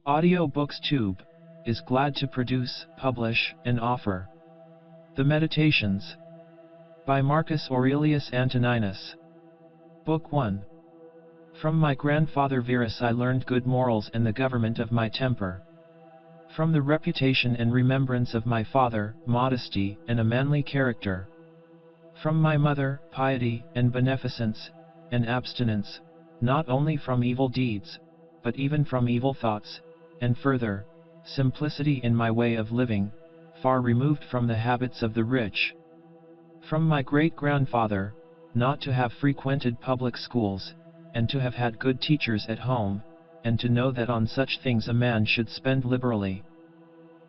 AudioBooksTube is glad to produce, publish, and offer the Meditations by Marcus Aurelius Antoninus. Book 1. From my grandfather Virus I learned good morals and the government of my temper. From the reputation and remembrance of my father, modesty and a manly character. From my mother, piety and beneficence, and abstinence, not only from evil deeds, but even from evil thoughts, and further, simplicity in my way of living, far removed from the habits of the rich. From my great-grandfather, not to have frequented public schools, and to have had good teachers at home, and to know that on such things a man should spend liberally.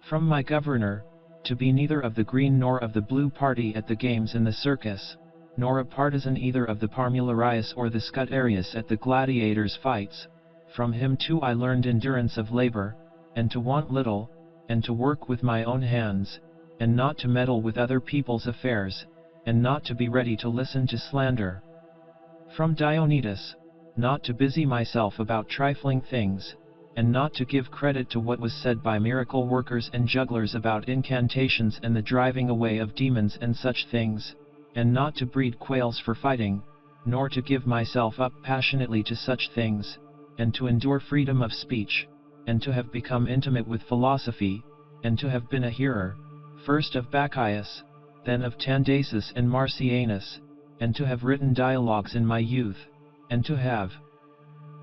From my governor, to be neither of the green nor of the blue party at the games in the circus, nor a partisan either of the Parmularius or the Scutarius at the gladiators' fights. From him too I learned endurance of labor, and to want little, and to work with my own hands, and not to meddle with other people's affairs, and not to be ready to listen to slander. From Dionysus, not to busy myself about trifling things, and not to give credit to what was said by miracle workers and jugglers about incantations and the driving away of demons and such things, and not to breed quails for fighting, nor to give myself up passionately to such things, and to endure freedom of speech, and to have become intimate with philosophy, and to have been a hearer, first of Bacchius, then of Tandasus and Marcianus, and to have written dialogues in my youth, and to have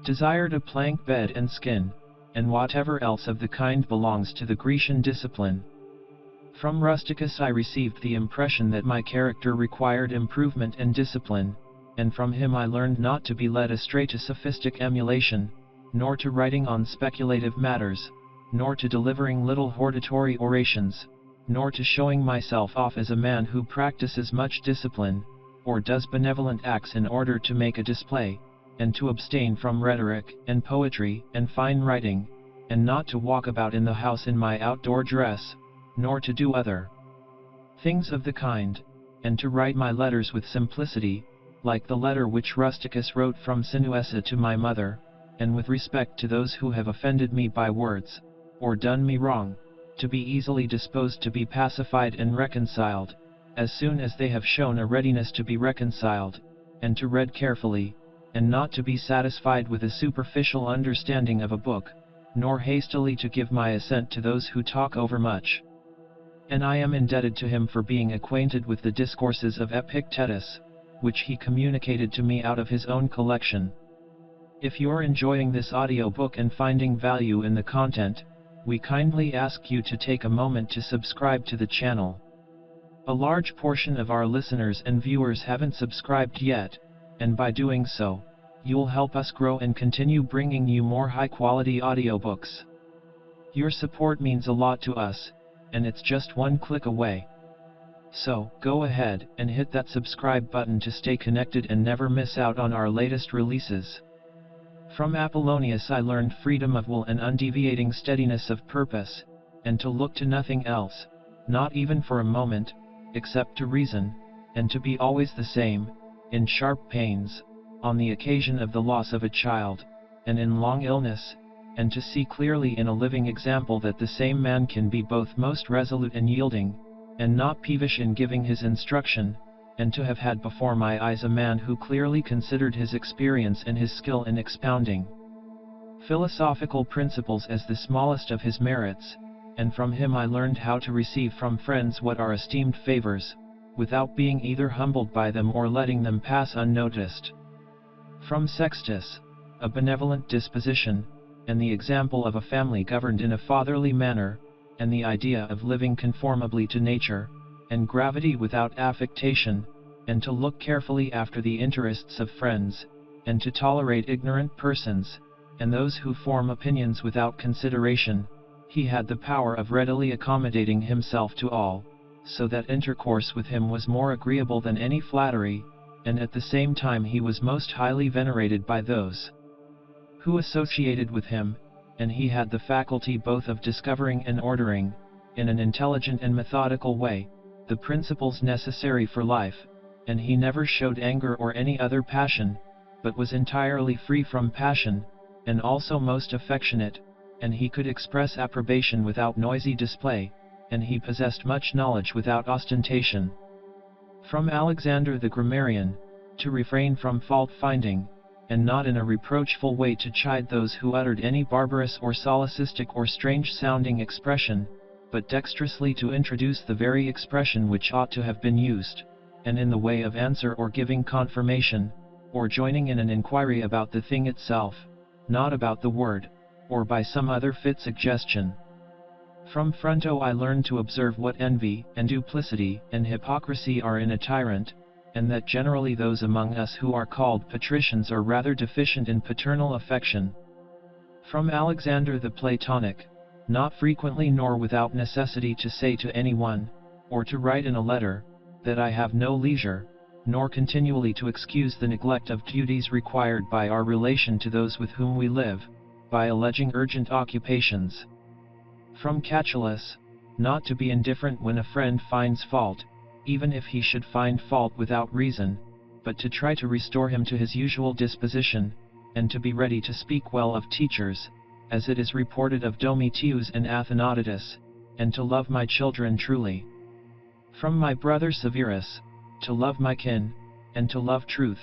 desired a plank bed and skin, and whatever else of the kind belongs to the Grecian discipline. From Rusticus I received the impression that my character required improvement and discipline, and from him I learned not to be led astray to sophistic emulation, nor to writing on speculative matters, nor to delivering little hortatory orations, nor to showing myself off as a man who practices much discipline, or does benevolent acts in order to make a display, and to abstain from rhetoric, and poetry, and fine writing, and not to walk about in the house in my outdoor dress, nor to do other things of the kind, and to write my letters with simplicity, like the letter which Rusticus wrote from Sinuessa to my mother, and with respect to those who have offended me by words, or done me wrong, to be easily disposed to be pacified and reconciled, as soon as they have shown a readiness to be reconciled, and to read carefully, and not to be satisfied with a superficial understanding of a book, nor hastily to give my assent to those who talk overmuch. And I am indebted to him for being acquainted with the discourses of Epictetus, which he communicated to me out of his own collection. If you're enjoying this audiobook and finding value in the content, we kindly ask you to take a moment to subscribe to the channel. A large portion of our listeners and viewers haven't subscribed yet, and by doing so, you'll help us grow and continue bringing you more high-quality audiobooks. Your support means a lot to us, and it's just one click away. So, go ahead and hit that subscribe button to stay connected and never miss out on our latest releases. From Apollonius I learned freedom of will and undeviating steadiness of purpose, and to look to nothing else, not even for a moment, except to reason, and to be always the same, in sharp pains, on the occasion of the loss of a child, and in long illness, and to see clearly in a living example that the same man can be both most resolute and yielding, and not peevish in giving his instruction, and to have had before my eyes a man who clearly considered his experience and his skill in expounding philosophical principles as the smallest of his merits, and from him I learned how to receive from friends what are esteemed favors, without being either humbled by them or letting them pass unnoticed. From Sextus, a benevolent disposition, and the example of a family governed in a fatherly manner, and the idea of living conformably to nature, and gravity without affectation, and to look carefully after the interests of friends, and to tolerate ignorant persons, and those who form opinions without consideration, he had the power of readily accommodating himself to all, so that intercourse with him was more agreeable than any flattery, and at the same time he was most highly venerated by those who associated with him, and he had the faculty both of discovering and ordering, in an intelligent and methodical way, the principles necessary for life, and he never showed anger or any other passion, but was entirely free from passion, and also most affectionate, and he could express approbation without noisy display, and he possessed much knowledge without ostentation. From Alexander the grammarian, to refrain from fault-finding, and not in a reproachful way to chide those who uttered any barbarous or solecistic or strange-sounding expression, but dexterously to introduce the very expression which ought to have been used, and in the way of answer or giving confirmation, or joining in an inquiry about the thing itself, not about the word, or by some other fit suggestion. From Fronto I learned to observe what envy, and duplicity, and hypocrisy are in a tyrant, and that generally those among us who are called patricians are rather deficient in paternal affection. From Alexander the Platonic, not frequently nor without necessity to say to anyone, or to write in a letter, that I have no leisure, nor continually to excuse the neglect of duties required by our relation to those with whom we live, by alleging urgent occupations. From Catullus, not to be indifferent when a friend finds fault, even if he should find fault without reason, but to try to restore him to his usual disposition, and to be ready to speak well of teachers, as it is reported of Domitius and Athenoditus, and to love my children truly. From my brother Severus, to love my kin, and to love truth,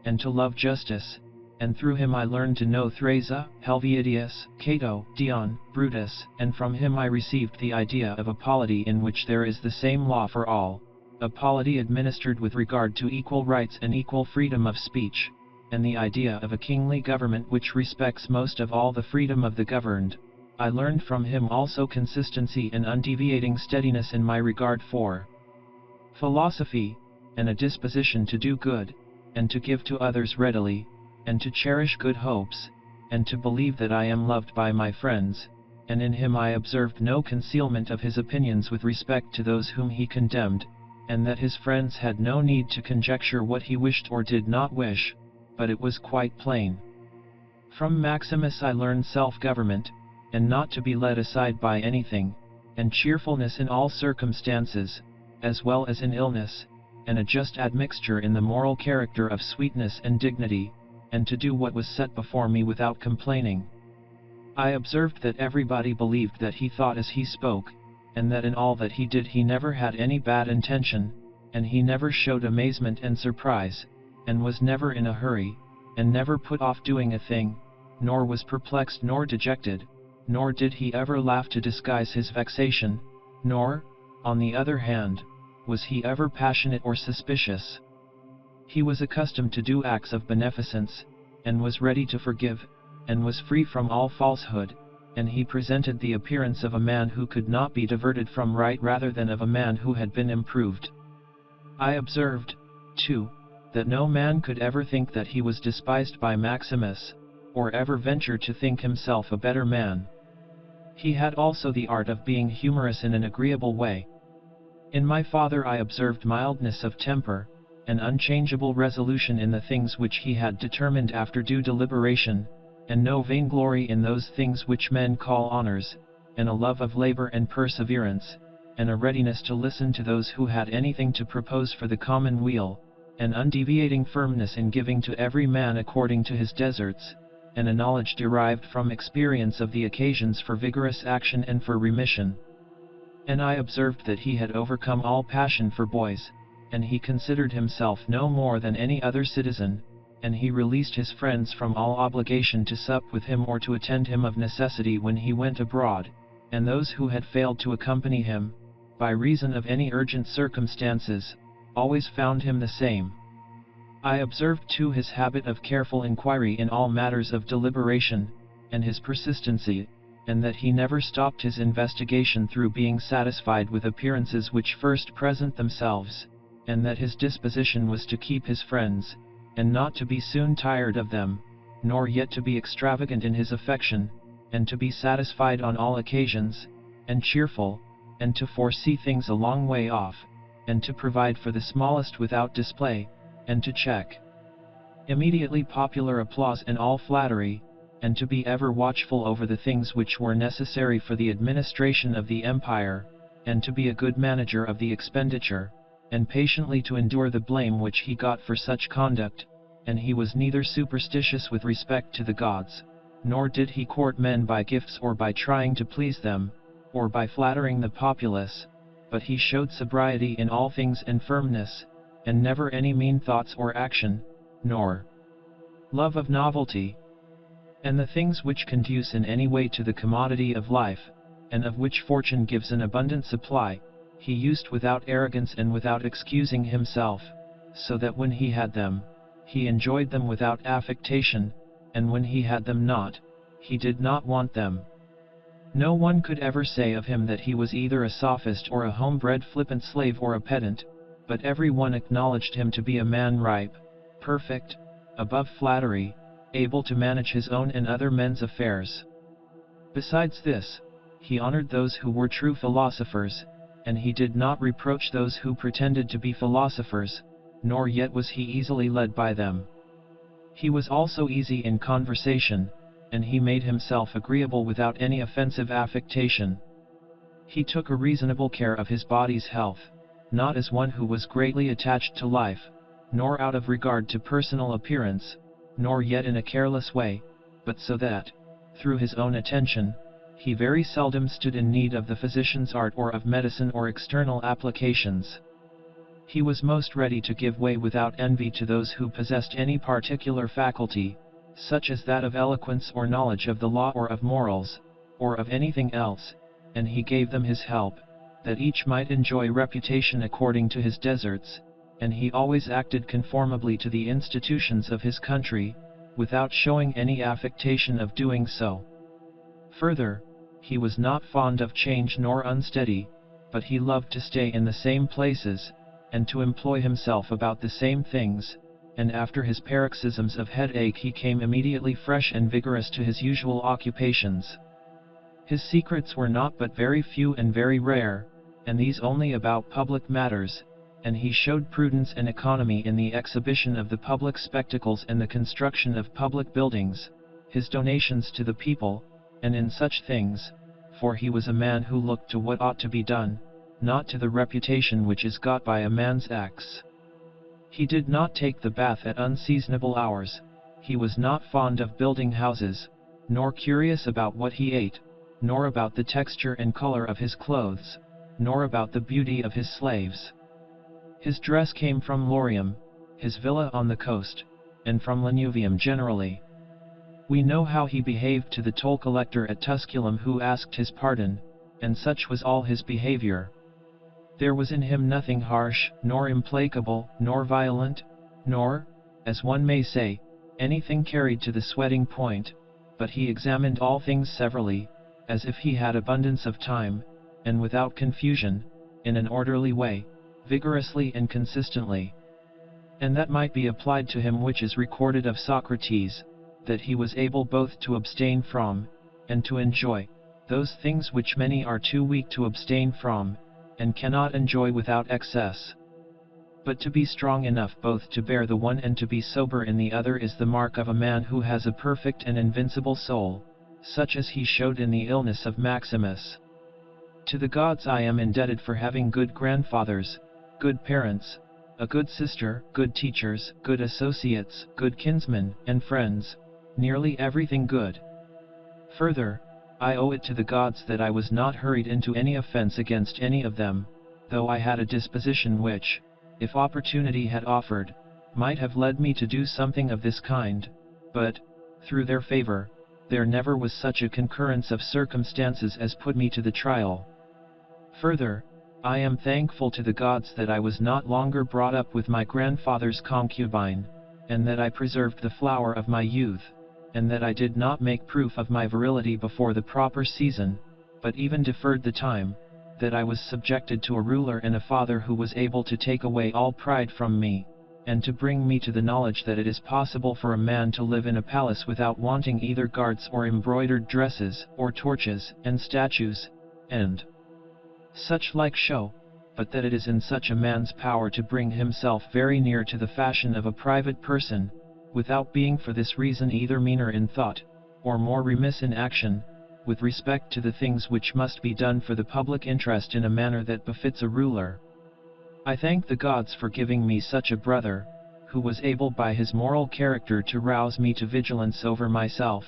and to love justice, and through him I learned to know Thrasea, Helvidius, Cato, Dion, Brutus, and from him I received the idea of a polity in which there is the same law for all, a polity administered with regard to equal rights and equal freedom of speech, and the idea of a kingly government which respects most of all the freedom of the governed. I learned from him also consistency and undeviating steadiness in my regard for philosophy, and a disposition to do good, and to give to others readily, and to cherish good hopes, and to believe that I am loved by my friends, and in him I observed no concealment of his opinions with respect to those whom he condemned, and that his friends had no need to conjecture what he wished or did not wish, but it was quite plain. From Maximus I learned self-government, and not to be led aside by anything, and cheerfulness in all circumstances, as well as in illness, and a just admixture in the moral character of sweetness and dignity, and to do what was set before me without complaining. I observed that everybody believed that he thought as he spoke, and that in all that he did he never had any bad intention, and he never showed amazement and surprise, and was never in a hurry, and never put off doing a thing, nor was perplexed nor dejected, nor did he ever laugh to disguise his vexation, nor, on the other hand, was he ever passionate or suspicious. He was accustomed to do acts of beneficence, and was ready to forgive, and was free from all falsehood, and he presented the appearance of a man who could not be diverted from right rather than of a man who had been improved. I observed, too, that no man could ever think that he was despised by Maximus, or ever venture to think himself a better man. He had also the art of being humorous in an agreeable way. In my father I observed mildness of temper, an unchangeable resolution in the things which he had determined after due deliberation, and no vainglory in those things which men call honors, and a love of labor and perseverance, and a readiness to listen to those who had anything to propose for the common weal, an undeviating firmness in giving to every man according to his deserts, and a knowledge derived from experience of the occasions for vigorous action and for remission. And I observed that he had overcome all passion for boys, and he considered himself no more than any other citizen, and he released his friends from all obligation to sup with him or to attend him of necessity when he went abroad, and those who had failed to accompany him, by reason of any urgent circumstances, always found him the same. I observed too his habit of careful inquiry in all matters of deliberation, and his persistency, and that he never stopped his investigation through being satisfied with appearances which first present themselves, and that his disposition was to keep his friends, and not to be soon tired of them, nor yet to be extravagant in his affection, and to be satisfied on all occasions, and cheerful, and to foresee things a long way off, and to provide for the smallest without display, and to check immediately popular applause and all flattery, and to be ever watchful over the things which were necessary for the administration of the empire, and to be a good manager of the expenditure, and patiently to endure the blame which he got for such conduct, and he was neither superstitious with respect to the gods, nor did he court men by gifts or by trying to please them, or by flattering the populace, but he showed sobriety in all things and firmness, and never any mean thoughts or action, nor love of novelty. And the things which conduce in any way to the commodity of life, and of which fortune gives an abundant supply, he used without arrogance and without excusing himself, so that when he had them, he enjoyed them without affectation, and when he had them not, he did not want them. No one could ever say of him that he was either a sophist or a homebred flippant slave or a pedant, but every one acknowledged him to be a man ripe, perfect, above flattery, able to manage his own and other men's affairs. Besides this, he honored those who were true philosophers, and he did not reproach those who pretended to be philosophers, nor yet was he easily led by them. He was also easy in conversation, and he made himself agreeable without any offensive affectation. He took a reasonable care of his body's health, not as one who was greatly attached to life, nor out of regard to personal appearance, nor yet in a careless way, but so that, through his own attention, he very seldom stood in need of the physician's art or of medicine or external applications. He was most ready to give way without envy to those who possessed any particular faculty, such as that of eloquence or knowledge of the law or of morals, or of anything else, and he gave them his help, that each might enjoy reputation according to his deserts, and he always acted conformably to the institutions of his country, without showing any affectation of doing so. Further, he was not fond of change nor unsteady, but he loved to stay in the same places, and to employ himself about the same things, and after his paroxysms of headache he came immediately fresh and vigorous to his usual occupations. His secrets were not but very few and very rare, and these only about public matters, and he showed prudence and economy in the exhibition of the public spectacles and the construction of public buildings, his donations to the people, and in such things, for he was a man who looked to what ought to be done, not to the reputation which is got by a man's acts. He did not take the bath at unseasonable hours, he was not fond of building houses, nor curious about what he ate, nor about the texture and color of his clothes, nor about the beauty of his slaves. His dress came from Lorium, his villa on the coast, and from Lanuvium generally. We know how he behaved to the toll collector at Tusculum who asked his pardon, and such was all his behavior. There was in him nothing harsh, nor implacable, nor violent, nor, as one may say, anything carried to the sweating point, but he examined all things severally, as if he had abundance of time, and without confusion, in an orderly way, vigorously and consistently. And that might be applied to him which is recorded of Socrates, that he was able both to abstain from, and to enjoy, those things which many are too weak to abstain from, and cannot enjoy without excess. But to be strong enough both to bear the one and to be sober in the other is the mark of a man who has a perfect and invincible soul, such as he showed in the illness of Maximus. To the gods I am indebted for having good grandfathers, good parents, a good sister, good teachers, good associates, good kinsmen, and friends, nearly everything good. Further, I owe it to the gods that I was not hurried into any offense against any of them, though I had a disposition which, if opportunity had offered, might have led me to do something of this kind, but, through their favor, there never was such a concurrence of circumstances as put me to the trial. Further, I am thankful to the gods that I was not longer brought up with my grandfather's concubine, and that I preserved the flower of my youth, and that I did not make proof of my virility before the proper season, but even deferred the time, that I was subjected to a ruler and a father who was able to take away all pride from me, and to bring me to the knowledge that it is possible for a man to live in a palace without wanting either guards or embroidered dresses, or torches, and statues, and such like show, but that it is in such a man's power to bring himself very near to the fashion of a private person, without being for this reason either meaner in thought, or more remiss in action, with respect to the things which must be done for the public interest in a manner that befits a ruler. I thank the gods for giving me such a brother, who was able by his moral character to rouse me to vigilance over myself,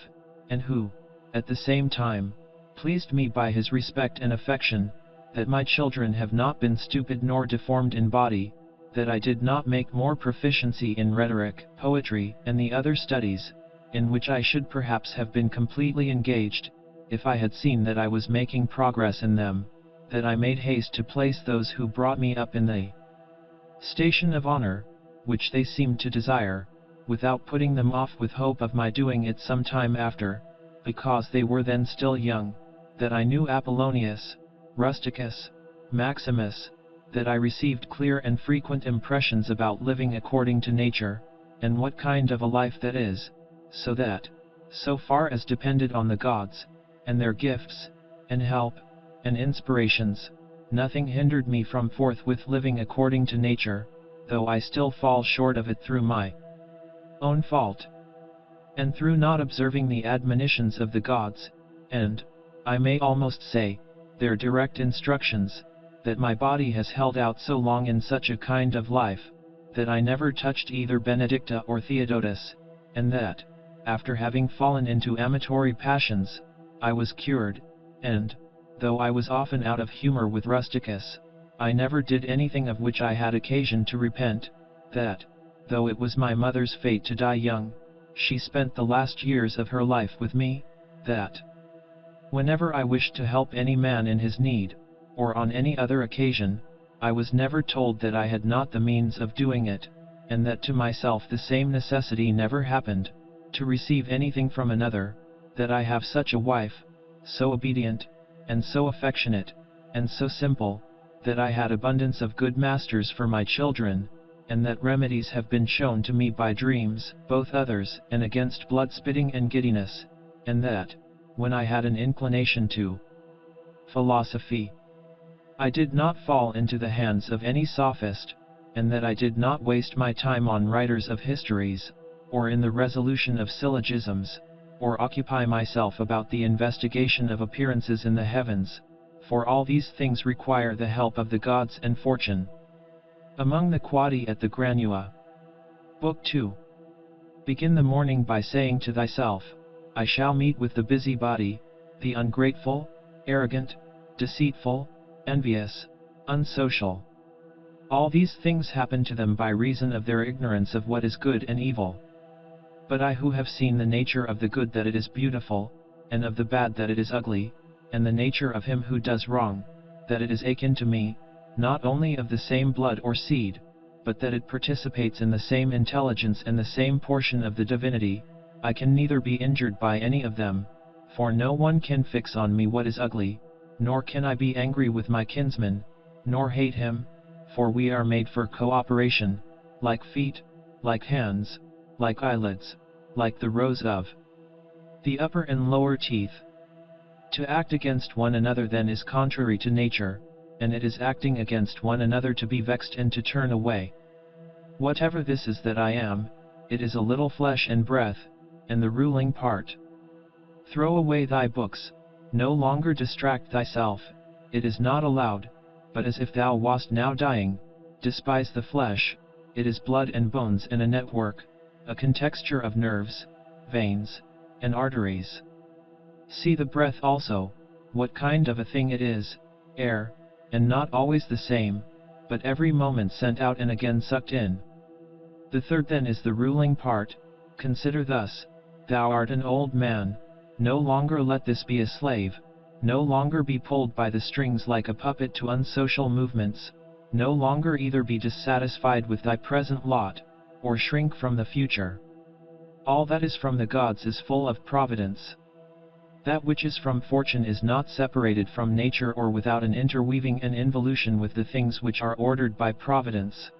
and who, at the same time, pleased me by his respect and affection, that my children have not been stupid nor deformed in body, that I did not make more proficiency in rhetoric, poetry, and the other studies, in which I should perhaps have been completely engaged, if I had seen that I was making progress in them, that I made haste to place those who brought me up in the station of honor, which they seemed to desire, without putting them off with hope of my doing it some time after, because they were then still young, that I knew Apollonius, Rusticus, Maximus, that I received clear and frequent impressions about living according to nature, and what kind of a life that is, so that, so far as depended on the gods, and their gifts, and help, and inspirations, nothing hindered me from forthwith living according to nature, though I still fall short of it through my own fault, and through not observing the admonitions of the gods, and, I may almost say, their direct instructions, that my body has held out so long in such a kind of life, that I never touched either Benedicta or Theodotus, and that, after having fallen into amatory passions, I was cured, and, though I was often out of humor with Rusticus, I never did anything of which I had occasion to repent, that, though it was my mother's fate to die young, she spent the last years of her life with me, that, whenever I wished to help any man in his need, or on any other occasion, I was never told that I had not the means of doing it, and that to myself the same necessity never happened, to receive anything from another, that I have such a wife, so obedient, and so affectionate, and so simple, that I had abundance of good masters for my children, and that remedies have been shown to me by dreams, both others, and against blood-spitting and giddiness, and that, when I had an inclination to philosophy, I did not fall into the hands of any sophist, and that I did not waste my time on writers of histories, or in the resolution of syllogisms, or occupy myself about the investigation of appearances in the heavens, for all these things require the help of the gods and fortune. Among the Quadi at the Granua. Book 2. Begin the morning by saying to thyself, I shall meet with the busybody, the ungrateful, arrogant, deceitful, envious, unsocial. All these things happen to them by reason of their ignorance of what is good and evil. But I who have seen the nature of the good that it is beautiful, and of the bad that it is ugly, and the nature of him who does wrong, that it is akin to me, not only of the same blood or seed, but that it participates in the same intelligence and the same portion of the divinity, I can neither be injured by any of them, for no one can fix on me what is ugly, nor can I be angry with my kinsman, nor hate him, for we are made for cooperation, like feet, like hands, like eyelids, like the rows of the upper and lower teeth. To act against one another then is contrary to nature, and it is acting against one another to be vexed and to turn away. Whatever this is that I am, it is a little flesh and breath, and the ruling part. Throw away thy books, no longer distract thyself, it is not allowed, but as if thou wast now dying, despise the flesh, it is blood and bones and a network, a contexture of nerves, veins, and arteries. See the breath also, what kind of a thing it is, air, and not always the same, but every moment sent out and again sucked in. The third then is the ruling part. Consider thus, thou art an old man, no longer let this be a slave, no longer be pulled by the strings like a puppet to unsocial movements, no longer either be dissatisfied with thy present lot, or shrink from the future. All that is from the gods is full of providence. That which is from fortune is not separated from nature or without an interweaving and involution with the things which are ordered by providence.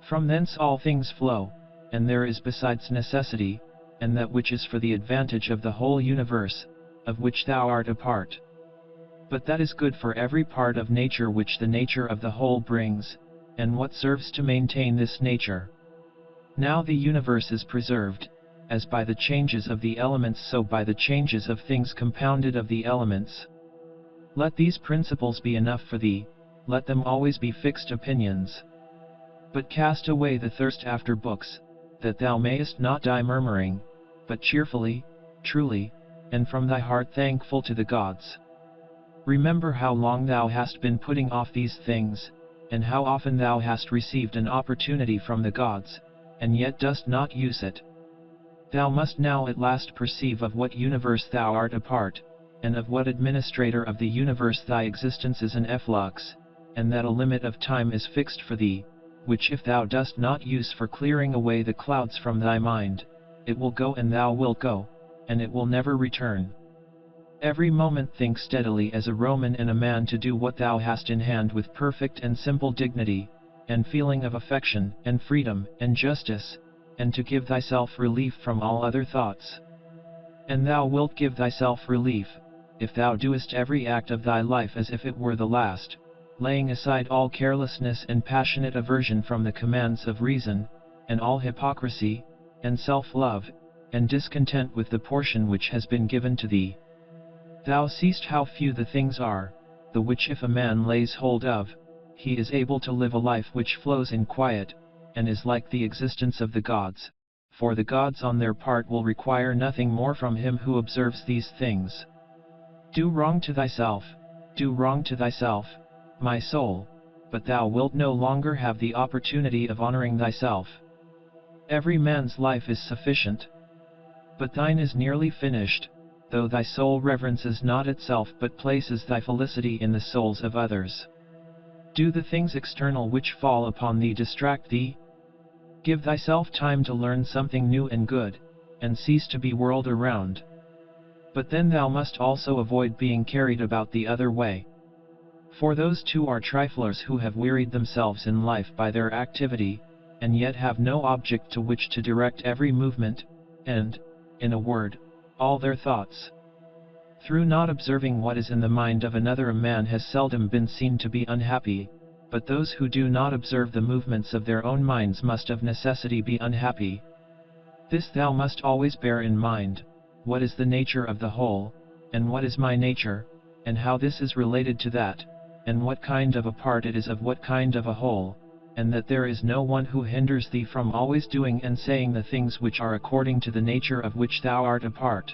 From thence all things flow, and there is besides necessity, and that which is for the advantage of the whole universe, of which thou art a part. But that is good for every part of nature which the nature of the whole brings, and what serves to maintain this nature. Now the universe is preserved, as by the changes of the elements so by the changes of things compounded of the elements. Let these principles be enough for thee, let them always be fixed opinions. But cast away the thirst after books, that thou mayest not die murmuring, but cheerfully, truly, and from thy heart thankful to the gods. Remember how long thou hast been putting off these things, and how often thou hast received an opportunity from the gods, and yet dost not use it. Thou must now at last perceive of what universe thou art a part, and of what administrator of the universe thy existence is an efflux, and that a limit of time is fixed for thee, which if thou dost not use for clearing away the clouds from thy mind, it will go and thou wilt go, and it will never return. Every moment think steadily as a Roman and a man to do what thou hast in hand with perfect and simple dignity, and feeling of affection, and freedom, and justice, and to give thyself relief from all other thoughts. And thou wilt give thyself relief, if thou doest every act of thy life as if it were the last, laying aside all carelessness and passionate aversion from the commands of reason, and all hypocrisy, and self-love, and discontent with the portion which has been given to thee. Thou seest how few the things are, the which if a man lays hold of, he is able to live a life which flows in quiet, and is like the existence of the gods, for the gods on their part will require nothing more from him who observes these things. Do wrong to thyself, my soul, but thou wilt no longer have the opportunity of honoring thyself. Every man's life is sufficient, but thine is nearly finished, though thy soul reverences not itself but places thy felicity in the souls of others. Do the things external which fall upon thee distract thee? Give thyself time to learn something new and good, and cease to be whirled around. But then thou must also avoid being carried about the other way. For those too are triflers who have wearied themselves in life by their activity, and yet have no object to which to direct every movement, and, in a word, all their thoughts. Through not observing what is in the mind of another a man has seldom been seen to be unhappy, but those who do not observe the movements of their own minds must of necessity be unhappy. This thou must always bear in mind: what is the nature of the whole, and what is my nature, and how this is related to that, and what kind of a part it is of what kind of a whole, and that there is no one who hinders thee from always doing and saying the things which are according to the nature of which thou art a part.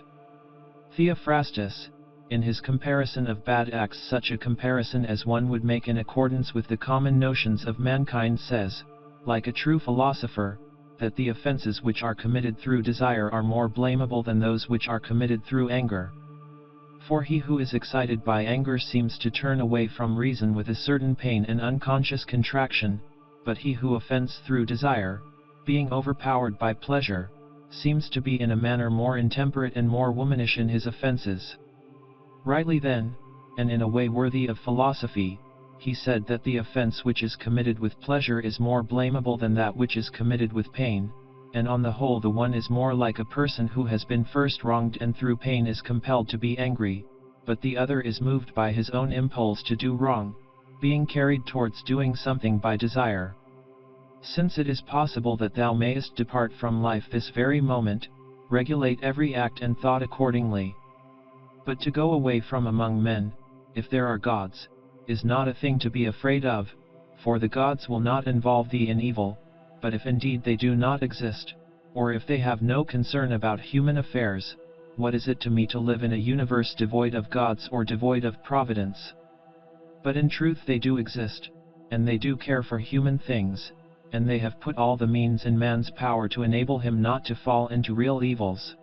Theophrastus, in his comparison of bad acts, such a comparison as one would make in accordance with the common notions of mankind, says, like a true philosopher, that the offenses which are committed through desire are more blamable than those which are committed through anger. For he who is excited by anger seems to turn away from reason with a certain pain and unconscious contraction, but he who offends through desire, being overpowered by pleasure, seems to be in a manner more intemperate and more womanish in his offenses. Rightly then, and in a way worthy of philosophy, he said that the offense which is committed with pleasure is more blamable than that which is committed with pain, and on the whole the one is more like a person who has been first wronged and through pain is compelled to be angry, but the other is moved by his own impulse to do wrong, being carried towards doing something by desire. Since it is possible that thou mayest depart from life this very moment, regulate every act and thought accordingly. But to go away from among men, if there are gods, is not a thing to be afraid of, for the gods will not involve thee in evil, but if indeed they do not exist, or if they have no concern about human affairs, what is it to me to live in a universe devoid of gods or devoid of providence? But in truth they do exist, and they do care for human things, and they have put all the means in man's power to enable him not to fall into real evils.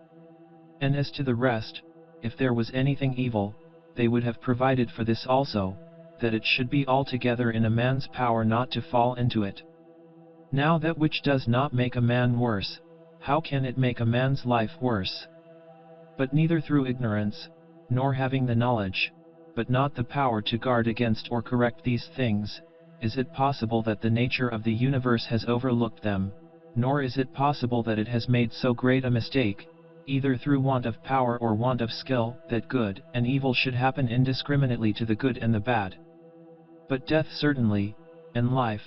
And as to the rest, if there was anything evil, they would have provided for this also, that it should be altogether in a man's power not to fall into it. Now that which does not make a man worse, how can it make a man's life worse? But neither through ignorance, nor having the knowledge, but not the power to guard against or correct these things, is it possible that the nature of the universe has overlooked them, nor is it possible that it has made so great a mistake, either through want of power or want of skill, that good and evil should happen indiscriminately to the good and the bad. But death certainly, and life,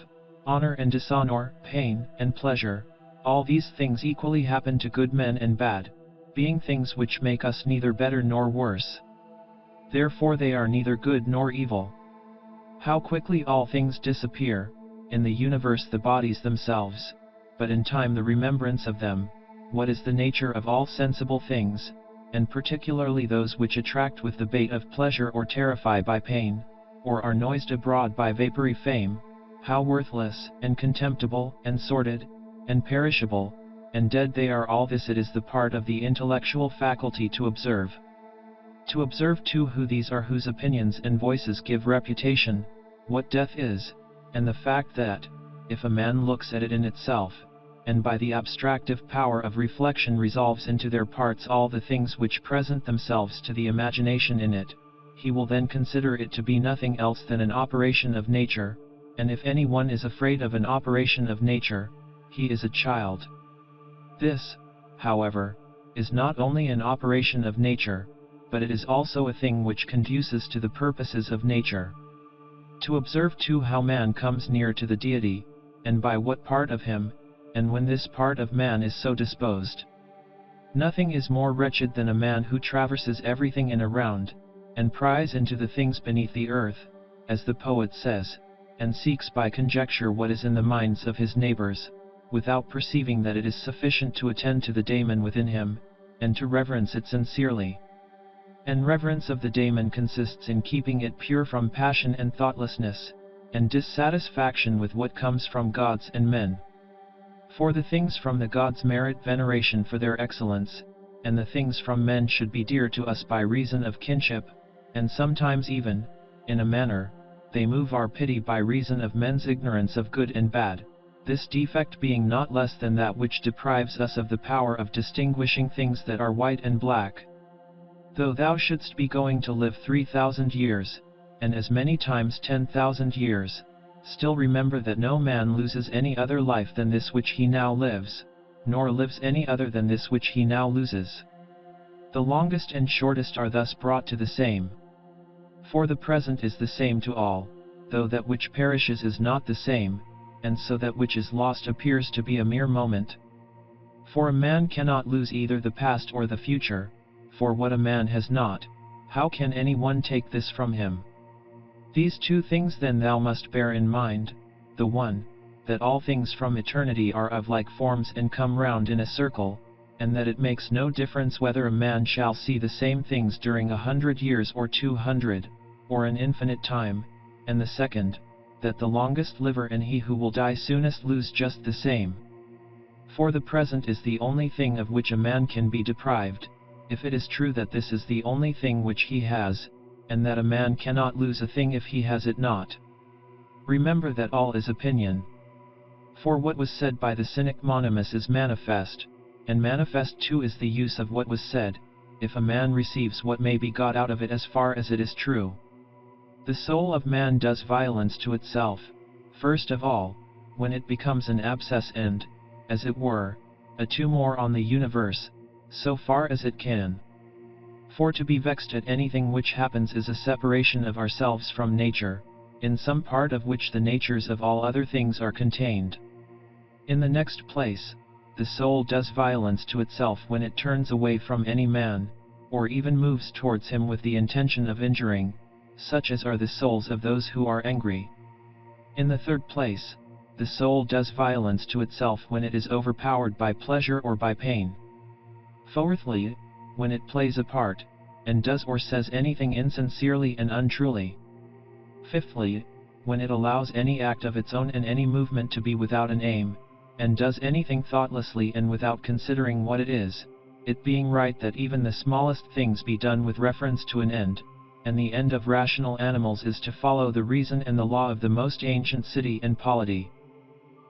honor and dishonor, pain and pleasure, all these things equally happen to good men and bad, being things which make us neither better nor worse. Therefore they are neither good nor evil. How quickly all things disappear, in the universe the bodies themselves, but in time the remembrance of them. What is the nature of all sensible things, and particularly those which attract with the bait of pleasure or terrify by pain, or are noised abroad by vapory fame, how worthless, and contemptible, and sordid, and perishable, and dead they are. All this it is the part of the intellectual faculty to observe. To observe too who these are whose opinions and voices give reputation, what death is, and the fact that, if a man looks at it in itself, and by the abstractive power of reflection resolves into their parts all the things which present themselves to the imagination in it, he will then consider it to be nothing else than an operation of nature, and if any one is afraid of an operation of nature, he is a child. This, however, is not only an operation of nature, but it is also a thing which conduces to the purposes of nature. To observe too how man comes near to the deity, and by what part of him, and when this part of man is so disposed. Nothing is more wretched than a man who traverses everything in a round, and pries into the things beneath the earth, as the poet says, and seeks by conjecture what is in the minds of his neighbors, without perceiving that it is sufficient to attend to the daemon within him, and to reverence it sincerely. And reverence of the daemon consists in keeping it pure from passion and thoughtlessness, and dissatisfaction with what comes from gods and men. For the things from the gods merit veneration for their excellence, and the things from men should be dear to us by reason of kinship, and sometimes even, in a manner, they move our pity by reason of men's ignorance of good and bad, this defect being not less than that which deprives us of the power of distinguishing things that are white and black. Though thou shouldst be going to live 3,000 years, and as many times 10,000 years, still remember that no man loses any other life than this which he now lives, nor lives any other than this which he now loses. The longest and shortest are thus brought to the same. For the present is the same to all, though that which perishes is not the same, and so that which is lost appears to be a mere moment. For a man cannot lose either the past or the future, for what a man has not, how can any one take this from him? These two things then thou must bear in mind, the one, that all things from eternity are of like forms and come round in a circle, and that it makes no difference whether a man shall see the same things during 100 years or 200, or an infinite time, and the second, that the longest liver and he who will die soonest lose just the same. For the present is the only thing of which a man can be deprived, if it is true that this is the only thing which he has, and that a man cannot lose a thing if he has it not. Remember that all is opinion. For what was said by the cynic Monimus is manifest, and manifest too is the use of what was said, if a man receives what may be got out of it as far as it is true. The soul of man does violence to itself, first of all, when it becomes an abscess and, as it were, a tumor on the universe, so far as it can. For to be vexed at anything which happens is a separation of ourselves from nature, in some part of which the natures of all other things are contained. In the next place, the soul does violence to itself when it turns away from any man, or even moves towards him with the intention of injuring, such as are the souls of those who are angry. In the third place, the soul does violence to itself when it is overpowered by pleasure or by pain. Fourthly, when it plays a part, and does or says anything insincerely and untruly. Fifthly, when it allows any act of its own and any movement to be without an aim, and does anything thoughtlessly and without considering what it is, it being right that even the smallest things be done with reference to an end, and the end of rational animals is to follow the reason and the law of the most ancient city and polity.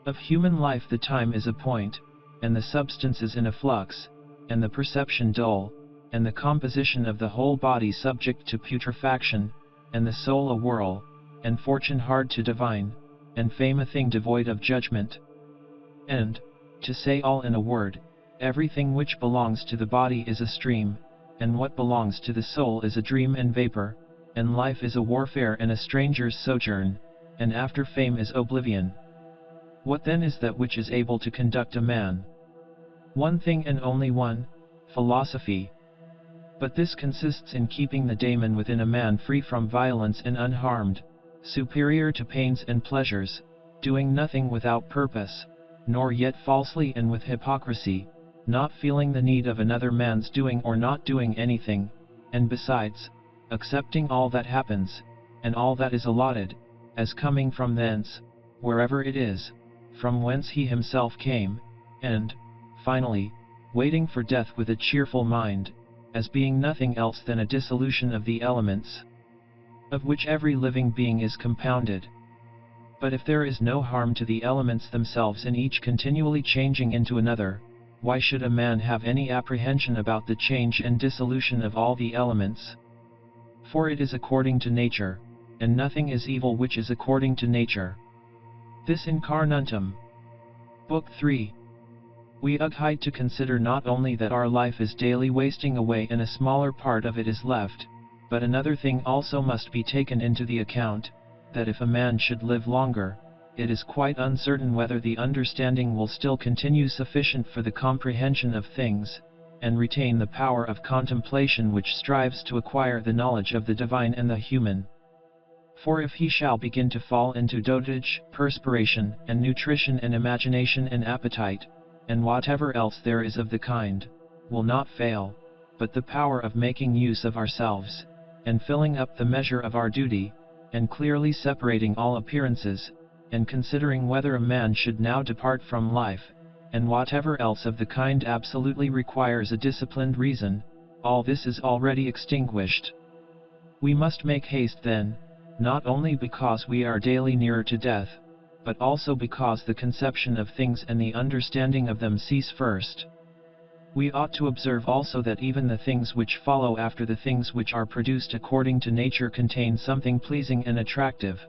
Of human life the time is a point, and the substance is in a flux, and the perception dull, and the composition of the whole body subject to putrefaction, and the soul a whirl, and fortune hard to divine, and fame a thing devoid of judgment. And, to say all in a word, everything which belongs to the body is a stream, and what belongs to the soul is a dream and vapor, and life is a warfare and a stranger's sojourn, and after fame is oblivion. What then is that which is able to conduct a man? One thing and only one, philosophy. But this consists in keeping the daemon within a man free from violence and unharmed, superior to pains and pleasures, doing nothing without purpose, nor yet falsely and with hypocrisy, not feeling the need of another man's doing or not doing anything, and besides, accepting all that happens, and all that is allotted, as coming from thence, wherever it is, from whence he himself came, and, finally, waiting for death with a cheerful mind, as being nothing else than a dissolution of the elements, of which every living being is compounded. But if there is no harm to the elements themselves in each continually changing into another, why should a man have any apprehension about the change and dissolution of all the elements? For it is according to nature, and nothing is evil which is according to nature. This incarnatum. Book 3. We height to consider not only that our life is daily wasting away and a smaller part of it is left, but another thing also must be taken into the account, that if a man should live longer, it is quite uncertain whether the understanding will still continue sufficient for the comprehension of things, and retain the power of contemplation which strives to acquire the knowledge of the divine and the human. For if he shall begin to fall into dotage, perspiration, and nutrition and imagination and appetite, and whatever else there is of the kind, will not fail, but the power of making use of ourselves, and filling up the measure of our duty, and clearly separating all appearances, and considering whether a man should now depart from life, and whatever else of the kind absolutely requires a disciplined reason, all this is already extinguished. We must make haste then, not only because we are daily nearer to death, but also because the conception of things and the understanding of them cease first. We ought to observe also that even the things which follow after the things which are produced according to nature contain something pleasing and attractive.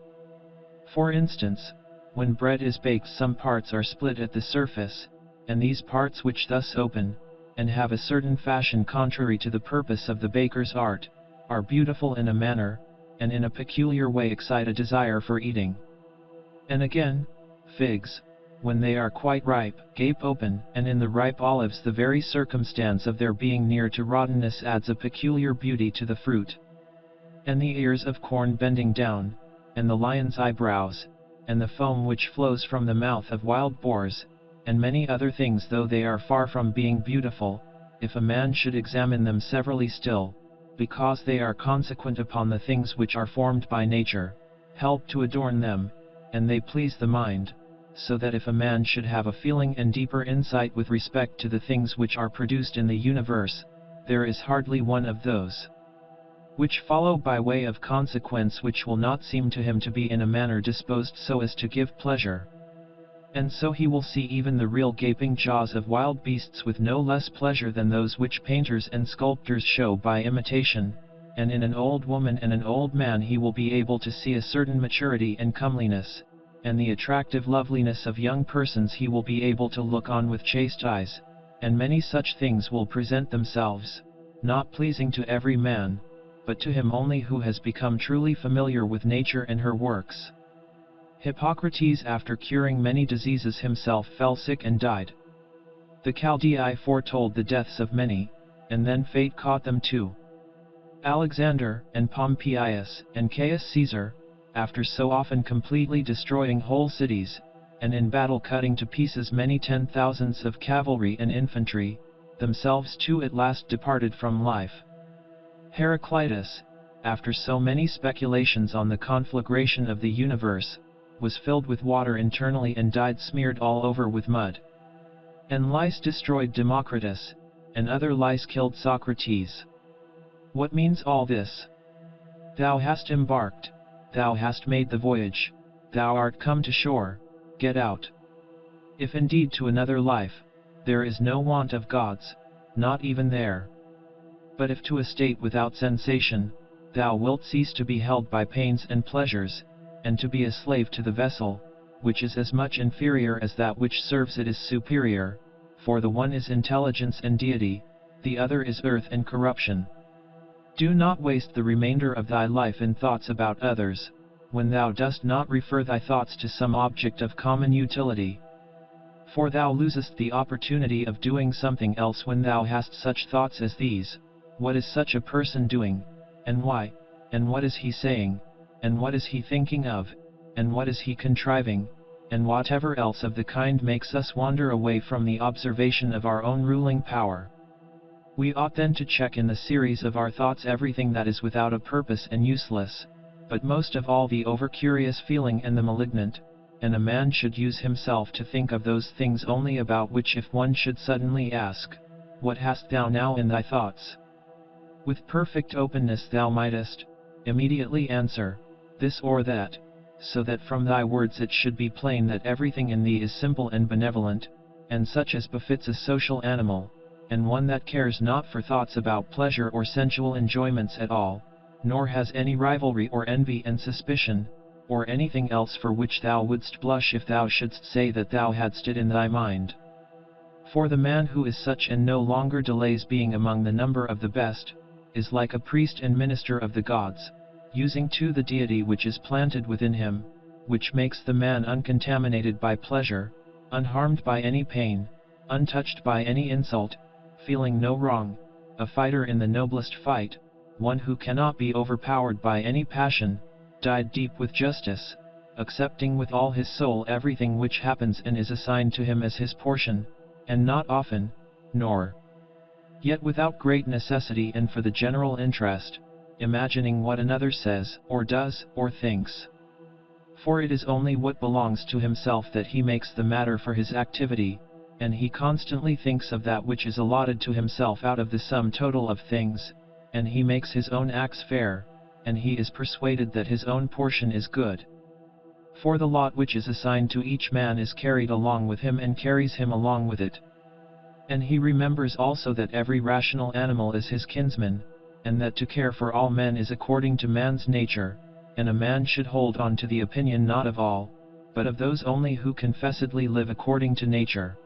For instance, when bread is baked, some parts are split at the surface, and these parts which thus open, and have a certain fashion contrary to the purpose of the baker's art, are beautiful in a manner, and in a peculiar way excite a desire for eating. And again, figs, when they are quite ripe, gape open, and in the ripe olives the very circumstance of their being near to rottenness adds a peculiar beauty to the fruit. And the ears of corn bending down, and the lion's eyebrows, and the foam which flows from the mouth of wild boars, and many other things, though they are far from being beautiful, if a man should examine them severally still, because they are consequent upon the things which are formed by nature, help to adorn them, and they please the mind, so that if a man should have a feeling and deeper insight with respect to the things which are produced in the universe, there is hardly one of those which follow by way of consequence which will not seem to him to be in a manner disposed so as to give pleasure. And so he will see even the real gaping jaws of wild beasts with no less pleasure than those which painters and sculptors show by imitation, and in an old woman and an old man he will be able to see a certain maturity and comeliness, and the attractive loveliness of young persons he will be able to look on with chaste eyes, and many such things will present themselves, not pleasing to every man, but to him only who has become truly familiar with nature and her works. Hippocrates, after curing many diseases himself, fell sick and died. The Chaldei foretold the deaths of many, and then fate caught them too. Alexander, and Pompeius, and Caius Caesar, after so often completely destroying whole cities, and in battle cutting to pieces many 10,000s of cavalry and infantry, themselves too at last departed from life. Heraclitus, after so many speculations on the conflagration of the universe, was filled with water internally and died smeared all over with mud. And lice destroyed Democritus, and other lice killed Socrates. What means all this? Thou hast embarked, thou hast made the voyage, thou art come to shore, get out. If indeed to another life, there is no want of gods, not even there. But if to a state without sensation, thou wilt cease to be held by pains and pleasures, and to be a slave to the vessel, which is as much inferior as that which serves it is superior, for the one is intelligence and deity, the other is earth and corruption. Do not waste the remainder of thy life in thoughts about others, when thou dost not refer thy thoughts to some object of common utility. For thou losest the opportunity of doing something else when thou hast such thoughts as these. What is such a person doing, and why, and what is he saying, and what is he thinking of, and what is he contriving, and whatever else of the kind makes us wander away from the observation of our own ruling power. We ought then to check in the series of our thoughts everything that is without a purpose and useless, but most of all the over-curious feeling and the malignant, and a man should use himself to think of those things only about which if one should suddenly ask, "What hast thou now in thy thoughts?" with perfect openness thou mightest immediately answer, this or that, so that from thy words it should be plain that everything in thee is simple and benevolent, and such as befits a social animal, and one that cares not for thoughts about pleasure or sensual enjoyments at all, nor has any rivalry or envy and suspicion, or anything else for which thou wouldst blush if thou shouldst say that thou hadst it in thy mind. For the man who is such and no longer delays being among the number of the best, is like a priest and minister of the gods, using too the deity which is planted within him, which makes the man uncontaminated by pleasure, unharmed by any pain, untouched by any insult, feeling no wrong, a fighter in the noblest fight, one who cannot be overpowered by any passion, dyed deep with justice, accepting with all his soul everything which happens and is assigned to him as his portion, and not often, nor yet without great necessity and for the general interest, imagining what another says, or does, or thinks. For it is only what belongs to himself that he makes the matter for his activity, and he constantly thinks of that which is allotted to himself out of the sum total of things, and he makes his own acts fair, and he is persuaded that his own portion is good. For the lot which is assigned to each man is carried along with him and carries him along with it. And he remembers also that every rational animal is his kinsman, and that to care for all men is according to man's nature, and a man should hold on to the opinion not of all, but of those only who confessedly live according to nature.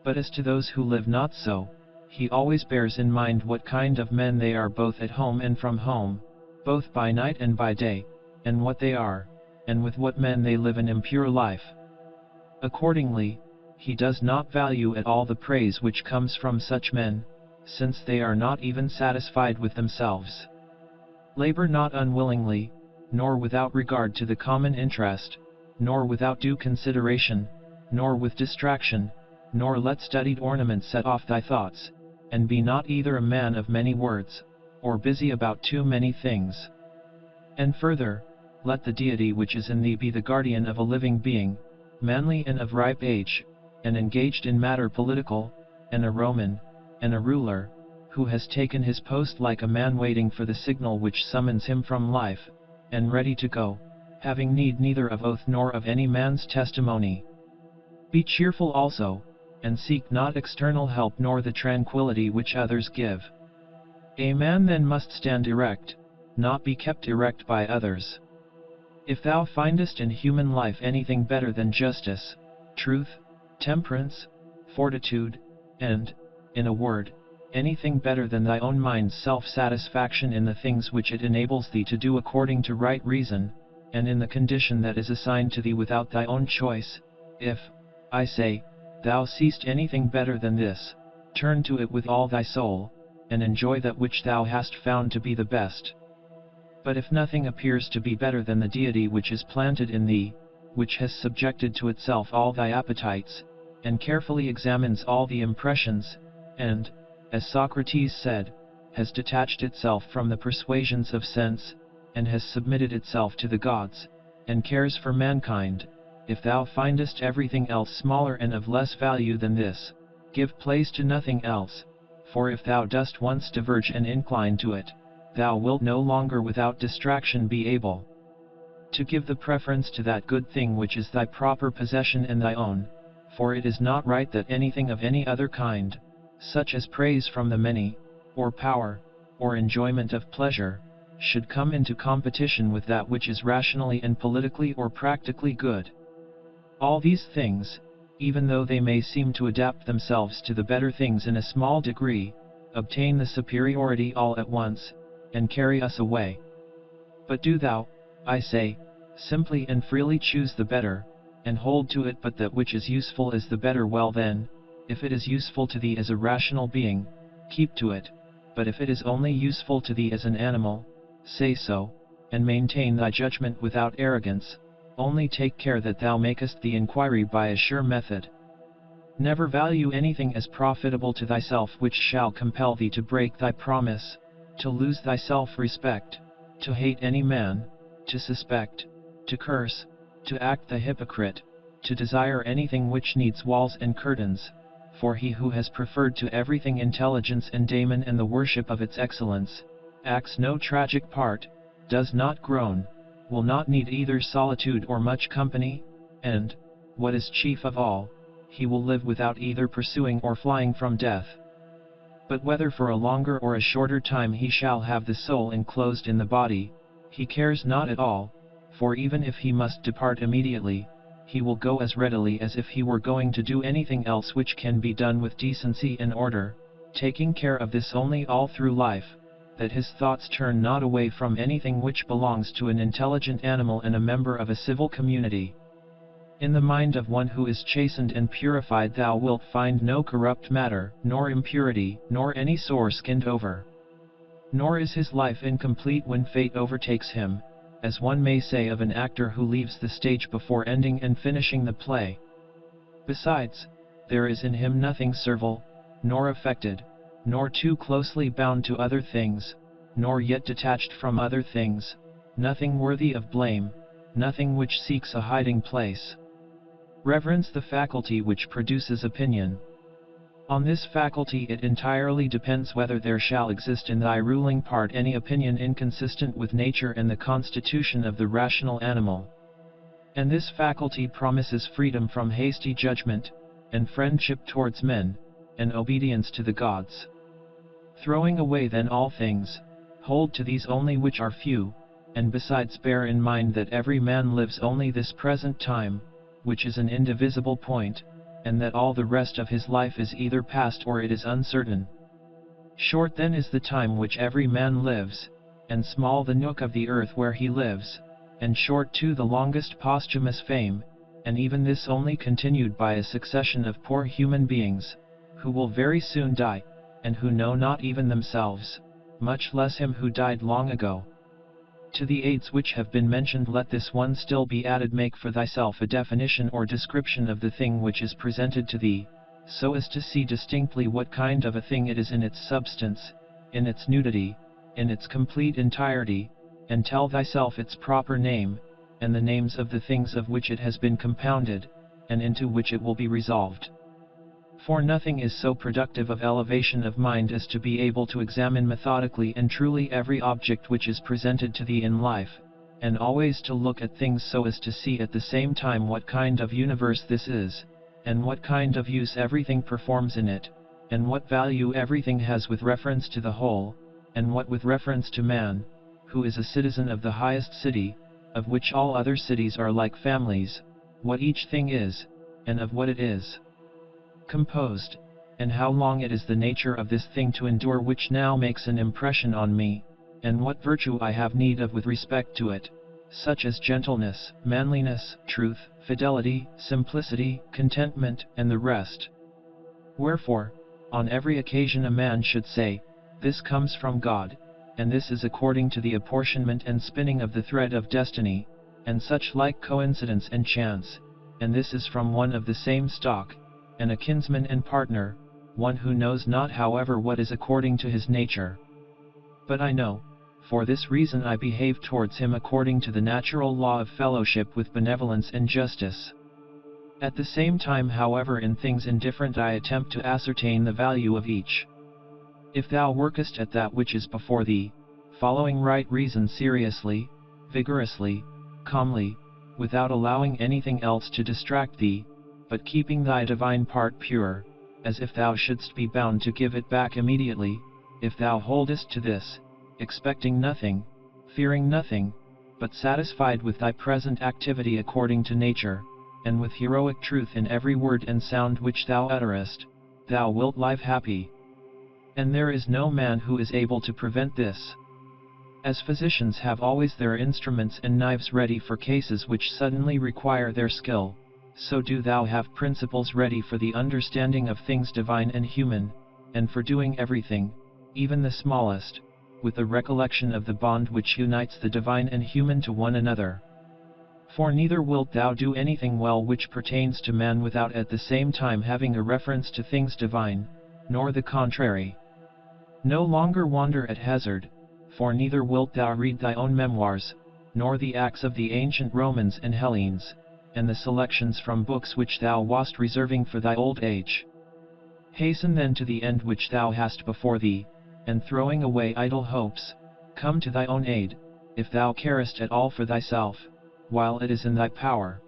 But as to those who live not so, he always bears in mind what kind of men they are both at home and from home, both by night and by day, and what they are, and with what men they live an impure life. Accordingly, he does not value at all the praise which comes from such men, since they are not even satisfied with themselves. Labor not unwillingly, nor without regard to the common interest, nor without due consideration, nor with distraction, nor let studied ornaments set off thy thoughts, and be not either a man of many words, or busy about too many things. And further, let the deity which is in thee be the guardian of a living being, manly and of ripe age, and engaged in matter political, and a Roman, and a ruler, who has taken his post like a man waiting for the signal which summons him from life, and ready to go, having need neither of oath nor of any man's testimony. Be cheerful also, and seek not external help nor the tranquility which others give. A man then must stand erect, not be kept erect by others. If thou findest in human life anything better than justice, truth, temperance, fortitude, and, in a word, anything better than thy own mind's self-satisfaction in the things which it enables thee to do according to right reason, and in the condition that is assigned to thee without thy own choice, if, I say, thou seest anything better than this, turn to it with all thy soul, and enjoy that which thou hast found to be the best. But if nothing appears to be better than the deity which is planted in thee, which has subjected to itself all thy appetites, and carefully examines all the impressions, and, as Socrates said, has detached itself from the persuasions of sense, and has submitted itself to the gods, and cares for mankind, if thou findest everything else smaller and of less value than this, give place to nothing else, for if thou dost once diverge and incline to it, thou wilt no longer without distraction be able to give the preference to that good thing which is thy proper possession and thy own, for it is not right that anything of any other kind, such as praise from the many, or power, or enjoyment of pleasure, should come into competition with that which is rationally and politically or practically good. All these things, even though they may seem to adapt themselves to the better things in a small degree, obtain the superiority all at once, and carry us away. But do thou, I say, simply and freely choose the better, and hold to it but that which is useful is the better. Well then, if it is useful to thee as a rational being, keep to it, but if it is only useful to thee as an animal, say so, and maintain thy judgment without arrogance, only take care that thou makest the inquiry by a sure method. Never value anything as profitable to thyself which shall compel thee to break thy promise, to lose thy self-respect, to hate any man, to suspect, to curse, to act the hypocrite, to desire anything which needs walls and curtains, for he who has preferred to everything intelligence and daemon and the worship of its excellence, acts no tragic part, does not groan, will not need either solitude or much company, and, what is chief of all, he will live without either pursuing or flying from death. But whether for a longer or a shorter time he shall have the soul enclosed in the body, he cares not at all, for even if he must depart immediately, he will go as readily as if he were going to do anything else which can be done with decency and order, taking care of this only all through life, that his thoughts turn not away from anything which belongs to an intelligent animal and a member of a civil community. In the mind of one who is chastened and purified thou wilt find no corrupt matter, nor impurity, nor any sore skinned over. Nor is his life incomplete when fate overtakes him, as one may say of an actor who leaves the stage before ending and finishing the play. Besides, there is in him nothing servile, nor affected, nor too closely bound to other things, nor yet detached from other things, nothing worthy of blame, nothing which seeks a hiding place. Reverence the faculty which produces opinion. On this faculty it entirely depends whether there shall exist in thy ruling part any opinion inconsistent with nature and the constitution of the rational animal. And this faculty promises freedom from hasty judgment, and friendship towards men, and obedience to the gods. Throwing away then all things, hold to these only which are few, and besides bear in mind that every man lives only this present time, which is an indivisible point, and that all the rest of his life is either past or it is uncertain. Short then is the time which every man lives, and small the nook of the earth where he lives, and short too the longest posthumous fame, and even this only continued by a succession of poor human beings, who will very soon die, and who know not even themselves, much less him who died long ago. To the aids which have been mentioned let this one still be added: make for thyself a definition or description of the thing which is presented to thee, so as to see distinctly what kind of a thing it is in its substance, in its nudity, in its complete entirety, and tell thyself its proper name, and the names of the things of which it has been compounded, and into which it will be resolved. For nothing is so productive of elevation of mind as to be able to examine methodically and truly every object which is presented to thee in life, and always to look at things so as to see at the same time what kind of universe this is, and what kind of use everything performs in it, and what value everything has with reference to the whole, and what with reference to man, who is a citizen of the highest city, of which all other cities are like families, what each thing is, and of what it is composed, and how long it is the nature of this thing to endure which now makes an impression on me, and what virtue I have need of with respect to it, such as gentleness, manliness, truth, fidelity, simplicity, contentment, and the rest. Wherefore, on every occasion a man should say, this comes from God, and this is according to the apportionment and spinning of the thread of destiny, and such like coincidence and chance, and this is from one of the same stock, and a kinsman and partner, one who knows not however what is according to his nature. But I know, for this reason I behave towards him according to the natural law of fellowship with benevolence and justice. At the same time however in things indifferent I attempt to ascertain the value of each. If thou workest at that which is before thee, following right reason seriously, vigorously, calmly, without allowing anything else to distract thee, but keeping thy divine part pure, as if thou shouldst be bound to give it back immediately, if thou holdest to this, expecting nothing, fearing nothing, but satisfied with thy present activity according to nature, and with heroic truth in every word and sound which thou utterest, thou wilt live happy. And there is no man who is able to prevent this. As physicians have always their instruments and knives ready for cases which suddenly require their skill, so do thou have principles ready for the understanding of things divine and human, and for doing everything, even the smallest, with the recollection of the bond which unites the divine and human to one another. For neither wilt thou do anything well which pertains to man without at the same time having a reference to things divine, nor the contrary. No longer wander at hazard, for neither wilt thou read thy own memoirs, nor the acts of the ancient Romans and Hellenes, and the selections from books which thou wast reserving for thy old age. Hasten then to the end which thou hast before thee, and throwing away idle hopes, come to thy own aid, if thou carest at all for thyself, while it is in thy power.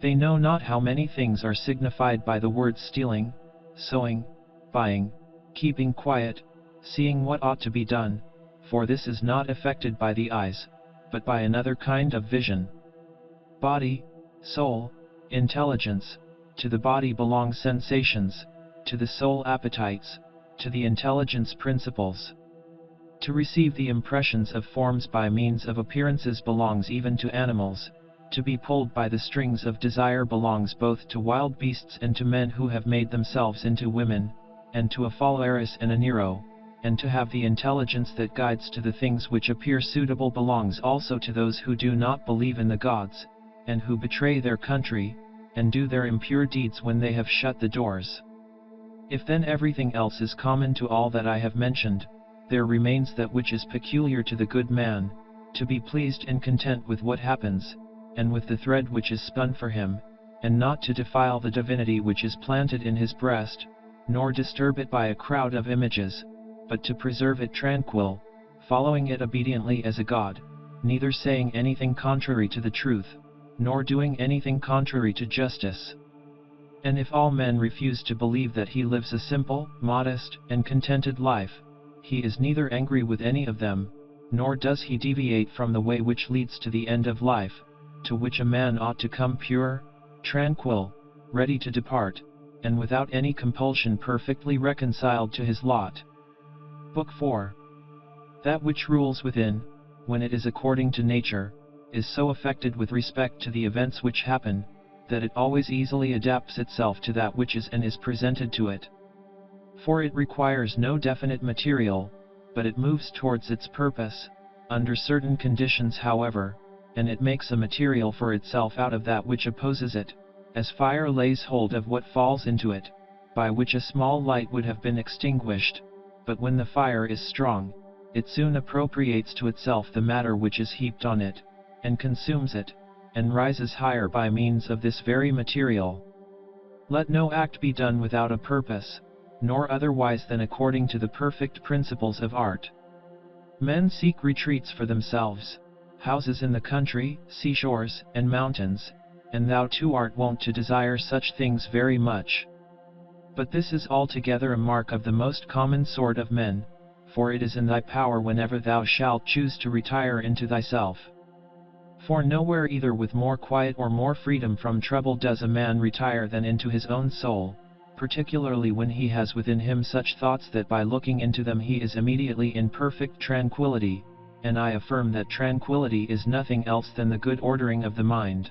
They know not how many things are signified by the words stealing, sowing, buying, keeping quiet, seeing what ought to be done, for this is not effected by the eyes, but by another kind of vision. Body, soul, intelligence, to the body belong sensations, to the soul appetites, to the intelligence principles. To receive the impressions of forms by means of appearances belongs even to animals, to be pulled by the strings of desire belongs both to wild beasts and to men who have made themselves into women, and to a Phalaris and a Nero, and to have the intelligence that guides to the things which appear suitable belongs also to those who do not believe in the gods, and who betray their country, and do their impure deeds when they have shut the doors. If then everything else is common to all that I have mentioned, there remains that which is peculiar to the good man, to be pleased and content with what happens, and with the thread which is spun for him, and not to defile the divinity which is planted in his breast, nor disturb it by a crowd of images, but to preserve it tranquil, following it obediently as a god, neither saying anything contrary to the truth, nor doing anything contrary to justice. And if all men refuse to believe that he lives a simple, modest, and contented life, he is neither angry with any of them, nor does he deviate from the way which leads to the end of life, to which a man ought to come pure, tranquil, ready to depart, and without any compulsion perfectly reconciled to his lot. Book 4. That which rules within, when it is according to nature, is so affected with respect to the events which happen, that it always easily adapts itself to that which is and is presented to it. For it requires no definite material, but it moves towards its purpose, under certain conditions however, and it makes a material for itself out of that which opposes it, as fire lays hold of what falls into it, by which a small light would have been extinguished, but when the fire is strong, it soon appropriates to itself the matter which is heaped on it, and consumes it, and rises higher by means of this very material. Let no act be done without a purpose, nor otherwise than according to the perfect principles of art. Men seek retreats for themselves, houses in the country, seashores, and mountains, and thou too art wont to desire such things very much. But this is altogether a mark of the most common sort of men, for it is in thy power whenever thou shalt choose to retire into thyself. For nowhere either with more quiet or more freedom from trouble does a man retire than into his own soul, particularly when he has within him such thoughts that by looking into them he is immediately in perfect tranquility, and I affirm that tranquility is nothing else than the good ordering of the mind.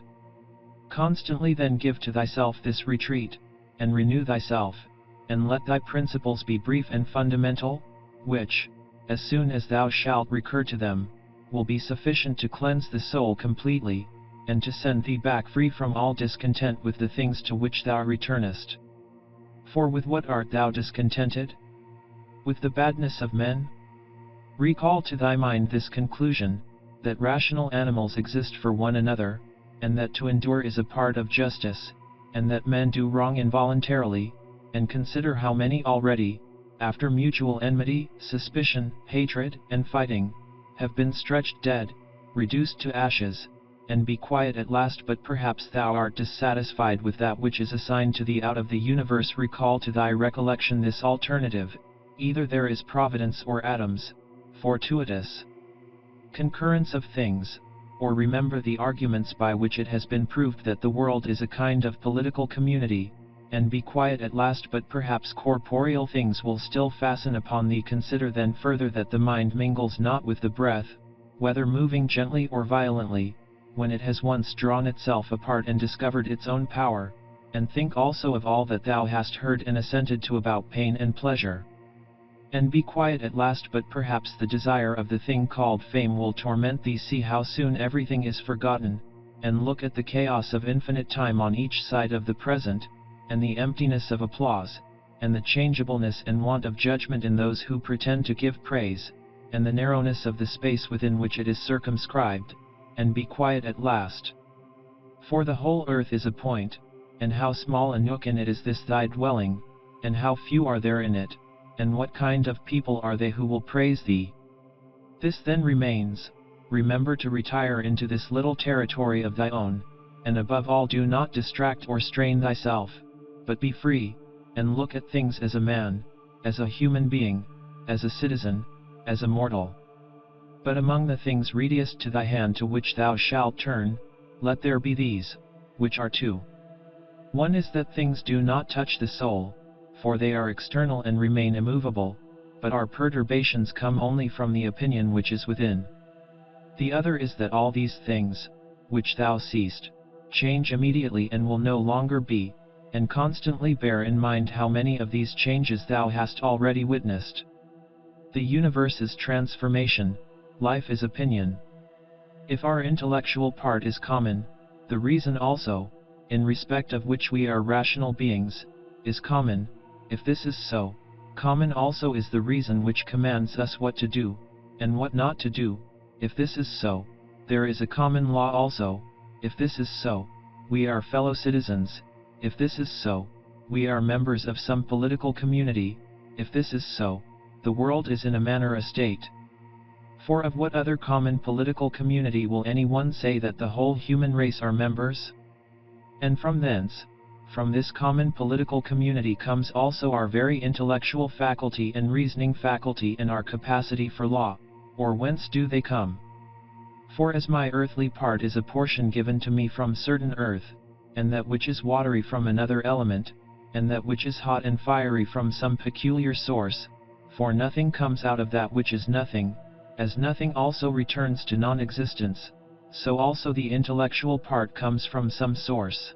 Constantly then give to thyself this retreat, and renew thyself, and let thy principles be brief and fundamental, which, as soon as thou shalt recur to them, will be sufficient to cleanse the soul completely, and to send thee back free from all discontent with the things to which thou returnest. For with what art thou discontented? With the badness of men? Recall to thy mind this conclusion, that rational animals exist for one another, and that to endure is a part of justice, and that men do wrong involuntarily, and consider how many already, after mutual enmity, suspicion, hatred, and fighting, have been stretched dead, reduced to ashes, and be quiet at last. But perhaps thou art dissatisfied with that which is assigned to thee out of the universe. Recall to thy recollection this alternative: either there is providence or atoms, fortuitous concurrence of things, or remember the arguments by which it has been proved that the world is a kind of political community, and be quiet at last. But perhaps corporeal things will still fasten upon thee. Consider then further that the mind mingles not with the breath, whether moving gently or violently, when it has once drawn itself apart and discovered its own power. And think also of all that thou hast heard and assented to about pain and pleasure. And be quiet at last. But perhaps the desire of the thing called fame will torment thee. See how soon everything is forgotten, and look at the chaos of infinite time on each side of the present, and the emptiness of applause, and the changeableness and want of judgment in those who pretend to give praise, and the narrowness of the space within which it is circumscribed, and be quiet at last. For the whole earth is a point, and how small a nook in it is this thy dwelling, and how few are there in it, and what kind of people are they who will praise thee? This then remains: remember to retire into this little territory of thy own, and above all do not distract or strain thyself, but be free, and look at things as a man, as a human being, as a citizen, as a mortal. But among the things readiest to thy hand to which thou shalt turn, let there be these, which are two. One is that things do not touch the soul, for they are external and remain immovable, but our perturbations come only from the opinion which is within. The other is that all these things, which thou seest, change immediately and will no longer be, and constantly bear in mind how many of these changes thou hast already witnessed. The universe is transformation, life is opinion. If our intellectual part is common, the reason also, in respect of which we are rational beings, is common. If this is so, common also is the reason which commands us what to do, and what not to do. If this is so, there is a common law also. If this is so, we are fellow citizens. If this is so, we are members of some political community. If this is so, the world is in a manner a state. For of what other common political community will anyone say that the whole human race are members? And from thence, from this common political community comes also our very intellectual faculty and reasoning faculty and our capacity for law. Or whence do they come? For as my earthly part is a portion given to me from certain earth, and that which is watery from another element, and that which is hot and fiery from some peculiar source, for nothing comes out of that which is nothing, as nothing also returns to non-existence, so also the intellectual part comes from some source.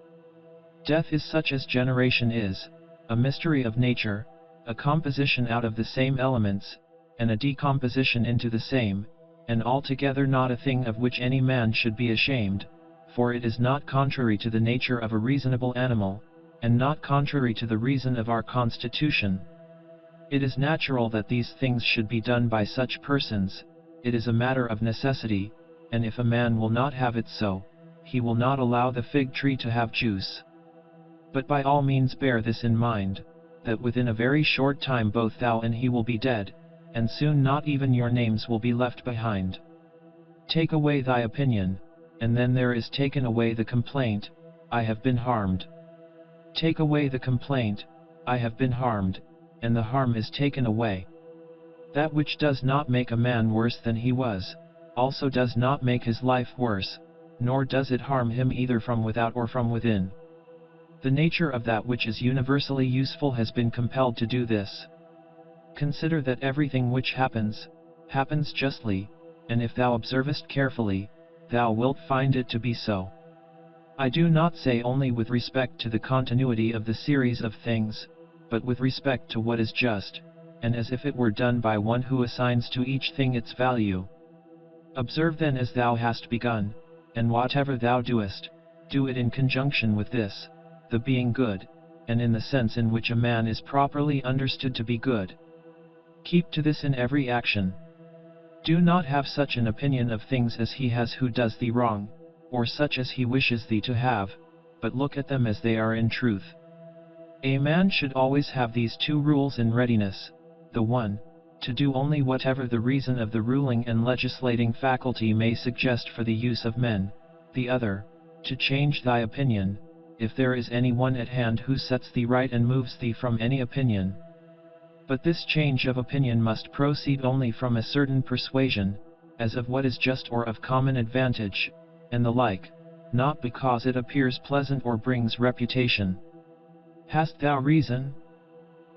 Death is such as generation is, a mystery of nature, a composition out of the same elements, and a decomposition into the same, and altogether not a thing of which any man should be ashamed, for it is not contrary to the nature of a reasonable animal, and not contrary to the reason of our constitution. It is natural that these things should be done by such persons. It is a matter of necessity, and if a man will not have it so, he will not allow the fig tree to have juice. But by all means bear this in mind, that within a very short time both thou and he will be dead, and soon not even your names will be left behind. Take away thy opinion, and then there is taken away the complaint, I have been harmed. Take away the complaint, I have been harmed, and the harm is taken away. That which does not make a man worse than he was, also does not make his life worse, nor does it harm him either from without or from within. The nature of that which is universally useful has been compelled to do this. Consider that everything which happens, happens justly, and if thou observest carefully, thou wilt find it to be so. I do not say only with respect to the continuity of the series of things, but with respect to what is just, and as if it were done by one who assigns to each thing its value. Observe then as thou hast begun, and whatever thou doest, do it in conjunction with this, the being good, and in the sense in which a man is properly understood to be good. Keep to this in every action. Do not have such an opinion of things as he has who does thee wrong, or such as he wishes thee to have, but look at them as they are in truth. A man should always have these two rules in readiness: the one, to do only whatever the reason of the ruling and legislating faculty may suggest for the use of men; the other, to change thy opinion, if there is any one at hand who sets thee right and moves thee from any opinion. But this change of opinion must proceed only from a certain persuasion, as of what is just or of common advantage, and the like, not because it appears pleasant or brings reputation. Hast thou reason?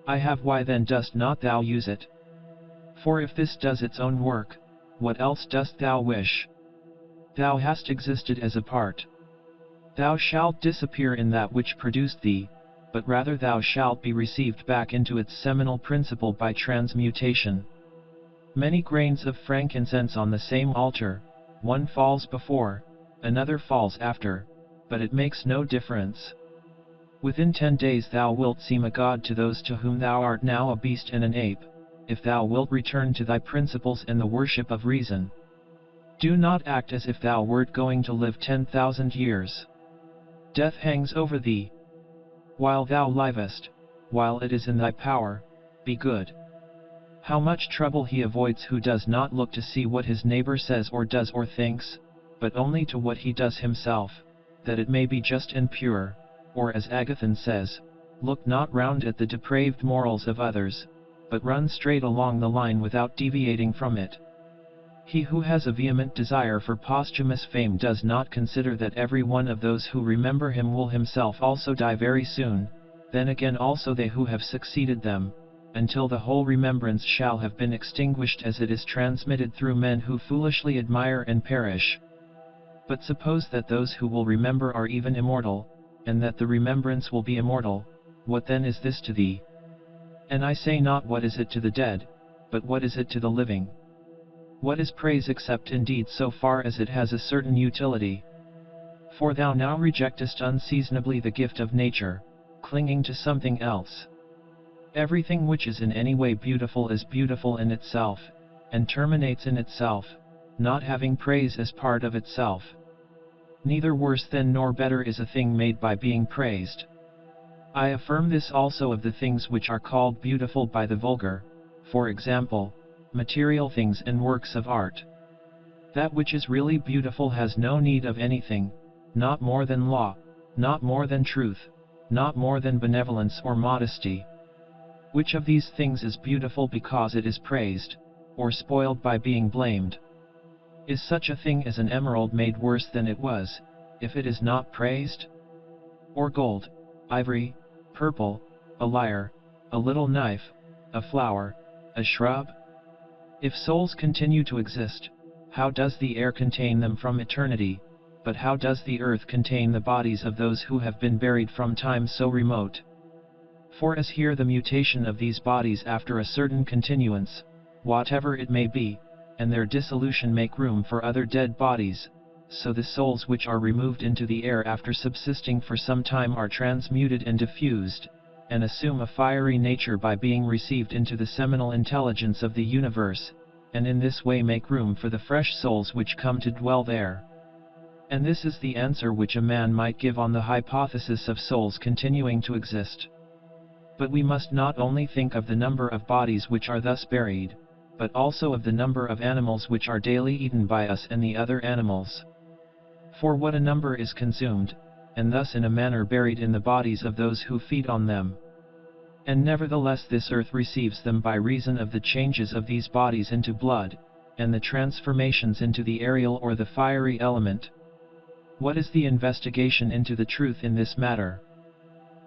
I have. Why then dost not thou use it? For if this does its own work, what else dost thou wish? Thou hast existed as a part. Thou shalt disappear in that which produced thee, but rather thou shalt be received back into its seminal principle by transmutation. Many grains of frankincense on the same altar, one falls before, another falls after, but it makes no difference. Within 10 days thou wilt seem a god to those to whom thou art now a beast and an ape, if thou wilt return to thy principles and the worship of reason. Do not act as if thou wert going to live 10,000 years. Death hangs over thee. While thou livest, while it is in thy power, be good. How much trouble he avoids who does not look to see what his neighbor says or does or thinks, but only to what he does himself, that it may be just and pure, or as Agathon says, look not round at the depraved morals of others, but run straight along the line without deviating from it. He who has a vehement desire for posthumous fame does not consider that every one of those who remember him will himself also die very soon, then again also they who have succeeded them, until the whole remembrance shall have been extinguished as it is transmitted through men who foolishly admire and perish. But suppose that those who will remember are even immortal, and that the remembrance will be immortal, what then is this to thee? And I say not what is it to the dead, but what is it to the living? What is praise except indeed so far as it has a certain utility? For thou now rejectest unseasonably the gift of nature, clinging to something else. Everything which is in any way beautiful is beautiful in itself, and terminates in itself, not having praise as part of itself. Neither worse than nor better is a thing made by being praised. I affirm this also of the things which are called beautiful by the vulgar, for example, material things and works of art. That which is really beautiful has no need of anything, not more than law, not more than truth, not more than benevolence or modesty. Which of these things is beautiful because it is praised, or spoiled by being blamed? Is such a thing as an emerald made worse than it was, if it is not praised? Or gold, ivory, purple, a lyre, a little knife, a flower, a shrub? If souls continue to exist, how does the air contain them from eternity, but how does the earth contain the bodies of those who have been buried from time so remote? For as here the mutation of these bodies after a certain continuance, whatever it may be, and their dissolution make room for other dead bodies, so the souls which are removed into the air after subsisting for some time are transmuted and diffused, and assume a fiery nature by being received into the seminal intelligence of the universe, and in this way make room for the fresh souls which come to dwell there. And this is the answer which a man might give on the hypothesis of souls continuing to exist. But we must not only think of the number of bodies which are thus buried, but also of the number of animals which are daily eaten by us and the other animals. For what a number is consumed, and thus in a manner buried in the bodies of those who feed on them. And nevertheless this earth receives them by reason of the changes of these bodies into blood, and the transformations into the aerial or the fiery element. What is the investigation into the truth in this matter?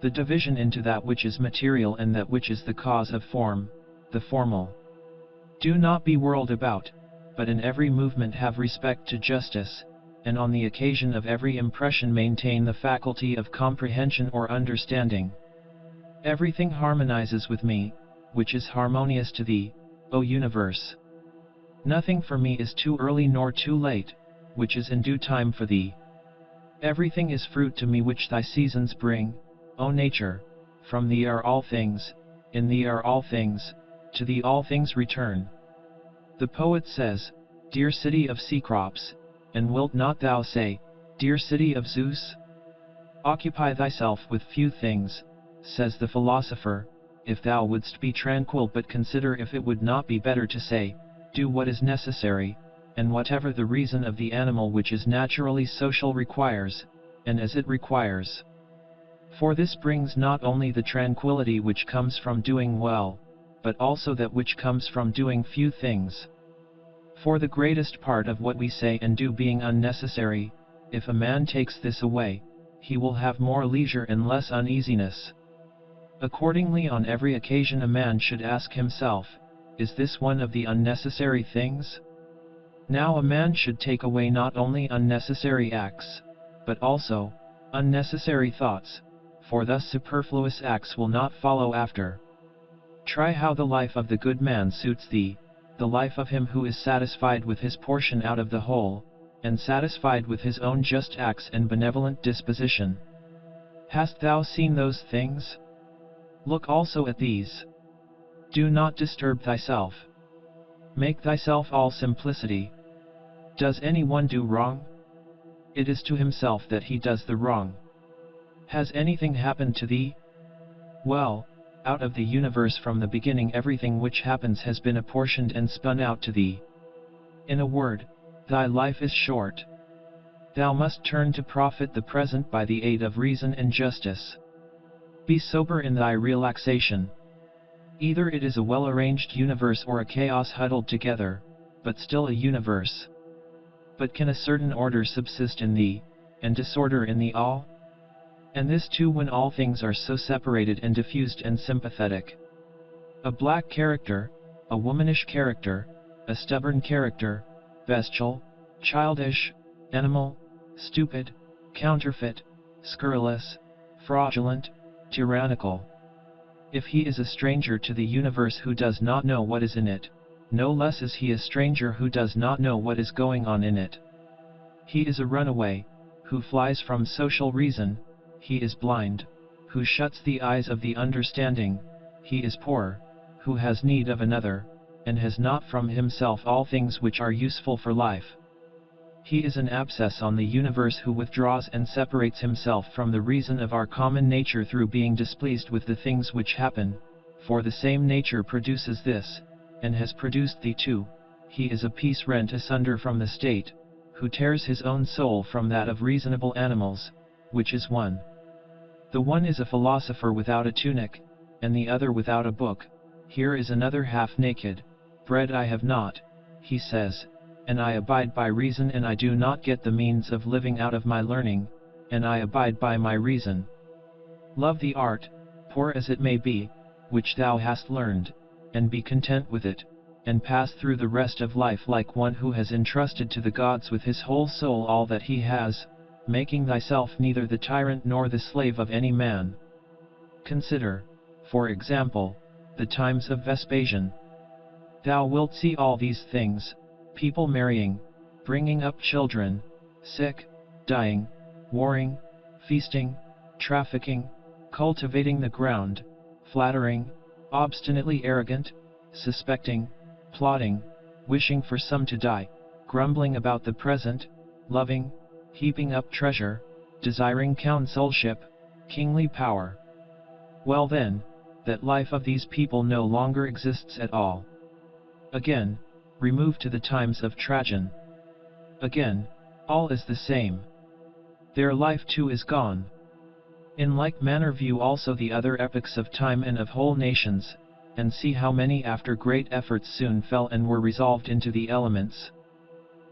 The division into that which is material and that which is the cause of form, the formal. Do not be whirled about, but in every movement have respect to justice, and on the occasion of every impression maintain the faculty of comprehension or understanding. Everything harmonizes with me, which is harmonious to thee, O universe. Nothing for me is too early nor too late, which is in due time for thee. Everything is fruit to me which thy seasons bring, O nature. From thee are all things, in thee are all things, to thee all things return. The poet says, dear city of Cecrops, and wilt not thou say, dear city of Zeus? Occupy thyself with few things, says the philosopher, if thou wouldst be tranquil, but consider if it would not be better to say, do what is necessary, and whatever the reason of the animal which is naturally social requires, and as it requires. For this brings not only the tranquility which comes from doing well, but also that which comes from doing few things. For the greatest part of what we say and do being unnecessary, if a man takes this away, he will have more leisure and less uneasiness. Accordingly on every occasion a man should ask himself, is this one of the unnecessary things? Now a man should take away not only unnecessary acts, but also unnecessary thoughts, for thus superfluous acts will not follow after. Try how the life of the good man suits thee, the life of him who is satisfied with his portion out of the whole, and satisfied with his own just acts and benevolent disposition. Hast thou seen those things? Look also at these. Do not disturb thyself. Make thyself all simplicity. Does any one do wrong? It is to himself that he does the wrong. Has anything happened to thee? Well, out of the universe from the beginning everything which happens has been apportioned and spun out to thee. In a word, thy life is short. Thou must turn to profit the present by the aid of reason and justice. Be sober in thy relaxation. Either it is a well-arranged universe or a chaos huddled together, but still a universe. But can a certain order subsist in thee, and disorder in the all? And this too when all things are so separated and diffused and sympathetic. A black character, a womanish character, a stubborn character, bestial, childish, animal, stupid, counterfeit, scurrilous, fraudulent, tyrannical. If he is a stranger to the universe who does not know what is in it, no less is he a stranger who does not know what is going on in it. He is a runaway, who flies from social reason. He is blind, who shuts the eyes of the understanding. He is poor, who has need of another, and has not from himself all things which are useful for life. He is an abscess on the universe who withdraws and separates himself from the reason of our common nature through being displeased with the things which happen, for the same nature produces this, and has produced thee too. He is a piece rent asunder from the state, who tears his own soul from that of reasonable animals, which is one. The one is a philosopher without a tunic, and the other without a book. Here is another half naked. Bread I have not, he says, and I abide by reason, and I do not get the means of living out of my learning, and I abide by my reason. Love the art, poor as it may be, which thou hast learned, and be content with it, and pass through the rest of life like one who has entrusted to the gods with his whole soul all that he has, making thyself neither the tyrant nor the slave of any man. Consider, for example, the times of Vespasian. Thou wilt see all these things: people marrying, bringing up children, sick, dying, warring, feasting, trafficking, cultivating the ground, flattering, obstinately arrogant, suspecting, plotting, wishing for some to die, grumbling about the present, loving, heaping up treasure, desiring consulship, kingly power. Well then, that life of these people no longer exists at all. Again, remove to the times of Trajan. Again, all is the same. Their life too is gone. In like manner view also the other epochs of time and of whole nations, and see how many after great efforts soon fell and were resolved into the elements.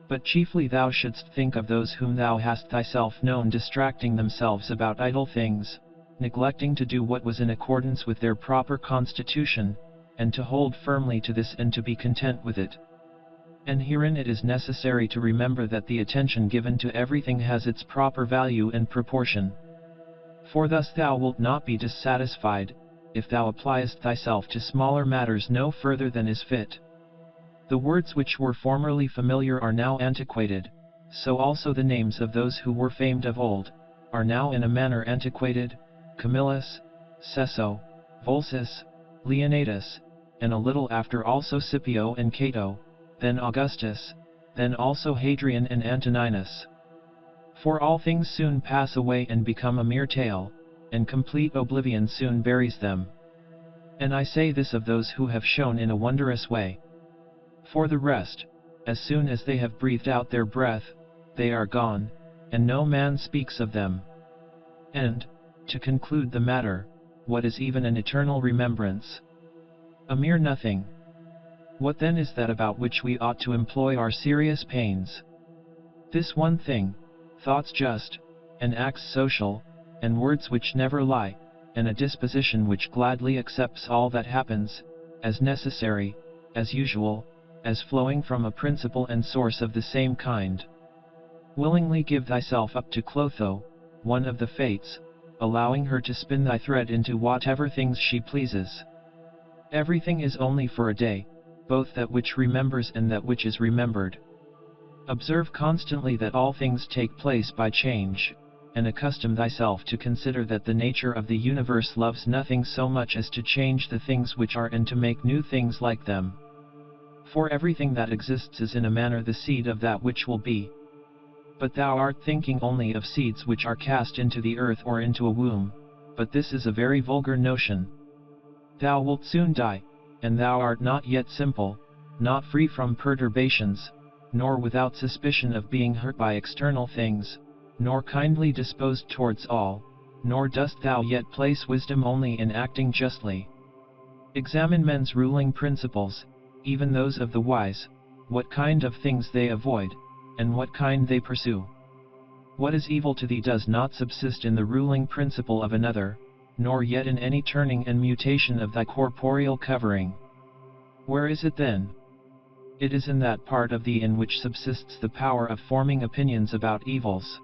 But chiefly thou shouldst think of those whom thou hast thyself known distracting themselves about idle things, neglecting to do what was in accordance with their proper constitution, and to hold firmly to this and to be content with it. And herein it is necessary to remember that the attention given to everything has its proper value and proportion. For thus thou wilt not be dissatisfied, if thou appliest thyself to smaller matters no further than is fit. The words which were formerly familiar are now antiquated, so also the names of those who were famed of old, are now in a manner antiquated: Camillus, Cesso, Volsus, Leonidas, and a little after also Scipio and Cato, then Augustus, then also Hadrian and Antoninus. For all things soon pass away and become a mere tale, and complete oblivion soon buries them. And I say this of those who have shone in a wondrous way. For the rest, as soon as they have breathed out their breath, they are gone, and no man speaks of them. And, to conclude the matter, what is even an eternal remembrance? A mere nothing. What then is that about which we ought to employ our serious pains? This one thing: thoughts just, and acts social, and words which never lie, and a disposition which gladly accepts all that happens, as necessary, as usual, as flowing from a principle and source of the same kind. Willingly give thyself up to Clotho, one of the Fates, allowing her to spin thy thread into whatever things she pleases. Everything is only for a day, both that which remembers and that which is remembered. Observe constantly that all things take place by change, and accustom thyself to consider that the nature of the universe loves nothing so much as to change the things which are and to make new things like them. For everything that exists is in a manner the seed of that which will be. But thou art thinking only of seeds which are cast into the earth or into a womb, but this is a very vulgar notion. Thou wilt soon die, and thou art not yet simple, not free from perturbations, nor without suspicion of being hurt by external things, nor kindly disposed towards all, nor dost thou yet place wisdom only in acting justly. Examine men's ruling principles, even those of the wise, what kind of things they avoid, and what kind they pursue. What is evil to thee does not subsist in the ruling principle of another, nor yet in any turning and mutation of thy corporeal covering. Where is it then? It is in that part of thee in which subsists the power of forming opinions about evils.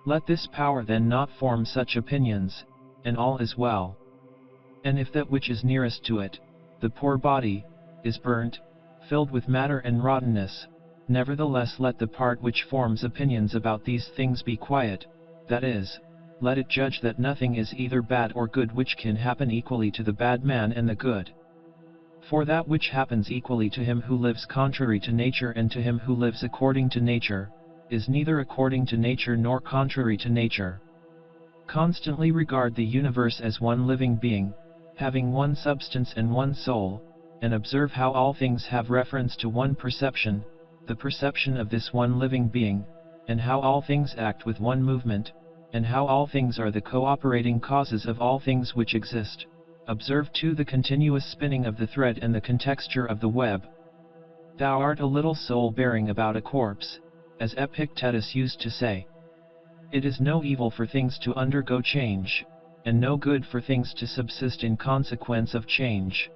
Let this power then not form such opinions, and all is well. And if that which is nearest to it, the poor body, is burnt, filled with matter and rottenness, nevertheless let the part which forms opinions about these things be quiet, that is, let it judge that nothing is either bad or good which can happen equally to the bad man and the good. For that which happens equally to him who lives contrary to nature and to him who lives according to nature, is neither according to nature nor contrary to nature. Constantly regard the universe as one living being, having one substance and one soul, and observe how all things have reference to one perception, the perception of this one living being, and how all things act with one movement, and how all things are the cooperating causes of all things which exist. Observe too the continuous spinning of the thread and the contexture of the web. Thou art a little soul bearing about a corpse, as Epictetus used to say. It is no evil for things to undergo change, and no good for things to subsist in consequence of change.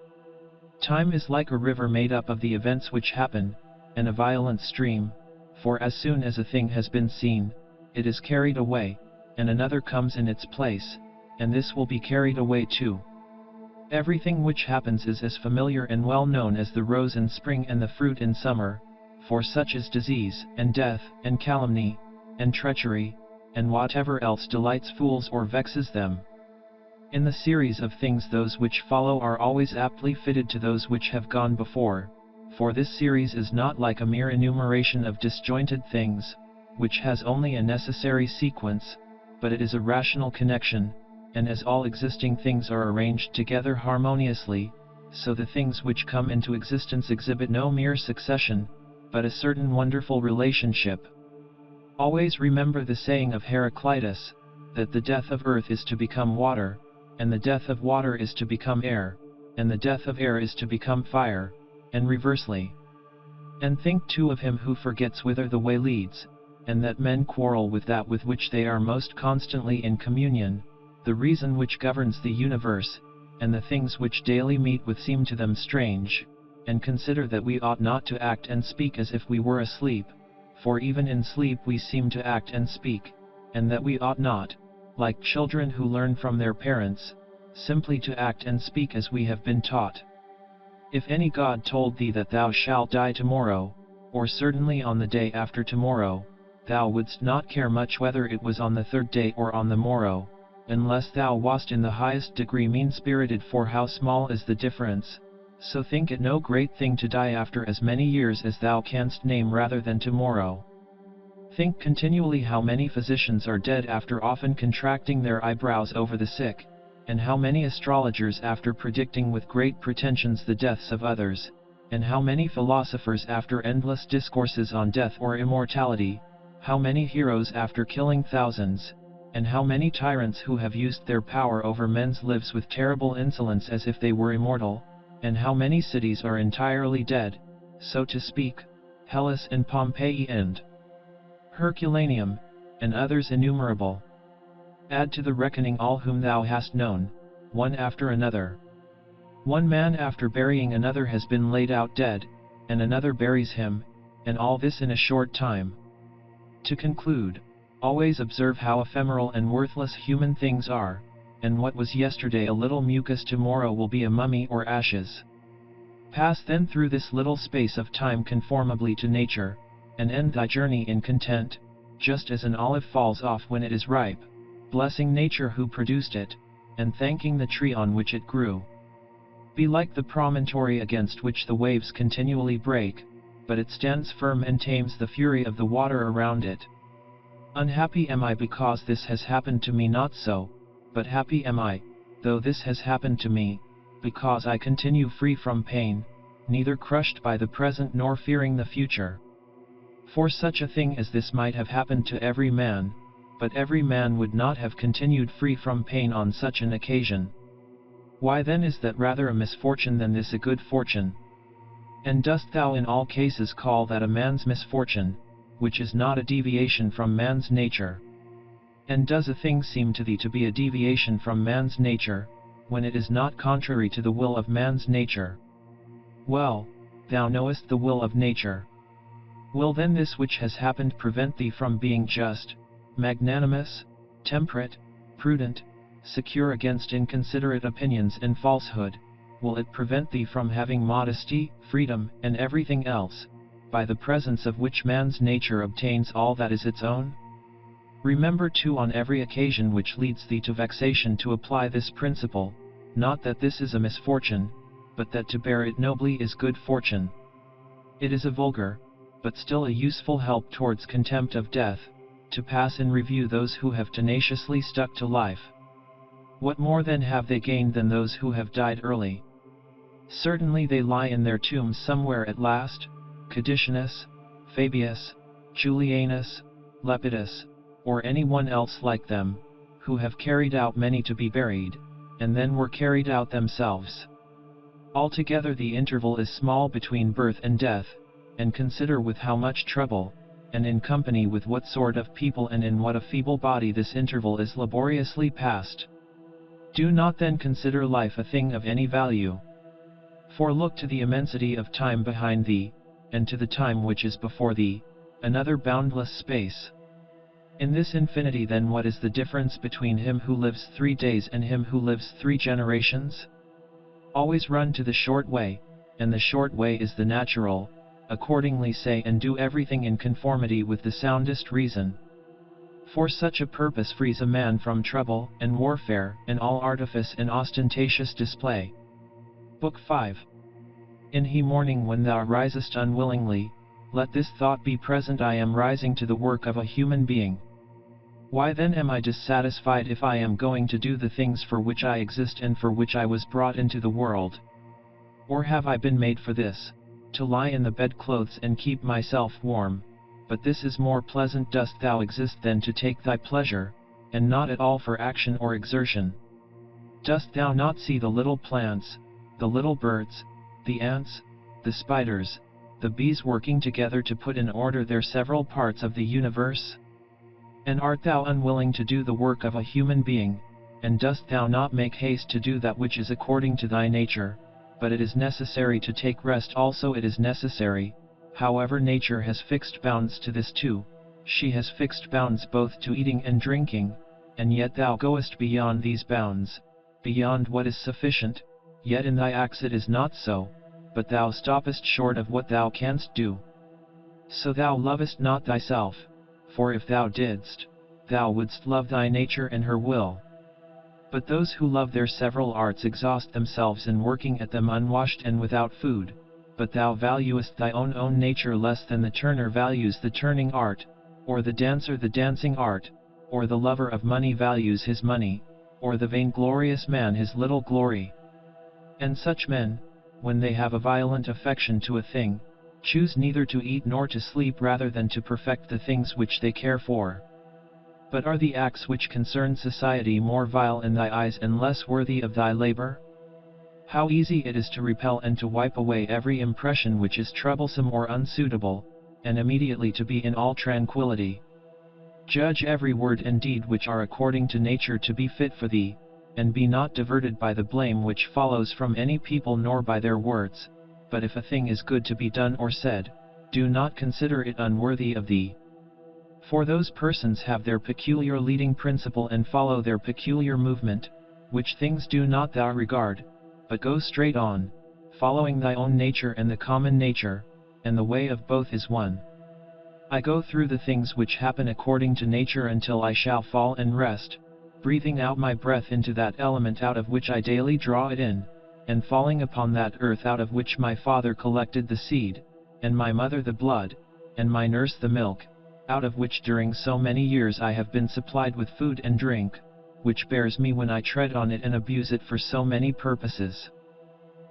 Time is like a river made up of the events which happen, and a violent stream, for as soon as a thing has been seen, it is carried away, and another comes in its place, and this will be carried away too. Everything which happens is as familiar and well known as the rose in spring and the fruit in summer, for such is disease, and death, and calumny, and treachery, and whatever else delights fools or vexes them. In the series of things those which follow are always aptly fitted to those which have gone before, for this series is not like a mere enumeration of disjointed things, which has only a necessary sequence, but it is a rational connection, and as all existing things are arranged together harmoniously, so the things which come into existence exhibit no mere succession, but a certain wonderful relationship. Always remember the saying of Heraclitus, that the death of earth is to become water, and the death of water is to become air, and the death of air is to become fire, and reversely. And think too of him who forgets whither the way leads, and that men quarrel with that with which they are most constantly in communion, the reason which governs the universe, and the things which daily meet with seem to them strange, and consider that we ought not to act and speak as if we were asleep, for even in sleep we seem to act and speak, and that we ought not, like children who learn from their parents, simply to act and speak as we have been taught. If any god told thee that thou shalt die tomorrow, or certainly on the day after tomorrow, thou wouldst not care much whether it was on the third day or on the morrow, unless thou wast in the highest degree mean-spirited, for how small is the difference, so think it no great thing to die after as many years as thou canst name rather than tomorrow. Think continually how many physicians are dead after often contracting their eyebrows over the sick, and how many astrologers after predicting with great pretensions the deaths of others, and how many philosophers after endless discourses on death or immortality, how many heroes after killing thousands, and how many tyrants who have used their power over men's lives with terrible insolence as if they were immortal, and how many cities are entirely dead, so to speak, Hellas and Pompeii and Herculaneum, and others innumerable. Add to the reckoning all whom thou hast known, one after another. One man after burying another has been laid out dead, and another buries him, and all this in a short time. To conclude, always observe how ephemeral and worthless human things are, and what was yesterday a little mucus tomorrow will be a mummy or ashes. Pass then through this little space of time conformably to nature, and end thy journey in content, just as an olive falls off when it is ripe, blessing nature who produced it, and thanking the tree on which it grew. Be like the promontory against which the waves continually break, but it stands firm and tames the fury of the water around it. Unhappy am I because this has happened to me, not so, but happy am I, though this has happened to me, because I continue free from pain, neither crushed by the present nor fearing the future. For such a thing as this might have happened to every man, but every man would not have continued free from pain on such an occasion. Why then is that rather a misfortune than this a good fortune? And dost thou in all cases call that a man's misfortune, which is not a deviation from man's nature? And does a thing seem to thee to be a deviation from man's nature, when it is not contrary to the will of man's nature? Well, thou knowest the will of nature. Will then this which has happened prevent thee from being just, magnanimous, temperate, prudent, secure against inconsiderate opinions and falsehood? Will it prevent thee from having modesty, freedom, and everything else, by the presence of which man's nature obtains all that is its own? Remember too on every occasion which leads thee to vexation to apply this principle, not that this is a misfortune, but that to bear it nobly is good fortune. It is a vulgar, but still a useful help towards contempt of death, to pass in review those who have tenaciously stuck to life. What more then have they gained than those who have died early? Certainly they lie in their tombs somewhere at last, Cadicianus, Fabius, Julianus, Lepidus, or any one else like them, who have carried out many to be buried, and then were carried out themselves. Altogether the interval is small between birth and death, and consider with how much trouble, and in company with what sort of people and in what a feeble body this interval is laboriously passed. Do not then consider life a thing of any value. For look to the immensity of time behind thee, and to the time which is before thee, another boundless space. In this infinity then what is the difference between him who lives 3 days and him who lives 3 generations? Always run to the short way, and the short way is the natural. Accordingly say and do everything in conformity with the soundest reason. For such a purpose frees a man from trouble, and warfare, and all artifice and ostentatious display. Book 5. In he morning when thou risest unwillingly, let this thought be present: I am rising to the work of a human being. Why then am I dissatisfied if I am going to do the things for which I exist and for which I was brought into the world? Or have I been made for this, to lie in the bedclothes and keep myself warm? But this is more pleasant. Dost thou exist then to take thy pleasure, and not at all for action or exertion? Dost thou not see the little plants, the little birds, the ants, the spiders, the bees working together to put in order their several parts of the universe? And art thou unwilling to do the work of a human being, and dost thou not make haste to do that which is according to thy nature? But it is necessary to take rest also. It is necessary, however. Nature has fixed bounds to this too. She has fixed bounds both to eating and drinking, and yet thou goest beyond these bounds, beyond what is sufficient. Yet in thy acts it is not so, but thou stoppest short of what thou canst do. So thou lovest not thyself, for if thou didst, thou wouldst love thy nature and her will. But those who love their several arts exhaust themselves in working at them unwashed and without food. But thou valuest thy own nature less than the turner values the turning art, or the dancer the dancing art, or the lover of money values his money, or the vainglorious man his little glory. And such men, when they have a violent affection to a thing, choose neither to eat nor to sleep rather than to perfect the things which they care for. But are the acts which concern society more vile in thy eyes and less worthy of thy labor? How easy it is to repel and to wipe away every impression which is troublesome or unsuitable, and immediately to be in all tranquillity. Judge every word and deed which are according to nature to be fit for thee, and be not diverted by the blame which follows from any people nor by their words. But if a thing is good to be done or said, do not consider it unworthy of thee. For those persons have their peculiar leading principle and follow their peculiar movement, which things do not thou regard, but go straight on, following thy own nature and the common nature, and the way of both is one. I go through the things which happen according to nature until I shall fall and rest, breathing out my breath into that element out of which I daily draw it in, and falling upon that earth out of which my father collected the seed, and my mother the blood, and my nurse the milk, out of which during so many years I have been supplied with food and drink, which bears me when I tread on it and abuse it for so many purposes.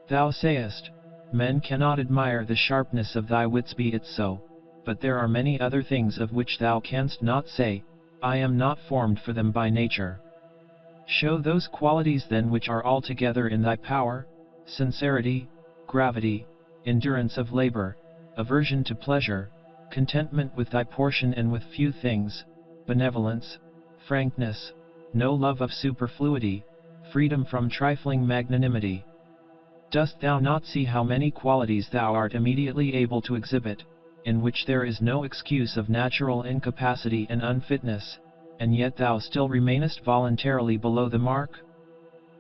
Thou sayest, men cannot admire the sharpness of thy wits, be it so, but there are many other things of which thou canst not say, I am not formed for them by nature. Show those qualities then which are altogether in thy power: sincerity, gravity, endurance of labor, aversion to pleasure, contentment with thy portion and with few things, benevolence, frankness, no love of superfluity, freedom from trifling magnanimity. Dost thou not see how many qualities thou art immediately able to exhibit, in which there is no excuse of natural incapacity and unfitness, and yet thou still remainest voluntarily below the mark?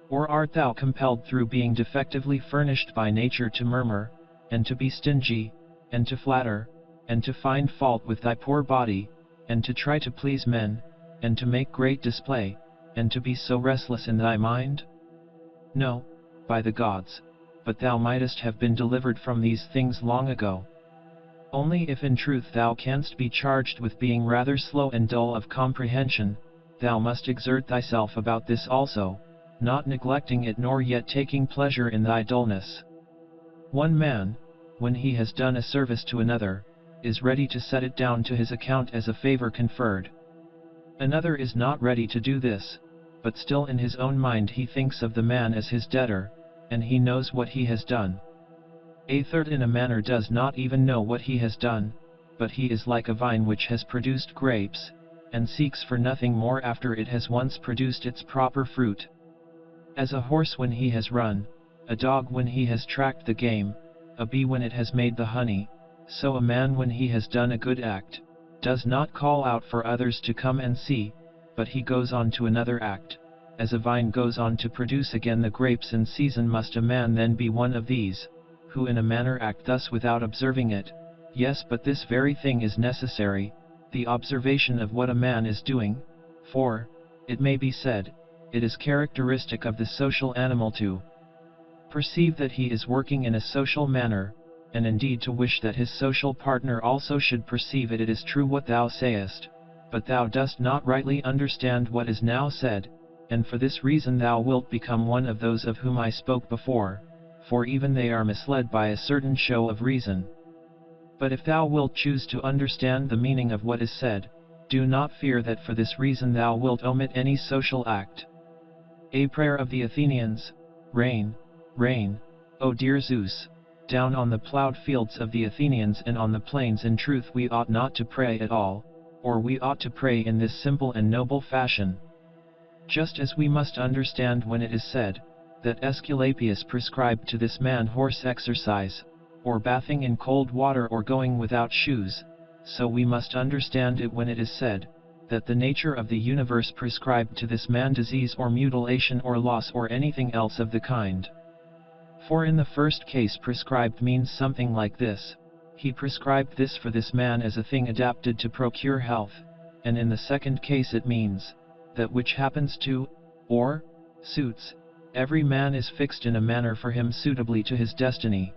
Or art thou compelled through being defectively furnished by nature to murmur, and to be stingy, and to flatter, and to find fault with thy poor body, and to try to please men, and to make great display, and to be so restless in thy mind? No, by the gods, but thou mightest have been delivered from these things long ago. Only if in truth thou canst be charged with being rather slow and dull of comprehension, thou must exert thyself about this also, not neglecting it nor yet taking pleasure in thy dullness. One man, when he has done a service to another, is ready to set it down to his account as a favor conferred. Another is not ready to do this, but still in his own mind he thinks of the man as his debtor, and he knows what he has done. A third in a manner does not even know what he has done, but he is like a vine which has produced grapes, and seeks for nothing more after it has once produced its proper fruit. As a horse when he has run, a dog when he has tracked the game, a bee when it has made the honey, so a man when he has done a good act, does not call out for others to come and see, but he goes on to another act. As a vine goes on to produce again the grapes in season, must a man then be one of these, who in a manner act thus without observing it? Yes, but this very thing is necessary, the observation of what a man is doing, for, it may be said, it is characteristic of the social animal to perceive that he is working in a social manner, and indeed to wish that his social partner also should perceive it. It is true what thou sayest, but thou dost not rightly understand what is now said, and for this reason thou wilt become one of those of whom I spoke before, for even they are misled by a certain show of reason. But if thou wilt choose to understand the meaning of what is said, do not fear that for this reason thou wilt omit any social act. A prayer of the Athenians: Rain, rain, O dear Zeus, down on the plowed fields of the Athenians and on the plains. In truth we ought not to pray at all, or we ought to pray in this simple and noble fashion. Just as we must understand when it is said, that Aesculapius prescribed to this man horse exercise, or bathing in cold water or going without shoes, so we must understand it when it is said, that the nature of the universe prescribed to this man disease or mutilation or loss or anything else of the kind. For in the first case prescribed means something like this: he prescribed this for this man as a thing adapted to procure health, and in the second case it means, that which happens to, or, suits, every man is fixed in a manner for him suitably to his destiny.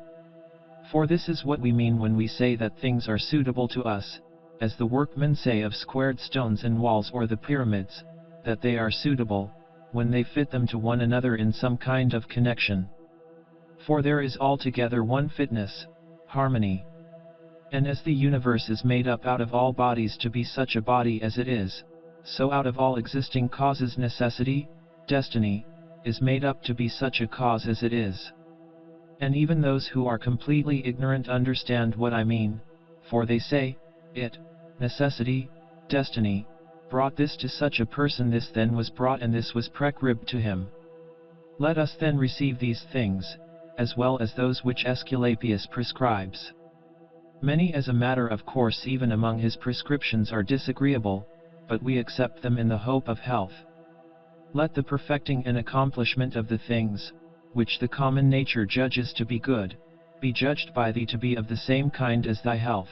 For this is what we mean when we say that things are suitable to us, as the workmen say of squared stones and walls or the pyramids, that they are suitable, when they fit them to one another in some kind of connection. For there is altogether one fitness, harmony. And as the universe is made up out of all bodies to be such a body as it is, so out of all existing causes necessity, destiny, is made up to be such a cause as it is. And even those who are completely ignorant understand what I mean, for they say, it, necessity, destiny, brought this to such a person, this then was brought, and this was prescribed to him. Let us then receive these things, as well as those which Aesculapius prescribes. Many as a matter of course even among his prescriptions are disagreeable, but we accept them in the hope of health. Let the perfecting and accomplishment of the things, which the common nature judges to be good, be judged by thee to be of the same kind as thy health.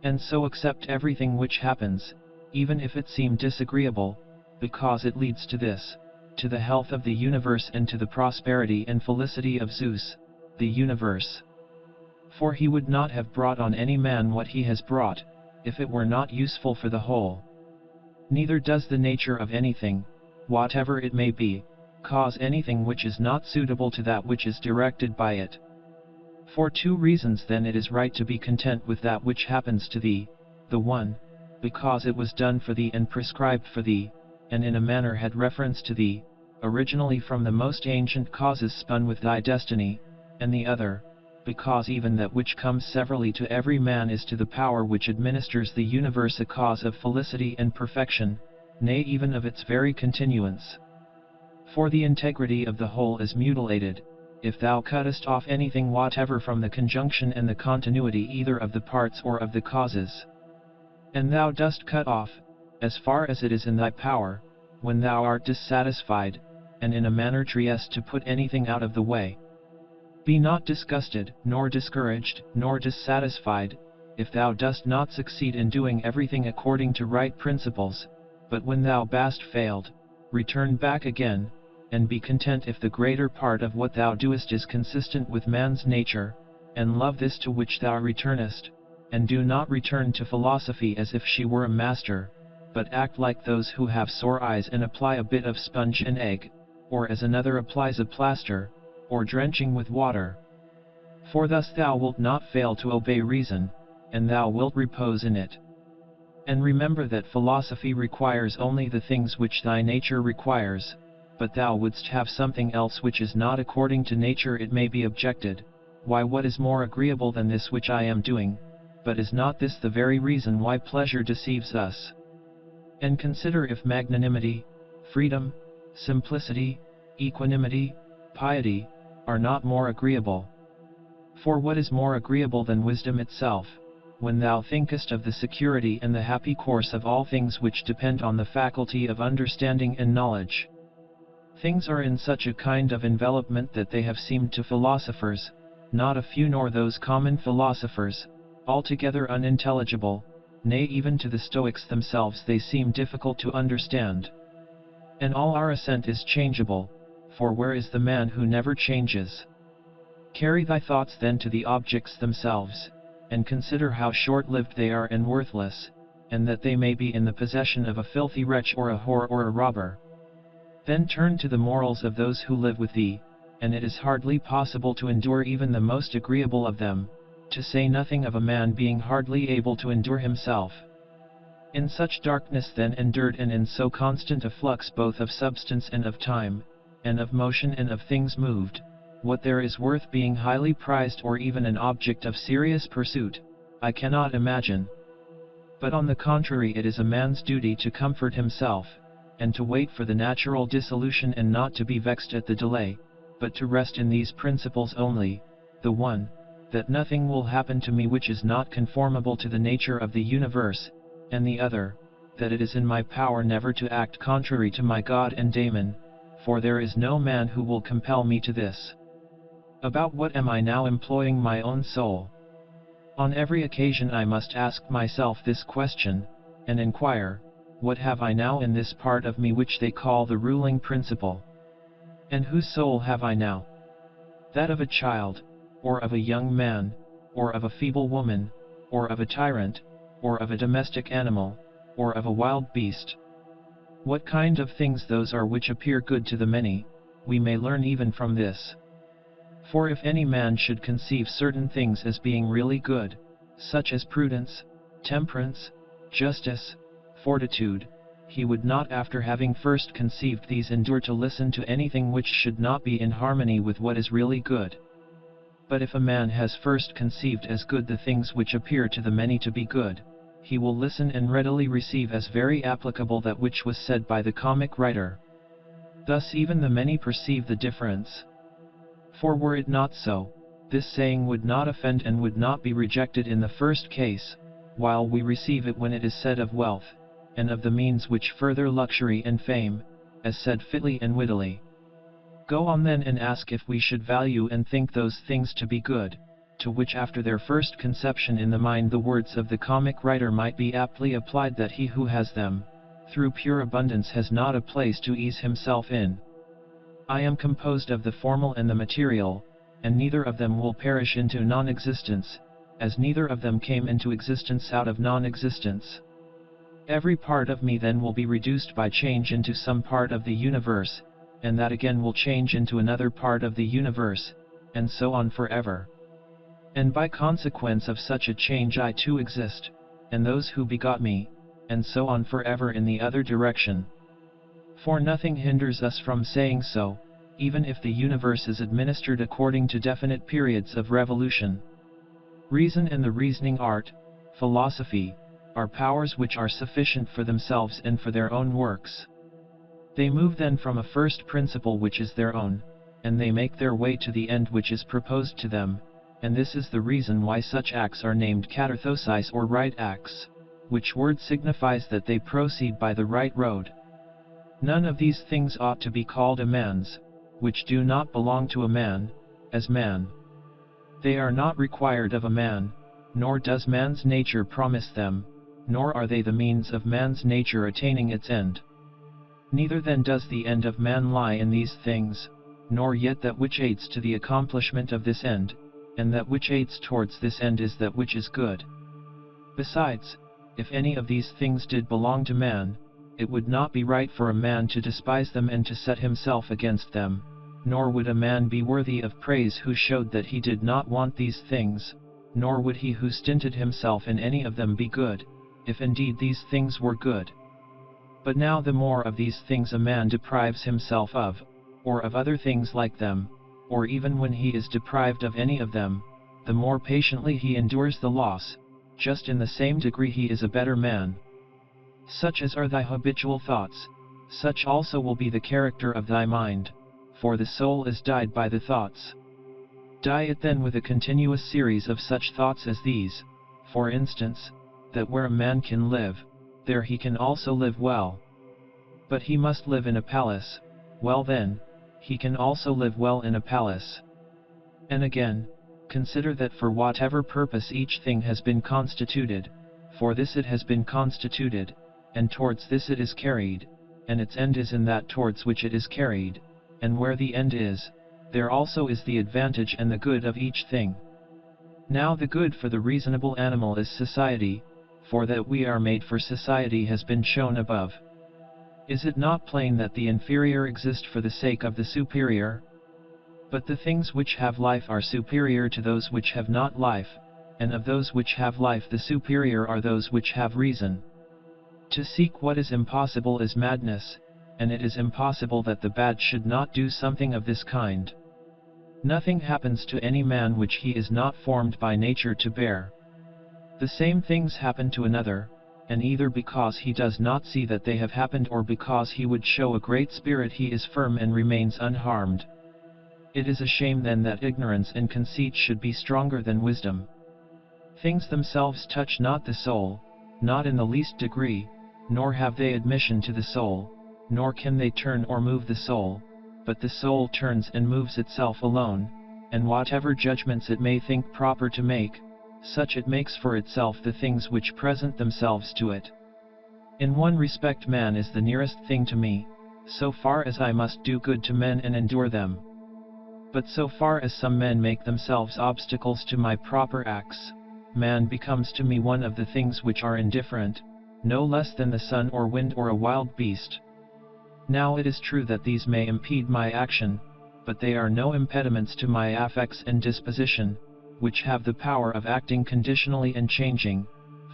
and so accept everything which happens, even if it seem disagreeable, because it leads to this, to the health of the universe and to the prosperity and felicity of Zeus, the universe. For he would not have brought on any man what he has brought, if it were not useful for the whole. Neither does the nature of anything, whatever it may be, cause anything which is not suitable to that which is directed by it. For two reasons then it is right to be content with that which happens to thee, the one, because it was done for thee and prescribed for thee, and in a manner had reference to thee, originally from the most ancient causes spun with thy destiny, and the other, because even that which comes severally to every man is to the power which administers the universe a cause of felicity and perfection, nay even of its very continuance. For the integrity of the whole is mutilated, if thou cuttest off anything whatever from the conjunction and the continuity either of the parts or of the causes. And thou dost cut off, as far as it is in thy power, when thou art dissatisfied, and in a manner triest to put anything out of the way. Be not disgusted, nor discouraged, nor dissatisfied, if thou dost not succeed in doing everything according to right principles, but when thou hast failed, return back again, and be content if the greater part of what thou doest is consistent with man's nature, and love this to which thou returnest, and do not return to philosophy as if she were a master, but act like those who have sore eyes and apply a bit of sponge and egg, or as another applies a plaster, or drenching with water. For thus thou wilt not fail to obey reason, and thou wilt repose in it. And remember that philosophy requires only the things which thy nature requires, but thou wouldst have something else which is not according to nature. It may be objected, why, what is more agreeable than this which I am doing? But is not this the very reason why pleasure deceives us? And consider if magnanimity, freedom, simplicity, equanimity, piety, are not more agreeable. For what is more agreeable than wisdom itself, when thou thinkest of the security and the happy course of all things which depend on the faculty of understanding and knowledge? Things are in such a kind of envelopment that they have seemed to philosophers, not a few nor those common philosophers, altogether unintelligible, nay even to the Stoics themselves they seem difficult to understand. And all our assent is changeable, for where is the man who never changes? Carry thy thoughts then to the objects themselves, and consider how short-lived they are and worthless, and that they may be in the possession of a filthy wretch or a whore or a robber. Then turn to the morals of those who live with thee, and it is hardly possible to endure even the most agreeable of them, to say nothing of a man being hardly able to endure himself. In such darkness then endured and in so constant a flux both of substance and of time, and of motion and of things moved, what there is worth being highly prized or even an object of serious pursuit, I cannot imagine. But on the contrary, it is a man's duty to comfort himself, and to wait for the natural dissolution and not to be vexed at the delay, but to rest in these principles only, the one, that nothing will happen to me which is not conformable to the nature of the universe, and the other, that it is in my power never to act contrary to my God and Daemon, for there is no man who will compel me to this. About what am I now employing my own soul? On every occasion I must ask myself this question, and inquire, what have I now in this part of me which they call the ruling principle? And whose soul have I now? That of a child, or of a young man, or of a feeble woman, or of a tyrant, or of a domestic animal, or of a wild beast? What kind of things those are which appear good to the many, we may learn even from this. For if any man should conceive certain things as being really good, such as prudence, temperance, justice, fortitude, he would not after having first conceived these endure to listen to anything which should not be in harmony with what is really good. But if a man has first conceived as good the things which appear to the many to be good, he will listen and readily receive as very applicable that which was said by the comic writer. Thus even the many perceive the difference. For were it not so, this saying would not offend and would not be rejected in the first case, while we receive it when it is said of wealth, and of the means which further luxury and fame, as said fitly and wittily. Go on then and ask if we should value and think those things to be good, to which after their first conception in the mind the words of the comic writer might be aptly applied, that he who has them, through pure abundance, has not a place to ease himself in. I am composed of the formal and the material, and neither of them will perish into non-existence, as neither of them came into existence out of non-existence. Every part of me then will be reduced by change into some part of the universe, and that again will change into another part of the universe, and so on forever. And by consequence of such a change I too exist, and those who begot me, and so on forever in the other direction. For nothing hinders us from saying so, even if the universe is administered according to definite periods of revolution. Reason and the reasoning art, philosophy, are powers which are sufficient for themselves and for their own works. They move then from a first principle which is their own, and they make their way to the end which is proposed to them, and this is the reason why such acts are named katarthosis or right acts, which word signifies that they proceed by the right road. None of these things ought to be called a man's, which do not belong to a man, as man. They are not required of a man, nor does man's nature promise them, nor are they the means of man's nature attaining its end. Neither then does the end of man lie in these things, nor yet that which aids to the accomplishment of this end, and that which aids towards this end is that which is good. Besides, if any of these things did belong to man, it would not be right for a man to despise them and to set himself against them, nor would a man be worthy of praise who showed that he did not want these things, nor would he who stinted himself in any of them be good, if indeed these things were good. But now the more of these things a man deprives himself of, or of other things like them, or even when he is deprived of any of them, the more patiently he endures the loss, just in the same degree he is a better man. Such as are thy habitual thoughts, such also will be the character of thy mind, for the soul is dyed by the thoughts. Dye it then with a continuous series of such thoughts as these, for instance, that where a man can live, there he can also live well. But he must live in a palace, well then, he can also live well in a palace. And again, consider that for whatever purpose each thing has been constituted, for this it has been constituted, and towards this it is carried, and its end is in that towards which it is carried, and where the end is, there also is the advantage and the good of each thing. Now the good for the reasonable animal is society, for that we are made for society has been shown above. Is it not plain that the inferior exist for the sake of the superior? But the things which have life are superior to those which have not life, and of those which have life the superior are those which have reason. To seek what is impossible is madness, and it is impossible that the bad should not do something of this kind. Nothing happens to any man which he is not formed by nature to bear. The same things happen to another, and either because he does not see that they have happened or because he would show a great spirit he is firm and remains unharmed. It is a shame then that ignorance and conceit should be stronger than wisdom. Things themselves touch not the soul, not in the least degree, nor have they admission to the soul, nor can they turn or move the soul, but the soul turns and moves itself alone, and whatever judgments it may think proper to make, such it makes for itself the things which present themselves to it. In one respect man is the nearest thing to me, so far as I must do good to men and endure them. But so far as some men make themselves obstacles to my proper acts, man becomes to me one of the things which are indifferent, no less than the sun or wind or a wild beast. Now it is true that these may impede my action, but they are no impediments to my affects and disposition, which have the power of acting conditionally and changing,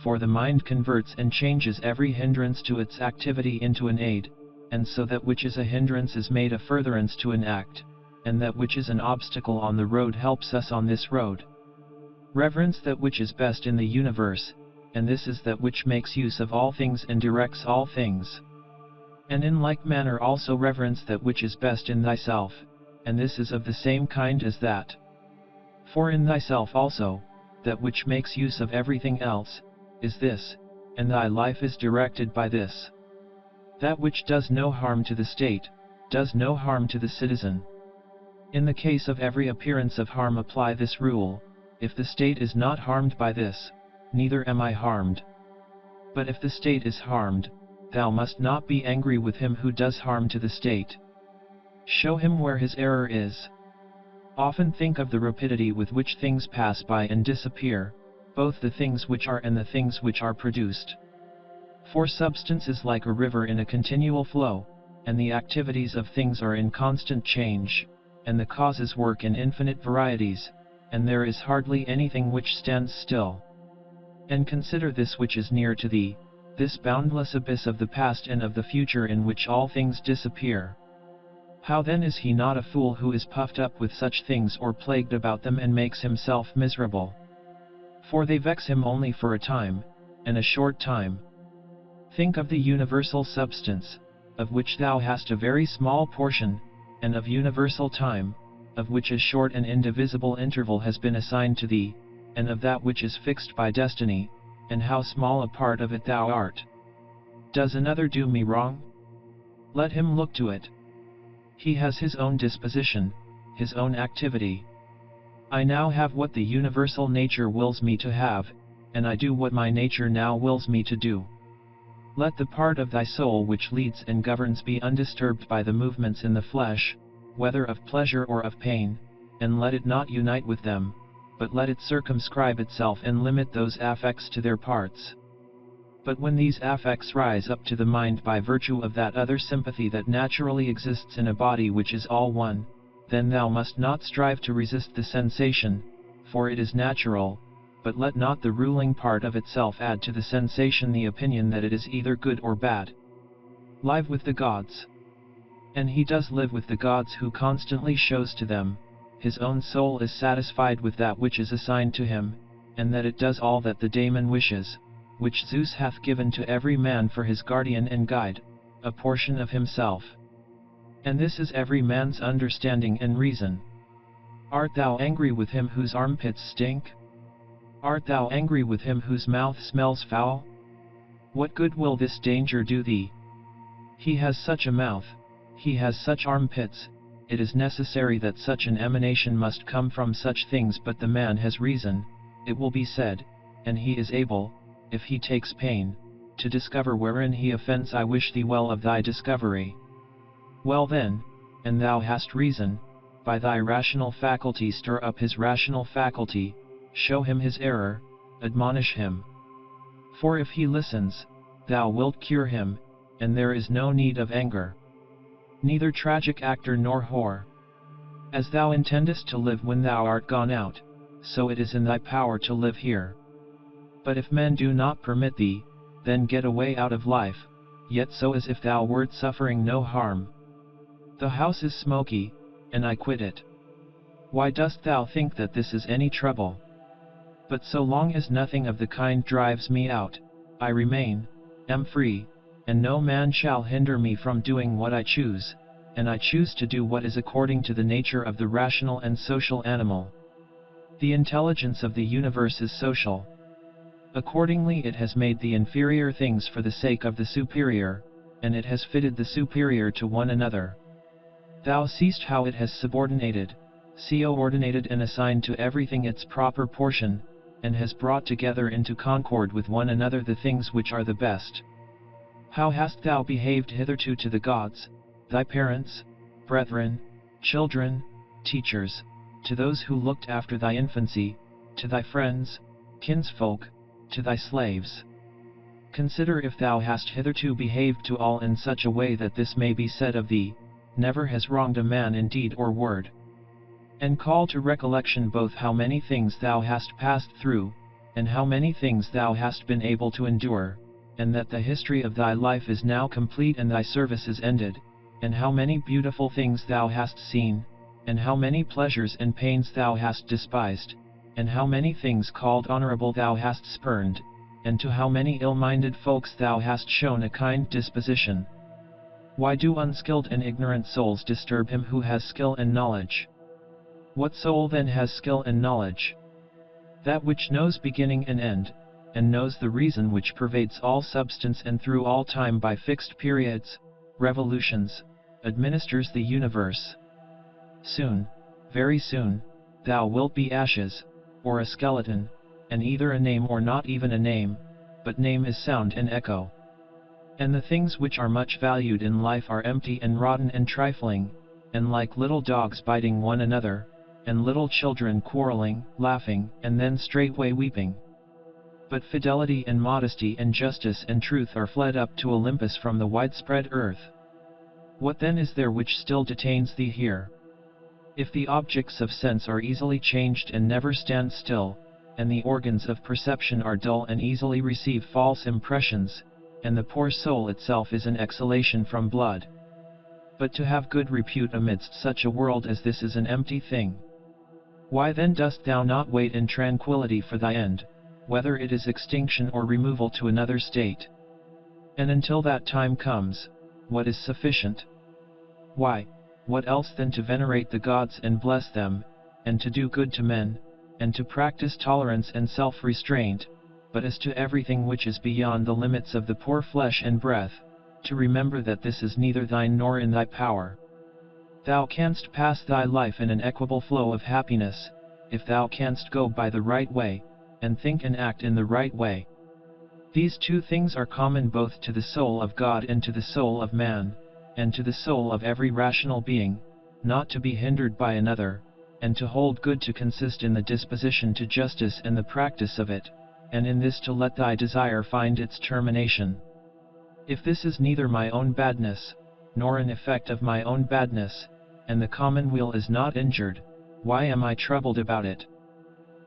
for the mind converts and changes every hindrance to its activity into an aid, and so that which is a hindrance is made a furtherance to an act, and that which is an obstacle on the road helps us on this road. Reverence that which is best in the universe, and this is that which makes use of all things and directs all things. And in like manner also reverence that which is best in thyself, and this is of the same kind as that. For in thyself also, that which makes use of everything else, is this, and thy life is directed by this. That which does no harm to the state, does no harm to the citizen. In the case of every appearance of harm apply this rule, If the state is not harmed by this, neither am I harmed. But if the state is harmed, thou must not be angry with him who does harm to the state. Show him where his error is. Often think of the rapidity with which things pass by and disappear, both the things which are and the things which are produced. For substance is like a river in a continual flow, and the activities of things are in constant change, and the causes work in infinite varieties, and there is hardly anything which stands still. And consider this which is near to thee, this boundless abyss of the past and of the future in which all things disappear. How then is he not a fool who is puffed up with such things or plagued about them and makes himself miserable? For they vex him only for a time, and a short time. Think of the universal substance, of which thou hast a very small portion, and of universal time, of which a short and indivisible interval has been assigned to thee, and of that which is fixed by destiny, and how small a part of it thou art. Does another do me wrong? Let him look to it. He has his own disposition, his own activity. I now have what the universal nature wills me to have, and I do what my nature now wills me to do. Let the part of thy soul which leads and governs be undisturbed by the movements in the flesh, whether of pleasure or of pain, and let it not unite with them, but let it circumscribe itself and limit those affects to their parts. But when these affects rise up to the mind by virtue of that other sympathy that naturally exists in a body which is all one, then thou must not strive to resist the sensation, for it is natural, but let not the ruling part of itself add to the sensation the opinion that it is either good or bad. Live with the gods. And he does live with the gods who constantly shows to them, his own soul is satisfied with that which is assigned to him, and that it does all that the daemon wishes, which Zeus hath given to every man for his guardian and guide, a portion of himself. And this is every man's understanding and reason. Art thou angry with him whose armpits stink? Art thou angry with him whose mouth smells foul? What good will this danger do thee? He has such a mouth, he has such armpits, it is necessary that such an emanation must come from such things, but the man has reason, it will be said, and he is able, if he takes pain, to discover wherein he offends. I wish thee well of thy discovery. Well then, and thou hast reason, by thy rational faculty stir up his rational faculty, show him his error, admonish him. For if he listens, thou wilt cure him, and there is no need of anger. Neither tragic actor nor whore. As thou intendest to live when thou art gone out, so it is in thy power to live here. But if men do not permit thee, then get away out of life, yet so as if thou wert suffering no harm. The house is smoky, and I quit it. Why dost thou think that this is any trouble? But so long as nothing of the kind drives me out, I remain, am free, and no man shall hinder me from doing what I choose, and I choose to do what is according to the nature of the rational and social animal. The intelligence of the universe is social. Accordingly it has made the inferior things for the sake of the superior, and it has fitted the superior to one another. Thou seest how it has subordinated, coordinated and assigned to everything its proper portion, and has brought together into concord with one another the things which are the best. How hast thou behaved hitherto to the gods, thy parents, brethren, children, teachers, to those who looked after thy infancy, to thy friends, kinsfolk, to thy slaves? Consider if thou hast hitherto behaved to all in such a way that this may be said of thee, never has wronged a man in deed or word. And call to recollection both how many things thou hast passed through, and how many things thou hast been able to endure, and that the history of thy life is now complete and thy service is ended, and how many beautiful things thou hast seen, and how many pleasures and pains thou hast despised, and how many things called honorable thou hast spurned, and to how many ill-minded folks thou hast shown a kind disposition. Why do unskilled and ignorant souls disturb him who has skill and knowledge? What soul then has skill and knowledge? That which knows beginning and end, and knows the reason which pervades all substance and through all time by fixed periods, revolutions, administers the universe. Soon, very soon, thou wilt be ashes, or a skeleton, and either a name or not even a name, but name is sound and echo. And the things which are much valued in life are empty and rotten and trifling, and like little dogs biting one another, and little children quarreling, laughing, and then straightway weeping. But fidelity and modesty and justice and truth are fled up to Olympus from the widespread earth. What then is there which still detains thee here? If the objects of sense are easily changed and never stand still, and the organs of perception are dull and easily receive false impressions, and the poor soul itself is an exhalation from blood. But to have good repute amidst such a world as this is an empty thing. Why then dost thou not wait in tranquillity for thy end, whether it is extinction or removal to another state? And until that time comes, what is sufficient? Why, what else than to venerate the gods and bless them, and to do good to men, and to practice tolerance and self-restraint, but as to everything which is beyond the limits of the poor flesh and breath, to remember that this is neither thine nor in thy power. Thou canst pass thy life in an equable flow of happiness, if thou canst go by the right way, and think and act in the right way. These two things are common both to the soul of God and to the soul of man, and to the soul of every rational being, not to be hindered by another, and to hold good to consist in the disposition to justice and the practice of it, and in this to let thy desire find its termination. If this is neither my own badness, nor an effect of my own badness, and the commonweal is not injured, why am I troubled about it?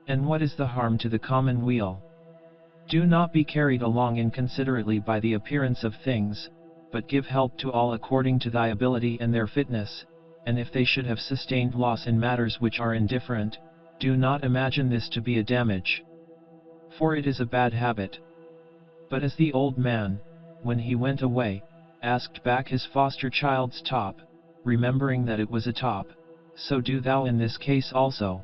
And what is the harm to the commonweal? Do not be carried along inconsiderately by the appearance of things, but give help to all according to thy ability and their fitness, and if they should have sustained loss in matters which are indifferent, do not imagine this to be a damage. For it is a bad habit. But as the old man, when he went away, asked back his foster child's top, remembering that it was a top, so do thou in this case also.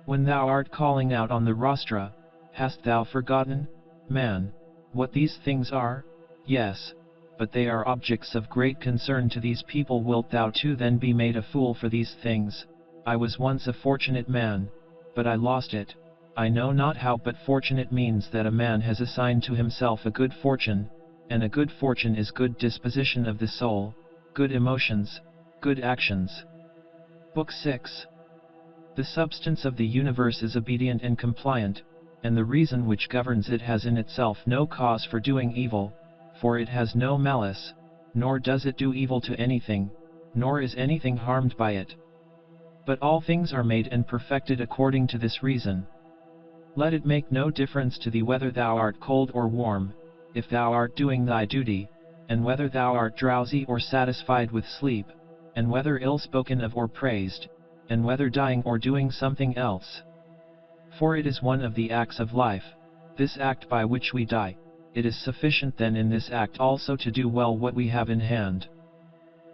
When thou art calling out on the rostra, hast thou forgotten, man, what these things are? Yes, but they are objects of great concern to these people. Wilt thou too then be made a fool for these things? I was once a fortunate man, but I lost it. I know not how, but fortunate means that a man has assigned to himself a good fortune, and a good fortune is good disposition of the soul, good emotions, good actions. Book 6. The substance of the universe is obedient and compliant, and the reason which governs it has in itself no cause for doing evil, for it has no malice, nor does it do evil to anything, nor is anything harmed by it. But all things are made and perfected according to this reason. Let it make no difference to thee whether thou art cold or warm, if thou art doing thy duty, and whether thou art drowsy or satisfied with sleep, and whether ill-spoken of or praised, and whether dying or doing something else. For it is one of the acts of life, this act by which we die. It is sufficient then in this act also to do well what we have in hand.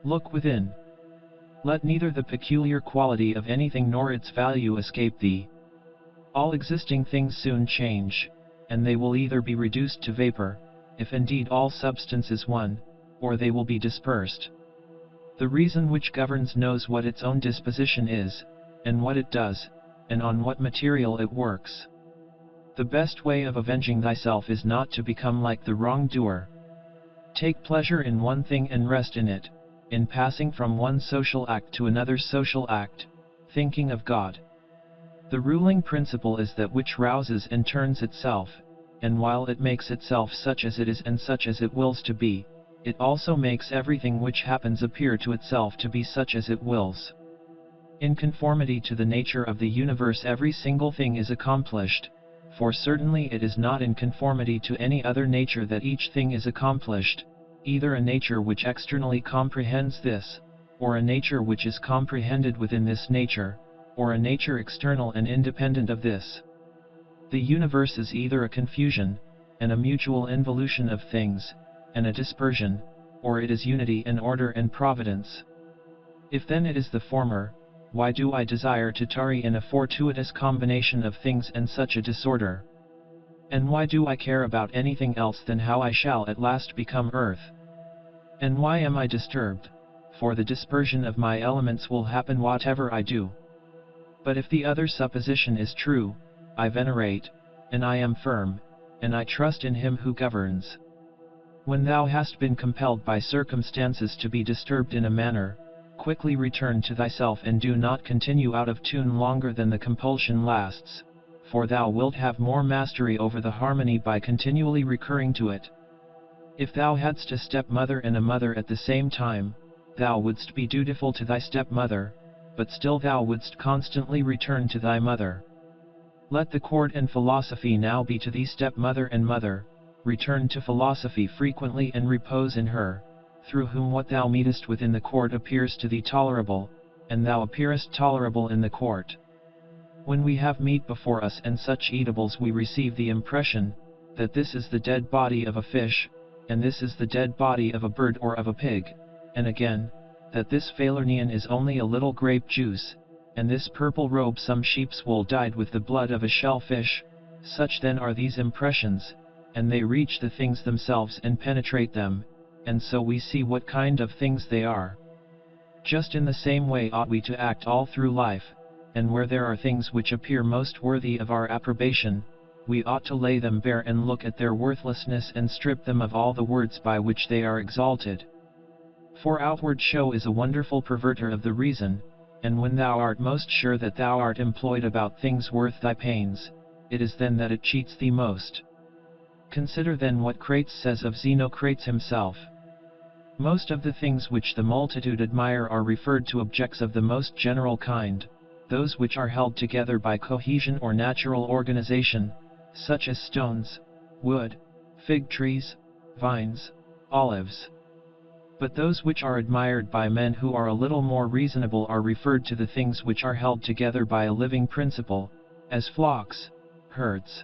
Look within. Let neither the peculiar quality of anything nor its value escape thee. All existing things soon change, and they will either be reduced to vapor, if indeed all substance is one, or they will be dispersed. The reason which governs knows what its own disposition is, and what it does, and on what material it works. The best way of avenging thyself is not to become like the wrongdoer. Take pleasure in one thing and rest in it, in passing from one social act to another social act, thinking of God. The ruling principle is that which rouses and turns itself, and while it makes itself such as it is and such as it wills to be, it also makes everything which happens appear to itself to be such as it wills. In conformity to the nature of the universe every single thing is accomplished, for certainly it is not in conformity to any other nature that each thing is accomplished, either a nature which externally comprehends this, or a nature which is comprehended within this nature, or a nature external and independent of this. The universe is either a confusion, and a mutual involution of things, and a dispersion, or it is unity and order and providence. If then it is the former, why do I desire to tarry in a fortuitous combination of things and such a disorder? And why do I care about anything else than how I shall at last become earth? And why am I disturbed? For the dispersion of my elements will happen whatever I do. But if the other supposition is true, I venerate, and I am firm, and I trust in him who governs. When thou hast been compelled by circumstances to be disturbed in a manner, quickly return to thyself and do not continue out of tune longer than the compulsion lasts, for thou wilt have more mastery over the harmony by continually recurring to it. If thou hadst a stepmother and a mother at the same time, thou wouldst be dutiful to thy stepmother, but still thou wouldst constantly return to thy mother. Let the court and philosophy now be to thee stepmother and mother. Return to philosophy frequently and repose in her, through whom what thou meetest within the court appears to thee tolerable, and thou appearest tolerable in the court. When we have meat before us and such eatables, we receive the impression that this is the dead body of a fish, and this is the dead body of a bird or of a pig, and again, that this Falernian is only a little grape juice, and this purple robe some sheep's wool dyed with the blood of a shellfish. Such then are these impressions, and they reach the things themselves and penetrate them, and so we see what kind of things they are. Just in the same way ought we to act all through life, and where there are things which appear most worthy of our approbation, we ought to lay them bare and look at their worthlessness and strip them of all the words by which they are exalted. For outward show is a wonderful perverter of the reason, and when thou art most sure that thou art employed about things worth thy pains, it is then that it cheats thee most. Consider then what Crates says of Xenocrates himself. Most of the things which the multitude admire are referred to objects of the most general kind, those which are held together by cohesion or natural organization, such as stones, wood, fig trees, vines, olives. But those which are admired by men who are a little more reasonable are referred to the things which are held together by a living principle, as flocks, herds.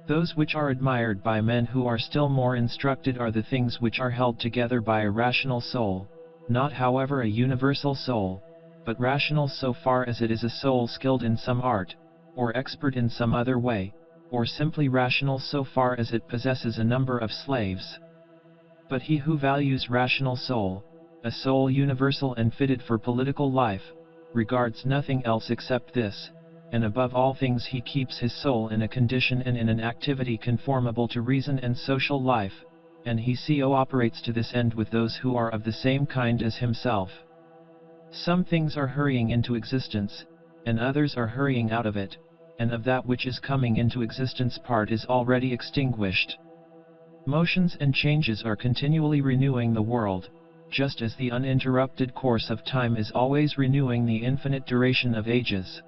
Those which are admired by men who are still more instructed are the things which are held together by a rational soul, not however a universal soul, but rational so far as it is a soul skilled in some art, or expert in some other way, or simply rational so far as it possesses a number of slaves. But he who values rational soul, a soul universal and fitted for political life, regards nothing else except this, and above all things he keeps his soul in a condition and in an activity conformable to reason and social life, and he operates to this end with those who are of the same kind as himself. Some things are hurrying into existence, and others are hurrying out of it, and of that which is coming into existence part is already extinguished. Motions and changes are continually renewing the world, just as the uninterrupted course of time is always renewing the infinite duration of ages.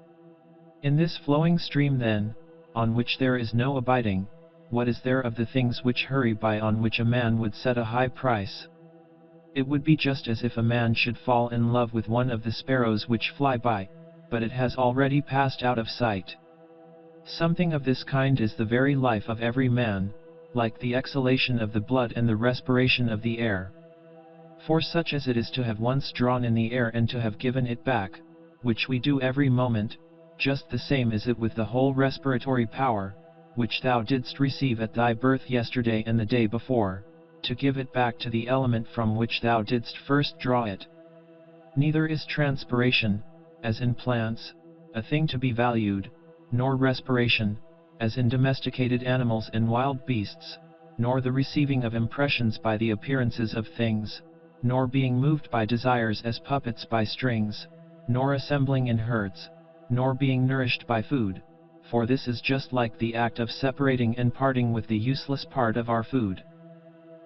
In this flowing stream then, on which there is no abiding, what is there of the things which hurry by on which a man would set a high price? It would be just as if a man should fall in love with one of the sparrows which fly by, but it has already passed out of sight. Something of this kind is the very life of every man, like the exhalation of the blood and the respiration of the air. For such as it is to have once drawn in the air and to have given it back, which we do every moment, just the same is it with the whole respiratory power, which thou didst receive at thy birth yesterday and the day before, to give it back to the element from which thou didst first draw it. Neither is transpiration, as in plants, a thing to be valued, nor respiration, as in domesticated animals and wild beasts, nor the receiving of impressions by the appearances of things, nor being moved by desires as puppets by strings, nor assembling in herds, nor being nourished by food, for this is just like the act of separating and parting with the useless part of our food.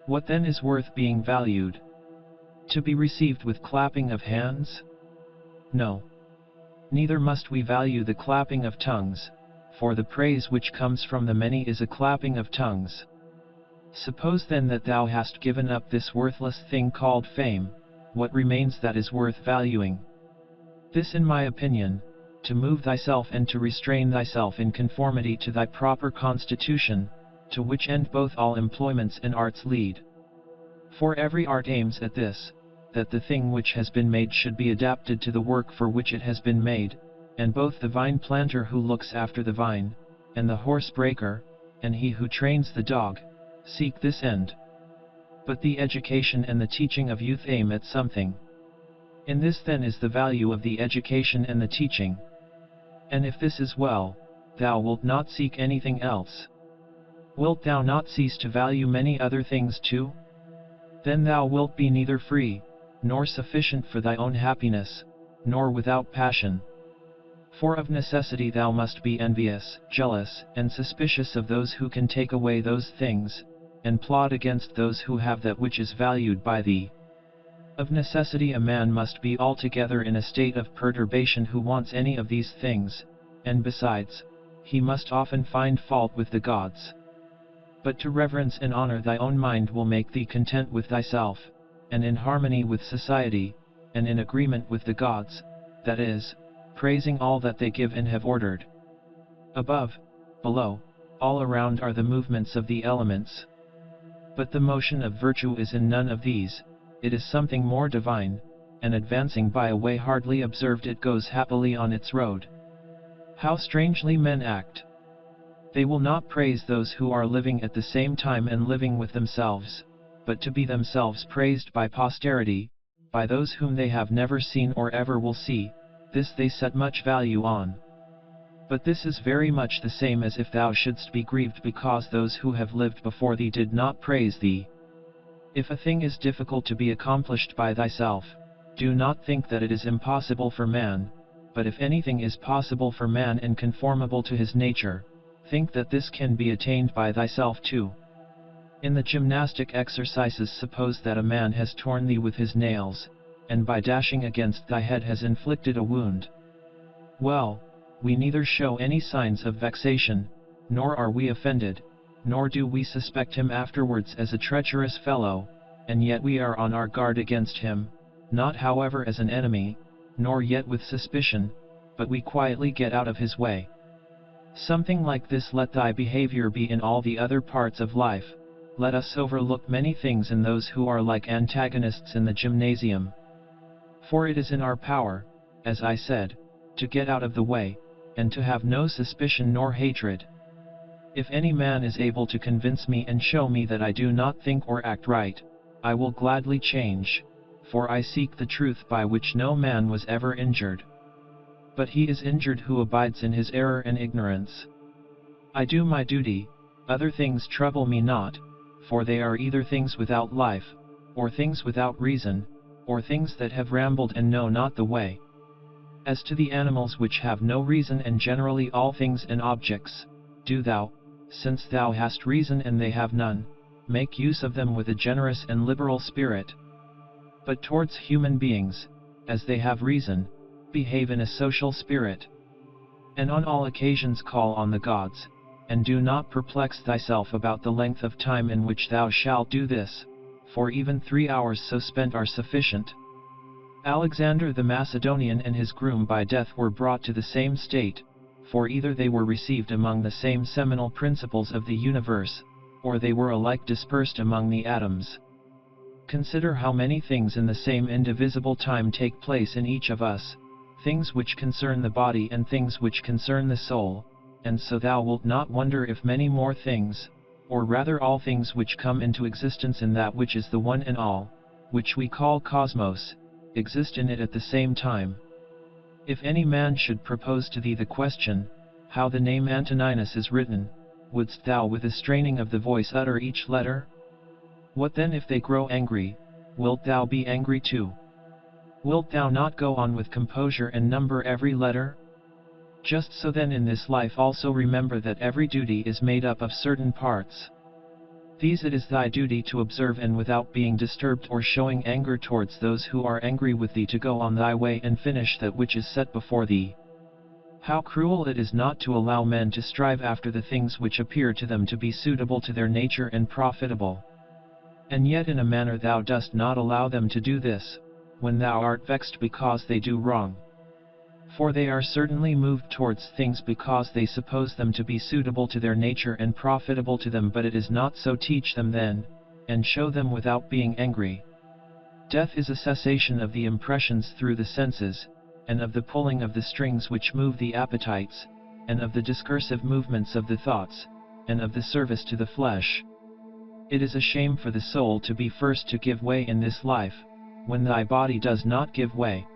What then is worth being valued? To be received with clapping of hands? No. Neither must we value the clapping of tongues, for the praise which comes from the many is a clapping of tongues. Suppose then that thou hast given up this worthless thing called fame, what remains that is worth valuing? This in my opinion, to move thyself and to restrain thyself in conformity to thy proper constitution, to which end both all employments and arts lead. For every art aims at this, that the thing which has been made should be adapted to the work for which it has been made, and both the vine planter who looks after the vine, and the horse breaker, and he who trains the dog, seek this end. But the education and the teaching of youth aim at something. In this then is the value of the education and the teaching. And if this is well, thou wilt not seek anything else? Wilt thou not cease to value many other things too? Then thou wilt be neither free, nor sufficient for thy own happiness, nor without passion. For of necessity thou must be envious, jealous, and suspicious of those who can take away those things, and plot against those who have that which is valued by thee. Of necessity a man must be altogether in a state of perturbation who wants any of these things, and besides, he must often find fault with the gods. But to reverence and honor thy own mind will make thee content with thyself, and in harmony with society, and in agreement with the gods, that is, praising all that they give and have ordered. Above, below, all around are the movements of the elements. But the motion of virtue is in none of these, it is something more divine, and advancing by a way hardly observed it goes happily on its road. How strangely men act! They will not praise those who are living at the same time and living with themselves, but to be themselves praised by posterity, by those whom they have never seen or ever will see, this they set much value on. But this is very much the same as if thou shouldst be grieved because those who have lived before thee did not praise thee. If a thing is difficult to be accomplished by thyself, do not think that it is impossible for man, but if anything is possible for man and conformable to his nature, think that this can be attained by thyself too. In the gymnastic exercises suppose that a man has torn thee with his nails, and by dashing against thy head has inflicted a wound. Well, we neither show any signs of vexation, nor are we offended, nor do we suspect him afterwards as a treacherous fellow, and yet we are on our guard against him, not however as an enemy, nor yet with suspicion, but we quietly get out of his way. Something like this let thy behavior be in all the other parts of life. Let us overlook many things in those who are like antagonists in the gymnasium. For it is in our power, as I said, to get out of the way, and to have no suspicion nor hatred. If any man is able to convince me and show me that I do not think or act right, I will gladly change, for I seek the truth by which no man was ever injured. But he is injured who abides in his error and ignorance. I do my duty, other things trouble me not, for they are either things without life, or things without reason, or things that have rambled and know not the way. As to the animals which have no reason and generally all things and objects, do thou, since thou hast reason and they have none, make use of them with a generous and liberal spirit. But towards human beings, as they have reason, behave in a social spirit. And on all occasions call on the gods, and do not perplex thyself about the length of time in which thou shalt do this, for even 3 hours so spent are sufficient. Alexander the Macedonian and his groom by death were brought to the same state, for either they were received among the same seminal principles of the universe, or they were alike dispersed among the atoms. Consider how many things in the same indivisible time take place in each of us, things which concern the body and things which concern the soul, and so thou wilt not wonder if many more things, or rather all things which come into existence in that which is the one and all, which we call cosmos, exist in it at the same time. If any man should propose to thee the question, how the name Antoninus is written, wouldst thou with a straining of the voice utter each letter? What then if they grow angry, wilt thou be angry too? Wilt thou not go on with composure and number every letter? Just so then in this life also remember that every duty is made up of certain parts. These it is thy duty to observe, and without being disturbed or showing anger towards those who are angry with thee to go on thy way and finish that which is set before thee. How cruel it is not to allow men to strive after the things which appear to them to be suitable to their nature and profitable. And yet in a manner thou dost not allow them to do this, when thou art vexed because they do wrong. For they are certainly moved towards things because they suppose them to be suitable to their nature and profitable to them, but it is not so. Teach them then, and show them without being angry. Death is a cessation of the impressions through the senses, and of the pulling of the strings which move the appetites, and of the discursive movements of the thoughts, and of the service to the flesh. It is a shame for the soul to be first to give way in this life, when thy body does not give way.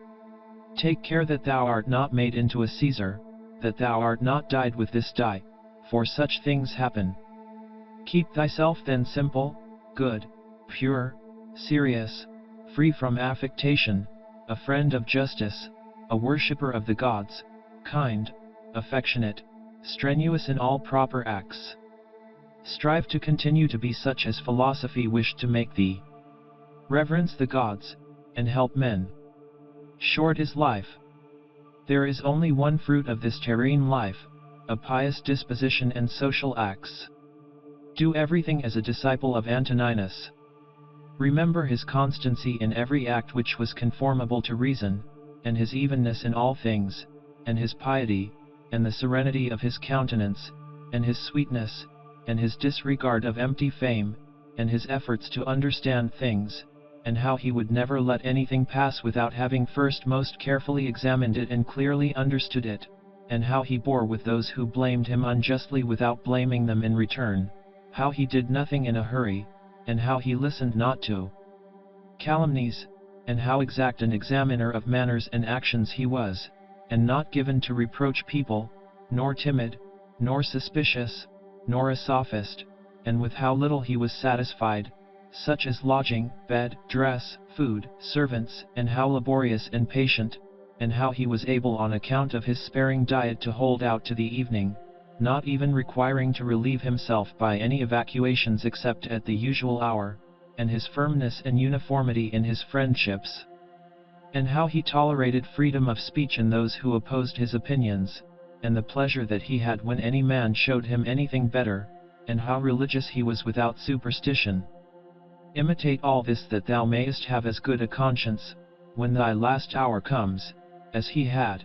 Take care that thou art not made into a Caesar, that thou art not dyed with this dye, for such things happen. Keep thyself then simple, good, pure, serious, free from affectation, a friend of justice, a worshipper of the gods, kind, affectionate, strenuous in all proper acts. Strive to continue to be such as philosophy wished to make thee. Reverence the gods, and help men. Short is life. There is only one fruit of this terrene life, a pious disposition and social acts. Do everything as a disciple of Antoninus. Remember his constancy in every act which was conformable to reason, and his evenness in all things, and his piety, and the serenity of his countenance, and his sweetness, and his disregard of empty fame, and his efforts to understand things, and how he would never let anything pass without having first most carefully examined it and clearly understood it, and how he bore with those who blamed him unjustly without blaming them in return, how he did nothing in a hurry, and how he listened not to calumnies, and how exact an examiner of manners and actions he was, and not given to reproach people, nor timid, nor suspicious, nor a sophist, and with how little he was satisfied, such as lodging, bed, dress, food, servants, and how laborious and patient, and how he was able on account of his sparing diet to hold out to the evening, not even requiring to relieve himself by any evacuations except at the usual hour, and his firmness and uniformity in his friendships, and how he tolerated freedom of speech in those who opposed his opinions, and the pleasure that he had when any man showed him anything better, and how religious he was without superstition. Imitate all this that thou mayest have as good a conscience, when thy last hour comes, as he had.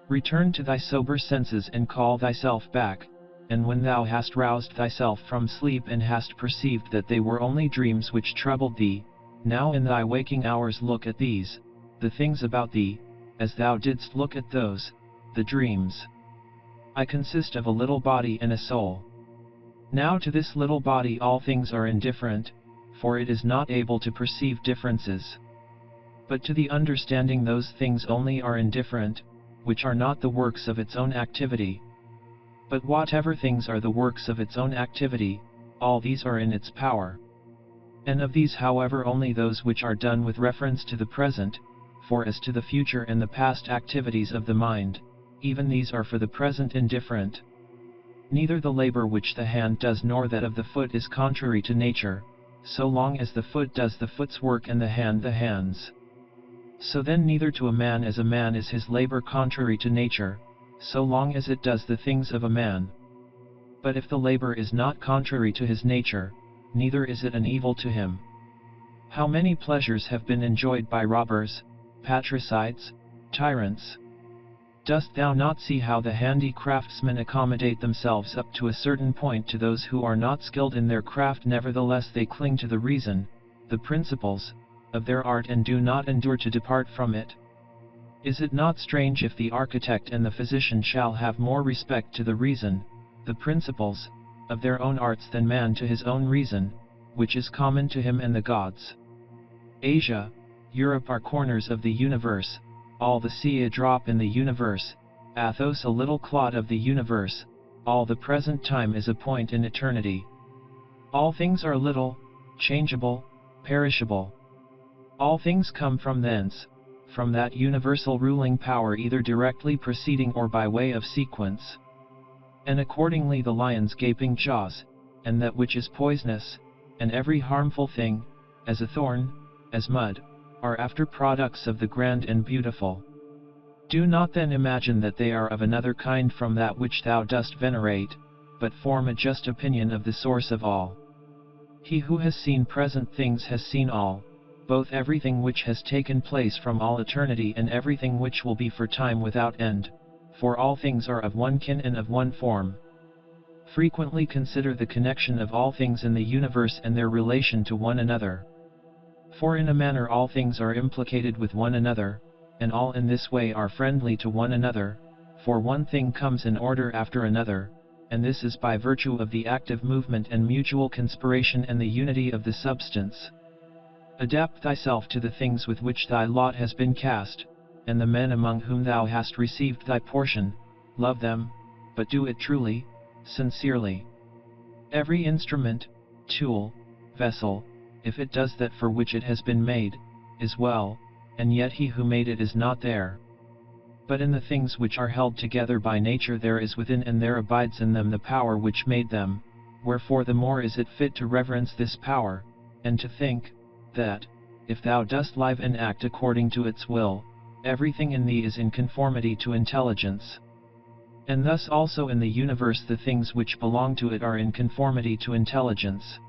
Return to thy sober senses and call thyself back, and when thou hast roused thyself from sleep and hast perceived that they were only dreams which troubled thee, now in thy waking hours look at these, the things about thee, as thou didst look at those, the dreams. I consist of a little body and a soul. Now to this little body all things are indifferent, for it is not able to perceive differences. But to the understanding those things only are indifferent, which are not the works of its own activity. But whatever things are the works of its own activity, all these are in its power. And of these however only those which are done with reference to the present, for as to the future and the past activities of the mind, even these are for the present indifferent. Neither the labor which the hand does nor that of the foot is contrary to nature, so long as the foot does the foot's work and the hand the hand's. So then neither to a man as a man is his labor contrary to nature, so long as it does the things of a man. But if the labor is not contrary to his nature, neither is it an evil to him. How many pleasures have been enjoyed by robbers, patricides, tyrants? Dost thou not see how the handy craftsmen accommodate themselves up to a certain point to those who are not skilled in their craft, nevertheless they cling to the reason, the principles, of their art and do not endure to depart from it? Is it not strange if the architect and the physician shall have more respect to the reason, the principles, of their own arts than man to his own reason, which is common to him and the gods? Asia, Europe are corners of the universe, all the sea a drop in the universe, Athos a little clod of the universe, all the present time is a point in eternity. All things are little, changeable, perishable. All things come from thence, from that universal ruling power either directly proceeding or by way of sequence. And accordingly the lion's gaping jaws, and that which is poisonous, and every harmful thing, as a thorn, as mud, are after products of the grand and beautiful. Do not then imagine that they are of another kind from that which thou dost venerate, but form a just opinion of the source of all. He who has seen present things has seen all, both everything which has taken place from all eternity and everything which will be for time without end, for all things are of one kin and of one form. Frequently consider the connection of all things in the universe and their relation to one another. For in a manner all things are implicated with one another, and all in this way are friendly to one another, for one thing comes in order after another, and this is by virtue of the active movement and mutual conspiration and the unity of the substance. Adapt thyself to the things with which thy lot has been cast, and the men among whom thou hast received thy portion, love them, but do it truly, sincerely. Every instrument, tool, vessel, if it does that for which it has been made, is well, and yet he who made it is not there. But in the things which are held together by nature there is within and there abides in them the power which made them, wherefore the more is it fit to reverence this power, and to think, that, if thou dost live and act according to its will, everything in thee is in conformity to intelligence. And thus also in the universe the things which belong to it are in conformity to intelligence.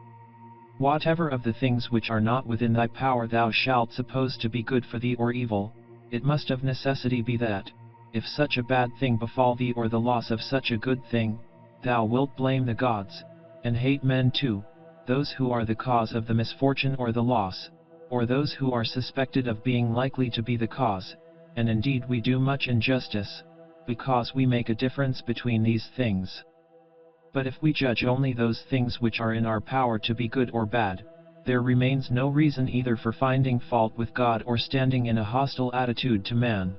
Whatever of the things which are not within thy power thou shalt suppose to be good for thee or evil, it must of necessity be that, if such a bad thing befall thee or the loss of such a good thing, thou wilt blame the gods, and hate men too, those who are the cause of the misfortune or the loss, or those who are suspected of being likely to be the cause, and indeed we do much injustice, because we make a difference between these things. But if we judge only those things which are in our power to be good or bad, there remains no reason either for finding fault with God or standing in a hostile attitude to man.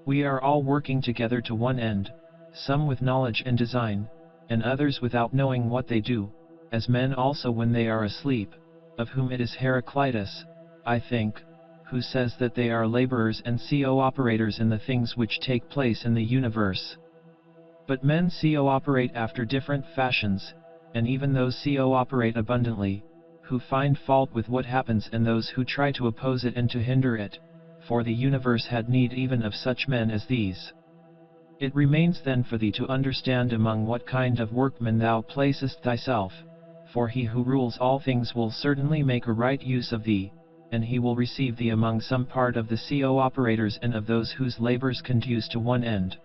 We are all working together to one end, some with knowledge and design, and others without knowing what they do, as men also when they are asleep, of whom it is Heraclitus, I think, who says that they are laborers and co-operators in the things which take place in the universe. But men co-operate after different fashions, and even those co-operate abundantly, who find fault with what happens and those who try to oppose it and to hinder it, for the universe had need even of such men as these. It remains then for thee to understand among what kind of workmen thou placest thyself, for he who rules all things will certainly make a right use of thee, and he will receive thee among some part of the co-operators and of those whose labors conduce to one end.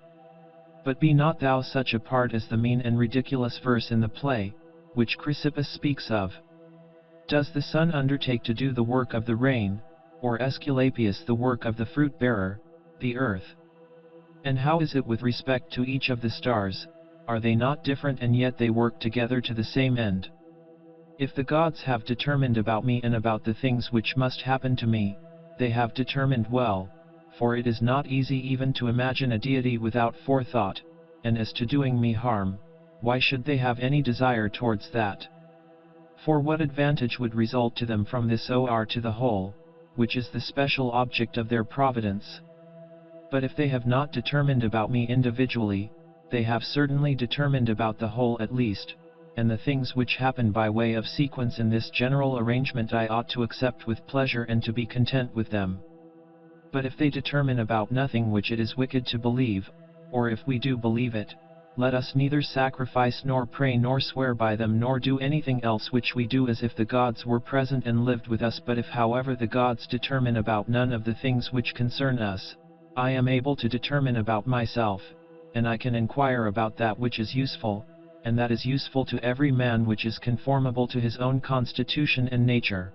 But be not thou such a part as the mean and ridiculous verse in the play, which Chrysippus speaks of. Does the sun undertake to do the work of the rain, or Aesculapius the work of the fruit-bearer, the earth? And how is it with respect to each of the stars, are they not different and yet they work together to the same end? If the gods have determined about me and about the things which must happen to me, they have determined well, for it is not easy even to imagine a deity without forethought, and as to doing me harm, why should they have any desire towards that? For what advantage would result to them from this or to the whole, which is the special object of their providence? But if they have not determined about me individually, they have certainly determined about the whole at least, and the things which happen by way of sequence in this general arrangement I ought to accept with pleasure and to be content with them. But if they determine about nothing which it is wicked to believe, or if we do believe it, let us neither sacrifice nor pray nor swear by them nor do anything else which we do as if the gods were present and lived with us. But if however the gods determine about none of the things which concern us, I am able to determine about myself, and I can inquire about that which is useful, and that is useful to every man which is conformable to his own constitution and nature.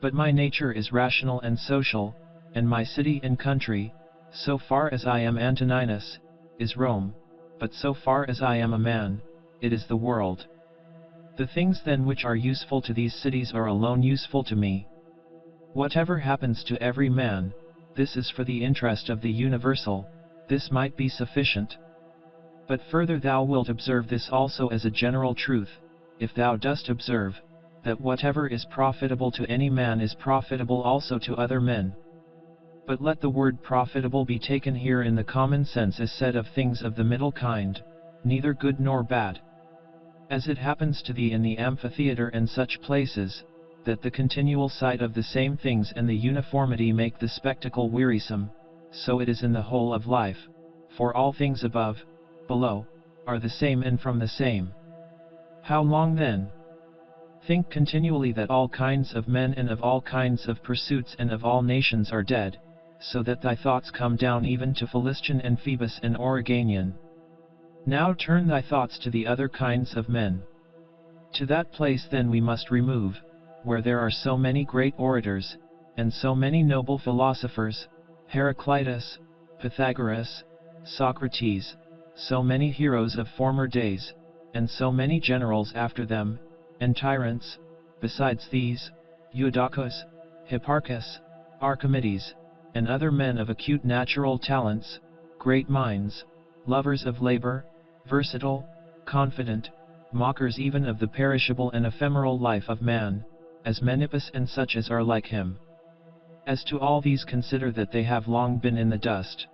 But my nature is rational and social, and my city and country, so far as I am Antoninus, is Rome, but so far as I am a man, it is the world. The things then which are useful to these cities are alone useful to me. Whatever happens to every man, this is for the interest of the universal, this might be sufficient. But further thou wilt observe this also as a general truth, if thou dost observe, that whatever is profitable to any man is profitable also to other men. But let the word profitable be taken here in the common sense as said of things of the middle kind, neither good nor bad. As it happens to thee in the amphitheatre and such places, that the continual sight of the same things and the uniformity make the spectacle wearisome, so it is in the whole of life, for all things above, below, are the same and from the same. How long then? Think continually that all kinds of men and of all kinds of pursuits and of all nations are dead, so that thy thoughts come down even to Philistion and Phoebus and Oreganian. Now turn thy thoughts to the other kinds of men. To that place then we must remove, where there are so many great orators, and so many noble philosophers, Heraclitus, Pythagoras, Socrates, so many heroes of former days, and so many generals after them, and tyrants, besides these, Eudocus, Hipparchus, Archimedes, and other men of acute natural talents, great minds, lovers of labor, versatile, confident, mockers even of the perishable and ephemeral life of man, as Menippus and such as are like him. As to all these consider that they have long been in the dust.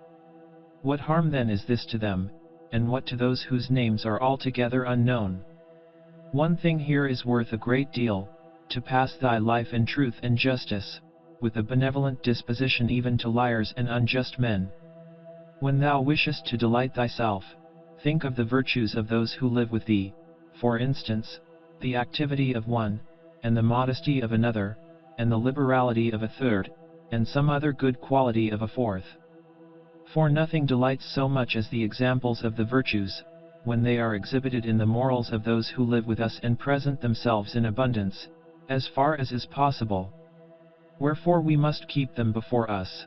What harm then is this to them, and what to those whose names are altogether unknown? One thing here is worth a great deal, to pass thy life in truth and justice, with a benevolent disposition even to liars and unjust men. When thou wishest to delight thyself, think of the virtues of those who live with thee, for instance, the activity of one, and the modesty of another, and the liberality of a third, and some other good quality of a fourth. For nothing delights so much as the examples of the virtues, when they are exhibited in the morals of those who live with us and present themselves in abundance, as far as is possible. Wherefore we must keep them before us.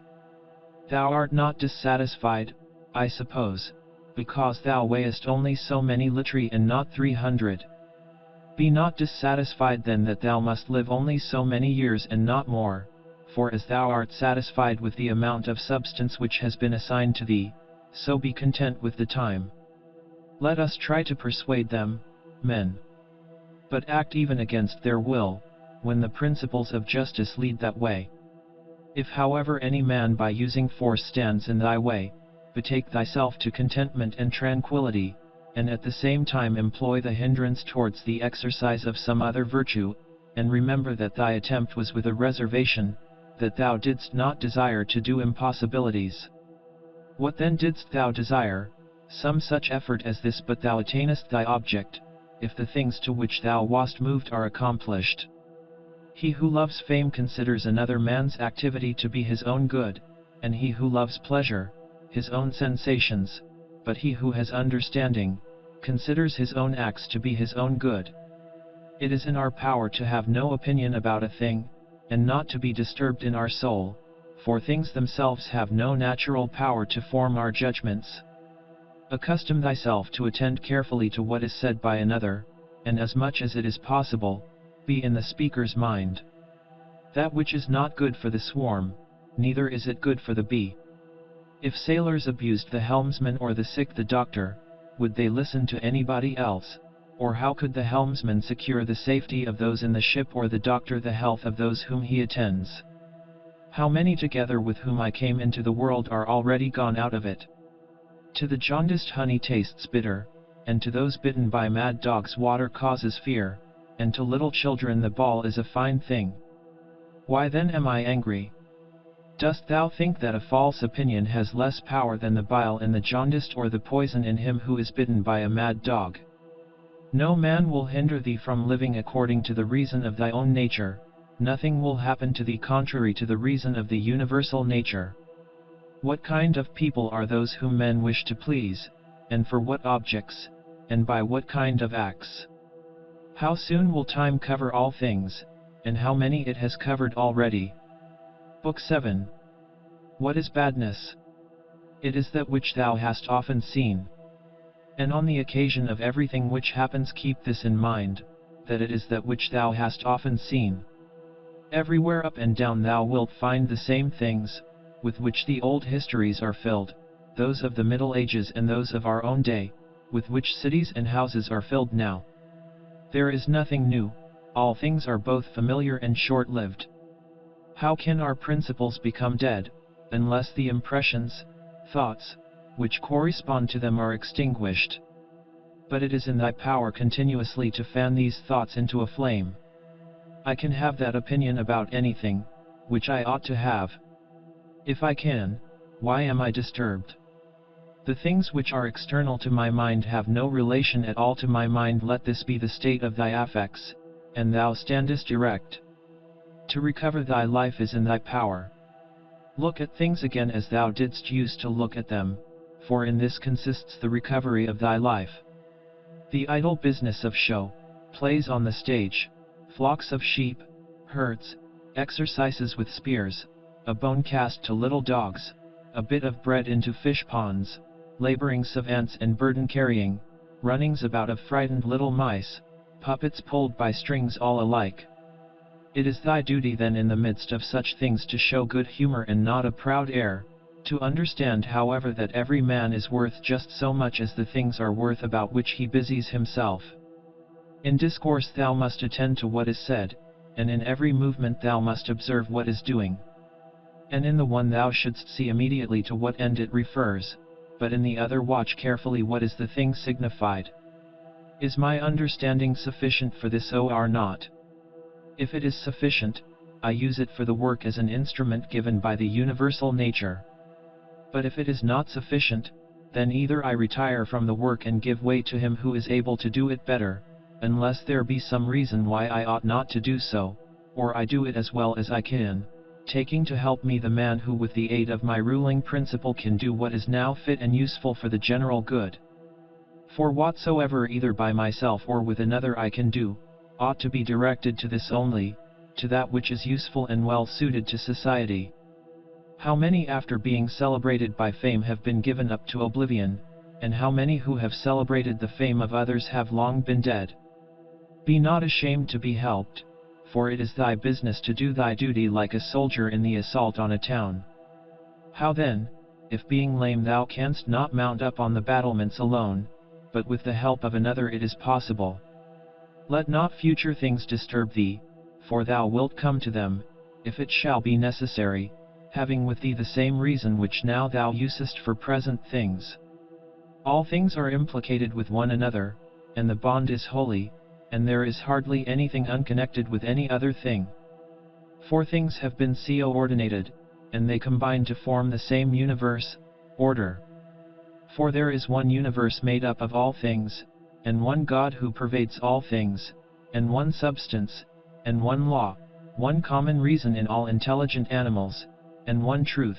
Thou art not dissatisfied, I suppose, because thou weighest only so many litri and not 300. Be not dissatisfied then that thou must live only so many years and not more, for as thou art satisfied with the amount of substance which has been assigned to thee, so be content with the time. Let us try to persuade them, men. But act even against their will, when the principles of justice lead that way. If however any man by using force stands in thy way, betake thyself to contentment and tranquility, and at the same time employ the hindrance towards the exercise of some other virtue, and remember that thy attempt was with a reservation, that thou didst not desire to do impossibilities. What then didst thou desire? Some such effort as this, but thou attainest thy object, if the things to which thou wast moved are accomplished. He who loves fame considers another man's activity to be his own good, and he who loves pleasure, his own sensations, but he who has understanding, considers his own acts to be his own good. It is in our power to have no opinion about a thing, and not to be disturbed in our soul, for things themselves have no natural power to form our judgments. Accustom thyself to attend carefully to what is said by another, and as much as it is possible, be in the speaker's mind. That which is not good for the swarm, neither is it good for the bee. If sailors abused the helmsman or the sick the doctor, would they listen to anybody else, or how could the helmsman secure the safety of those in the ship or the doctor the health of those whom he attends? How many together with whom I came into the world are already gone out of it? To the jaundiced honey tastes bitter, and to those bitten by mad dogs water causes fear, and to little children the ball is a fine thing. Why then am I angry? Dost thou think that a false opinion has less power than the bile in the jaundiced or the poison in him who is bitten by a mad dog? No man will hinder thee from living according to the reason of thy own nature, nothing will happen to thee contrary to the reason of the universal nature. What kind of people are those whom men wish to please, and for what objects, and by what kind of acts? How soon will time cover all things, and how many it has covered already? Book 7. What is badness? It is that which thou hast often seen. And on the occasion of everything which happens keep this in mind, that it is that which thou hast often seen. Everywhere up and down thou wilt find the same things, with which the old histories are filled, those of the Middle Ages and those of our own day, with which cities and houses are filled now. There is nothing new, all things are both familiar and short-lived. How can our principles become dead, unless the impressions, thoughts, which correspond to them are extinguished? But it is in thy power continuously to fan these thoughts into a flame. I can have that opinion about anything, which I ought to have. If I can, why am I disturbed? The things which are external to my mind have no relation at all to my mind. Let this be the state of thy affects, and thou standest erect. To recover thy life is in thy power. Look at things again as thou didst use to look at them, for in this consists the recovery of thy life. The idle business of show, plays on the stage, flocks of sheep, herds, exercises with spears, a bone cast to little dogs, a bit of bread into fish ponds, laborings of ants and burden carrying, runnings about of frightened little mice, puppets pulled by strings all alike. It is thy duty then in the midst of such things to show good humor and not a proud air, To understand however that every man is worth just so much as the things are worth about which he busies himself. In discourse thou must attend to what is said, and in every movement thou must observe what is doing. And in the one thou shouldst see immediately to what end it refers, but in the other watch carefully what is the thing signified. Is my understanding sufficient for this or not? If it is sufficient, I use it for the work as an instrument given by the universal nature. But if it is not sufficient, then either I retire from the work and give way to him who is able to do it better, unless there be some reason why I ought not to do so, or I do it as well as I can, taking to help me the man who with the aid of my ruling principle can do what is now fit and useful for the general good. For whatsoever either by myself or with another I can do, ought to be directed to this only, to that which is useful and well suited to society. How many after being celebrated by fame have been given up to oblivion, and how many who have celebrated the fame of others have long been dead? Be not ashamed to be helped, for it is thy business to do thy duty like a soldier in the assault on a town. How then, if being lame thou canst not mount up on the battlements alone, but with the help of another it is possible? Let not future things disturb thee, for thou wilt come to them, if it shall be necessary, having with thee the same reason which now thou usest for present things. All things are implicated with one another, and the bond is holy, and there is hardly anything unconnected with any other thing. For things have been co-ordinated, and they combine to form the same universe, order. For there is one universe made up of all things, and one God who pervades all things, and one substance, and one law, one common reason in all intelligent animals, and one truth,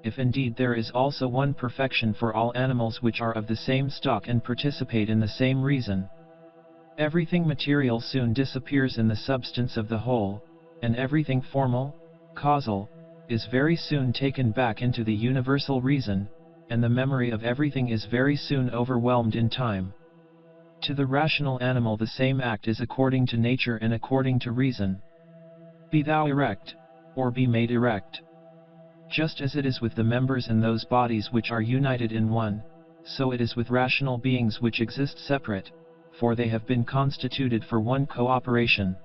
if indeed there is also one perfection for all animals which are of the same stock and participate in the same reason. Everything material soon disappears in the substance of the whole, and everything formal, causal, is very soon taken back into the universal reason, and the memory of everything is very soon overwhelmed in time. To the rational animal the same act is according to nature and according to reason. Be thou erect, or be made erect. Just as it is with the members in those bodies which are united in one, so it is with rational beings which exist separate, for they have been constituted for one cooperation.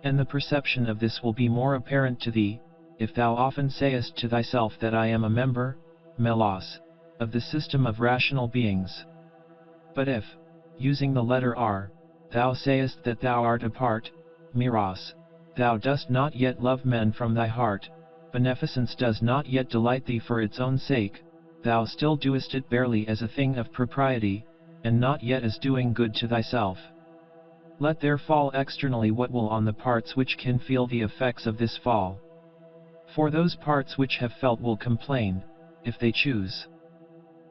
And the perception of this will be more apparent to thee, if thou often sayest to thyself that I am a member, melos, of the system of rational beings. But if, using the letter R, thou sayest that thou art a part, miros, thou dost not yet love men from thy heart, beneficence does not yet delight thee for its own sake, thou still doest it barely as a thing of propriety, and not yet as doing good to thyself. Let there fall externally what will on the parts which can feel the effects of this fall. For those parts which have felt will complain, if they choose.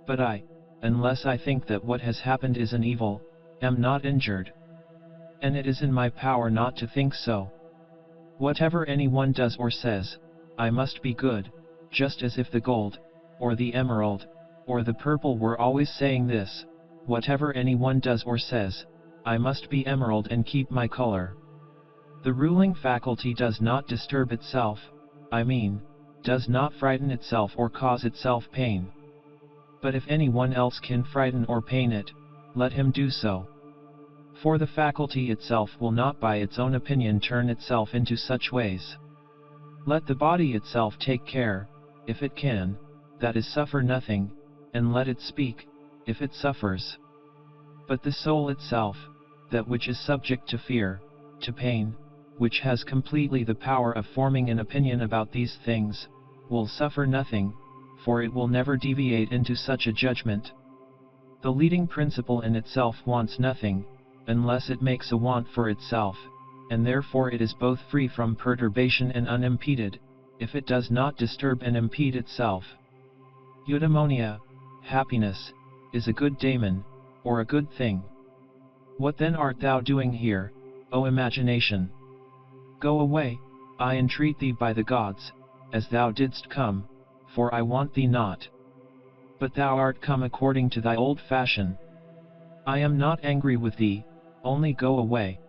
But I, unless I think that what has happened is an evil, am not injured. And it is in my power not to think so. Whatever anyone does or says, I must be good, just as if the gold, or the emerald, or the purple were always saying this: whatever anyone does or says, I must be emerald and keep my color. The ruling faculty does not disturb itself, does not frighten itself or cause itself pain. But if anyone else can frighten or pain it, let him do so. For the faculty itself will not by its own opinion turn itself into such ways. Let the body itself take care, if it can, that is suffer nothing, and let it speak, if it suffers. But the soul itself, that which is subject to fear, to pain, which has completely the power of forming an opinion about these things, will suffer nothing, for it will never deviate into such a judgment. The leading principle in itself wants nothing, unless it makes a want for itself, and therefore it is both free from perturbation and unimpeded, if it does not disturb and impede itself. Eudaimonia, happiness, is a good daemon, or a good thing. What then art thou doing here, O imagination? Go away, I entreat thee by the gods, as thou didst come, for I want thee not. But thou art come according to thy old fashion. I am not angry with thee, only go away.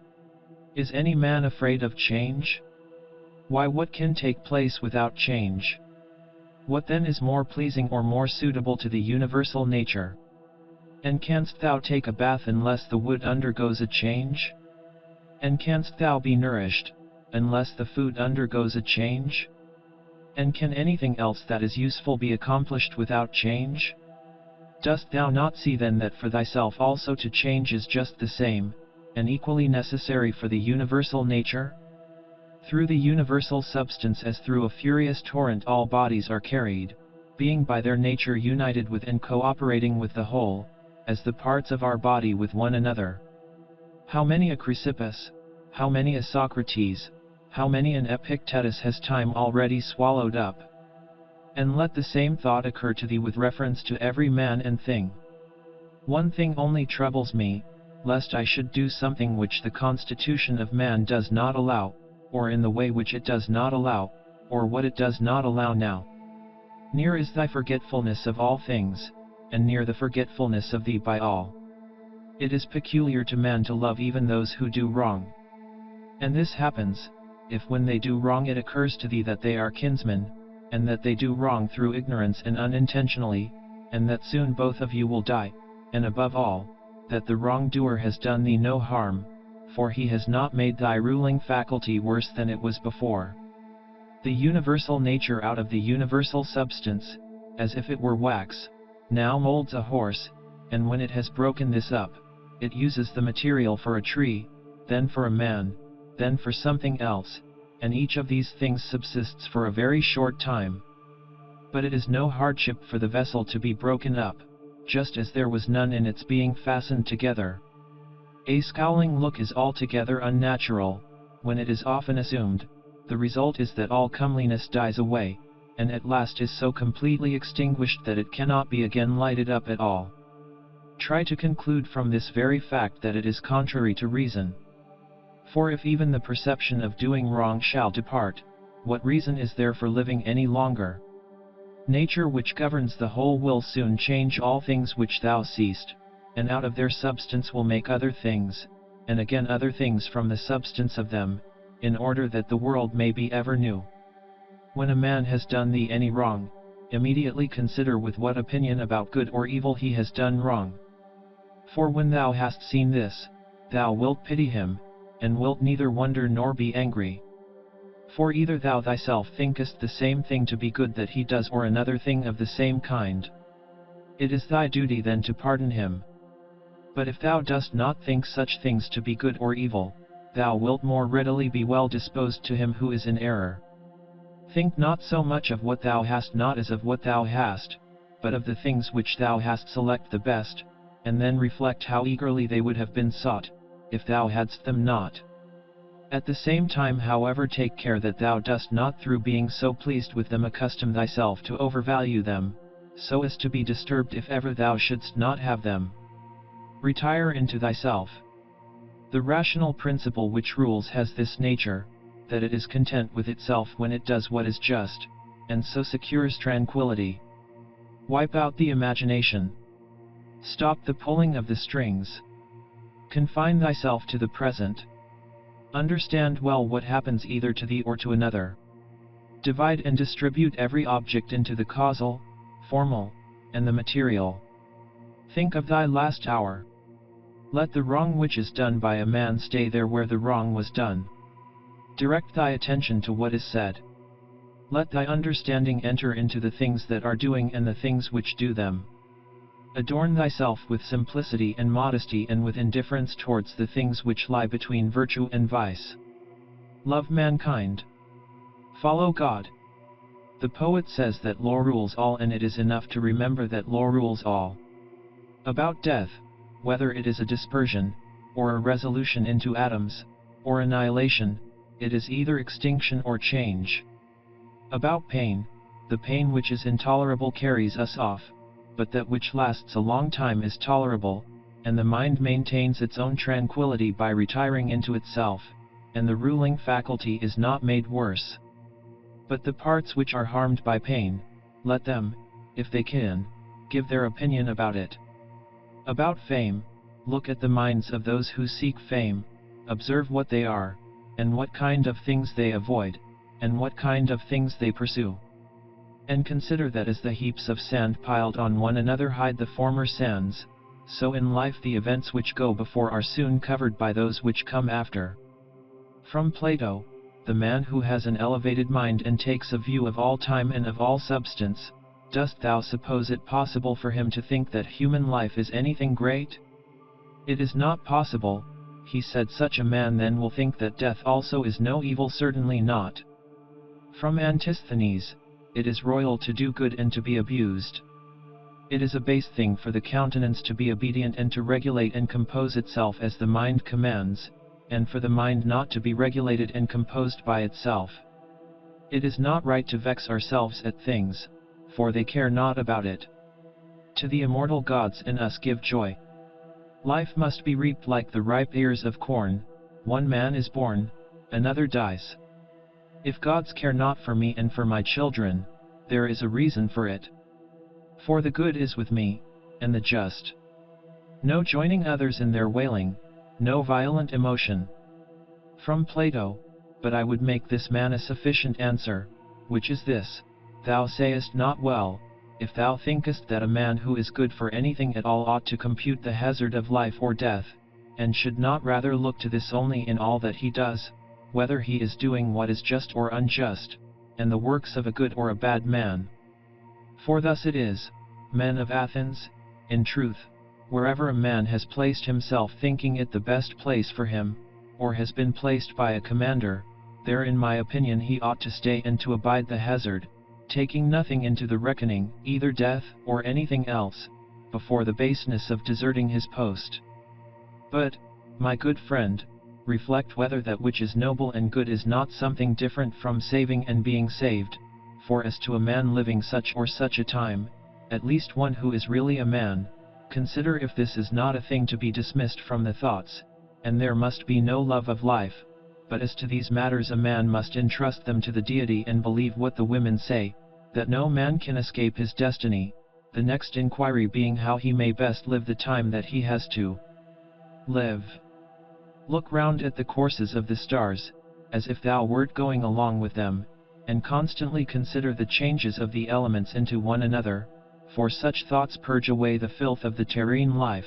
Is any man afraid of change? Why, what can take place without change? What then is more pleasing or more suitable to the universal nature? And canst thou take a bath unless the wood undergoes a change? And canst thou be nourished, unless the food undergoes a change? And can anything else that is useful be accomplished without change? Dost thou not see then that for thyself also to change is just the same, and equally necessary for the universal nature? Through the universal substance as through a furious torrent all bodies are carried, being by their nature united with and cooperating with the whole, as the parts of our body with one another. How many a Chrysippus, how many a Socrates, how many an Epictetus has time already swallowed up? And let the same thought occur to thee with reference to every man and thing. One thing only troubles me, lest I should do something which the constitution of man does not allow, or in the way which it does not allow, or what it does not allow now. Near is thy forgetfulness of all things, and near the forgetfulness of thee by all. It is peculiar to man to love even those who do wrong. And this happens, if when they do wrong it occurs to thee that they are kinsmen, and that they do wrong through ignorance and unintentionally, and that soon both of you will die, and above all, that the wrongdoer has done thee no harm, for he has not made thy ruling faculty worse than it was before. The universal nature out of the universal substance, as if it were wax, now molds a horse, and when it has broken this up, it uses the material for a tree, then for a man, then for something else, and each of these things subsists for a very short time. But it is no hardship for the vessel to be broken up, just as there was none in its being fastened together. A scowling look is altogether unnatural. When it is often assumed, the result is that all comeliness dies away, and at last is so completely extinguished that it cannot be again lighted up at all. Try to conclude from this very fact that it is contrary to reason. For if even the perception of doing wrong shall depart, what reason is there for living any longer? Nature which governs the whole will soon change all things which thou seest, and out of their substance will make other things, and again other things from the substance of them, in order that the world may be ever new. When a man has done thee any wrong, immediately consider with what opinion about good or evil he has done wrong. For when thou hast seen this, thou wilt pity him, and wilt neither wonder nor be angry. For either thou thyself thinkest the same thing to be good that he does or another thing of the same kind. It is thy duty then to pardon him. But if thou dost not think such things to be good or evil, thou wilt more readily be well disposed to him who is in error. Think not so much of what thou hast not as of what thou hast, but of the things which thou hast select the best, and then reflect how eagerly they would have been sought, if thou hadst them not. At the same time however take care that thou dost not through being so pleased with them accustom thyself to overvalue them, so as to be disturbed if ever thou shouldst not have them. Retire into thyself. The rational principle which rules has this nature, that it is content with itself when it does what is just, and so secures tranquility. Wipe out the imagination. Stop the pulling of the strings. Confine thyself to the present. Understand well what happens either to thee or to another. Divide and distribute every object into the causal, formal, and the material. Think of thy last hour. Let the wrong which is done by a man stay there where the wrong was done. Direct thy attention to what is said. Let thy understanding enter into the things that are doing and the things which do them. Adorn thyself with simplicity and modesty and with indifference towards the things which lie between virtue and vice. Love mankind. Follow God. The poet says that law rules all, and it is enough to remember that law rules all. About death, whether it is a dispersion, or a resolution into atoms, or annihilation, it is either extinction or change. About pain, the pain which is intolerable carries us off, but that which lasts a long time is tolerable, and the mind maintains its own tranquility by retiring into itself, and the ruling faculty is not made worse. But the parts which are harmed by pain, let them, if they can, give their opinion about it. About fame, look at the minds of those who seek fame, observe what they are, and what kind of things they avoid, and what kind of things they pursue. And consider that as the heaps of sand piled on one another hide the former sands, so in life the events which go before are soon covered by those which come after. From Plato, the man who has an elevated mind and takes a view of all time and of all substance, dost thou suppose it possible for him to think that human life is anything great? It is not possible, he said. Such a man then will think that death also is no evil, certainly not. From Antisthenes, it is royal to do good and to be abused. It is a base thing for the countenance to be obedient and to regulate and compose itself as the mind commands, and for the mind not to be regulated and composed by itself. It is not right to vex ourselves at things, for they care not about it. To the immortal gods in us give joy. Life must be reaped like the ripe ears of corn, one man is born, another dies. If gods care not for me and for my children, there is a reason for it. For the good is with me, and the just. No joining others in their wailing, no violent emotion. From Plato, but I would make this man a sufficient answer, which is this: thou sayest not well, if thou thinkest that a man who is good for anything at all ought to compute the hazard of life or death, and should not rather look to this only in all that he does, whether he is doing what is just or unjust, and the works of a good or a bad man. For thus it is, men of Athens, in truth, wherever a man has placed himself thinking it the best place for him, or has been placed by a commander, there in my opinion he ought to stay and to abide the hazard, taking nothing into the reckoning, either death or anything else, before the baseness of deserting his post. But, my good friend, reflect whether that which is noble and good is not something different from saving and being saved, for as to a man living such or such a time, at least one who is really a man, consider if this is not a thing to be dismissed from the thoughts, and there must be no love of life. But as to these matters a man must entrust them to the deity and believe what the women say, that no man can escape his destiny, the next inquiry being how he may best live the time that he has to live. Look round at the courses of the stars, as if thou wert going along with them, and constantly consider the changes of the elements into one another, for such thoughts purge away the filth of the terrene life.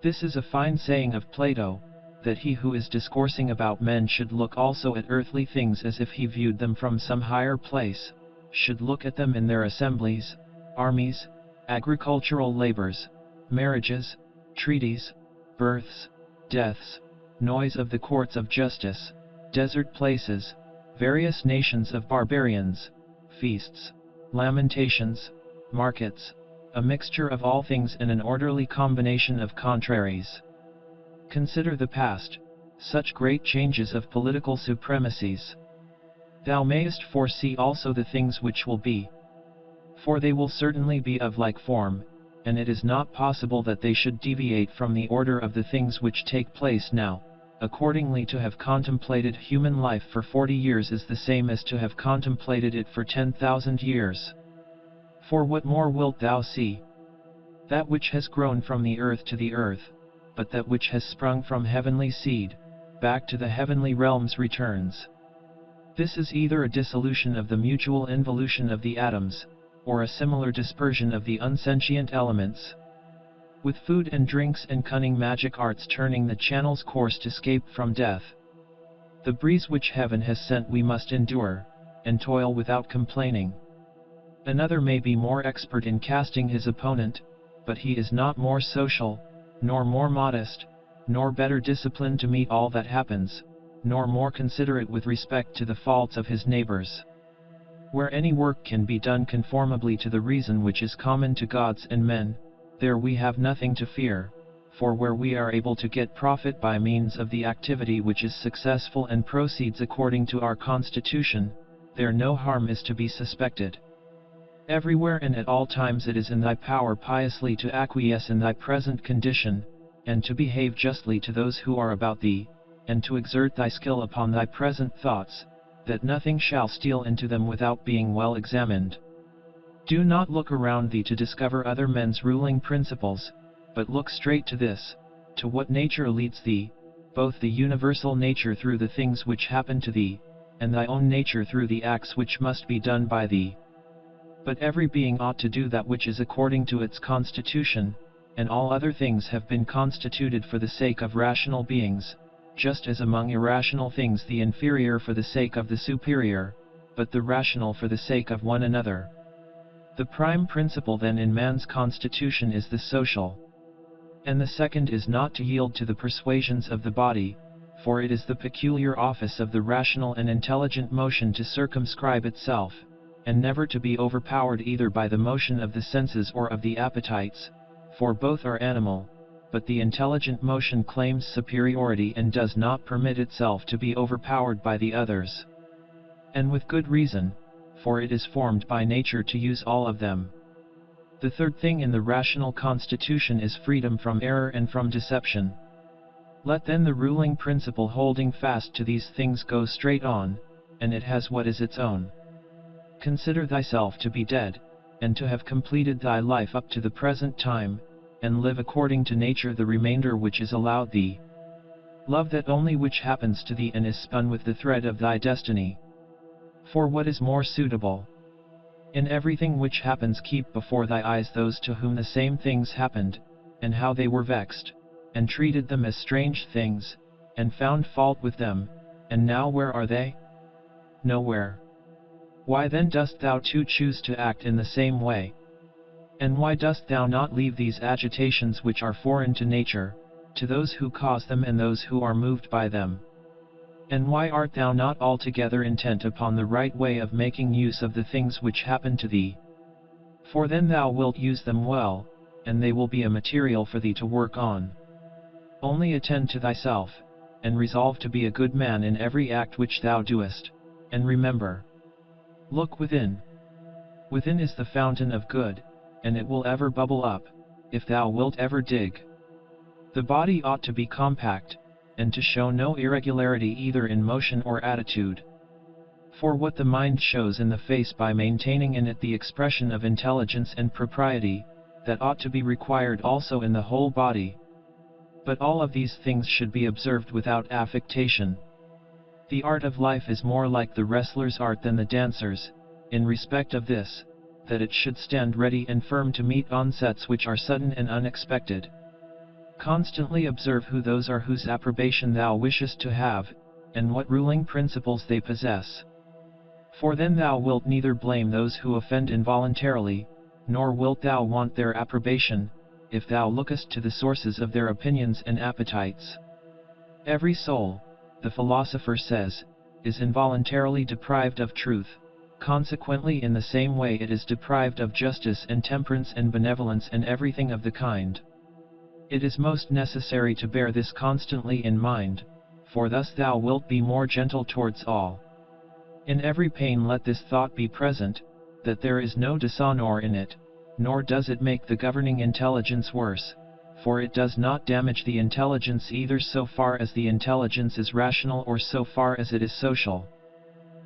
This is a fine saying of Plato, that he who is discoursing about men should look also at earthly things as if he viewed them from some higher place, should look at them in their assemblies, armies, agricultural labors, marriages, treaties, births, deaths, noise of the courts of justice, desert places, various nations of barbarians, feasts, lamentations, markets, a mixture of all things and an orderly combination of contraries. Consider the past, such great changes of political supremacies. Thou mayest foresee also the things which will be. For they will certainly be of like form, and it is not possible that they should deviate from the order of the things which take place now. Accordingly, to have contemplated human life for 40 years is the same as to have contemplated it for 10,000 years. For what more wilt thou see? That which has grown from the earth to the earth, but that which has sprung from heavenly seed, back to the heavenly realms returns. This is either a dissolution of the mutual involution of the atoms, or a similar dispersion of the unsentient elements. With food and drinks and cunning magic arts turning the channel's course to escape from death. The breeze which heaven has sent we must endure, and toil without complaining. Another may be more expert in casting his opponent, but he is not more social, nor more modest, nor better disciplined to meet all that happens, nor more considerate with respect to the faults of his neighbors. Where any work can be done conformably to the reason which is common to gods and men, there we have nothing to fear, for where we are able to get profit by means of the activity which is successful and proceeds according to our constitution, there no harm is to be suspected. Everywhere and at all times it is in thy power piously to acquiesce in thy present condition, and to behave justly to those who are about thee, and to exert thy skill upon thy present thoughts, that nothing shall steal into them without being well examined. Do not look around thee to discover other men's ruling principles, but look straight to this, to what nature leads thee, both the universal nature through the things which happen to thee, and thy own nature through the acts which must be done by thee. But every being ought to do that which is according to its constitution, and all other things have been constituted for the sake of rational beings, just as among irrational things the inferior for the sake of the superior, but the rational for the sake of one another. The prime principle then in man's constitution is the social. And the second is not to yield to the persuasions of the body, for it is the peculiar office of the rational and intelligent motion to circumscribe itself, and never to be overpowered either by the motion of the senses or of the appetites, for both are animal, but the intelligent motion claims superiority and does not permit itself to be overpowered by the others. And with good reason, for it is formed by nature to use all of them. The third thing in the rational constitution is freedom from error and from deception. Let then the ruling principle holding fast to these things go straight on, and it has what is its own. Consider thyself to be dead, and to have completed thy life up to the present time, and live according to nature the remainder which is allowed thee. Love that only which happens to thee and is spun with the thread of thy destiny. For what is more suitable? In everything which happens keep before thy eyes those to whom the same things happened, and how they were vexed, and treated them as strange things, and found fault with them, and now where are they? Nowhere. Why then dost thou too choose to act in the same way? And why dost thou not leave these agitations which are foreign to nature, to those who cause them and those who are moved by them? And why art thou not altogether intent upon the right way of making use of the things which happen to thee? For then thou wilt use them well, and they will be a material for thee to work on. Only attend to thyself, and resolve to be a good man in every act which thou doest, and remember. Look within. Within is the fountain of good, and it will ever bubble up, if thou wilt ever dig. The body ought to be compact, and to show no irregularity either in motion or attitude. For what the mind shows in the face by maintaining in it the expression of intelligence and propriety, that ought to be required also in the whole body. But all of these things should be observed without affectation. The art of life is more like the wrestler's art than the dancer's, in respect of this, that it should stand ready and firm to meet onsets which are sudden and unexpected. Constantly observe who those are whose approbation thou wishest to have, and what ruling principles they possess. For then thou wilt neither blame those who offend involuntarily, nor wilt thou want their approbation, if thou lookest to the sources of their opinions and appetites. Every soul, the philosopher says, is involuntarily deprived of truth, consequently in the same way it is deprived of justice and temperance and benevolence and everything of the kind. It is most necessary to bear this constantly in mind, for thus thou wilt be more gentle towards all. In every pain let this thought be present, that there is no dishonor in it, nor does it make the governing intelligence worse, for it does not damage the intelligence either so far as the intelligence is rational or so far as it is social.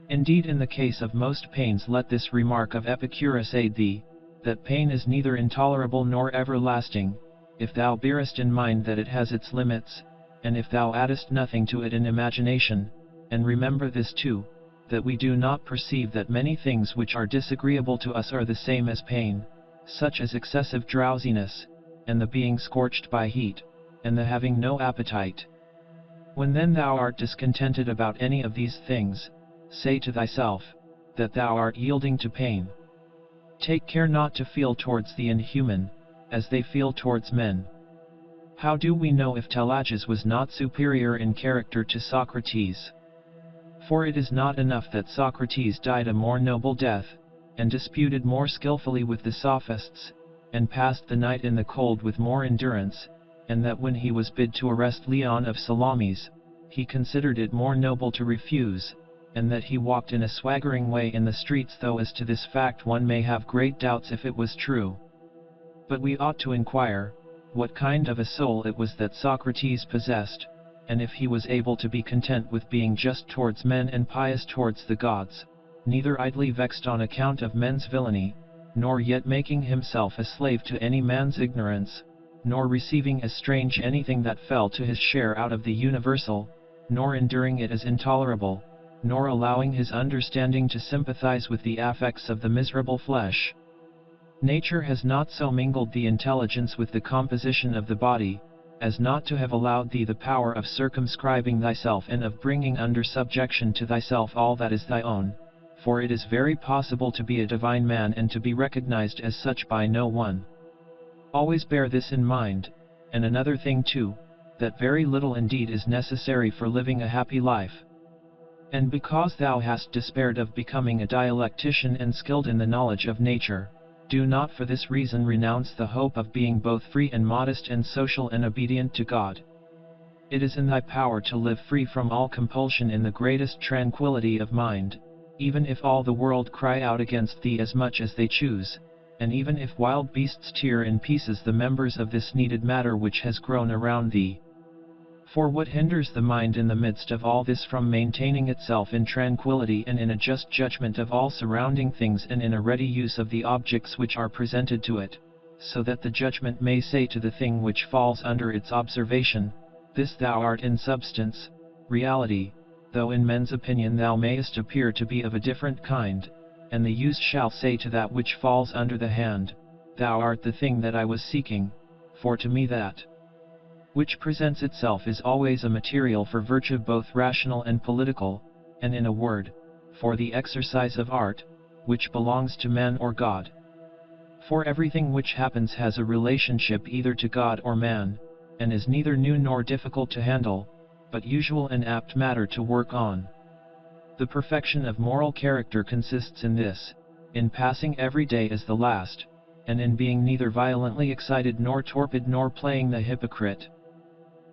Indeed, in the case of most pains let this remark of Epicurus aid thee, that pain is neither intolerable nor everlasting, if thou bearest in mind that it has its limits, and if thou addest nothing to it in imagination, and remember this too, that we do not perceive that many things which are disagreeable to us are the same as pain, such as excessive drowsiness, and the being scorched by heat, and the having no appetite. When then thou art discontented about any of these things, say to thyself, that thou art yielding to pain. Take care not to feel towards the inhuman, as they feel towards men. How do we know if Teleges was not superior in character to Socrates? For it is not enough that Socrates died a more noble death, and disputed more skillfully with the sophists, and passed the night in the cold with more endurance, and that when he was bid to arrest Leon of Salamis, he considered it more noble to refuse, and that he walked in a swaggering way in the streets, though as to this fact one may have great doubts if it was true. But we ought to inquire, what kind of a soul it was that Socrates possessed, and if he was able to be content with being just towards men and pious towards the gods, neither idly vexed on account of men's villainy, nor yet making himself a slave to any man's ignorance, nor receiving as strange anything that fell to his share out of the universal, nor enduring it as intolerable, nor allowing his understanding to sympathize with the affects of the miserable flesh. Nature has not so mingled the intelligence with the composition of the body, as not to have allowed thee the power of circumscribing thyself and of bringing under subjection to thyself all that is thy own, for it is very possible to be a divine man and to be recognized as such by no one. Always bear this in mind, and another thing too, that very little indeed is necessary for living a happy life. And because thou hast despaired of becoming a dialectician and skilled in the knowledge of nature, do not for this reason renounce the hope of being both free and modest and social and obedient to God. It is in thy power to live free from all compulsion in the greatest tranquility of mind, even if all the world cry out against thee as much as they choose, and even if wild beasts tear in pieces the members of this needed matter which has grown around thee. For what hinders the mind in the midst of all this from maintaining itself in tranquility and in a just judgment of all surrounding things and in a ready use of the objects which are presented to it, so that the judgment may say to the thing which falls under its observation, this thou art in substance, reality, though in men's opinion thou mayest appear to be of a different kind, and the use shall say to that which falls under the hand, thou art the thing that I was seeking, for to me that which presents itself is always a material for virtue both rational and political, and in a word, for the exercise of art, which belongs to man or God. For everything which happens has a relationship either to God or man, and is neither new nor difficult to handle, but usual and apt matter to work on. The perfection of moral character consists in this, in passing every day as the last, and in being neither violently excited nor torpid nor playing the hypocrite.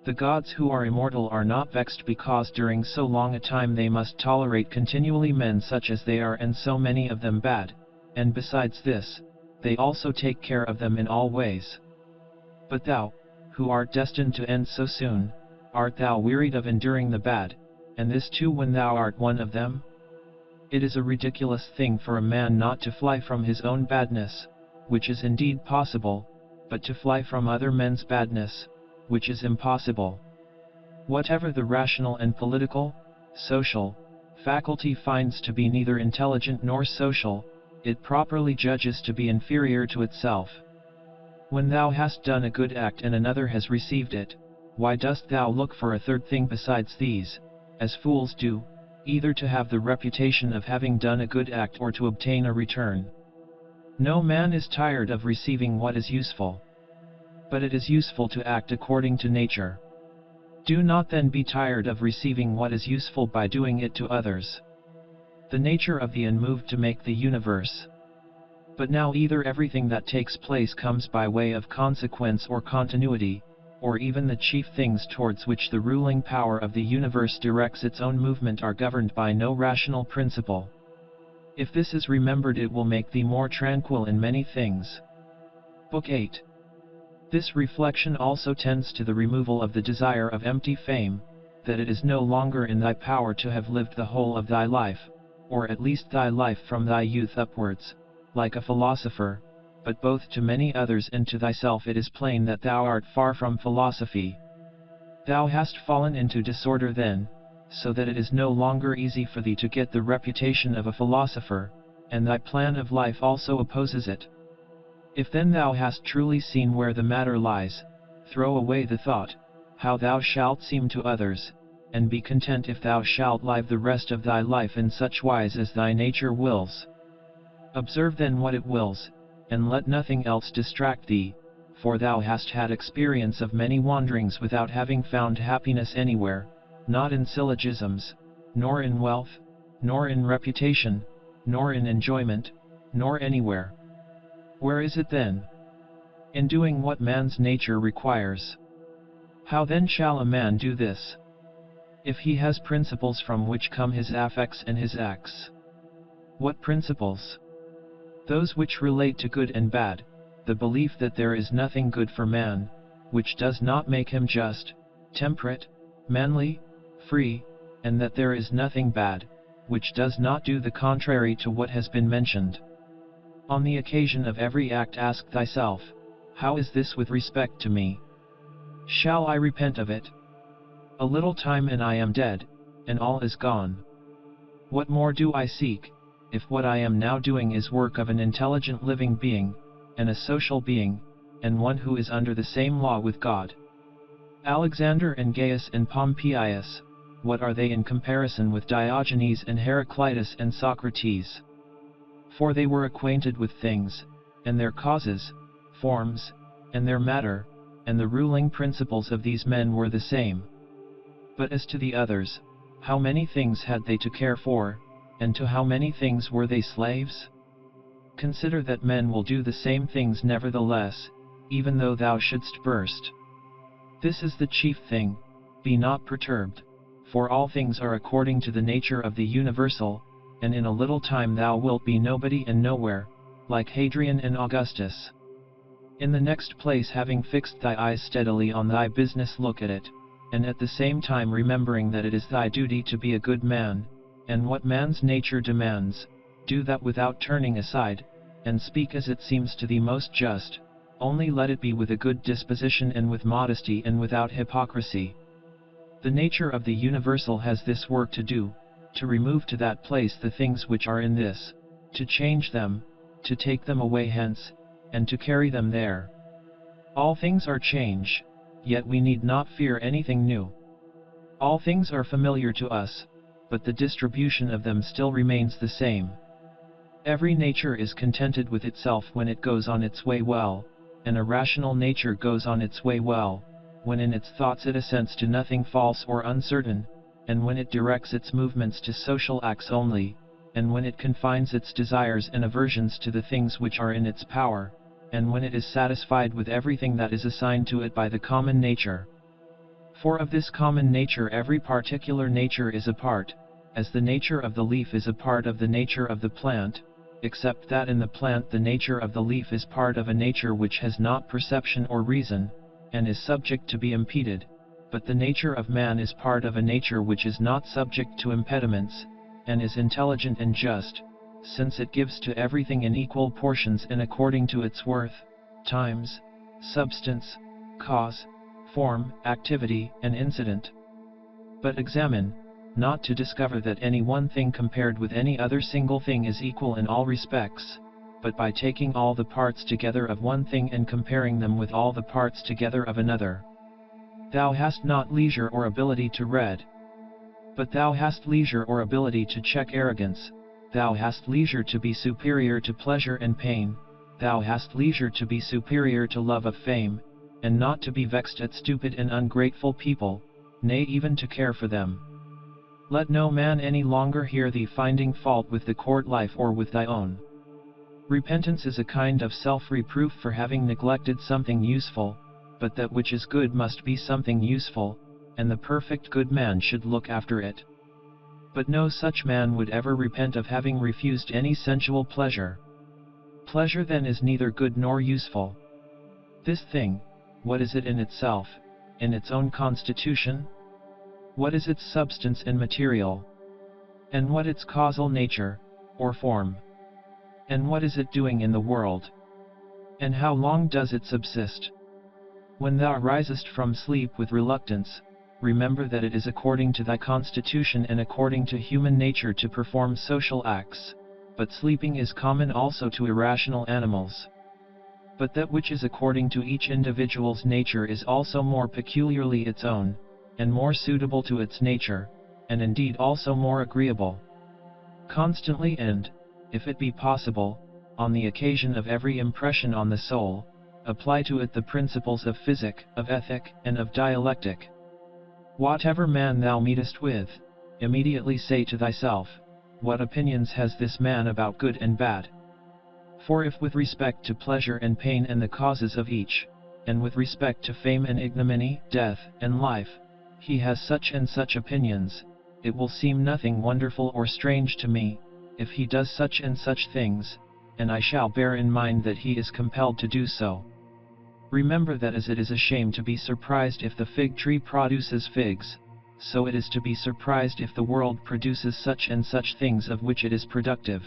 The gods who are immortal are not vexed because during so long a time they must tolerate continually men such as they are and so many of them bad, and besides this, they also take care of them in all ways. But thou, who art destined to end so soon, art thou wearied of enduring the bad, and this too when thou art one of them? It is a ridiculous thing for a man not to fly from his own badness, which is indeed possible, but to fly from other men's badness, which is impossible. Whatever the rational and political, social, faculty finds to be neither intelligent nor social, it properly judges to be inferior to itself. When thou hast done a good act and another has received it, why dost thou look for a third thing besides these, as fools do, either to have the reputation of having done a good act or to obtain a return? No man is tired of receiving what is useful. But it is useful to act according to nature. Do not then be tired of receiving what is useful by doing it to others. The nature of the unmoved to make the universe. But now either everything that takes place comes by way of consequence or continuity, or even the chief things towards which the ruling power of the universe directs its own movement are governed by no rational principle. If this is remembered it will make thee more tranquil in many things. Book 8. This reflection also tends to the removal of the desire of empty fame, that it is no longer in thy power to have lived the whole of thy life, or at least thy life from thy youth upwards, like a philosopher, but both to many others and to thyself it is plain that thou art far from philosophy. Thou hast fallen into disorder then, so that it is no longer easy for thee to get the reputation of a philosopher, and thy plan of life also opposes it. If then thou hast truly seen where the matter lies, throw away the thought, how thou shalt seem to others, and be content if thou shalt live the rest of thy life in such wise as thy nature wills. Observe then what it wills, and let nothing else distract thee, for thou hast had experience of many wanderings without having found happiness anywhere, not in syllogisms, nor in wealth, nor in reputation, nor in enjoyment, nor anywhere. Where is it then? In doing what man's nature requires. How then shall a man do this? If he has principles from which come his affects and his acts. What principles? Those which relate to good and bad, the belief that there is nothing good for man, which does not make him just, temperate, manly, free, and that there is nothing bad, which does not do the contrary to what has been mentioned. On the occasion of every act ask thyself, how is this with respect to me? Shall I repent of it? A little time and I am dead, and all is gone. What more do I seek, if what I am now doing is work of an intelligent living being, and a social being, and one who is under the same law with God? Alexander and Gaius and Pompeius, what are they in comparison with Diogenes and Heraclitus and Socrates? For they were acquainted with things, and their causes, forms, and their matter, and the ruling principles of these men were the same. But as to the others, how many things had they to care for, and to how many things were they slaves? Consider that men will do the same things nevertheless, even though thou shouldst burst. This is the chief thing: be not perturbed, for all things are according to the nature of the universal, and in a little time thou wilt be nobody and nowhere, like Hadrian and Augustus. In the next place, having fixed thy eyes steadily on thy business, look at it, and at the same time remembering that it is thy duty to be a good man, and what man's nature demands, do that without turning aside, and speak as it seems to thee most just, only let it be with a good disposition and with modesty and without hypocrisy. The nature of the universal has this work to do, to remove to that place the things which are in this, to change them, to take them away hence, and to carry them there. All things are change, yet we need not fear anything new. All things are familiar to us, but the distribution of them still remains the same. Every nature is contented with itself when it goes on its way well, and a rational nature goes on its way well, when in its thoughts it assents to nothing false or uncertain, and when it directs its movements to social acts only, and when it confines its desires and aversions to the things which are in its power, and when it is satisfied with everything that is assigned to it by the common nature. For of this common nature every particular nature is a part, as the nature of the leaf is a part of the nature of the plant, except that in the plant the nature of the leaf is part of a nature which has not perception or reason, and is subject to be impeded, but the nature of man is part of a nature which is not subject to impediments, and is intelligent and just, since it gives to everything in equal portions and according to its worth, times, substance, cause, form, activity, and incident. But examine, not to discover that any one thing compared with any other single thing is equal in all respects, but by taking all the parts together of one thing and comparing them with all the parts together of another. Thou hast not leisure or ability to read, but thou hast leisure or ability to check arrogance, thou hast leisure to be superior to pleasure and pain, thou hast leisure to be superior to love of fame, and not to be vexed at stupid and ungrateful people, nay even to care for them. Let no man any longer hear thee finding fault with the court life or with thy own. Repentance is a kind of self-reproof for having neglected something useful, but that which is good must be something useful, and the perfect good man should look after it. But no such man would ever repent of having refused any sensual pleasure. Pleasure then is neither good nor useful. This thing, what is it in itself, in its own constitution? What is its substance and material? And what its causal nature, or form? And what is it doing in the world? And how long does it subsist? When thou risest from sleep with reluctance, remember that it is according to thy constitution and according to human nature to perform social acts, but sleeping is common also to irrational animals. But that which is according to each individual's nature is also more peculiarly its own, and more suitable to its nature, and indeed also more agreeable. Constantly and, if it be possible, on the occasion of every impression on the soul, apply to it the principles of physic, of ethic, and of dialectic. Whatever man thou meetest with, immediately say to thyself, what opinions has this man about good and bad? For if with respect to pleasure and pain and the causes of each, and with respect to fame and ignominy, death, and life, he has such and such opinions, it will seem nothing wonderful or strange to me, if he does such and such things, and I shall bear in mind that he is compelled to do so. Remember that as it is a shame to be surprised if the fig tree produces figs, so it is to be surprised if the world produces such and such things of which it is productive,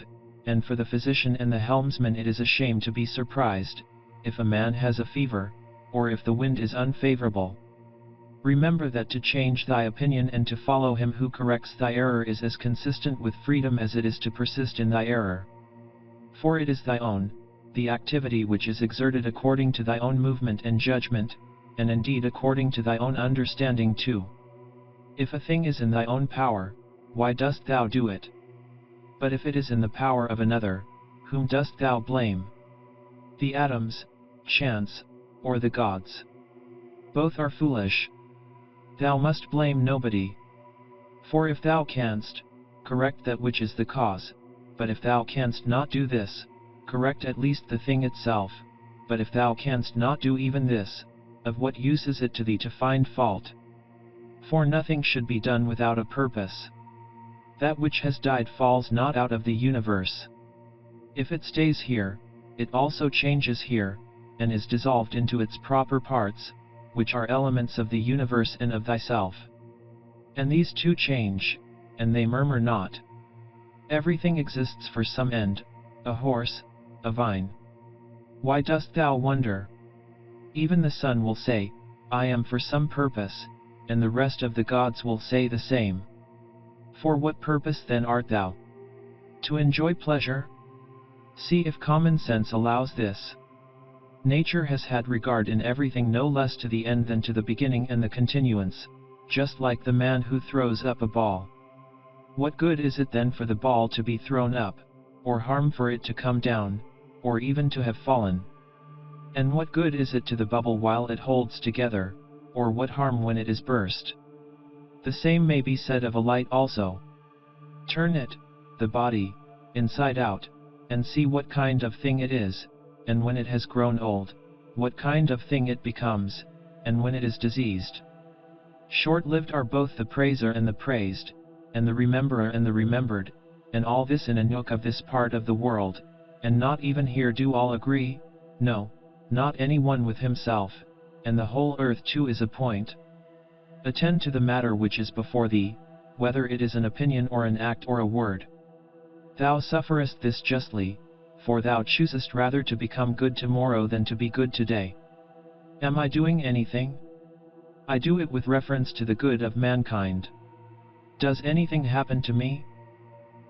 and for the physician and the helmsman it is a shame to be surprised, if a man has a fever, or if the wind is unfavorable. Remember that to change thy opinion and to follow him who corrects thy error is as consistent with freedom as it is to persist in thy error. For it is thy own, the activity which is exerted according to thy own movement and judgment, and indeed according to thy own understanding too. If a thing is in thy own power, why dost thou do it? But if it is in the power of another, whom dost thou blame? The atoms, chance, or the gods? Both are foolish. Thou must blame nobody. For if thou canst, correct that which is the cause, but if thou canst not do this, correct at least the thing itself, but if thou canst not do even this, of what use is it to thee to find fault? For nothing should be done without a purpose. That which has died falls not out of the universe. If it stays here, it also changes here, and is dissolved into its proper parts, which are elements of the universe and of thyself. And these too change, and they murmur not. Everything exists for some end, a horse, a vine. Why dost thou wonder? Even the sun will say, I am for some purpose, and the rest of the gods will say the same. For what purpose then art thou? To enjoy pleasure? See if common sense allows this. Nature has had regard in everything no less to the end than to the beginning and the continuance, just like the man who throws up a ball. What good is it then for the ball to be thrown up, or harm for it to come down, or even to have fallen? And what good is it to the bubble while it holds together, or what harm when it is burst? The same may be said of a light also. Turn it, the body, inside out, and see what kind of thing it is, and when it has grown old, what kind of thing it becomes, and when it is diseased. Short-lived are both the praiser and the praised, and the rememberer and the remembered, and all this in a nook of this part of the world, and not even here do all agree, no, not any one with himself, and the whole earth too is a point. Attend to the matter which is before thee, whether it is an opinion or an act or a word. Thou sufferest this justly, for thou choosest rather to become good tomorrow than to be good today. Am I doing anything? I do it with reference to the good of mankind. Does anything happen to me?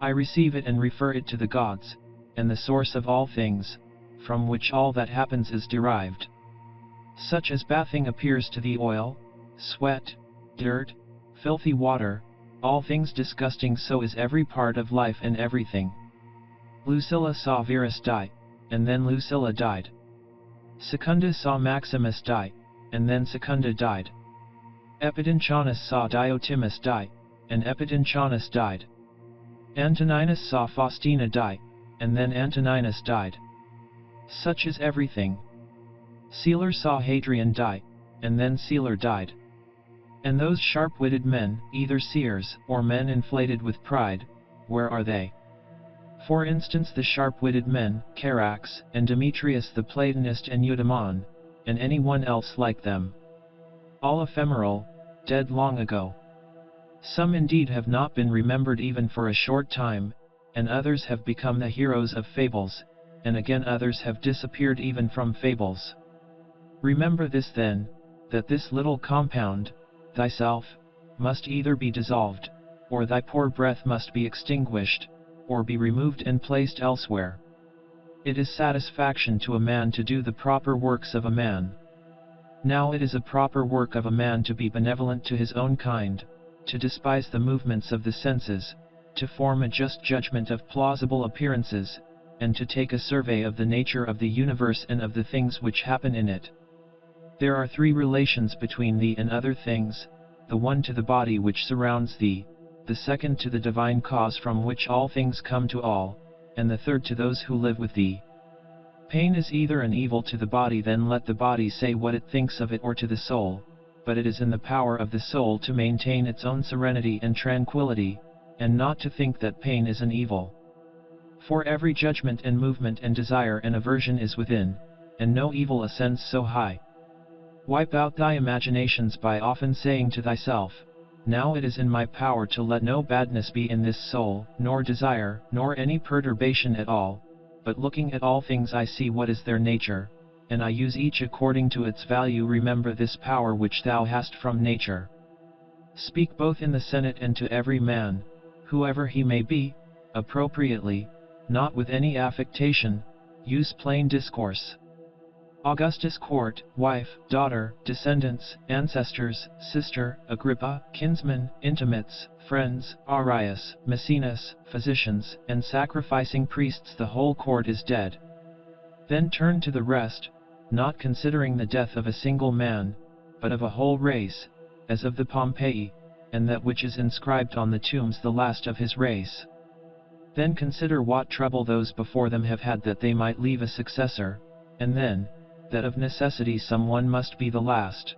I receive it and refer it to the gods, and the source of all things, from which all that happens is derived. Such as bathing appears to the oil, sweat, dirt, filthy water, all things disgusting, so is every part of life and everything. Lucilla saw Verus die, and then Lucilla died. Secunda saw Maximus die, and then Secunda died. Epidanchanus saw Diotimus die, and Epidanchanus died. Antoninus saw Faustina die, and then Antoninus died. Such is everything. Celer saw Hadrian die, and then Celer died. And those sharp-witted men, either seers or men inflated with pride, where are they? For instance, the sharp-witted men, Carax, and Demetrius the Platonist, and Eudaemon, and anyone else like them. All ephemeral, dead long ago. Some indeed have not been remembered even for a short time, and others have become the heroes of fables, and again others have disappeared even from fables. Remember this then, that this little compound, thyself, must either be dissolved, or thy poor breath must be extinguished, or be removed and placed elsewhere. It is satisfaction to a man to do the proper works of a man. Now it is a proper work of a man to be benevolent to his own kind, to despise the movements of the senses, to form a just judgment of plausible appearances, and to take a survey of the nature of the universe and of the things which happen in it. There are three relations between thee and other things, the one to the body which surrounds thee, the second to the divine cause from which all things come to all, and the third to those who live with thee. Pain is either an evil to the body, then let the body say what it thinks of it, or to the soul, but it is in the power of the soul to maintain its own serenity and tranquility, and not to think that pain is an evil. For every judgment and movement and desire and aversion is within, and no evil ascends so high. Wipe out thy imaginations by often saying to thyself, now it is in my power to let no badness be in this soul, nor desire, nor any perturbation at all, but looking at all things I see what is their nature, and I use each according to its value. Remember this power which thou hast from nature. Speak both in the Senate and to every man, whoever he may be, appropriately, not with any affectation, use plain discourse. Augustus' court, wife, daughter, descendants, ancestors, sister, Agrippa, kinsmen, intimates, friends, Arius, Maecenas, physicians, and sacrificing priests, the whole court is dead. Then turn to the rest, not considering the death of a single man, but of a whole race, as of the Pompeii, and that which is inscribed on the tombs, the last of his race. Then consider what trouble those before them have had that they might leave a successor, and then, that of necessity someone must be the last.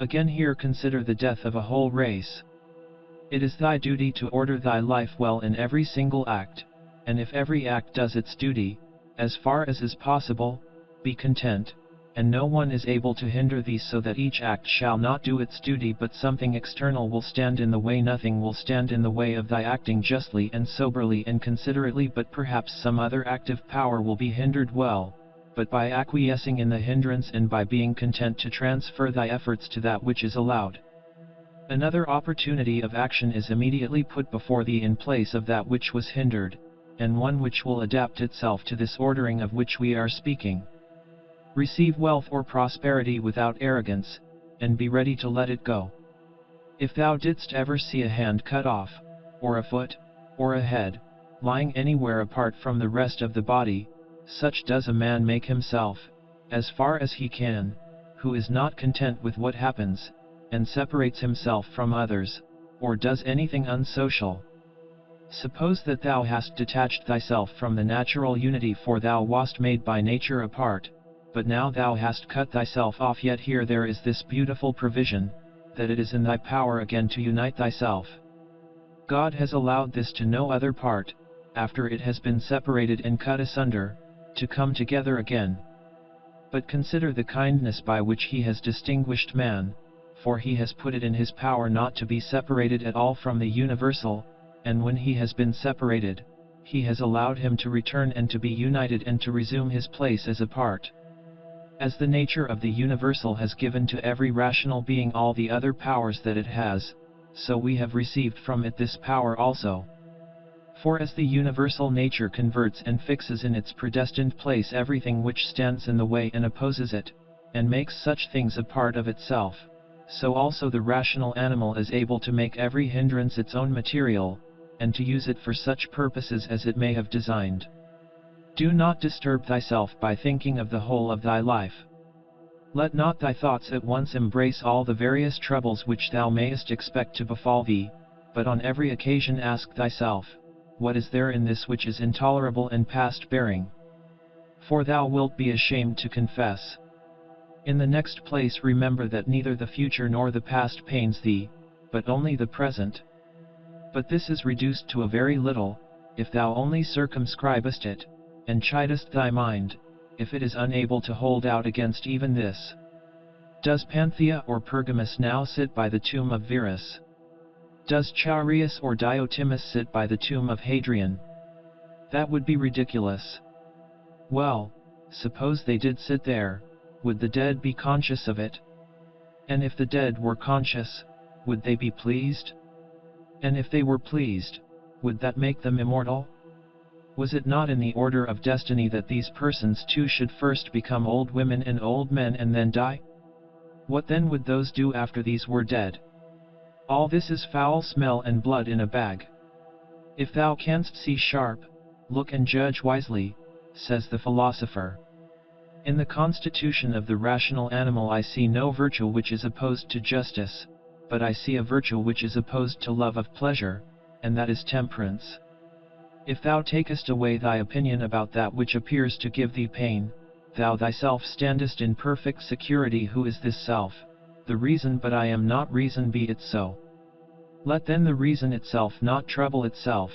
Again here consider the death of a whole race. It is thy duty to order thy life well in every single act, and if every act does its duty, as far as is possible, be content, and no one is able to hinder thee, so that each act shall not do its duty, but something external will stand in the way. Nothing will stand in the way of thy acting justly and soberly and considerately, but perhaps some other active power will be hindered. Well, but by acquiescing in the hindrance and by being content to transfer thy efforts to that which is allowed, another opportunity of action is immediately put before thee in place of that which was hindered, and one which will adapt itself to this ordering of which we are speaking. Receive wealth or prosperity without arrogance, and be ready to let it go. If thou didst ever see a hand cut off, or a foot, or a head, lying anywhere apart from the rest of the body, such does a man make himself, as far as he can, who is not content with what happens, and separates himself from others, or does anything unsocial. Suppose that thou hast detached thyself from the natural unity, for thou wast made by nature apart, but now thou hast cut thyself off. Yet here there is this beautiful provision, that it is in thy power again to unite thyself. God has allowed this to no other part, after it has been separated and cut asunder, to come together again. But consider the kindness by which he has distinguished man, for he has put it in his power not to be separated at all from the universal, and when he has been separated, he has allowed him to return and to be united and to resume his place as a part. As the nature of the universal has given to every rational being all the other powers that it has, so we have received from it this power also. For as the universal nature converts and fixes in its predestined place everything which stands in the way and opposes it, and makes such things a part of itself, so also the rational animal is able to make every hindrance its own material, and to use it for such purposes as it may have designed. Do not disturb thyself by thinking of the whole of thy life. Let not thy thoughts at once embrace all the various troubles which thou mayest expect to befall thee, but on every occasion ask thyself, what is there in this which is intolerable and past bearing? For thou wilt be ashamed to confess. In the next place remember that neither the future nor the past pains thee, but only the present. But this is reduced to a very little, if thou only circumscribest it, and chidest thy mind, if it is unable to hold out against even this. Does Panthea or Pergamus now sit by the tomb of Verus? Does Chaereas or Diotimus sit by the tomb of Hadrian? That would be ridiculous. Well, suppose they did sit there, would the dead be conscious of it? And if the dead were conscious, would they be pleased? And if they were pleased, would that make them immortal? Was it not in the order of destiny that these persons too should first become old women and old men and then die? What then would those do after these were dead? All this is foul smell and blood in a bag. If thou canst see sharp, look and judge wisely, says the philosopher. In the constitution of the rational animal I see no virtue which is opposed to justice, but I see a virtue which is opposed to love of pleasure, and that is temperance. If thou takest away thy opinion about that which appears to give thee pain, thou thyself standest in perfect security. Who is this self? The reason. But I am not reason, be it so. Let then the reason itself not trouble itself.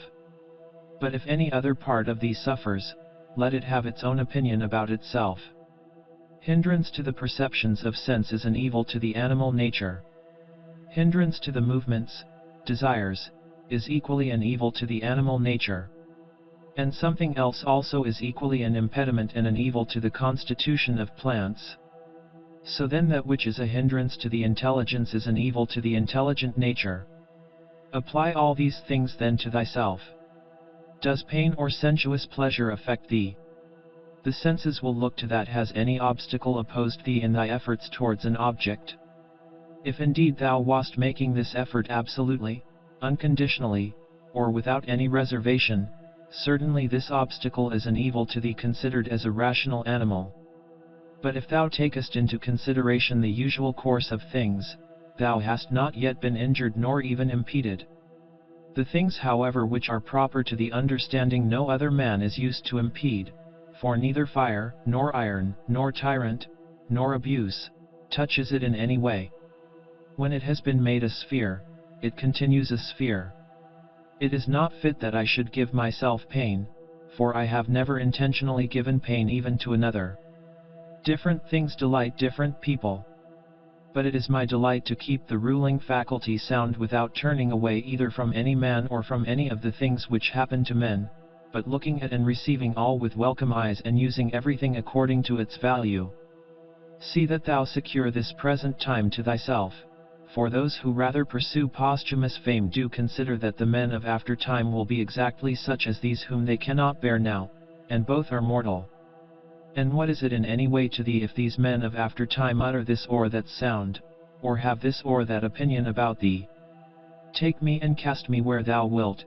But if any other part of thee suffers, let it have its own opinion about itself. Hindrance to the perceptions of sense is an evil to the animal nature. Hindrance to the movements, desires, is equally an evil to the animal nature. And something else also is equally an impediment and an evil to the constitution of plants. So then that which is a hindrance to the intelligence is an evil to the intelligent nature. Apply all these things then to thyself. Does pain or sensuous pleasure affect thee? The senses will look to that has any obstacle opposed thee in thy efforts towards an object. If indeed thou wast making this effort absolutely, unconditionally, or without any reservation, certainly this obstacle is an evil to thee considered as a rational animal. But if thou takest into consideration the usual course of things, thou hast not yet been injured nor even impeded. The things however which are proper to the understanding no other man is used to impede, for neither fire, nor iron, nor tyrant, nor abuse, touches it in any way. When it has been made a sphere, it continues a sphere. It is not fit that I should give myself pain, for I have never intentionally given pain even to another. Different things delight different people. But it is my delight to keep the ruling faculty sound without turning away either from any man or from any of the things which happen to men, but looking at and receiving all with welcome eyes and using everything according to its value. See that thou secure this present time to thyself, for those who rather pursue posthumous fame do consider that the men of after time will be exactly such as these whom they cannot bear now, and both are mortal. And what is it in any way to thee if these men of after time utter this or that sound, or have this or that opinion about thee? Take me and cast me where thou wilt,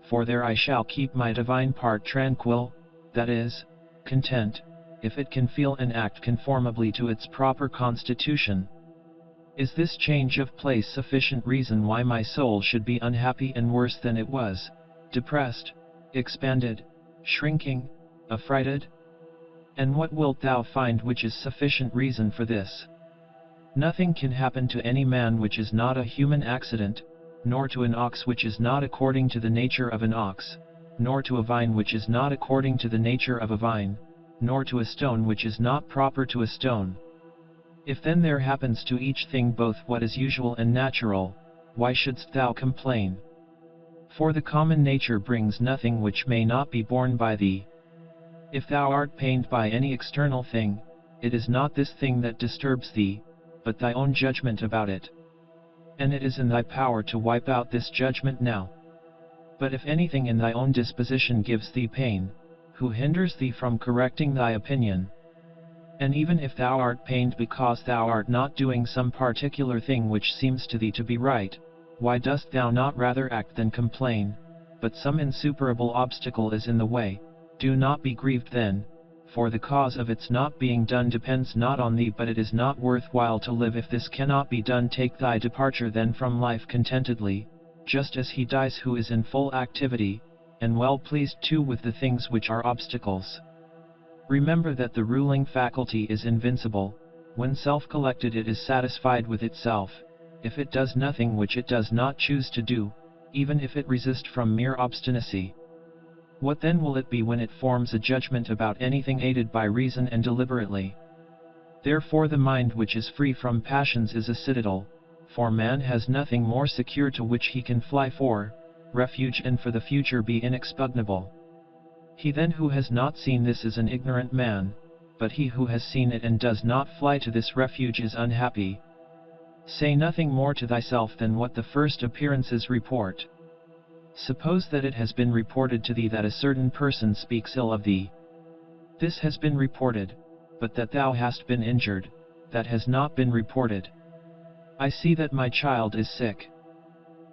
for there I shall keep my divine part tranquil, that is, content, if it can feel and act conformably to its proper constitution. Is this change of place sufficient reason why my soul should be unhappy and worse than it was, depressed, expanded, shrinking, affrighted? And what wilt thou find which is sufficient reason for this? Nothing can happen to any man which is not a human accident, nor to an ox which is not according to the nature of an ox, nor to a vine which is not according to the nature of a vine, nor to a stone which is not proper to a stone. If then there happens to each thing both what is usual and natural, why shouldst thou complain? For the common nature brings nothing which may not be borne by thee. If thou art pained by any external thing, it is not this thing that disturbs thee, but thy own judgment about it. And it is in thy power to wipe out this judgment now. But if anything in thy own disposition gives thee pain, who hinders thee from correcting thy opinion? And even if thou art pained because thou art not doing some particular thing which seems to thee to be right, why dost thou not rather act than complain? But some insuperable obstacle is in the way. Do not be grieved then, for the cause of its not being done depends not on thee, but it is not worth while to live if this cannot be done. Take thy departure then from life contentedly, just as he dies who is in full activity, and well pleased too with the things which are obstacles. Remember that the ruling faculty is invincible. When self-collected it is satisfied with itself, if it does nothing which it does not choose to do, even if it resist from mere obstinacy. What then will it be when it forms a judgment about anything aided by reason and deliberately? Therefore the mind which is free from passions is a citadel, for man has nothing more secure to which he can fly for refuge and for the future be inexpugnable. He then who has not seen this is an ignorant man, but he who has seen it and does not fly to this refuge is unhappy. Say nothing more to thyself than what the first appearances report. Suppose that it has been reported to thee that a certain person speaks ill of thee. This has been reported, but that thou hast been injured, that has not been reported. I see that my child is sick.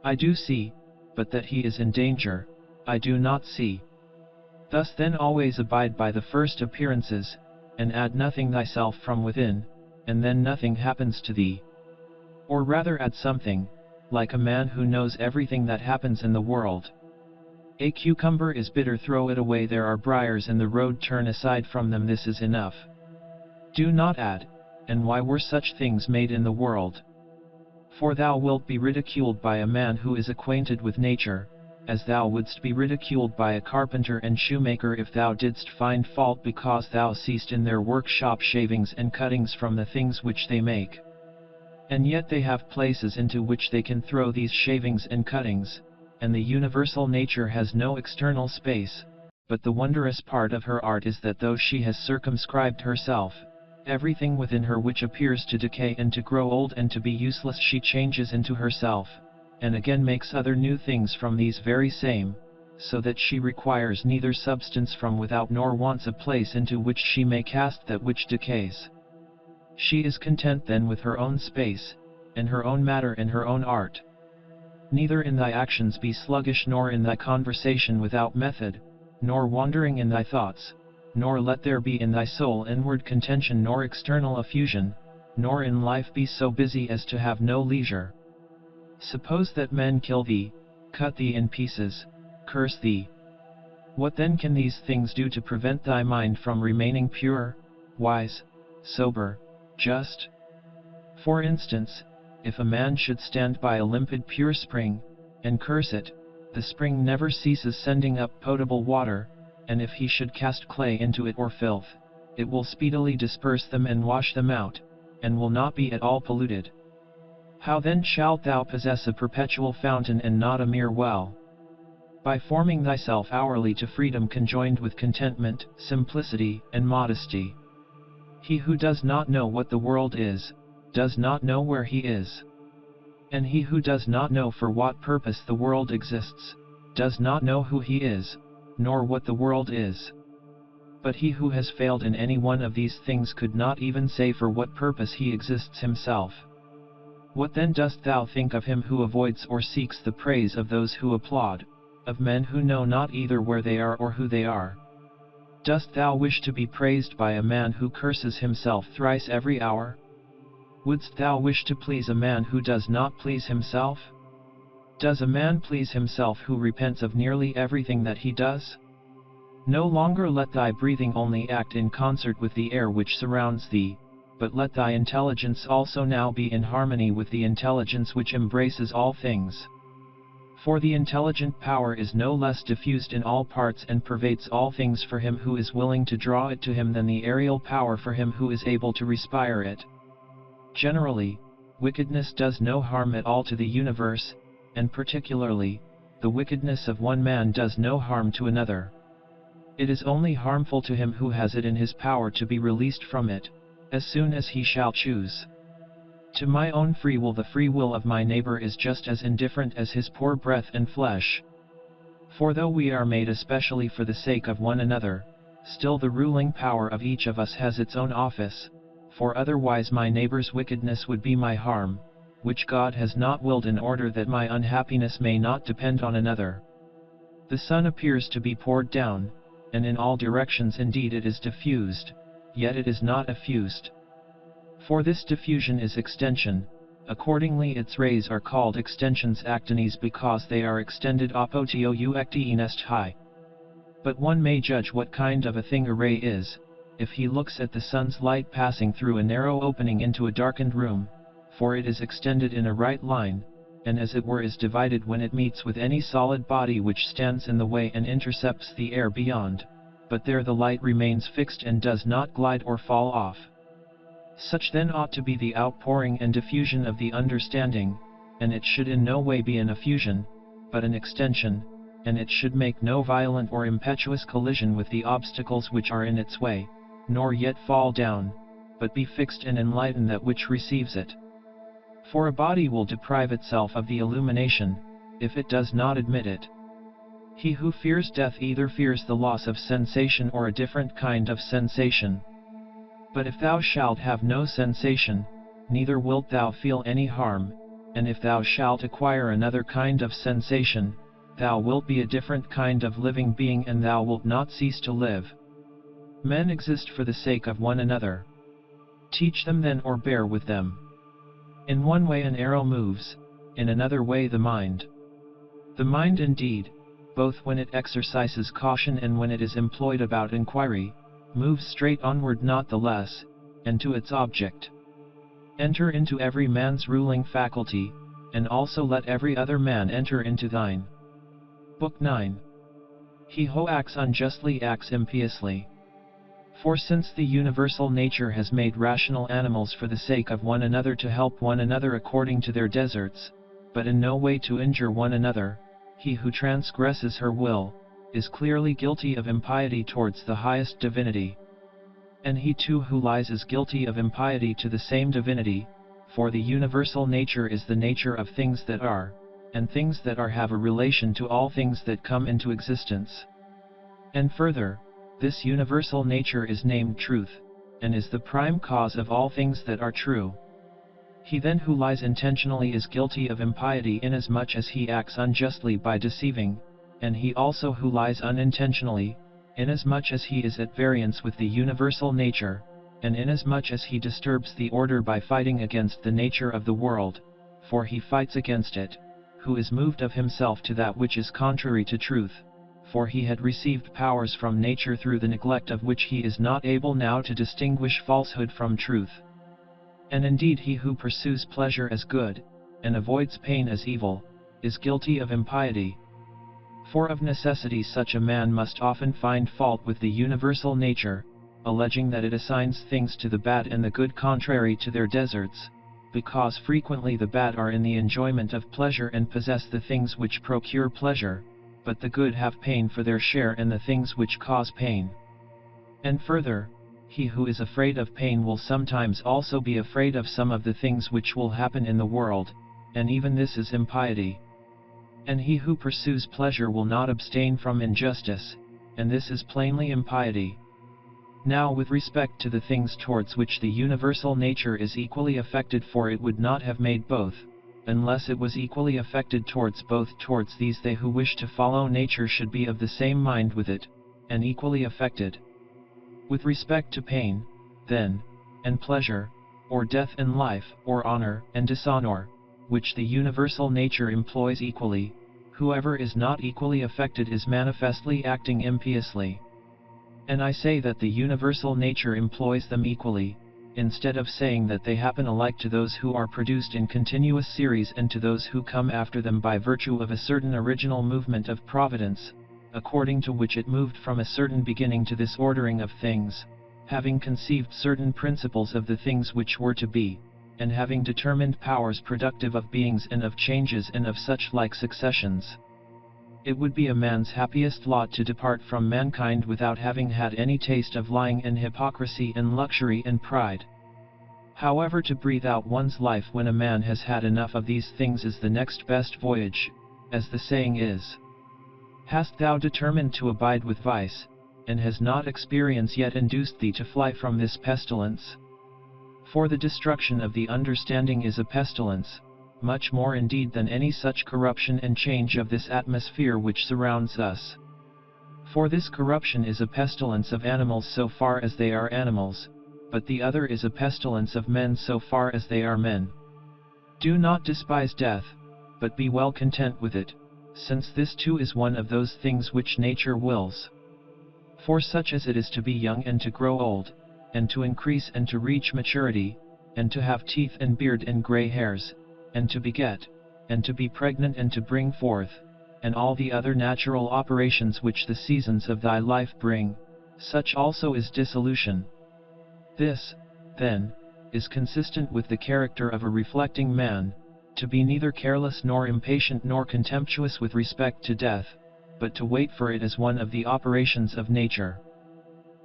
I do see, but that he is in danger, I do not see. Thus then always abide by the first appearances, and add nothing thyself from within, and then nothing happens to thee. Or rather add something, like a man who knows everything that happens in the world. A cucumber is bitter, throw it away, there are briars in the road, turn aside from them, this is enough. Do not add, and why were such things made in the world? For thou wilt be ridiculed by a man who is acquainted with nature, as thou wouldst be ridiculed by a carpenter and shoemaker if thou didst find fault because thou seest in their workshop shavings and cuttings from the things which they make. And yet they have places into which they can throw these shavings and cuttings, and the universal nature has no external space, but the wondrous part of her art is that though she has circumscribed herself, everything within her which appears to decay and to grow old and to be useless she changes into herself, and again makes other new things from these very same, so that she requires neither substance from without nor wants a place into which she may cast that which decays. She is content then with her own space, and her own matter and her own art. Neither in thy actions be sluggish nor in thy conversation without method, nor wandering in thy thoughts, nor let there be in thy soul inward contention nor external effusion, nor in life be so busy as to have no leisure. Suppose that men kill thee, cut thee in pieces, curse thee. What then can these things do to prevent thy mind from remaining pure, wise, sober, just? For instance, if a man should stand by a limpid pure spring, and curse it, the spring never ceases sending up potable water, and if he should cast clay into it or filth, it will speedily disperse them and wash them out, and will not be at all polluted. How then shalt thou possess a perpetual fountain and not a mere well? By forming thyself hourly to freedom conjoined with contentment, simplicity, and modesty. He who does not know what the world is, does not know where he is. And he who does not know for what purpose the world exists, does not know who he is, nor what the world is. But he who has failed in any one of these things could not even say for what purpose he exists himself. What then dost thou think of him who avoids or seeks the praise of those who applaud, of men who know not either where they are or who they are? Dost thou wish to be praised by a man who curses himself thrice every hour? Wouldst thou wish to please a man who does not please himself? Does a man please himself who repents of nearly everything that he does? No longer let thy breathing only act in concert with the air which surrounds thee, but let thy intelligence also now be in harmony with the intelligence which embraces all things. For the intelligent power is no less diffused in all parts and pervades all things for him who is willing to draw it to him than the aerial power for him who is able to respire it. Generally, wickedness does no harm at all to the universe, and particularly, the wickedness of one man does no harm to another. It is only harmful to him who has it in his power to be released from it, as soon as he shall choose. To my own free will the free will of my neighbor is just as indifferent as his poor breath and flesh. For though we are made especially for the sake of one another, still the ruling power of each of us has its own office, for otherwise my neighbor's wickedness would be my harm, which God has not willed in order that my unhappiness may not depend on another. The sun appears to be poured down, and in all directions indeed it is diffused, yet it is not effused. For this diffusion is extension, accordingly its rays are called extensions actines because they are extended apotio uecti est high. But one may judge what kind of a thing a ray is, if he looks at the sun's light passing through a narrow opening into a darkened room, for it is extended in a right line, and as it were is divided when it meets with any solid body which stands in the way and intercepts the air beyond, but there the light remains fixed and does not glide or fall off. Such then ought to be the outpouring and diffusion of the understanding, and it should in no way be an effusion, but an extension, and it should make no violent or impetuous collision with the obstacles which are in its way, nor yet fall down, but be fixed and enlighten that which receives it. For a body will deprive itself of the illumination, if it does not admit it. He who fears death either fears the loss of sensation or a different kind of sensation. But if thou shalt have no sensation, neither wilt thou feel any harm, and if thou shalt acquire another kind of sensation, thou wilt be a different kind of living being and thou wilt not cease to live. Men exist for the sake of one another. Teach them then or bear with them. In one way an arrow moves, in another way the mind. The mind indeed, both when it exercises caution and when it is employed about inquiry, moves straight onward not the less, and to its object. Enter into every man's ruling faculty, and also let every other man enter into thine. Book 9. He who acts unjustly acts impiously. For since the universal nature has made rational animals for the sake of one another to help one another according to their deserts, but in no way to injure one another, he who transgresses her will, is clearly guilty of impiety towards the highest divinity. And he too who lies is guilty of impiety to the same divinity, for the universal nature is the nature of things that are, and things that are have a relation to all things that come into existence. And further, this universal nature is named truth, and is the prime cause of all things that are true. He then who lies intentionally is guilty of impiety inasmuch as he acts unjustly by deceiving, and he also who lies unintentionally, inasmuch as he is at variance with the universal nature, and inasmuch as he disturbs the order by fighting against the nature of the world, for he fights against it, who is moved of himself to that which is contrary to truth, for he had received powers from nature through the neglect of which he is not able now to distinguish falsehood from truth. And indeed he who pursues pleasure as good, and avoids pain as evil, is guilty of impiety. For of necessity such a man must often find fault with the universal nature, alleging that it assigns things to the bad and the good contrary to their deserts, because frequently the bad are in the enjoyment of pleasure and possess the things which procure pleasure, but the good have pain for their share in the things which cause pain. And further, he who is afraid of pain will sometimes also be afraid of some of the things which will happen in the world, and even this is impiety. And he who pursues pleasure will not abstain from injustice, and this is plainly impiety. Now with respect to the things towards which the universal nature is equally affected, for it would not have made both, unless it was equally affected towards both. Towards these they who wish to follow nature should be of the same mind with it, and equally affected. With respect to pain, then, and pleasure, or death and life, or honor and dishonor, which the universal nature employs equally, whoever is not equally affected is manifestly acting impiously. And I say that the universal nature employs them equally, instead of saying that they happen alike to those who are produced in continuous series and to those who come after them by virtue of a certain original movement of providence, according to which it moved from a certain beginning to this ordering of things, having conceived certain principles of the things which were to be, and having determined powers productive of beings and of changes and of such like successions. It would be a man's happiest lot to depart from mankind without having had any taste of lying and hypocrisy and luxury and pride. However, to breathe out one's life when a man has had enough of these things is the next best voyage, as the saying is. Hast thou determined to abide with vice, and has not experience yet induced thee to fly from this pestilence? For the destruction of the understanding is a pestilence, much more indeed than any such corruption and change of this atmosphere which surrounds us. For this corruption is a pestilence of animals so far as they are animals, but the other is a pestilence of men so far as they are men. Do not despise death, but be well content with it, since this too is one of those things which nature wills. For such as it is to be young and to grow old, and to increase and to reach maturity, and to have teeth and beard and gray hairs, and to beget, and to be pregnant and to bring forth, and all the other natural operations which the seasons of thy life bring, such also is dissolution. This, then, is consistent with the character of a reflecting man, to be neither careless nor impatient nor contemptuous with respect to death, but to wait for it as one of the operations of nature.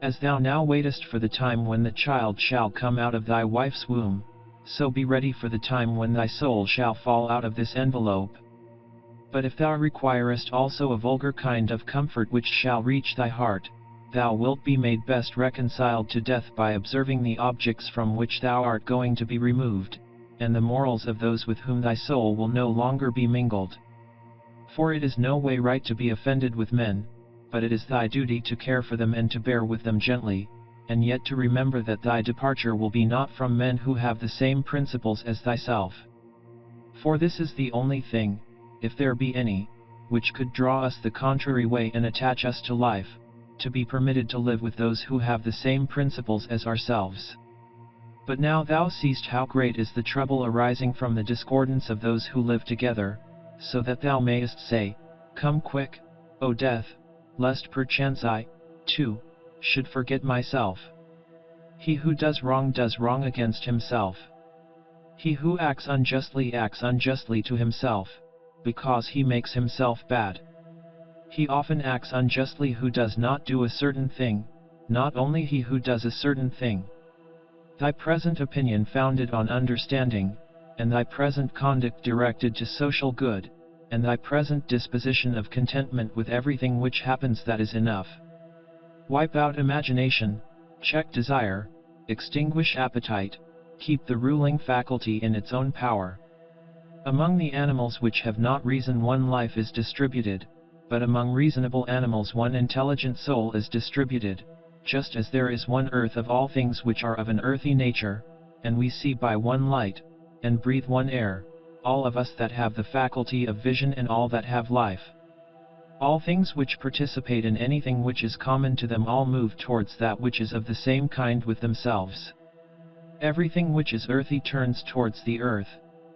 As thou now waitest for the time when the child shall come out of thy wife's womb, so be ready for the time when thy soul shall fall out of this envelope. But if thou requirest also a vulgar kind of comfort which shall reach thy heart, thou wilt be made best reconciled to death by observing the objects from which thou art going to be removed, and the morals of those with whom thy soul will no longer be mingled. For it is no way right to be offended with men, but it is thy duty to care for them and to bear with them gently, and yet to remember that thy departure will be not from men who have the same principles as thyself. For this is the only thing, if there be any, which could draw us the contrary way and attach us to life, to be permitted to live with those who have the same principles as ourselves. But now thou seest how great is the trouble arising from the discordance of those who live together, so that thou mayest say, Come quick, O death, lest perchance I, too, should forget myself. He who does wrong against himself. He who acts unjustly to himself, because he makes himself bad. He often acts unjustly who does not do a certain thing, not only he who does a certain thing. Thy present opinion founded on understanding, and thy present conduct directed to social good, and thy present disposition of contentment with everything which happens, that is enough. Wipe out imagination, check desire, extinguish appetite, keep the ruling faculty in its own power. Among the animals which have not reason, one life is distributed, but among reasonable animals one intelligent soul is distributed, just as there is one earth of all things which are of an earthy nature, and we see by one light, and breathe one air, all of us that have the faculty of vision and all that have life. All things which participate in anything which is common to them all move towards that which is of the same kind with themselves. Everything which is earthy turns towards the earth,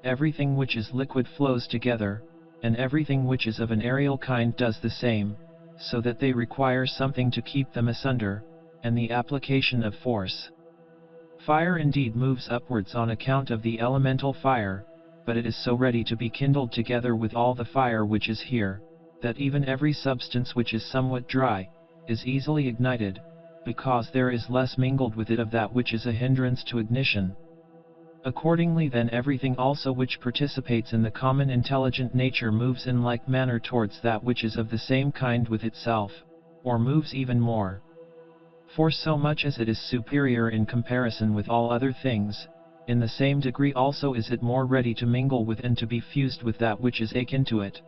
everything which is liquid flows together, and everything which is of an aerial kind does the same, so that they require something to keep them asunder, and the application of force. Fire indeed moves upwards on account of the elemental fire, but it is so ready to be kindled together with all the fire which is here, that even every substance which is somewhat dry, is easily ignited, because there is less mingled with it of that which is a hindrance to ignition. Accordingly then everything also which participates in the common intelligent nature moves in like manner towards that which is of the same kind with itself, or moves even more. For so much as it is superior in comparison with all other things, in the same degree also is it more ready to mingle with and to be fused with that which is akin to it.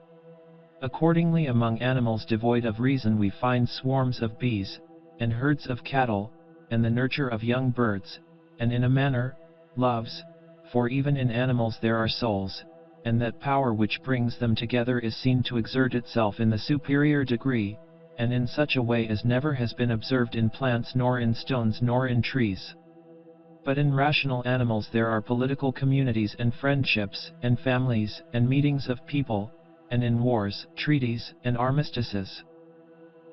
Accordingly among animals devoid of reason we find swarms of bees, and herds of cattle, and the nurture of young birds, and in a manner, loves, for even in animals there are souls, and that power which brings them together is seen to exert itself in the superior degree, and in such a way as never has been observed in plants nor in stones nor in trees. But in rational animals there are political communities and friendships, and families, and meetings of people, and in wars, treaties, and armistices.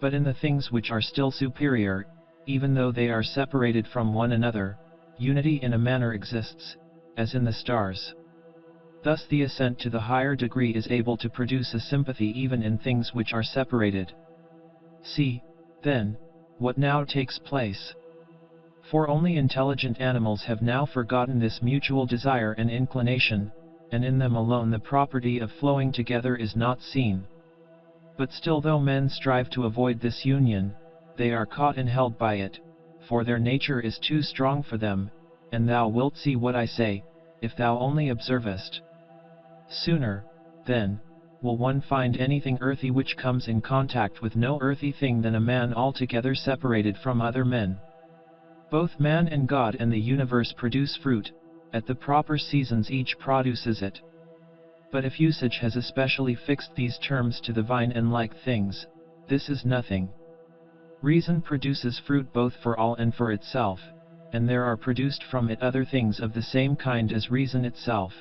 But in the things which are still superior, even though they are separated from one another, unity in a manner exists, as in the stars. Thus the ascent to the higher degree is able to produce a sympathy even in things which are separated. See, then, what now takes place. For only intelligent animals have now forgotten this mutual desire and inclination, and in them alone the property of flowing together is not seen. But still though men strive to avoid this union, they are caught and held by it, for their nature is too strong for them, and thou wilt see what I say, if thou only observest. Sooner, then, will one find anything earthy which comes in contact with no earthy thing than a man altogether separated from other men. Both man and God and the universe produce fruit, at the proper seasons each produces it. But if usage has especially fixed these terms to the vine and like things, this is nothing. Reason produces fruit both for all and for itself, and there are produced from it other things of the same kind as reason itself.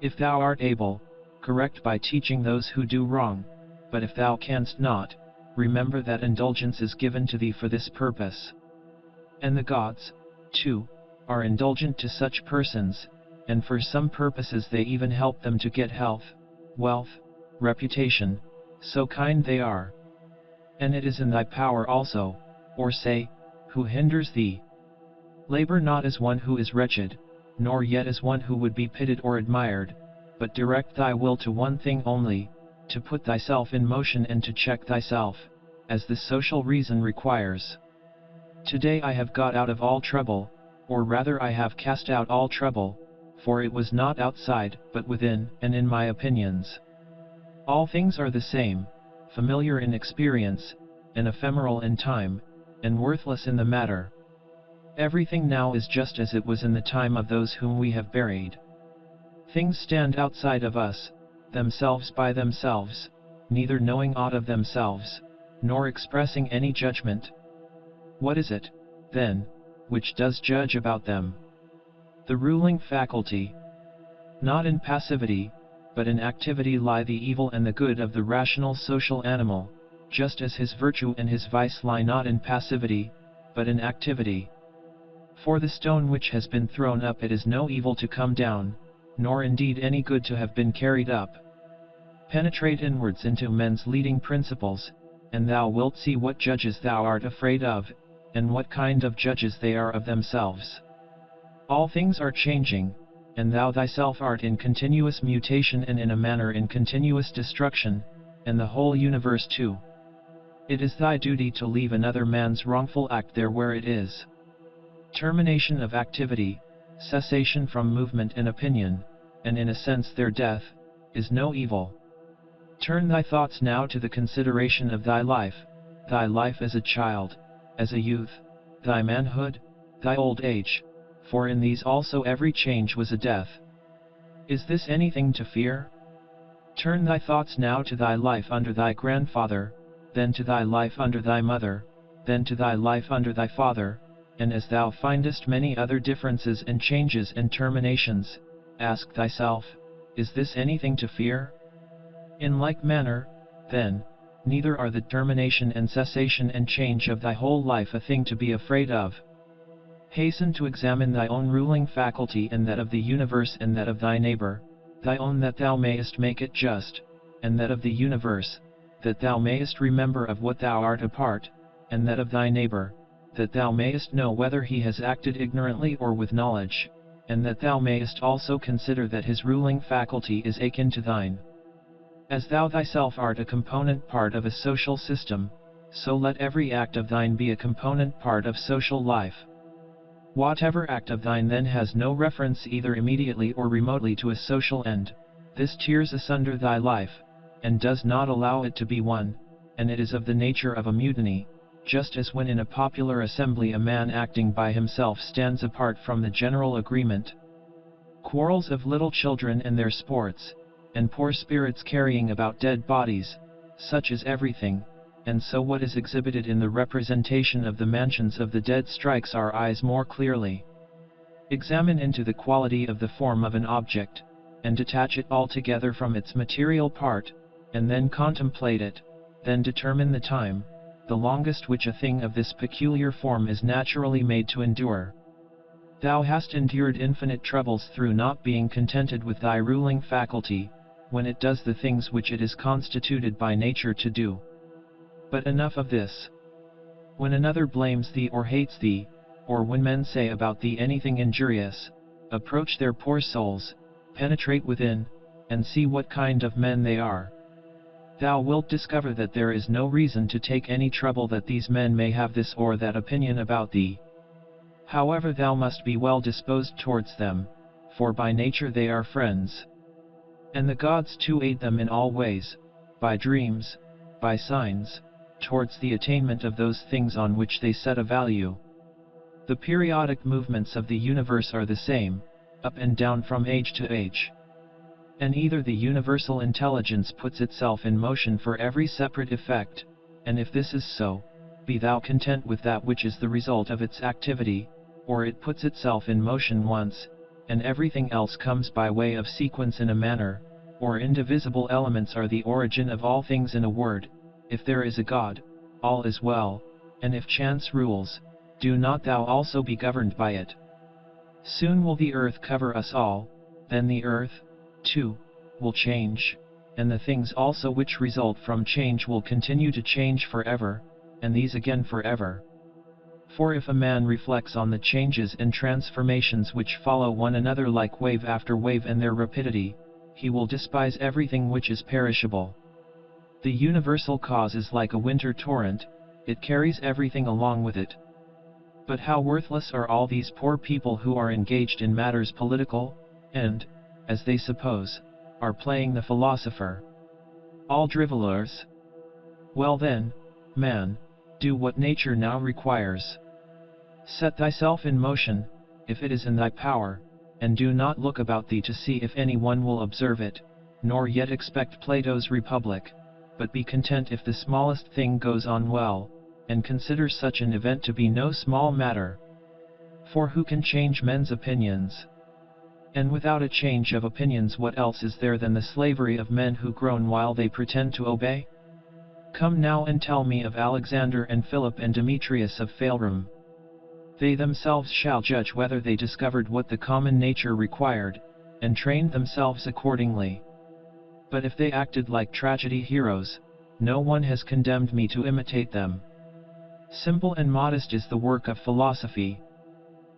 If thou art able, correct by teaching those who do wrong, but if thou canst not, remember that indulgence is given to thee for this purpose. And the gods, too, are indulgent to such persons, and for some purposes they even help them to get health, wealth, reputation, so kind they are. And it is in thy power also, or say, who hinders thee? Labor not as one who is wretched, nor yet as one who would be pitied or admired, but direct thy will to one thing only, to put thyself in motion and to check thyself, as the social reason requires. Today I have got out of all trouble, or rather I have cast out all trouble, for it was not outside, but within, and in my opinions. All things are the same, familiar in experience, and ephemeral in time, and worthless in the matter. Everything now is just as it was in the time of those whom we have buried. Things stand outside of us, themselves by themselves, neither knowing aught of themselves, nor expressing any judgment. What is it, then, which does judge about them? The ruling faculty. Not in passivity, but in activity lie the evil and the good of the rational social animal, just as his virtue and his vice lie not in passivity, but in activity. For the stone which has been thrown up, it is no evil to come down, nor indeed any good to have been carried up. Penetrate inwards into men's leading principles, and thou wilt see what judges thou art afraid of, and what kind of judges they are of themselves. All things are changing, and thou thyself art in continuous mutation and in a manner in continuous destruction, and the whole universe too. It is thy duty to leave another man's wrongful act there where it is. Termination of activity, cessation from movement and opinion, and in a sense their death, is no evil. Turn thy thoughts now to the consideration of thy life as a child, as a youth, thy manhood, thy old age, for in these also every change was a death. Is this anything to fear? Turn thy thoughts now to thy life under thy grandfather, then to thy life under thy mother, then to thy life under thy father, and as thou findest many other differences and changes and terminations, ask thyself, is this anything to fear? In like manner, then, neither are the termination and cessation and change of thy whole life a thing to be afraid of. Hasten to examine thy own ruling faculty and that of the universe and that of thy neighbor, thy own that thou mayest make it just, and that of the universe, that thou mayest remember of what thou art a part, and that of thy neighbor, that thou mayest know whether he has acted ignorantly or with knowledge, and that thou mayest also consider that his ruling faculty is akin to thine. As thou thyself art a component part of a social system, so let every act of thine be a component part of social life. Whatever act of thine then has no reference either immediately or remotely to a social end, this tears asunder thy life, and does not allow it to be one, and it is of the nature of a mutiny, just as when in a popular assembly a man acting by himself stands apart from the general agreement. Quarrels of little children and their sports, and poor spirits carrying about dead bodies, such is everything, and so what is exhibited in the representation of the mansions of the dead strikes our eyes more clearly. Examine into the quality of the form of an object, and detach it altogether from its material part, and then contemplate it, then determine the time, the longest which a thing of this peculiar form is naturally made to endure. Thou hast endured infinite troubles through not being contented with thy ruling faculty, when it does the things which it is constituted by nature to do. But enough of this. When another blames thee or hates thee, or when men say about thee anything injurious, approach their poor souls, penetrate within, and see what kind of men they are. Thou wilt discover that there is no reason to take any trouble that these men may have this or that opinion about thee. However, thou must be well disposed towards them, for by nature they are friends. And the gods too aid them in all ways, by dreams, by signs, towards the attainment of those things on which they set a value. The periodic movements of the universe are the same, up and down from age to age. And either the universal intelligence puts itself in motion for every separate effect, and if this is so, be thou content with that which is the result of its activity, or it puts itself in motion once, and everything else comes by way of sequence in a manner, or indivisible elements are the origin of all things. In a word, if there is a God, all is well, and if chance rules, do not thou also be governed by it. Soon will the earth cover us all, then the earth, too, will change, and the things also which result from change will continue to change forever, and these again forever. For if a man reflects on the changes and transformations which follow one another like wave after wave and their rapidity, he will despise everything which is perishable. The universal cause is like a winter torrent, it carries everything along with it. But how worthless are all these poor people who are engaged in matters political, and, as they suppose, are playing the philosopher. All drivellers. Well then, man, do what nature now requires. Set thyself in motion, if it is in thy power, and do not look about thee to see if any one will observe it, nor yet expect Plato's Republic, but be content if the smallest thing goes on well, and consider such an event to be no small matter. For who can change men's opinions? And without a change of opinions, what else is there than the slavery of men who groan while they pretend to obey? Come now and tell me of Alexander and Philip and Demetrius of Phalerum. They themselves shall judge whether they discovered what the common nature required, and trained themselves accordingly. But if they acted like tragedy heroes, no one has condemned me to imitate them. Simple and modest is the work of philosophy.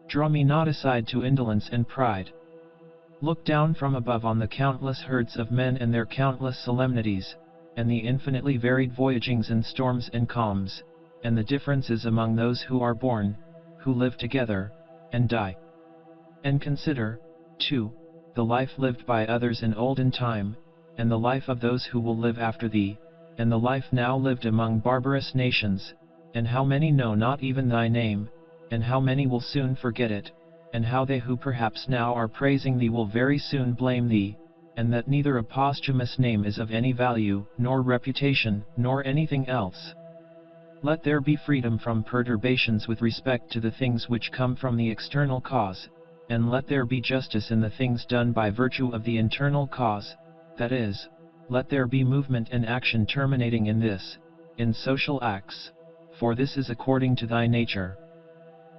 Draw me not aside to indolence and pride. Look down from above on the countless herds of men and their countless solemnities, and the infinitely varied voyagings and storms and calms, and the differences among those who are born, who live together, and die. And consider, too, the life lived by others in olden time, and the life of those who will live after thee, and the life now lived among barbarous nations, and how many know not even thy name, and how many will soon forget it, and how they who perhaps now are praising thee will very soon blame thee, and that neither a posthumous name is of any value, nor reputation, nor anything else. Let there be freedom from perturbations with respect to the things which come from the external cause, and let there be justice in the things done by virtue of the internal cause, that is, let there be movement and action terminating in this, in social acts, for this is according to thy nature.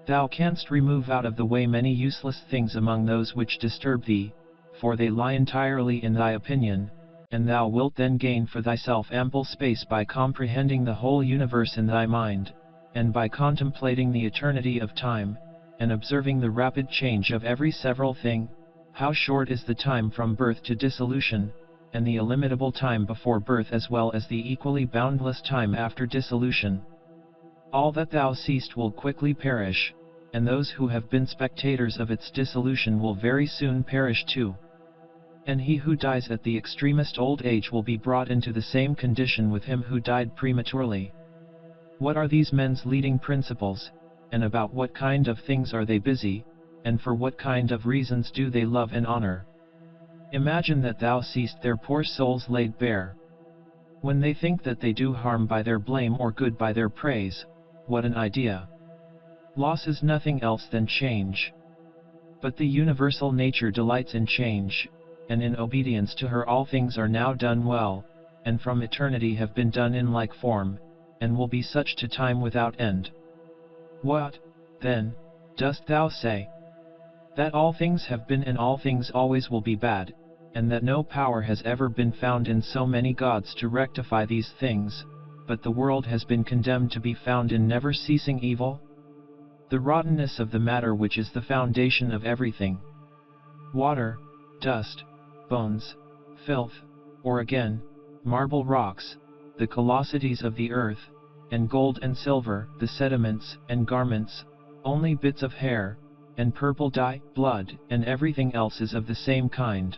Thou canst remove out of the way many useless things among those which disturb thee, for they lie entirely in thy opinion, and thou wilt then gain for thyself ample space by comprehending the whole universe in thy mind, and by contemplating the eternity of time, and observing the rapid change of every several thing, how short is the time from birth to dissolution, and the illimitable time before birth as well as the equally boundless time after dissolution. All that thou seest will quickly perish, and those who have been spectators of its dissolution will very soon perish too. And he who dies at the extremest old age will be brought into the same condition with him who died prematurely. What are these men's leading principles, and about what kind of things are they busy, and for what kind of reasons do they love and honor? Imagine that thou seest their poor souls laid bare. When they think that they do harm by their blame or good by their praise, what an idea! Loss is nothing else than change. But the universal nature delights in change, and in obedience to her all things are now done well, and from eternity have been done in like form, and will be such to time without end. What, then, dost thou say? That all things have been and all things always will be bad, and that no power has ever been found in so many gods to rectify these things, but the world has been condemned to be found in never-ceasing evil? The rottenness of the matter which is the foundation of everything. Water, dust, bones, filth, or again, marble rocks, the callosities of the earth, and gold and silver, the sediments and garments, only bits of hair, and purple dye, blood, and everything else is of the same kind.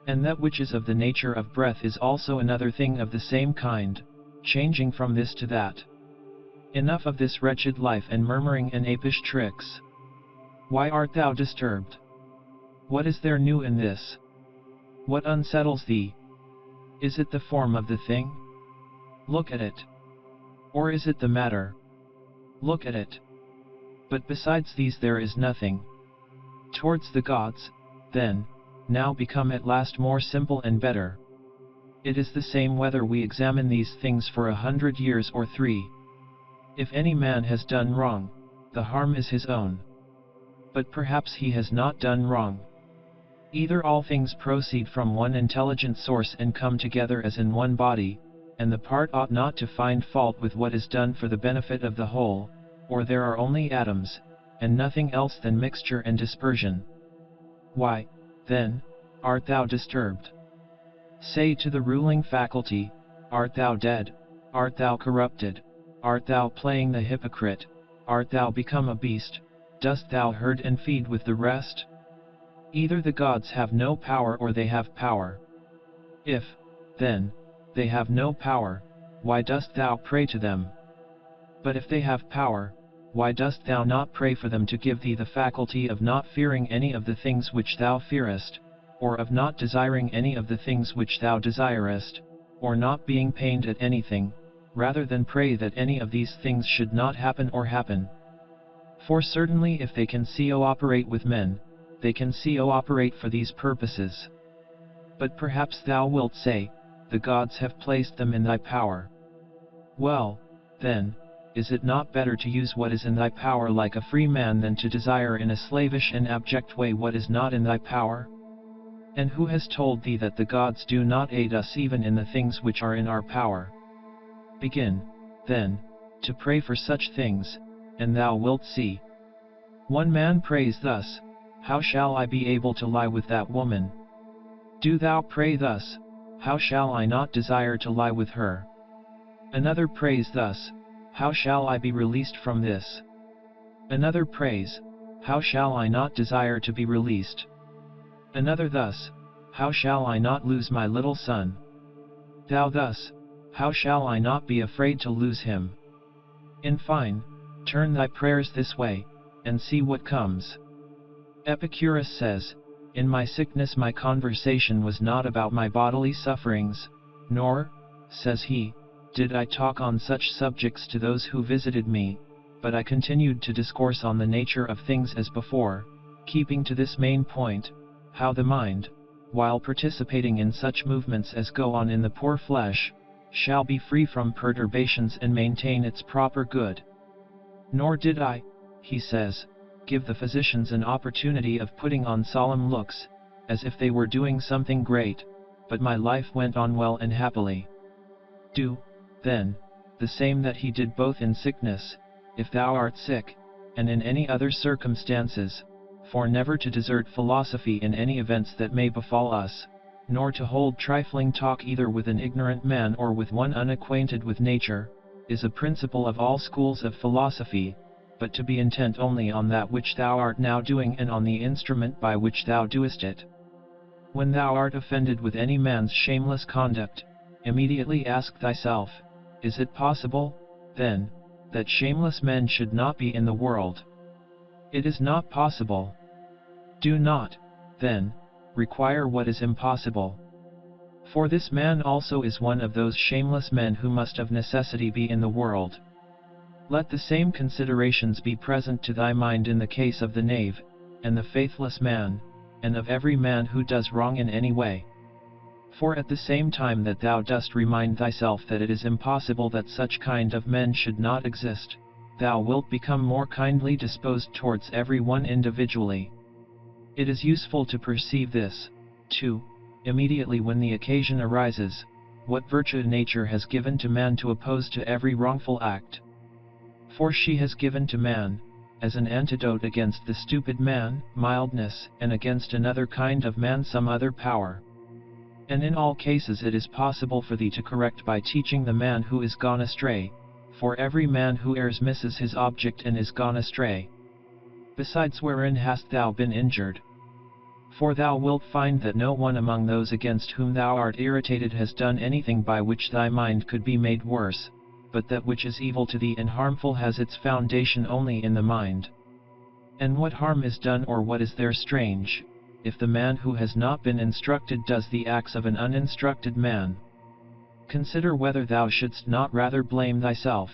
And that which is of the nature of breath is also another thing of the same kind, changing from this to that. Enough of this wretched life and murmuring and apish tricks. Why art thou disturbed? What is there new in this? What unsettles thee? Is it the form of the thing? Look at it. Or is it the matter? Look at it. But besides these there is nothing. Towards the gods, then, now become at last more simple and better. It is the same whether we examine these things for 100 years or 3. If any man has done wrong, the harm is his own. But perhaps he has not done wrong. Either all things proceed from one intelligent source and come together as in one body, and the part ought not to find fault with what is done for the benefit of the whole, or there are only atoms, and nothing else than mixture and dispersion. Why, then, art thou disturbed? Say to the ruling faculty, art thou dead? Art thou corrupted? Art thou playing the hypocrite? Art thou become a beast? Dost thou herd and feed with the rest? Either the gods have no power or they have power. If, then, they have no power, why dost thou pray to them? But if they have power, why dost thou not pray for them to give thee the faculty of not fearing any of the things which thou fearest, or of not desiring any of the things which thou desirest, or not being pained at anything, rather than pray that any of these things should not happen or happen? For certainly if they can co-operate with men, they can co-operate for these purposes. But perhaps thou wilt say, the gods have placed them in thy power. Well, then, is it not better to use what is in thy power like a free man than to desire in a slavish and abject way what is not in thy power? And who has told thee that the gods do not aid us even in the things which are in our power? Begin, then, to pray for such things, and thou wilt see. One man prays thus, how shall I be able to lie with that woman? Do thou pray thus, how shall I not desire to lie with her? Another prays thus, how shall I be released from this? Another prays, how shall I not desire to be released? Another thus, how shall I not lose my little son? Thou thus, how shall I not be afraid to lose him? In fine, turn thy prayers this way, and see what comes. Epicurus says, in my sickness my conversation was not about my bodily sufferings, nor, says he, did I talk on such subjects to those who visited me, but I continued to discourse on the nature of things as before, keeping to this main point, how the mind, while participating in such movements as go on in the poor flesh, shall be free from perturbations and maintain its proper good. Nor did I, he says, give the physicians an opportunity of putting on solemn looks, as if they were doing something great, but my life went on well and happily. Do, then, the same that he did both in sickness, if thou art sick, and in any other circumstances, for never to desert philosophy in any events that may befall us, nor to hold trifling talk either with an ignorant man or with one unacquainted with nature, is a principle of all schools of philosophy, but to be intent only on that which thou art now doing and on the instrument by which thou doest it. When thou art offended with any man's shameless conduct, immediately ask thyself, is it possible, then, that shameless men should not be in the world? It is not possible. Do not, then, require what is impossible. For this man also is one of those shameless men who must of necessity be in the world. Let the same considerations be present to thy mind in the case of the knave, and the faithless man, and of every man who does wrong in any way. For at the same time that thou dost remind thyself that it is impossible that such kind of men should not exist, thou wilt become more kindly disposed towards every one individually. It is useful to perceive this, too, immediately when the occasion arises, what virtue nature has given to man to oppose to every wrongful act. For she has given to man, as an antidote against the stupid man, mildness, and against another kind of man some other power. And in all cases it is possible for thee to correct by teaching the man who is gone astray, for every man who errs misses his object and is gone astray. Besides, wherein hast thou been injured? For thou wilt find that no one among those against whom thou art irritated has done anything by which thy mind could be made worse, but that which is evil to thee and harmful has its foundation only in the mind. And what harm is done or what is there strange, if the man who has not been instructed does the acts of an uninstructed man? Consider whether thou shouldst not rather blame thyself,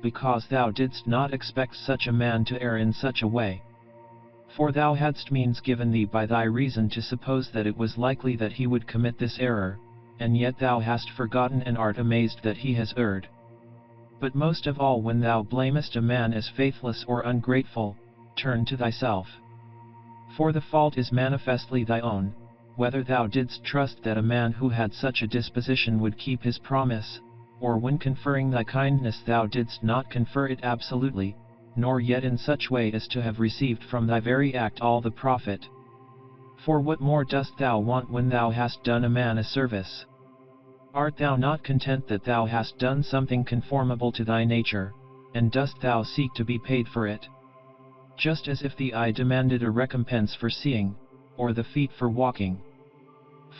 because thou didst not expect such a man to err in such a way. For thou hadst means given thee by thy reason to suppose that it was likely that he would commit this error, and yet thou hast forgotten and art amazed that he has erred. But most of all, when thou blamest a man as faithless or ungrateful, turn to thyself. For the fault is manifestly thy own, whether thou didst trust that a man who had such a disposition would keep his promise, or when conferring thy kindness thou didst not confer it absolutely, nor yet in such way as to have received from thy very act all the profit. For what more dost thou want when thou hast done a man a service? Art thou not content that thou hast done something conformable to thy nature, and dost thou seek to be paid for it? Just as if the eye demanded a recompense for seeing, or the feet for walking.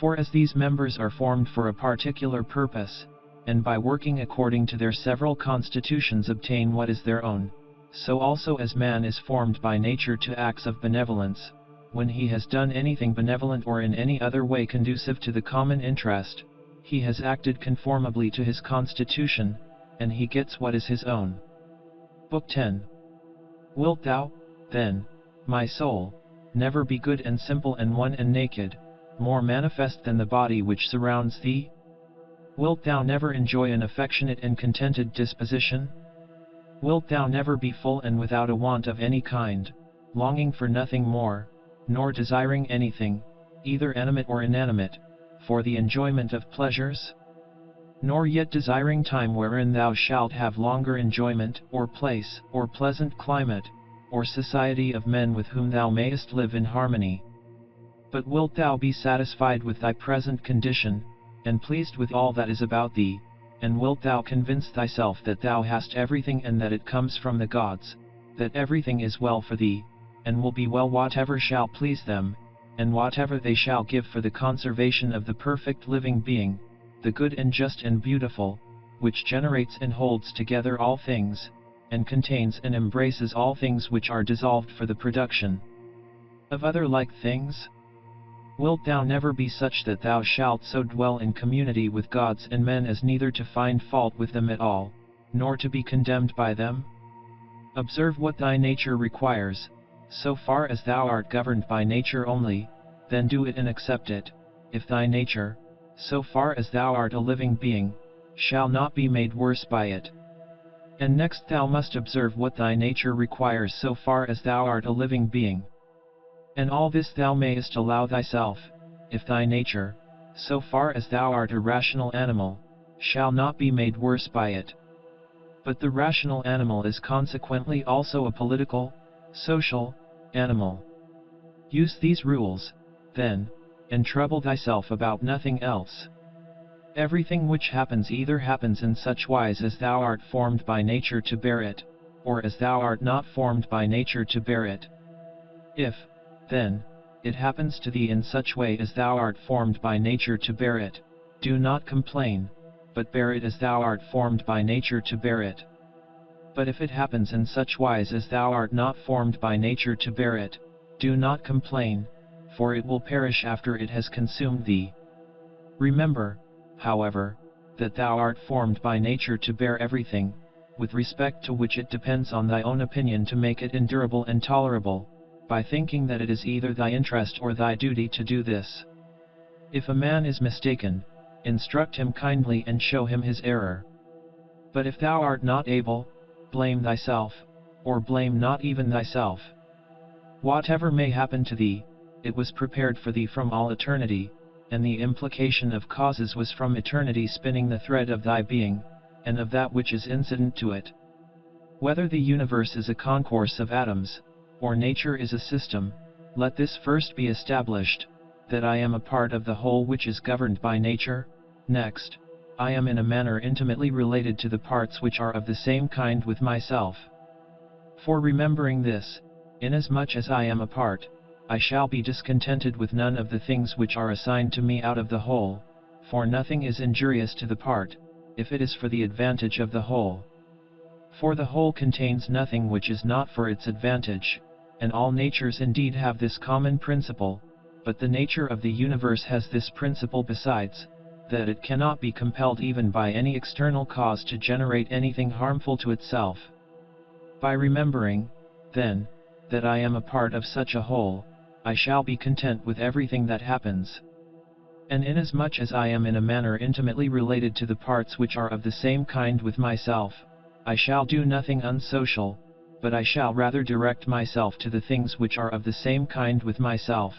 For as these members are formed for a particular purpose, and by working according to their several constitutions obtain what is their own, so also as man is formed by nature to acts of benevolence, when he has done anything benevolent or in any other way conducive to the common interest, he has acted conformably to his constitution, and he gets what is his own. Book 10. Wilt thou, then, my soul, never be good and simple and one and naked, more manifest than the body which surrounds thee? Wilt thou never enjoy an affectionate and contented disposition? Wilt thou never be full and without a want of any kind, longing for nothing more, nor desiring anything, either animate or inanimate, for the enjoyment of pleasures? Nor yet desiring time wherein thou shalt have longer enjoyment, or place, or pleasant climate, or society of men with whom thou mayest live in harmony. But wilt thou be satisfied with thy present condition, and pleased with all that is about thee, and wilt thou convince thyself that thou hast everything and that it comes from the gods, that everything is well for thee, and will be well whatever shall please them, and whatever they shall give for the conservation of the perfect living being, the good and just and beautiful, which generates and holds together all things, and contains and embraces all things which are dissolved for the production of other like things? Wilt thou never be such that thou shalt so dwell in community with gods and men as neither to find fault with them at all, nor to be condemned by them? Observe what thy nature requires, so far as thou art governed by nature only, then do it and accept it, if thy nature, so far as thou art a living being, shall not be made worse by it. And next thou must observe what thy nature requires so far as thou art a living being. And all this thou mayest allow thyself, if thy nature, so far as thou art a rational animal, shall not be made worse by it. But the rational animal is consequently also a political, social, animal. Use these rules, then, and trouble thyself about nothing else. Everything which happens either happens in such wise as thou art formed by nature to bear it, or as thou art not formed by nature to bear it. If, then, it happens to thee in such way as thou art formed by nature to bear it, do not complain, but bear it as thou art formed by nature to bear it. But if it happens in such wise as thou art not formed by nature to bear it, do not complain, for it will perish after it has consumed thee. Remember, however, that thou art formed by nature to bear everything, with respect to which it depends on thy own opinion to make it endurable and tolerable, by thinking that it is either thy interest or thy duty to do this. If a man is mistaken, instruct him kindly and show him his error. But if thou art not able, blame thyself, or blame not even thyself. Whatever may happen to thee, it was prepared for thee from all eternity, and the implication of causes was from eternity spinning the thread of thy being, and of that which is incident to it. Whether the universe is a concourse of atoms, or nature is a system, let this first be established, that I am a part of the whole which is governed by nature. Next, I am in a manner intimately related to the parts which are of the same kind with myself. For remembering this, inasmuch as I am a part, I shall be discontented with none of the things which are assigned to me out of the whole, for nothing is injurious to the part, if it is for the advantage of the whole. For the whole contains nothing which is not for its advantage, and all natures indeed have this common principle, but the nature of the universe has this principle besides, that it cannot be compelled even by any external cause to generate anything harmful to itself. By remembering, then, that I am a part of such a whole, I shall be content with everything that happens. And inasmuch as I am in a manner intimately related to the parts which are of the same kind with myself, I shall do nothing unsocial, but I shall rather direct myself to the things which are of the same kind with myself,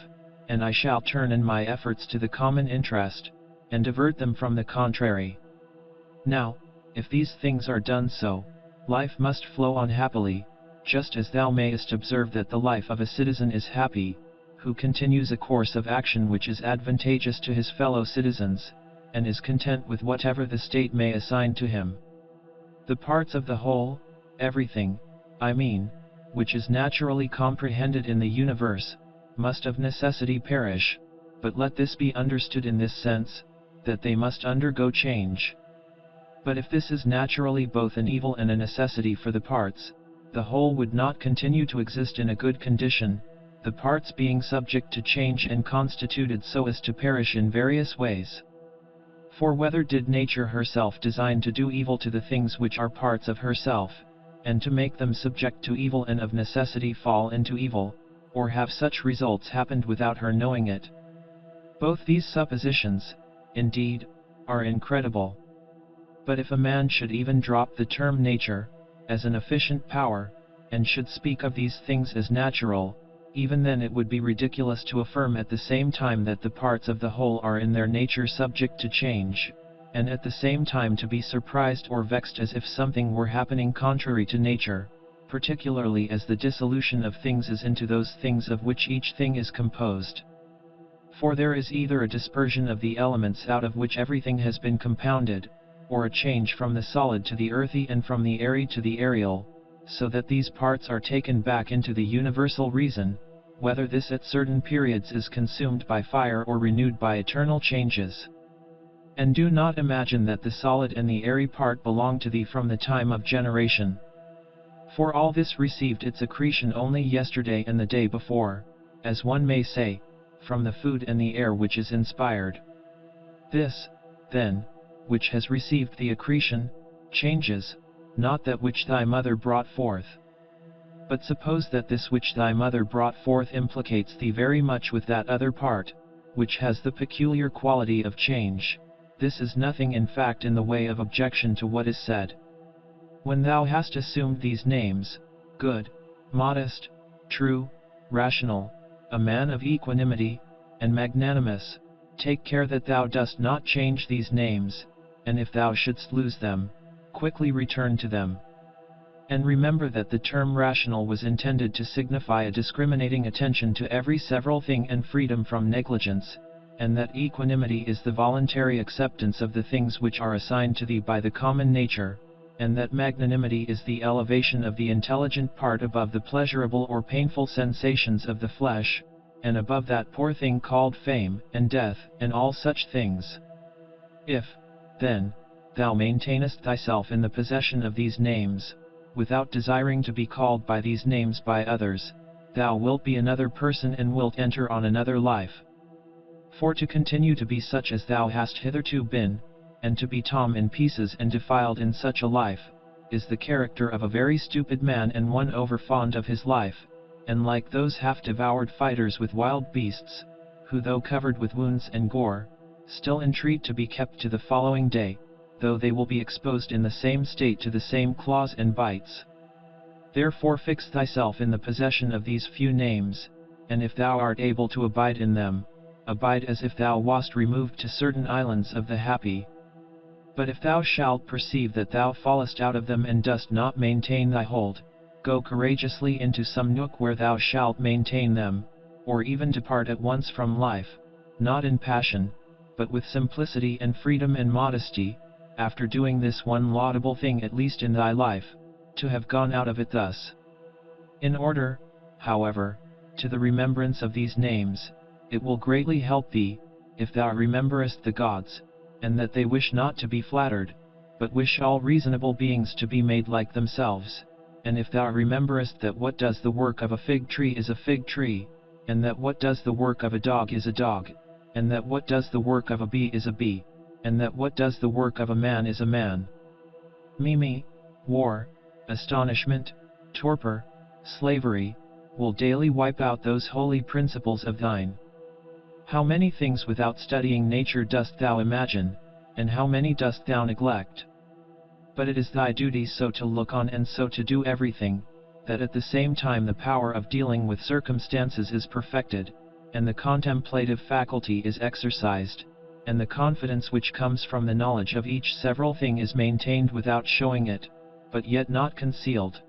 and I shall turn in my efforts to the common interest, and divert them from the contrary. Now, if these things are done so, life must flow on happily, just as thou mayest observe that the life of a citizen is happy, who continues a course of action which is advantageous to his fellow citizens, and is content with whatever the state may assign to him. The parts of the whole, everything, I mean, which is naturally comprehended in the universe, must of necessity perish, but let this be understood in this sense, that they must undergo change. But if this is naturally both an evil and a necessity for the parts, the whole would not continue to exist in a good condition, the parts being subject to change and constituted so as to perish in various ways. For whether did nature herself design to do evil to the things which are parts of herself, and to make them subject to evil and of necessity fall into evil, or have such results happened without her knowing it? Both these suppositions, indeed, are incredible. But if a man should even drop the term nature, as an efficient power, and should speak of these things as natural, even then it would be ridiculous to affirm at the same time that the parts of the whole are in their nature subject to change, and at the same time to be surprised or vexed as if something were happening contrary to nature, particularly as the dissolution of things is into those things of which each thing is composed. For there is either a dispersion of the elements out of which everything has been compounded, or a change from the solid to the earthy and from the airy to the aerial, so that these parts are taken back into the universal reason, whether this at certain periods is consumed by fire or renewed by eternal changes. And do not imagine that the solid and the airy part belong to thee from the time of generation. For all this received its accretion only yesterday and the day before, as one may say, from the food and the air which is inspired. This, then, which has received the accretion, changes, not that which thy mother brought forth. But suppose that this which thy mother brought forth implicates thee very much with that other part, which has the peculiar quality of change, this is nothing in fact in the way of objection to what is said. When thou hast assumed these names, good, modest, true, rational, a man of equanimity, and magnanimous, take care that thou dost not change these names, and if thou shouldst lose them, quickly return to them. And remember that the term rational was intended to signify a discriminating attention to every several thing and freedom from negligence, and that equanimity is the voluntary acceptance of the things which are assigned to thee by the common nature, and that magnanimity is the elevation of the intelligent part above the pleasurable or painful sensations of the flesh, and above that poor thing called fame, and death, and all such things. If, then, thou maintainest thyself in the possession of these names, without desiring to be called by these names by others, thou wilt be another person and wilt enter on another life. For to continue to be such as thou hast hitherto been, and to be torn in pieces and defiled in such a life, is the character of a very stupid man and one over-fond of his life, and like those half-devoured fighters with wild beasts, who though covered with wounds and gore, still entreat to be kept to the following day, though they will be exposed in the same state to the same claws and bites. Therefore fix thyself in the possession of these few names, and if thou art able to abide in them, abide as if thou wast removed to certain islands of the happy. But if thou shalt perceive that thou fallest out of them and dost not maintain thy hold, go courageously into some nook where thou shalt maintain them, or even depart at once from life, not in passion, but with simplicity and freedom and modesty, after doing this one laudable thing at least in thy life, to have gone out of it thus. In order, however, to the remembrance of these names, it will greatly help thee, if thou rememberest the gods, and that they wish not to be flattered, but wish all reasonable beings to be made like themselves, and if thou rememberest that what does the work of a fig tree is a fig tree, and that what does the work of a dog is a dog, and that what does the work of a bee is a bee, and that what does the work of a man is a man. Mimi, war, astonishment, torpor, slavery, will daily wipe out those holy principles of thine. How many things without studying nature dost thou imagine, and how many dost thou neglect? But it is thy duty so to look on and so to do everything, that at the same time the power of dealing with circumstances is perfected, and the contemplative faculty is exercised, and the confidence which comes from the knowledge of each several thing is maintained without showing it, but yet not concealed.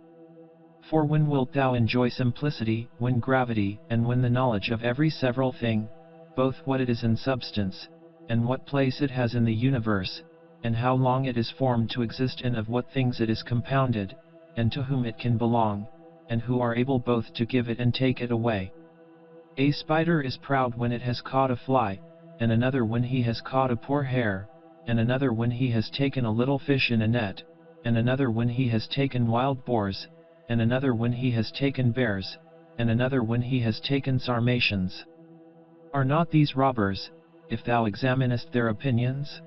For when wilt thou enjoy simplicity, when gravity, and when the knowledge of every several thing, both what it is in substance, and what place it has in the universe, and how long it is formed to exist and of what things it is compounded, and to whom it can belong, and who are able both to give it and take it away. A spider is proud when it has caught a fly, and another when he has caught a poor hare, and another when he has taken a little fish in a net, and another when he has taken wild boars, and another when he has taken bears, and another when he has taken sarmatians. Are not these robbers, if thou examinest their opinions?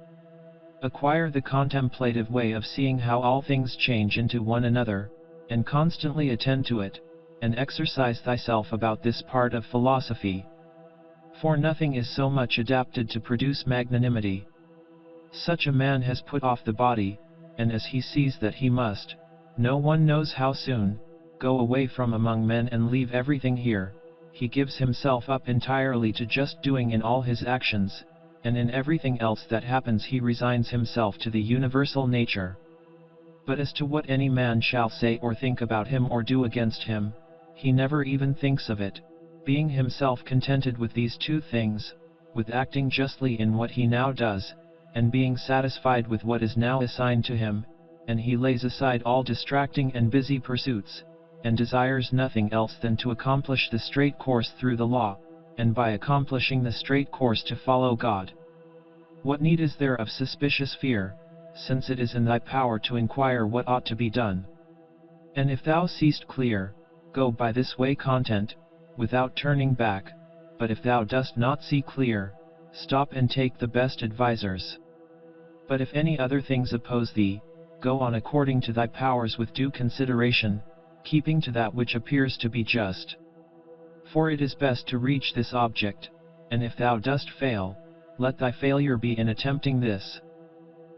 Acquire the contemplative way of seeing how all things change into one another, and constantly attend to it, and exercise thyself about this part of philosophy. For nothing is so much adapted to produce magnanimity. Such a man has put off the body, and as he sees that he must, no one knows how soon, go away from among men and leave everything here, he gives himself up entirely to just doing in all his actions, and in everything else that happens he resigns himself to the universal nature. But as to what any man shall say or think about him or do against him, he never even thinks of it, being himself contented with these two things, with acting justly in what he now does, and being satisfied with what is now assigned to him, and he lays aside all distracting and busy pursuits, and desires nothing else than to accomplish the straight course through the law, and by accomplishing the straight course to follow God. What need is there of suspicious fear, since it is in thy power to inquire what ought to be done? And if thou seest clear, go by this way content, without turning back, but if thou dost not see clear, stop and take the best advisers. But if any other things oppose thee, go on according to thy powers with due consideration, keeping to that which appears to be just. For it is best to reach this object, and if thou dost fail, let thy failure be in attempting this.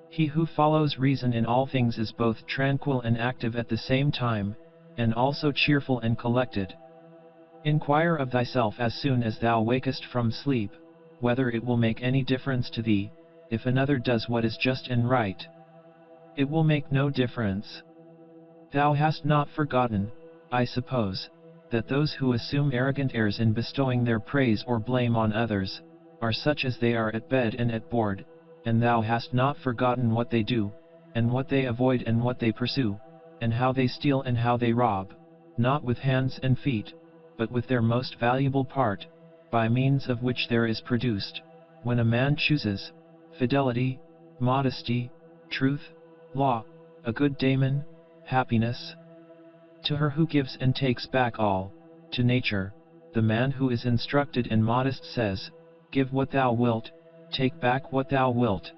He who follows reason in all things is both tranquil and active at the same time, and also cheerful and collected. Inquire of thyself as soon as thou wakest from sleep, whether it will make any difference to thee, if another does what is just and right. It will make no difference. Thou hast not forgotten, I suppose, that those who assume arrogant airs in bestowing their praise or blame on others, are such as they are at bed and at board, and thou hast not forgotten what they do, and what they avoid and what they pursue, and how they steal and how they rob, not with hands and feet, but with their most valuable part, by means of which there is produced, when a man chooses, fidelity, modesty, truth, law, a good daemon, happiness. To her who gives and takes back all, to nature, the man who is instructed and modest says, give what thou wilt, take back what thou wilt.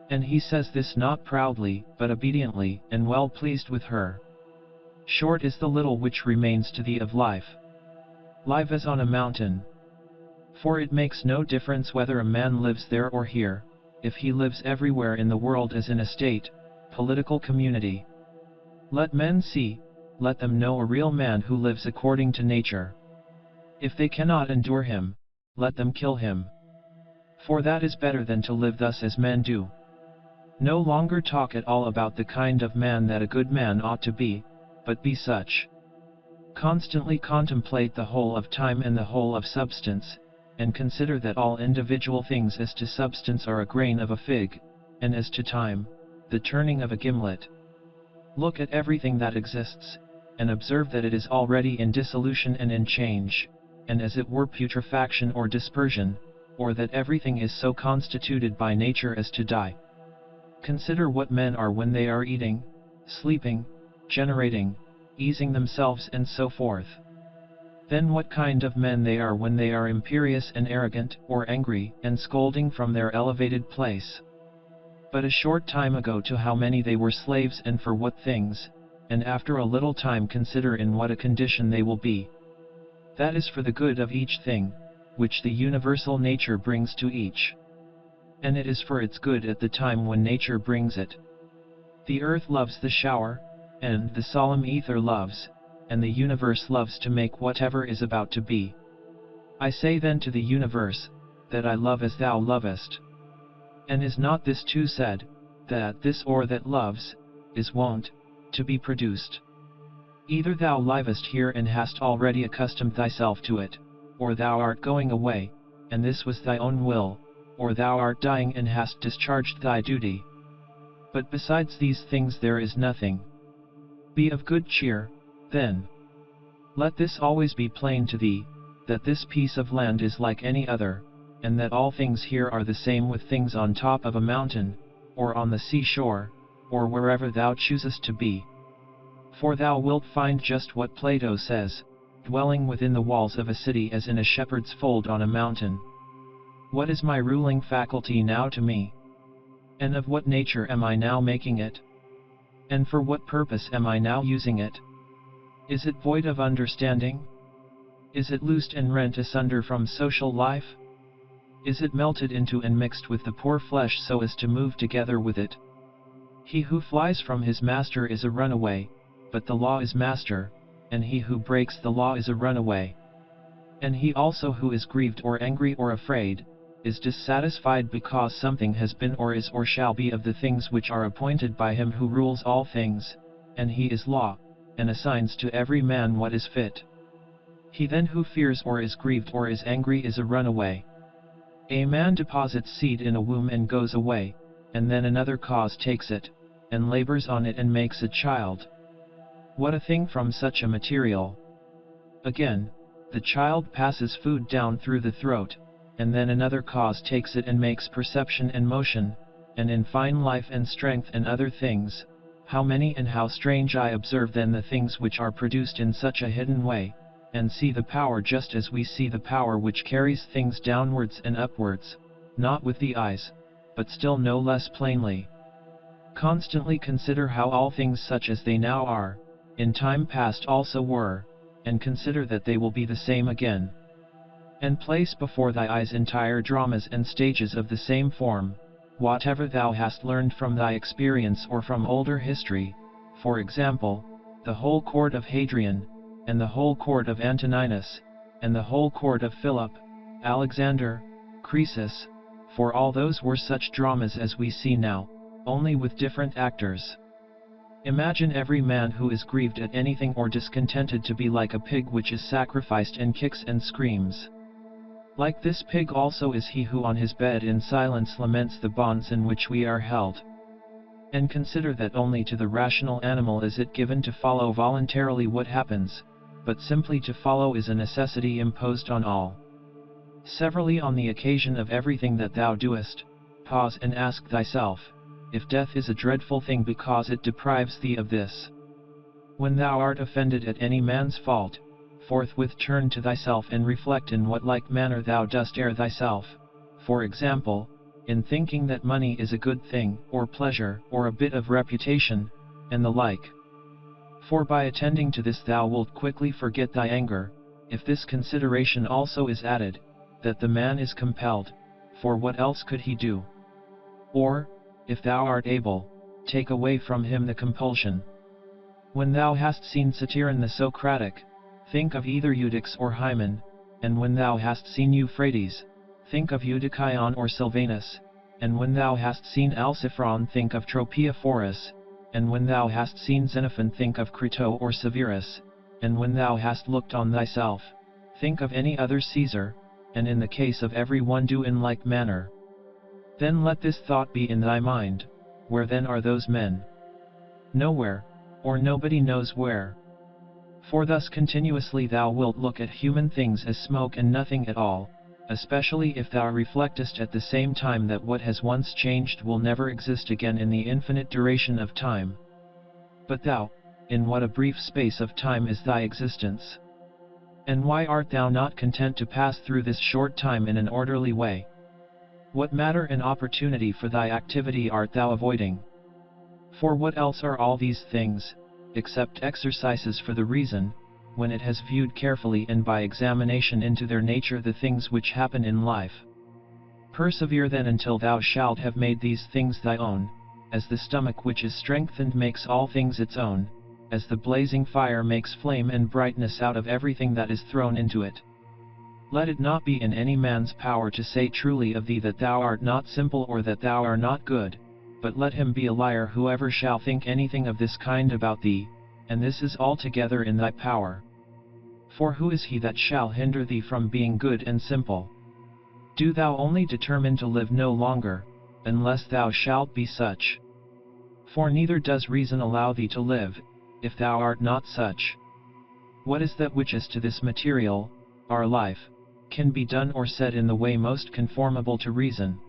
And he says this not proudly, but obediently, and well pleased with her. Short is the little which remains to thee of life. Live as on a mountain. For it makes no difference whether a man lives there or here, if he lives everywhere in the world as in a state, political community. Let men see, let them know a real man who lives according to nature. If they cannot endure him, let them kill him. For that is better than to live thus as men do. No longer talk at all about the kind of man that a good man ought to be, but be such. Constantly contemplate the whole of time and the whole of substance, and consider that all individual things as to substance are a grain of a fig, and as to time, the turning of a gimlet. Look at everything that exists, and observe that it is already in dissolution and in change, and as it were putrefaction or dispersion, or that everything is so constituted by nature as to die. Consider what men are when they are eating, sleeping, generating, easing themselves and so forth. Then what kind of men they are when they are imperious and arrogant, or angry, and scolding from their elevated place. But a short time ago to how many they were slaves and for what things, and after a little time consider in what a condition they will be. That is for the good of each thing, which the universal nature brings to each. And it is for its good at the time when nature brings it. The earth loves the shower, and the solemn ether loves, and the universe loves to make whatever is about to be. I say then to the universe, that I love as thou lovest. And is not this too said, that this or that loves, is wont, to be produced? Either thou livest here and hast already accustomed thyself to it, or thou art going away, and this was thy own will, or thou art dying and hast discharged thy duty. But besides these things there is nothing. Be of good cheer, then. Let this always be plain to thee, that this piece of land is like any other, and that all things here are the same with things on top of a mountain, or on the seashore, or wherever thou choosest to be. For thou wilt find just what Plato says, dwelling within the walls of a city as in a shepherd's fold on a mountain. What is my ruling faculty now to me? And of what nature am I now making it? And for what purpose am I now using it? Is it void of understanding? Is it loosed and rent asunder from social life? Is it melted into and mixed with the poor flesh so as to move together with it? He who flies from his master is a runaway, but the law is master, and he who breaks the law is a runaway. And he also who is grieved or angry or afraid, is dissatisfied because something has been or is or shall be of the things which are appointed by him who rules all things, and he is law, and assigns to every man what is fit. He then who fears or is grieved or is angry is a runaway. A man deposits seed in a womb and goes away, and then another cause takes it, and labors on it and makes a child. What a thing from such a material! Again, the child passes food down through the throat, and then another cause takes it and makes perception and motion, and in fine life and strength and other things. How many and how strange I observe then the things which are produced in such a hidden way, and see the power just as we see the power which carries things downwards and upwards, not with the eyes, but still no less plainly. Constantly consider how all things such as they now are, in time past also were, and consider that they will be the same again. And place before thy eyes entire dramas and stages of the same form, whatever thou hast learned from thy experience or from older history, for example, the whole court of Hadrian, and the whole court of Antoninus, and the whole court of Philip, Alexander, Croesus, for all those were such dramas as we see now, only with different actors. Imagine every man who is grieved at anything or discontented to be like a pig which is sacrificed and kicks and screams. Like this pig also is he who on his bed in silence laments the bonds in which we are held. And consider that only to the rational animal is it given to follow voluntarily what happens, but simply to follow is a necessity imposed on all. Severally on the occasion of everything that thou doest, pause and ask thyself, if death is a dreadful thing because it deprives thee of this. When thou art offended at any man's fault, forthwith turn to thyself and reflect in what like manner thou dost err thyself, for example, in thinking that money is a good thing, or pleasure, or a bit of reputation, and the like. For by attending to this thou wilt quickly forget thy anger, if this consideration also is added, that the man is compelled, for what else could he do? Or, if thou art able, take away from him the compulsion. When thou hast seen Satyron the Socratic, think of either Eutychus or Hymen, and when thou hast seen Euphrates, think of Eutychion or Silvanus, and when thou hast seen Alciphron think of Tropiaphorus, and when thou hast seen Xenophon think of Crito or Severus, and when thou hast looked on thyself, think of any other Caesar, and in the case of every one do in like manner. Then let this thought be in thy mind, where then are those men? Nowhere, or nobody knows where. For thus continuously thou wilt look at human things as smoke and nothing at all, especially if thou reflectest at the same time that what has once changed will never exist again in the infinite duration of time. But thou, in what a brief space of time is thy existence? And why art thou not content to pass through this short time in an orderly way? What matter and opportunity for thy activity art thou avoiding? For what else are all these things, except exercises for the reason, when it has viewed carefully and by examination into their nature the things which happen in life? Persevere then until thou shalt have made these things thy own, as the stomach which is strengthened makes all things its own, as the blazing fire makes flame and brightness out of everything that is thrown into it. Let it not be in any man's power to say truly of thee that thou art not simple or that thou art not good, but let him be a liar whoever shall think anything of this kind about thee, and this is altogether in thy power. For who is he that shall hinder thee from being good and simple? Do thou only determine to live no longer, unless thou shalt be such. For neither does reason allow thee to live, if thou art not such. What is that which is to this material, our life, can be done or said in the way most conformable to reason?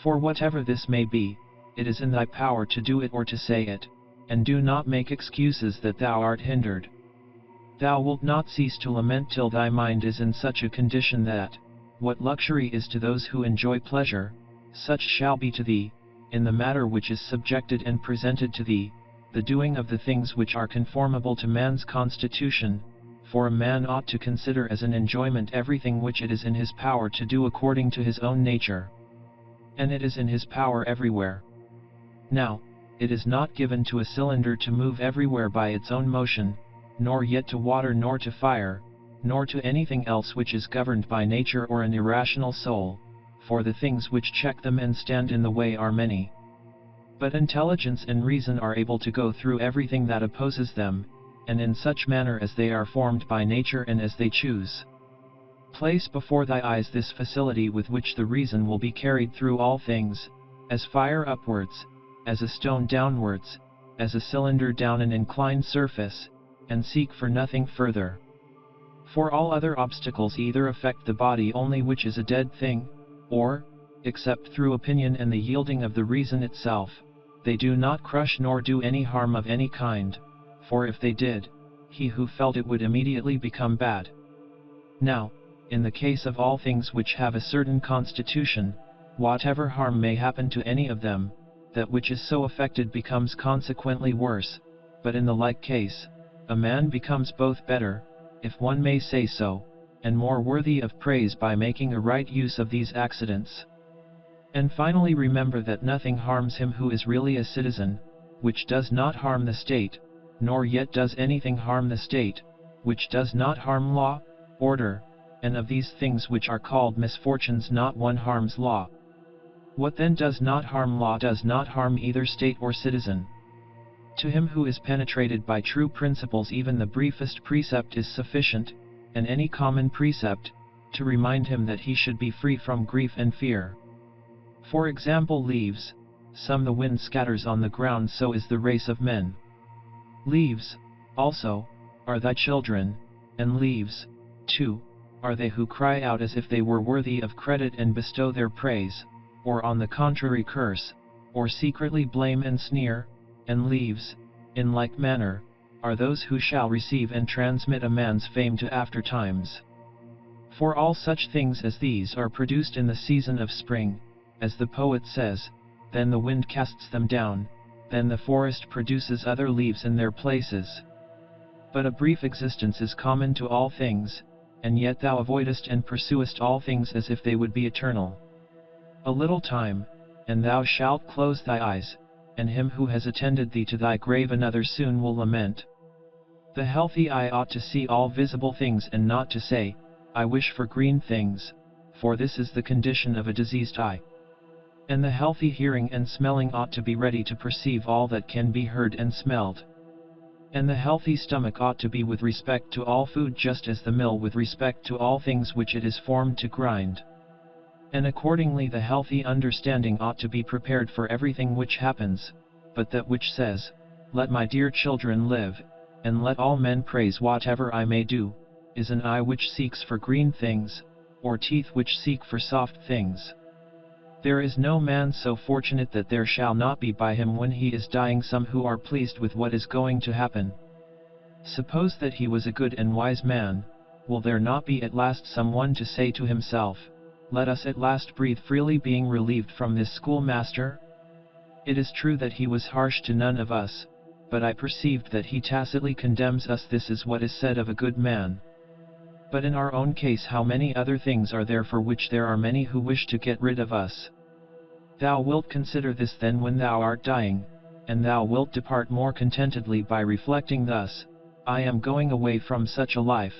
For whatever this may be, it is in thy power to do it or to say it, and do not make excuses that thou art hindered. Thou wilt not cease to lament till thy mind is in such a condition that, what luxury is to those who enjoy pleasure, such shall be to thee, in the matter which is subjected and presented to thee, the doing of the things which are conformable to man's constitution, for a man ought to consider as an enjoyment everything which it is in his power to do according to his own nature. And it is in his power everywhere. Now, it is not given to a cylinder to move everywhere by its own motion, nor yet to water nor to fire, nor to anything else which is governed by nature or an irrational soul, for the things which check them and stand in the way are many. But intelligence and reason are able to go through everything that opposes them, and in such manner as they are formed by nature and as they choose. Place before thy eyes this facility with which the reason will be carried through all things, as fire upwards, as a stone downwards, as a cylinder down an inclined surface, and seek for nothing further. For all other obstacles either affect the body only, which is a dead thing, or, except through opinion and the yielding of the reason itself, they do not crush nor do any harm of any kind, for if they did, he who felt it would immediately become bad. Now, in the case of all things which have a certain constitution, whatever harm may happen to any of them, that which is so affected becomes consequently worse, but in the like case, a man becomes both better, if one may say so, and more worthy of praise by making a right use of these accidents. And finally remember that nothing harms him who is really a citizen, which does not harm the state, nor yet does anything harm the state, which does not harm law, order, and of these things which are called misfortunes not one harms law. What then does not harm law does not harm either state or citizen. To him who is penetrated by true principles even the briefest precept is sufficient, and any common precept, to remind him that he should be free from grief and fear. For example, leaves, some the wind scatters on the ground, so is the race of men. Leaves, also, are thy children, and leaves, too, are they who cry out as if they were worthy of credit and bestow their praise, or on the contrary curse, or secretly blame and sneer, and leaves, in like manner, are those who shall receive and transmit a man's fame to after times. For all such things as these are produced in the season of spring, as the poet says, then the wind casts them down, then the forest produces other leaves in their places. But a brief existence is common to all things, and yet thou avoidest and pursuest all things as if they would be eternal. A little time, and thou shalt close thy eyes, and him who has attended thee to thy grave another soon will lament. The healthy eye ought to see all visible things and not to say, I wish for green things, for this is the condition of a diseased eye. And the healthy hearing and smelling ought to be ready to perceive all that can be heard and smelled. And the healthy stomach ought to be with respect to all food just as the mill with respect to all things which it is formed to grind. And accordingly the healthy understanding ought to be prepared for everything which happens, but that which says, let my dear children live, and let all men praise whatever I may do, is an eye which seeks for green things, or teeth which seek for soft things. There is no man so fortunate that there shall not be by him when he is dying some who are pleased with what is going to happen. Suppose that he was a good and wise man, will there not be at last some one to say to himself, let us at last breathe freely, being relieved from this schoolmaster? It is true that he was harsh to none of us, but I perceived that he tacitly condemns us. This is what is said of a good man. But in our own case how many other things are there for which there are many who wish to get rid of us? Thou wilt consider this then when thou art dying, and thou wilt depart more contentedly by reflecting thus, I am going away from such a life,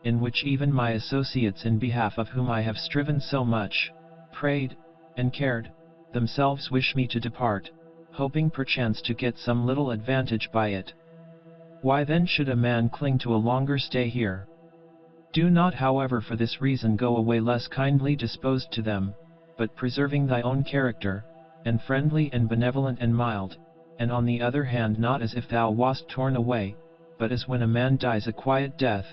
in which even my associates, in behalf of whom I have striven so much, prayed, and cared, themselves wish me to depart, hoping perchance to get some little advantage by it. Why then should a man cling to a longer stay here? Do not however for this reason go away less kindly disposed to them, but preserving thy own character, and friendly and benevolent and mild, and on the other hand not as if thou wast torn away, but as when a man dies a quiet death,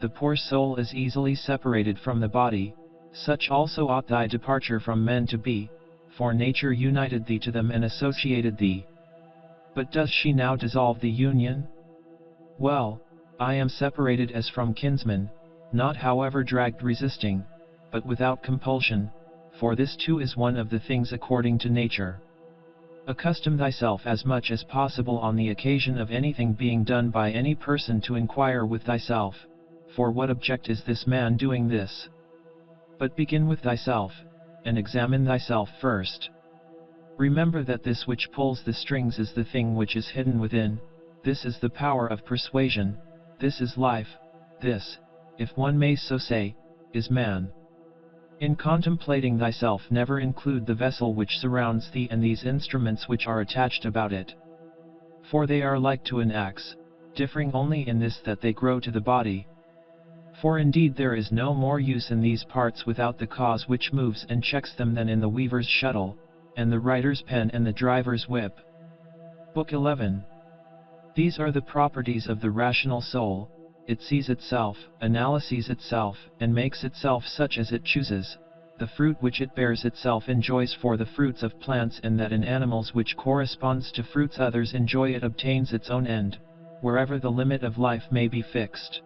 the poor soul is easily separated from the body, such also ought thy departure from men to be, for nature united thee to them and associated thee. But does she now dissolve the union? Well, I am separated as from kinsmen, not however dragged resisting, but without compulsion, for this too is one of the things according to nature. Accustom thyself as much as possible on the occasion of anything being done by any person to inquire with thyself, for what object is this man doing this? But begin with thyself, and examine thyself first. Remember that this which pulls the strings is the thing which is hidden within, this is the power of persuasion, this is life, this if one may so say, is man. In contemplating thyself never include the vessel which surrounds thee and these instruments which are attached about it. For they are like to an axe, differing only in this that they grow to the body. For indeed there is no more use in these parts without the cause which moves and checks them than in the weaver's shuttle, and the writer's pen and the driver's whip. Book 11. These are the properties of the rational soul. It sees itself, analyses itself, and makes itself such as it chooses. The fruit which it bears itself enjoys for the fruits of plants, and that in animals which corresponds to fruits others enjoy it obtains its own end, wherever the limit of life may be fixed.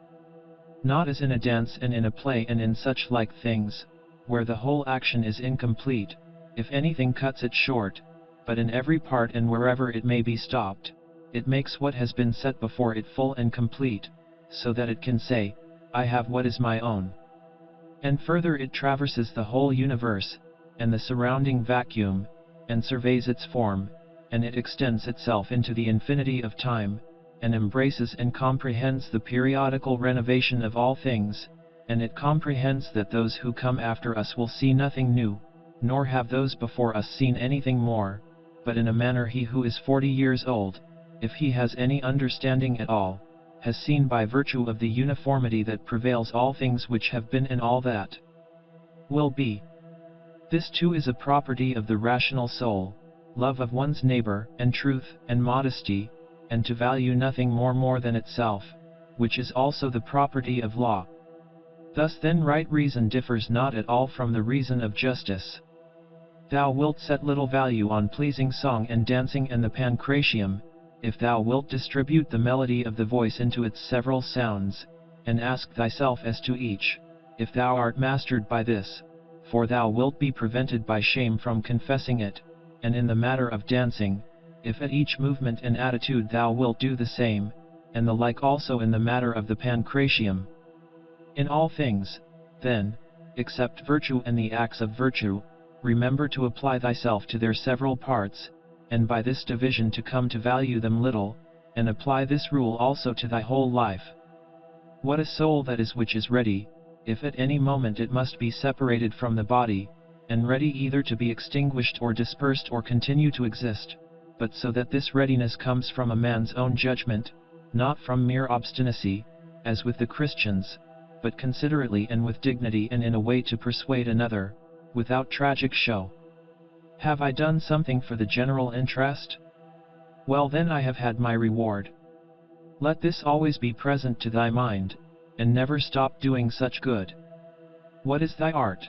Not as in a dance and in a play and in such like things, where the whole action is incomplete, if anything cuts it short, but in every part and wherever it may be stopped, it makes what has been set before it full and complete, so that it can say, I have what is my own. And further it traverses the whole universe, and the surrounding vacuum, and surveys its form, and it extends itself into the infinity of time, and embraces and comprehends the periodical renovation of all things, and it comprehends that those who come after us will see nothing new, nor have those before us seen anything more, but in a manner he who is 40 years old, if he has any understanding at all, has seen by virtue of the uniformity that prevails all things which have been and all that will be. This too is a property of the rational soul, love of one's neighbor, and truth, and modesty, and to value nothing more than itself, which is also the property of law. Thus then right reason differs not at all from the reason of justice. Thou wilt set little value on pleasing song and dancing and the pancratium, if thou wilt distribute the melody of the voice into its several sounds, and ask thyself as to each, if thou art mastered by this, for thou wilt be prevented by shame from confessing it, and in the matter of dancing, if at each movement and attitude thou wilt do the same, and the like also in the matter of the pancratium. In all things, then, except virtue and the acts of virtue, remember to apply thyself to their several parts, and by this division to come to value them little, and apply this rule also to thy whole life. What a soul that is which is ready, if at any moment it must be separated from the body, and ready either to be extinguished or dispersed or continue to exist, but so that this readiness comes from a man's own judgment, not from mere obstinacy, as with the Christians, but considerately and with dignity and in a way to persuade another, without tragic show. Have I done something for the general interest? Well then I have had my reward. Let this always be present to thy mind, and never stop doing such good. What is thy art?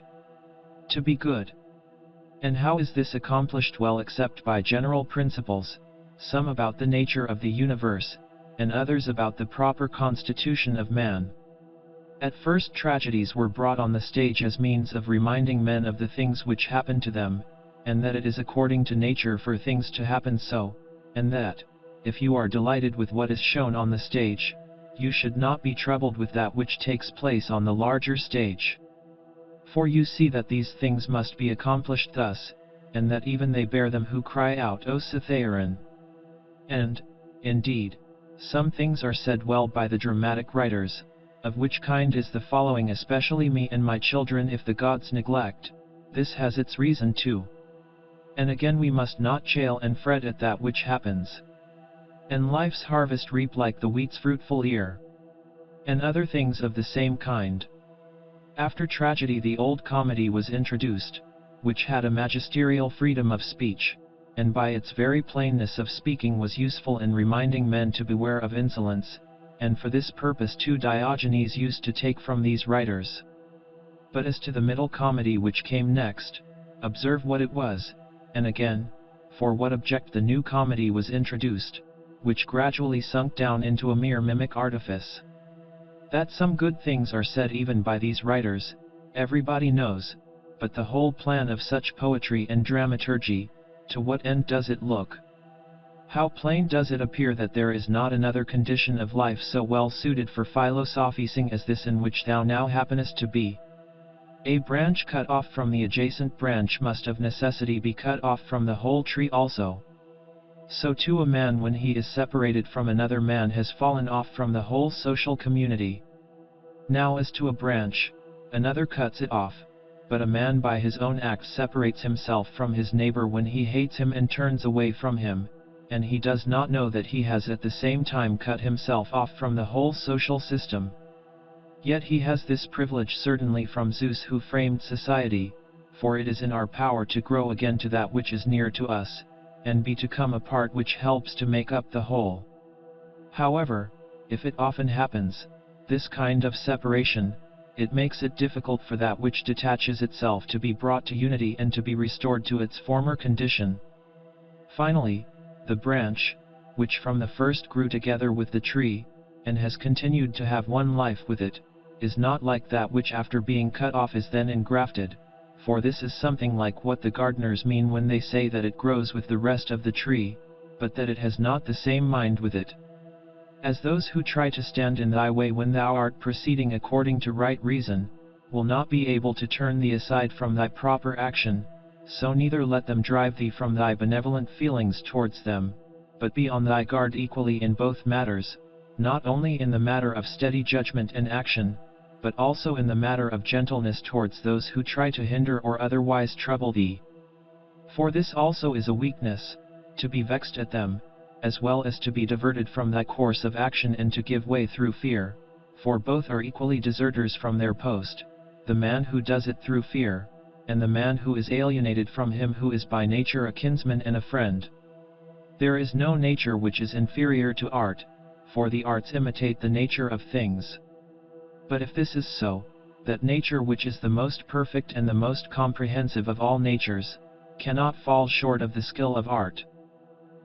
To be good. And how is this accomplished? Well, except by general principles, some about the nature of the universe, and others about the proper constitution of man. At first tragedies were brought on the stage as means of reminding men of the things which happen to them, and that it is according to nature for things to happen so, and that, if you are delighted with what is shown on the stage, you should not be troubled with that which takes place on the larger stage. For you see that these things must be accomplished thus, and that even they bear them who cry out O Cytheron. And, indeed, some things are said well by the dramatic writers, of which kind is the following: especially me and my children if the gods neglect, this has its reason too. And again, we must not chail and fret at that which happens. And life's harvest reap like the wheat's fruitful ear. And other things of the same kind. After tragedy the old comedy was introduced, which had a magisterial freedom of speech, and by its very plainness of speaking was useful in reminding men to beware of insolence, and for this purpose too Diogenes used to take from these writers. But as to the middle comedy which came next, observe what it was, and again, for what object the new comedy was introduced, which gradually sunk down into a mere mimic artifice. That some good things are said even by these writers, everybody knows, but the whole plan of such poetry and dramaturgy, to what end does it look? How plain does it appear that there is not another condition of life so well suited for philosophizing as this in which thou now happenest to be. A branch cut off from the adjacent branch must of necessity be cut off from the whole tree also. So too a man when he is separated from another man has fallen off from the whole social community. Now as to a branch, another cuts it off, but a man by his own act separates himself from his neighbor when he hates him and turns away from him, and he does not know that he has at the same time cut himself off from the whole social system. Yet he has this privilege certainly from Zeus who framed society, for it is in our power to grow again to that which is near to us, and be to come a part which helps to make up the whole. However, if it often happens, this kind of separation, it makes it difficult for that which detaches itself to be brought to unity and to be restored to its former condition. Finally, the branch, which from the first grew together with the tree, and has continued to have one life with it, is not like that which after being cut off is then engrafted, for this is something like what the gardeners mean when they say that it grows with the rest of the tree, but that it has not the same mind with it. As those who try to stand in thy way when thou art proceeding according to right reason, will not be able to turn thee aside from thy proper action, so neither let them drive thee from thy benevolent feelings towards them, but be on thy guard equally in both matters, not only in the matter of steady judgment and action, but also in the matter of gentleness towards those who try to hinder or otherwise trouble thee. For this also is a weakness, to be vexed at them, as well as to be diverted from thy course of action and to give way through fear, for both are equally deserters from their post, the man who does it through fear, and the man who is alienated from him who is by nature a kinsman and a friend. There is no nature which is inferior to art, for the arts imitate the nature of things. But if this is so, that nature which is the most perfect and the most comprehensive of all natures, cannot fall short of the skill of art.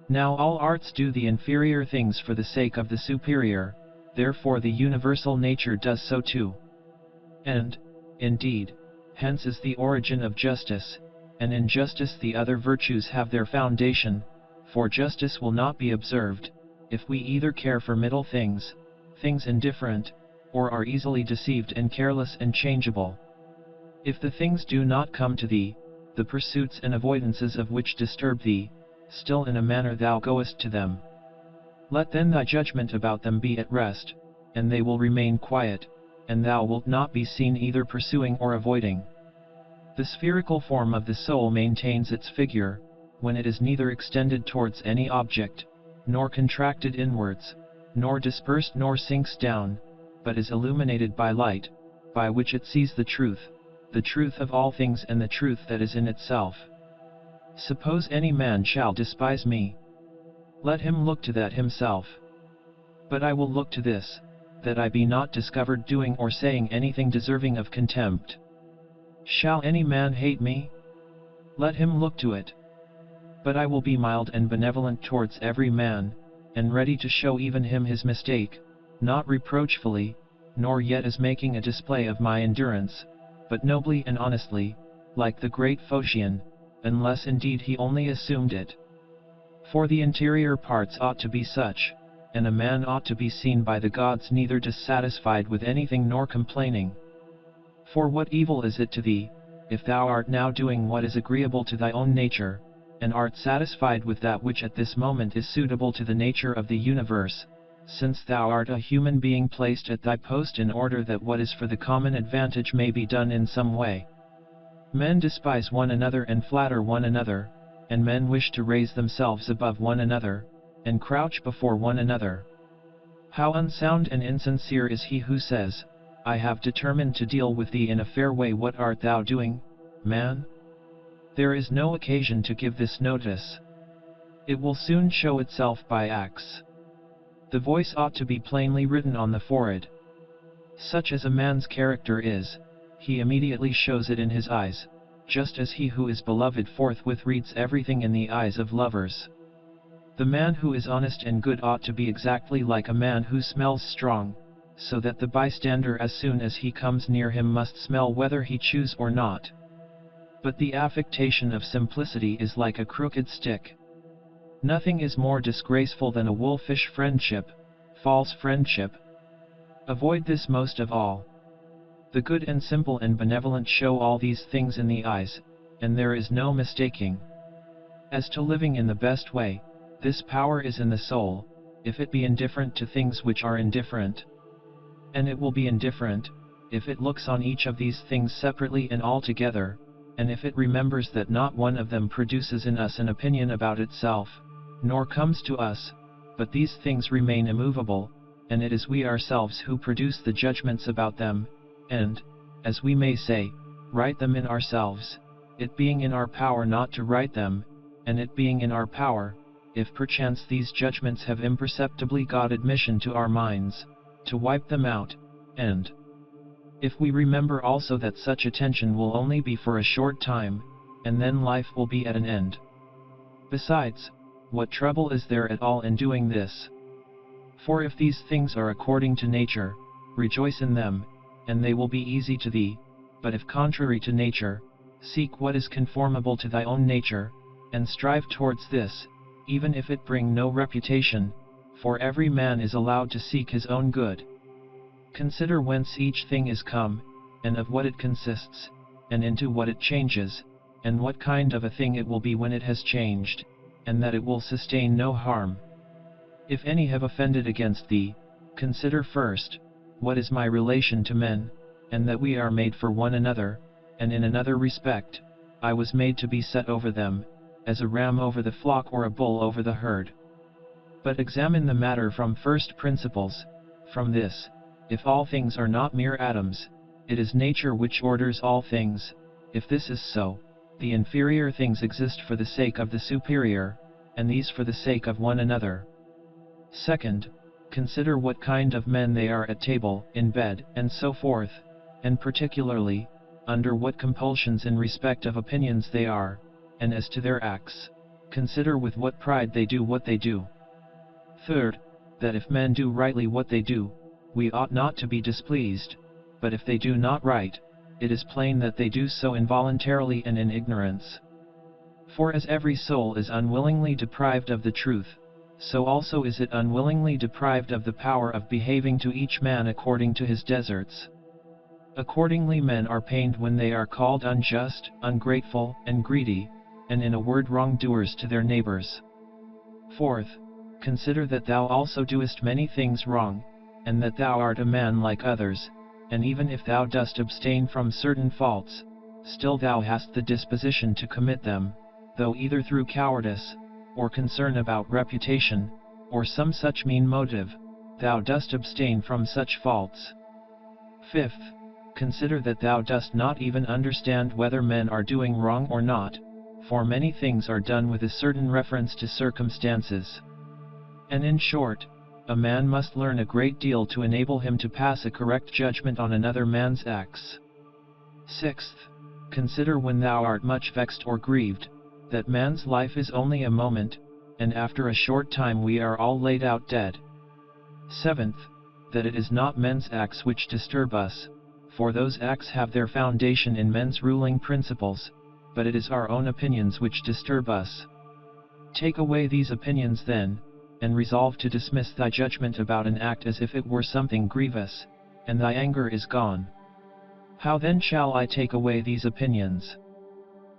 Now all arts do the inferior things for the sake of the superior, therefore the universal nature does so too. And, indeed, hence is the origin of justice, and in justice the other virtues have their foundation, for justice will not be observed, if we either care for middle things, things indifferent, or are easily deceived and careless and changeable. If the things do not come to thee, the pursuits and avoidances of which disturb thee, still in a manner thou goest to them. Let then thy judgment about them be at rest, and they will remain quiet, and thou wilt not be seen either pursuing or avoiding. The spherical form of the soul maintains its figure, when it is neither extended towards any object, nor contracted inwards, nor dispersed nor sinks down, but is illuminated by light, by which it sees the truth of all things and the truth that is in itself. Suppose any man shall despise me, let him look to that himself. But I will look to this, that I be not discovered doing or saying anything deserving of contempt. Shall any man hate me? Let him look to it. But I will be mild and benevolent towards every man, and ready to show even him his mistake, not reproachfully, nor yet as making a display of my endurance, but nobly and honestly, like the great Phocion, unless indeed he only assumed it. For the interior parts ought to be such, and a man ought to be seen by the gods neither dissatisfied with anything nor complaining. For what evil is it to thee, if thou art now doing what is agreeable to thy own nature, and art satisfied with that which at this moment is suitable to the nature of the universe, since thou art a human being placed at thy post in order that what is for the common advantage may be done in some way? Men despise one another and flatter one another, and men wish to raise themselves above one another, and crouch before one another. How unsound and insincere is he who says, I have determined to deal with thee in a fair way. What art thou doing, man? There is no occasion to give this notice. It will soon show itself by acts. The voice ought to be plainly written on the forehead. Such as a man's character is, he immediately shows it in his eyes, just as he who is beloved forthwith reads everything in the eyes of lovers. The man who is honest and good ought to be exactly like a man who smells strong, so that the bystander as soon as he comes near him must smell whether he choose or not. But the affectation of simplicity is like a crooked stick. Nothing is more disgraceful than a wolfish friendship, false friendship. Avoid this most of all. The good and simple and benevolent show all these things in the eyes, and there is no mistaking. As to living in the best way, this power is in the soul, if it be indifferent to things which are indifferent. And it will be indifferent, if it looks on each of these things separately and all together, and if it remembers that not one of them produces in us an opinion about itself, nor comes to us, but these things remain immovable, and it is we ourselves who produce the judgments about them, and, as we may say, write them in ourselves, it being in our power not to write them, and it being in our power, if perchance these judgments have imperceptibly got admission to our minds, to wipe them out, and if we remember also that such attention will only be for a short time, and then life will be at an end. Besides, what trouble is there at all in doing this? For if these things are according to nature, rejoice in them, and they will be easy to thee, but if contrary to nature, seek what is conformable to thy own nature, and strive towards this, even if it bring no reputation, for every man is allowed to seek his own good. Consider whence each thing is come, and of what it consists, and into what it changes, and what kind of a thing it will be when it has changed, and that it will sustain no harm. If any have offended against thee, consider first, what is my relation to men, and that we are made for one another, and in another respect, I was made to be set over them, as a ram over the flock or a bull over the herd. But examine the matter from first principles. From this, if all things are not mere atoms, it is nature which orders all things. If this is so, the inferior things exist for the sake of the superior, and these for the sake of one another. Second, consider what kind of men they are at table, in bed, and so forth, and particularly, under what compulsions in respect of opinions they are, and as to their acts, consider with what pride they do what they do. Third, that if men do rightly what they do, we ought not to be displeased, but if they do not right, it is plain that they do so involuntarily and in ignorance. For as every soul is unwillingly deprived of the truth, so also is it unwillingly deprived of the power of behaving to each man according to his deserts. Accordingly men are pained when they are called unjust, ungrateful, and greedy, and in a word wrongdoers to their neighbors. Fourth, consider that thou also doest many things wrong, and that thou art a man like others, and even if thou dost abstain from certain faults, still thou hast the disposition to commit them, though either through cowardice, or concern about reputation, or some such mean motive, thou dost abstain from such faults. Fifth, consider that thou dost not even understand whether men are doing wrong or not, for many things are done with a certain reference to circumstances. And in short, a man must learn a great deal to enable him to pass a correct judgment on another man's acts. Sixth, consider when thou art much vexed or grieved, that man's life is only a moment, and after a short time we are all laid out dead. Seventh, that it is not men's acts which disturb us, for those acts have their foundation in men's ruling principles, but it is our own opinions which disturb us. Take away these opinions then, and resolve to dismiss thy judgment about an act as if it were something grievous, and thy anger is gone. How then shall I take away these opinions?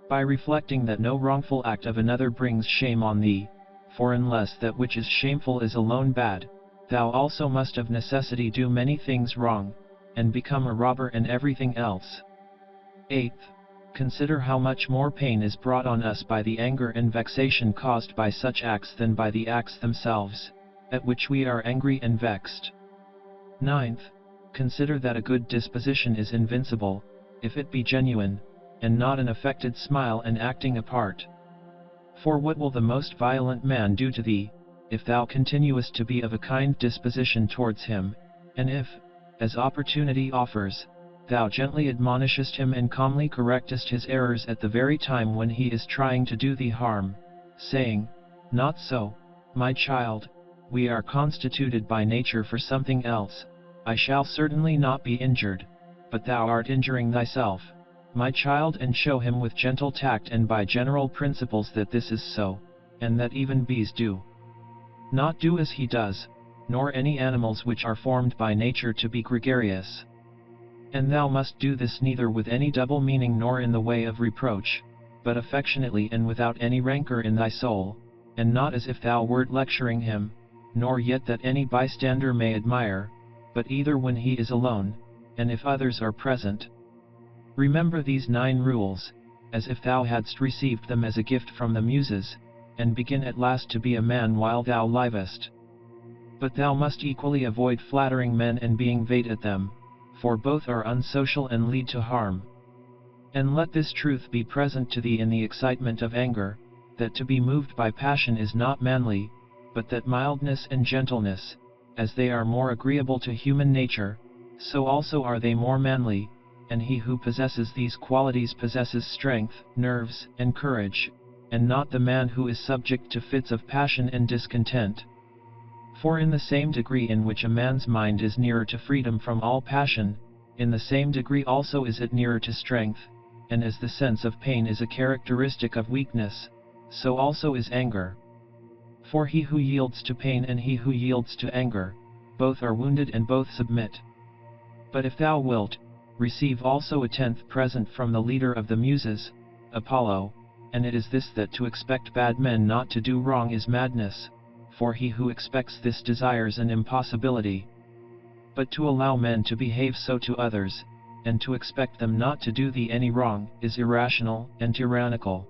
By reflecting that no wrongful act of another brings shame on thee, for unless that which is shameful is alone bad, thou also must of necessity do many things wrong, and become a robber and everything else. Eighth, consider how much more pain is brought on us by the anger and vexation caused by such acts than by the acts themselves, at which we are angry and vexed. Ninth, consider that a good disposition is invincible, if it be genuine, and not an affected smile and acting a part. For what will the most violent man do to thee, if thou continuest to be of a kind disposition towards him, and if, as opportunity offers, thou gently admonishest him and calmly correctest his errors at the very time when he is trying to do thee harm, saying, "Not so, my child, we are constituted by nature for something else, I shall certainly not be injured, but thou art injuring thyself, my child," and show him with gentle tact and by general principles that this is so, and that even bees do not do as he does, nor any animals which are formed by nature to be gregarious. And thou must do this neither with any double meaning nor in the way of reproach, but affectionately and without any rancor in thy soul, and not as if thou wert lecturing him, nor yet that any bystander may admire, but either when he is alone, and if others are present. Remember these 9 rules, as if thou hadst received them as a gift from the Muses, and begin at last to be a man while thou livest. But thou must equally avoid flattering men and being vain at them, for both are unsocial and lead to harm. And let this truth be present to thee in the excitement of anger, that to be moved by passion is not manly, but that mildness and gentleness, as they are more agreeable to human nature, so also are they more manly, and he who possesses these qualities possesses strength, nerves, and courage, and not the man who is subject to fits of passion and discontent. For in the same degree in which a man's mind is nearer to freedom from all passion, in the same degree also is it nearer to strength, and as the sense of pain is a characteristic of weakness, so also is anger. For he who yields to pain and he who yields to anger, both are wounded and both submit. But if thou wilt, receive also a 10th present from the leader of the Muses, Apollo, and it is this, that to expect bad men not to do wrong is madness, for he who expects this desires an impossibility. But to allow men to behave so to others, and to expect them not to do thee any wrong, is irrational and tyrannical.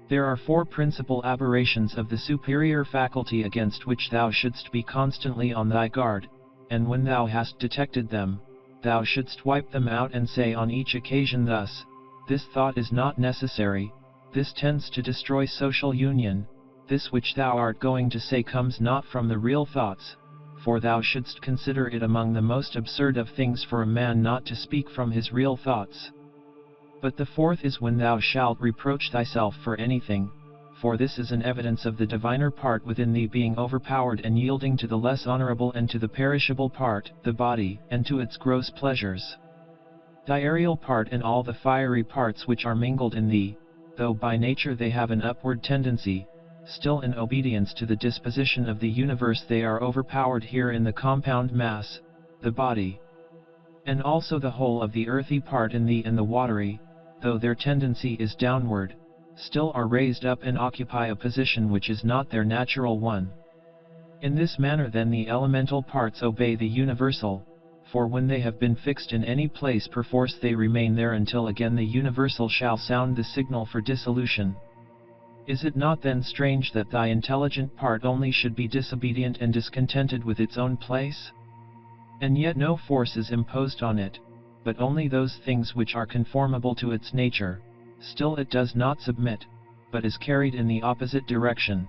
There are 4 principal aberrations of the superior faculty against which thou shouldst be constantly on thy guard, and when thou hast detected them, thou shouldst wipe them out and say on each occasion thus: this thought is not necessary, this tends to destroy social union, this which thou art going to say comes not from the real thoughts, for thou shouldst consider it among the most absurd of things for a man not to speak from his real thoughts. But the 4th is when thou shalt reproach thyself for anything, for this is an evidence of the diviner part within thee being overpowered and yielding to the less honorable and to the perishable part, the body, and to its gross pleasures. Thy aerial part and all the fiery parts which are mingled in thee, though by nature they have an upward tendency, still in obedience to the disposition of the universe they are overpowered here in the compound mass, the body. And also the whole of the earthy part in thee and the watery, though their tendency is downward, still are raised up and occupy a position which is not their natural one. In this manner then the elemental parts obey the universal, for when they have been fixed in any place perforce they remain there until again the universal shall sound the signal for dissolution. Is it not then strange that thy intelligent part only should be disobedient and discontented with its own place? And yet no force is imposed on it, but only those things which are conformable to its nature, still it does not submit, but is carried in the opposite direction.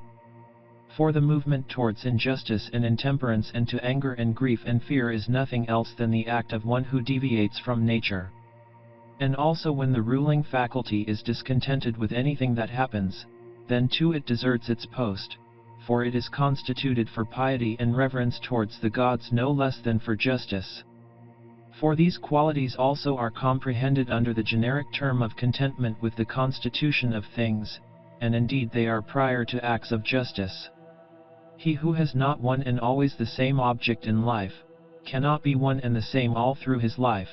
For the movement towards injustice and intemperance and to anger and grief and fear is nothing else than the act of one who deviates from nature. And also when the ruling faculty is discontented with anything that happens, then too it deserts its post, for it is constituted for piety and reverence towards the gods no less than for justice. For these qualities also are comprehended under the generic term of contentment with the constitution of things, and indeed they are prior to acts of justice. He who has not one and always the same object in life, cannot be one and the same all through his life.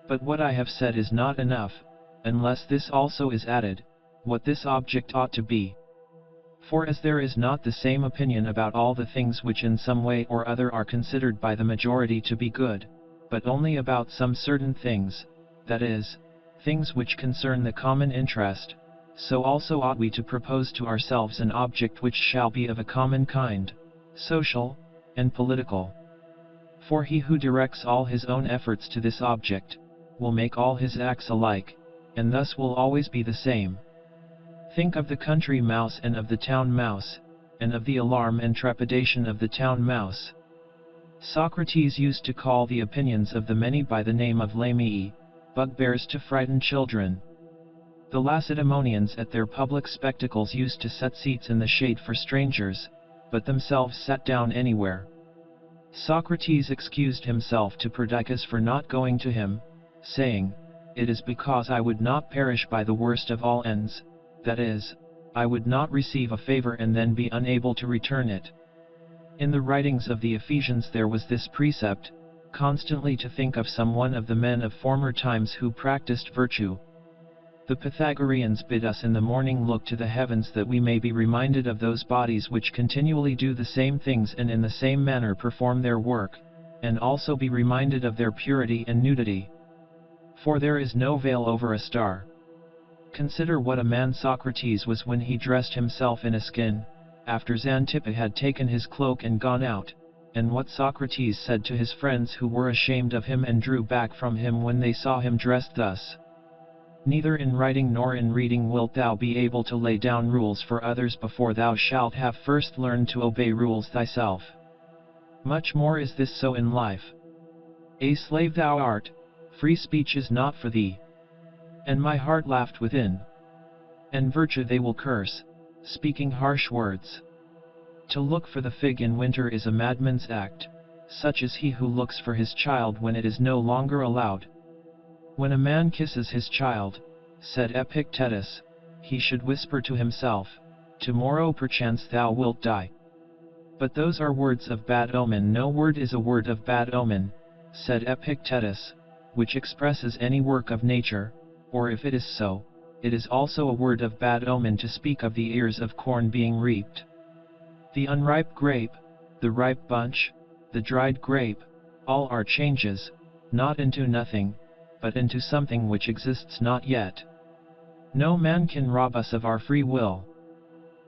But what I have said is not enough, unless this also is added, what this object ought to be. For as there is not the same opinion about all the things which in some way or other are considered by the majority to be good, but only about some certain things, that is, things which concern the common interest, so also ought we to propose to ourselves an object which shall be of a common kind, social, and political. For he who directs all his own efforts to this object, will make all his acts alike, and thus will always be the same. Think of the country mouse and of the town mouse, and of the alarm and trepidation of the town mouse. Socrates used to call the opinions of the many by the name of lamii, bugbears to frighten children. The Lacedaemonians at their public spectacles used to set seats in the shade for strangers, but themselves sat down anywhere. Socrates excused himself to Perdiccas for not going to him, saying, "It is because I would not perish by the worst of all ends, that is, I would not receive a favor and then be unable to return it." In the writings of the Ephesians there was this precept, constantly to think of some one of the men of former times who practiced virtue. The Pythagoreans bid us in the morning look to the heavens that we may be reminded of those bodies which continually do the same things and in the same manner perform their work, and also be reminded of their purity and nudity. For there is no veil over a star. Consider what a man Socrates was when he dressed himself in a skin, after Xanthippe had taken his cloak and gone out, and what Socrates said to his friends who were ashamed of him and drew back from him when they saw him dressed thus. Neither in writing nor in reading wilt thou be able to lay down rules for others before thou shalt have first learned to obey rules thyself. Much more is this so in life. A slave thou art, free speech is not for thee. And my heart laughed within. And virtue they will curse, speaking harsh words. To look for the fig in winter is a madman's act, such is he who looks for his child when it is no longer allowed. When a man kisses his child, said Epictetus, he should whisper to himself, tomorrow perchance thou wilt die. But those are words of bad omen. No word is a word of bad omen, said Epictetus, which expresses any work of nature, or if it is so, it is also a word of bad omen to speak of the ears of corn being reaped. The unripe grape, the ripe bunch, the dried grape, all are changes, not into nothing, but into something which exists not yet. No man can rob us of our free will.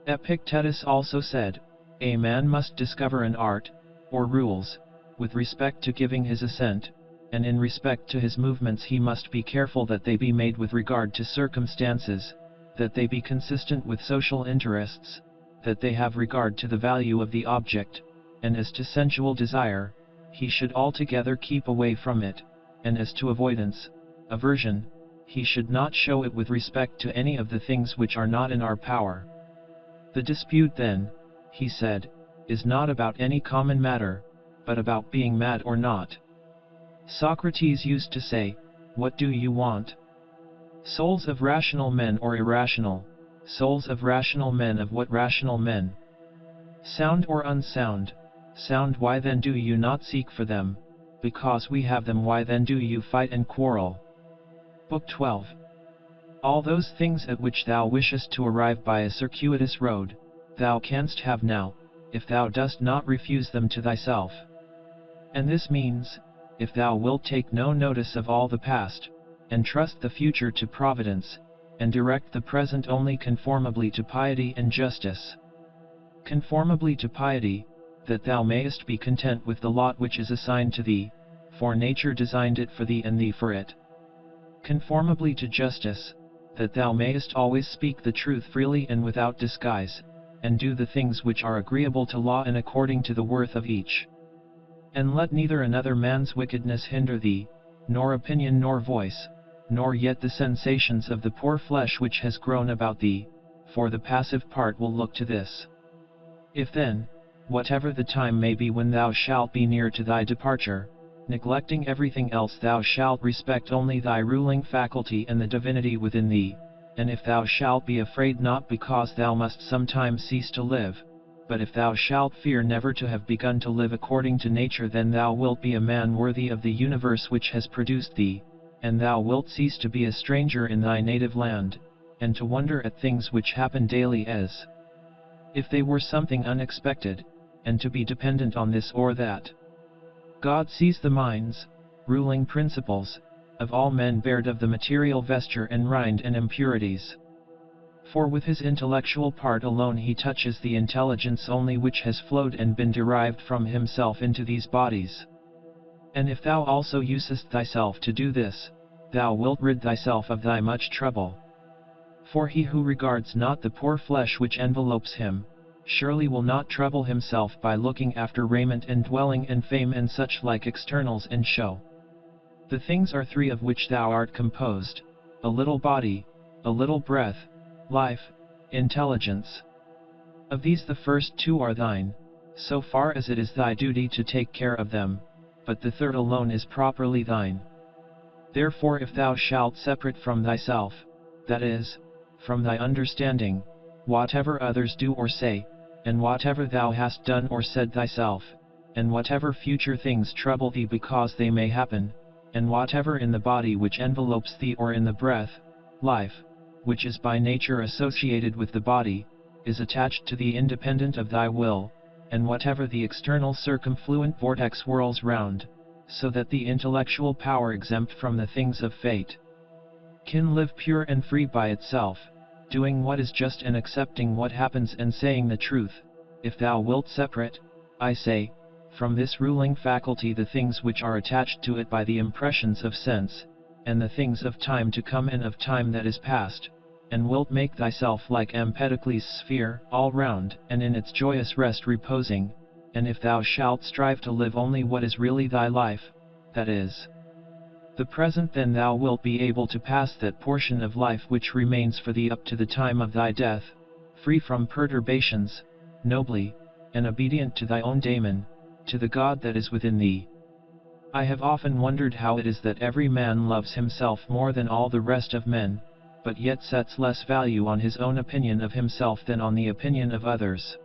Epictetus also said, a man must discover an art, or rules, with respect to giving his assent, and in respect to his movements he must be careful that they be made with regard to circumstances, that they be consistent with social interests, that they have regard to the value of the object, and as to sensual desire, he should altogether keep away from it, and as to avoidance, aversion, he should not show it with respect to any of the things which are not in our power. The dispute then, he said, is not about any common matter, but about being mad or not. Socrates used to say, what do you want? Souls of rational men or irrational? Souls of rational men of what rational men? Sound or unsound? Sound. Why then do you not seek for them? Because we have them. Why then do you fight and quarrel? Book 12. All those things at which thou wishest to arrive by a circuitous road, thou canst have now, if thou dost not refuse them to thyself. And this means, if thou wilt take no notice of all the past, and trust the future to providence, and direct the present only conformably to piety and justice. Conformably to piety, that thou mayest be content with the lot which is assigned to thee, for nature designed it for thee and thee for it. Conformably to justice, that thou mayest always speak the truth freely and without disguise, and do the things which are agreeable to law and according to the worth of each. And let neither another man's wickedness hinder thee, nor opinion nor voice, nor yet the sensations of the poor flesh which has grown about thee, for the passive part will look to this. If then, whatever the time may be when thou shalt be near to thy departure, neglecting everything else thou shalt respect only thy ruling faculty and the divinity within thee, and if thou shalt be afraid not because thou must sometime cease to live, but if thou shalt fear never to have begun to live according to nature, then thou wilt be a man worthy of the universe which has produced thee, and thou wilt cease to be a stranger in thy native land, and to wonder at things which happen daily as if they were something unexpected, and to be dependent on this or that. God sees the minds, ruling principles, of all men bared of the material vesture and rind and impurities. For with his intellectual part alone he touches the intelligence only which has flowed and been derived from himself into these bodies. And if thou also usest thyself to do this, thou wilt rid thyself of thy much trouble. For he who regards not the poor flesh which envelopes him, surely will not trouble himself by looking after raiment and dwelling and fame and such like externals and show. The things are three of which thou art composed, a little body, a little breath, life, intelligence. Of these the first two are thine, so far as it is thy duty to take care of them, but the third alone is properly thine. Therefore if thou shalt separate from thyself, that is, from thy understanding, whatever others do or say, and whatever thou hast done or said thyself, and whatever future things trouble thee because they may happen, and whatever in the body which envelopes thee or in the breath, life, which is by nature associated with the body, is attached to thee independent of thy will, and whatever the external circumfluent vortex whirls round, so that the intellectual power exempt from the things of fate can live pure and free by itself, doing what is just and accepting what happens and saying the truth, if thou wilt separate, I say, from this ruling faculty the things which are attached to it by the impressions of sense, and the things of time to come and of time that is past, and wilt make thyself like Empedocles' sphere, all round, and in its joyous rest reposing, and if thou shalt strive to live only what is really thy life, that is, the present, then thou wilt be able to pass that portion of life which remains for thee up to the time of thy death, free from perturbations, nobly, and obedient to thy own daemon, to the God that is within thee. I have often wondered how it is that every man loves himself more than all the rest of men, but yet sets less value on his own opinion of himself than on the opinion of others.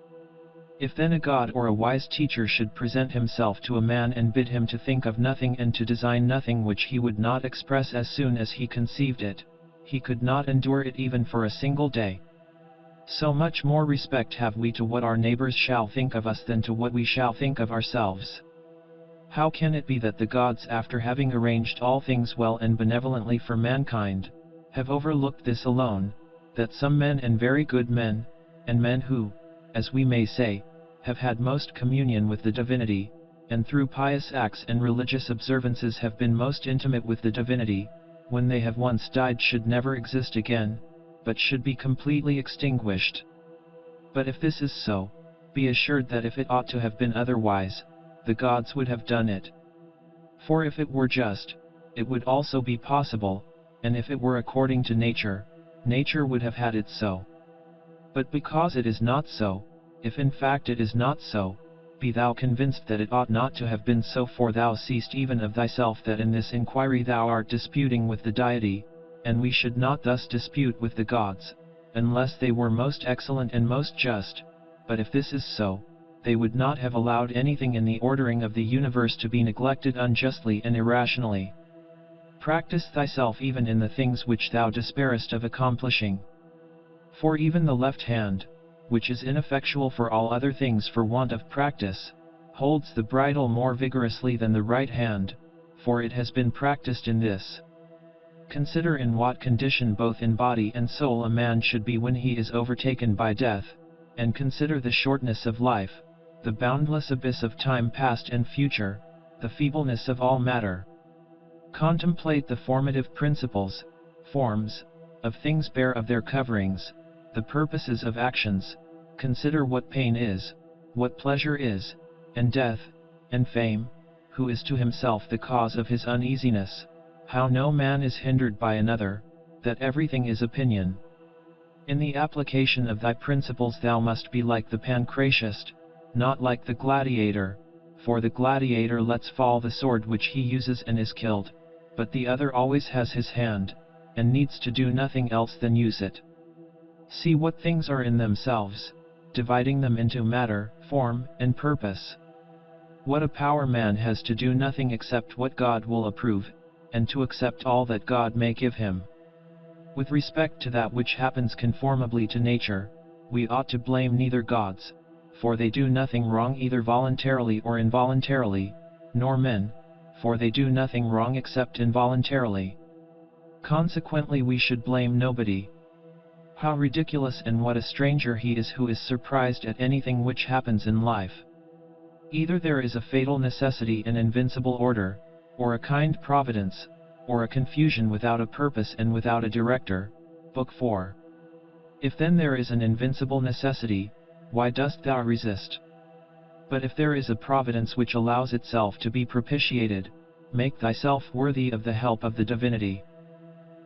If then a God or a wise teacher should present himself to a man and bid him to think of nothing and to design nothing which he would not express as soon as he conceived it, he could not endure it even for a single day. So much more respect have we to what our neighbors shall think of us than to what we shall think of ourselves. How can it be that the gods, after having arranged all things well and benevolently for mankind, have overlooked this alone, that some men and very good men, and men who, as we may say, have had most communion with the divinity, and through pious acts and religious observances have been most intimate with the divinity, when they have once died should never exist again, but should be completely extinguished? But if this is so, be assured that if it ought to have been otherwise, the gods would have done it. For if it were just, it would also be possible, and if it were according to nature, nature would have had it so. But because it is not so, if in fact it is not so, be thou convinced that it ought not to have been so, for thou seest even of thyself that in this inquiry thou art disputing with the deity, and we should not thus dispute with the gods, unless they were most excellent and most just, but if this is so, they would not have allowed anything in the ordering of the universe to be neglected unjustly and irrationally. Practice thyself even in the things which thou despairest of accomplishing. For even the left hand, which is ineffectual for all other things for want of practice, holds the bridle more vigorously than the right hand, for it has been practiced in this. Consider in what condition both in body and soul a man should be when he is overtaken by death, and consider the shortness of life, the boundless abyss of time past and future, the feebleness of all matter. Contemplate the formative principles, forms, of things bare of their coverings, the purposes of actions, consider what pain is, what pleasure is, and death, and fame, who is to himself the cause of his uneasiness, how no man is hindered by another, that everything is opinion. In the application of thy principles thou must be like the pancratiast, not like the gladiator, for the gladiator lets fall the sword which he uses and is killed, but the other always has his hand, and needs to do nothing else than use it. See what things are in themselves, dividing them into matter, form, and purpose. What a power man has to do nothing except what God will approve, and to accept all that God may give him. With respect to that which happens conformably to nature, we ought to blame neither gods, for they do nothing wrong either voluntarily or involuntarily, nor men, for they do nothing wrong except involuntarily. Consequently we should blame nobody. How ridiculous and what a stranger he is who is surprised at anything which happens in life. Either there is a fatal necessity and invincible order, or a kind providence, or a confusion without a purpose and without a director. Book 4. If then there is an invincible necessity, why dost thou resist? But if there is a providence which allows itself to be propitiated, make thyself worthy of the help of the divinity.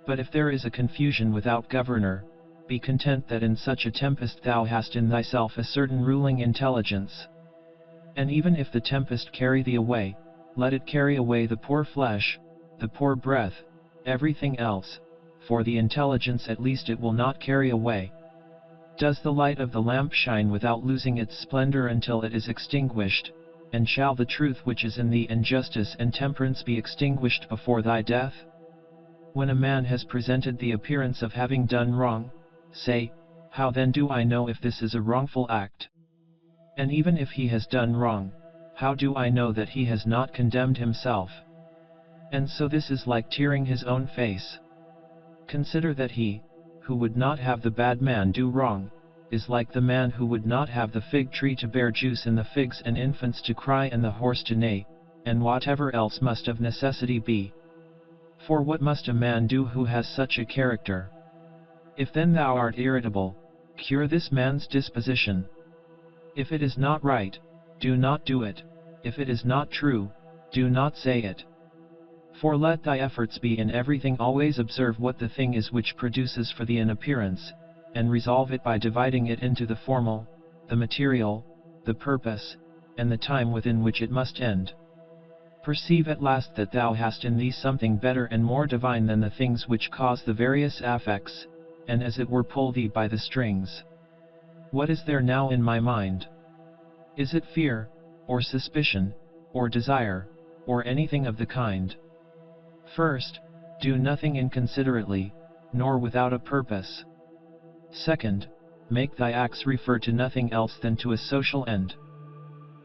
But if there is a confusion without governor, be content that in such a tempest thou hast in thyself a certain ruling intelligence. And even if the tempest carry thee away, let it carry away the poor flesh, the poor breath, everything else, for the intelligence at least it will not carry away. Does the light of the lamp shine without losing its splendor until it is extinguished, and shall the truth which is in thee and justice and temperance be extinguished before thy death? When a man has presented the appearance of having done wrong, say, how then do I know if this is a wrongful act? And even if he has done wrong, how do I know that he has not condemned himself? And so this is like tearing his own face. Consider that he, who would not have the bad man do wrong, is like the man who would not have the fig tree to bear juice and the figs and infants to cry and the horse to neigh, and whatever else must of necessity be. For what must a man do who has such a character? If then thou art irritable, cure this man's disposition. If it is not right, do not do it. If it is not true, do not say it. For let thy efforts be in everything always observe what the thing is which produces for thee an appearance, and resolve it by dividing it into the formal, the material, the purpose, and the time within which it must end. Perceive at last that thou hast in thee something better and more divine than the things which cause the various affects, and as it were pull thee by the strings. What is there now in my mind? Is it fear, or suspicion, or desire, or anything of the kind? First, do nothing inconsiderately, nor without a purpose. Second, make thy acts refer to nothing else than to a social end.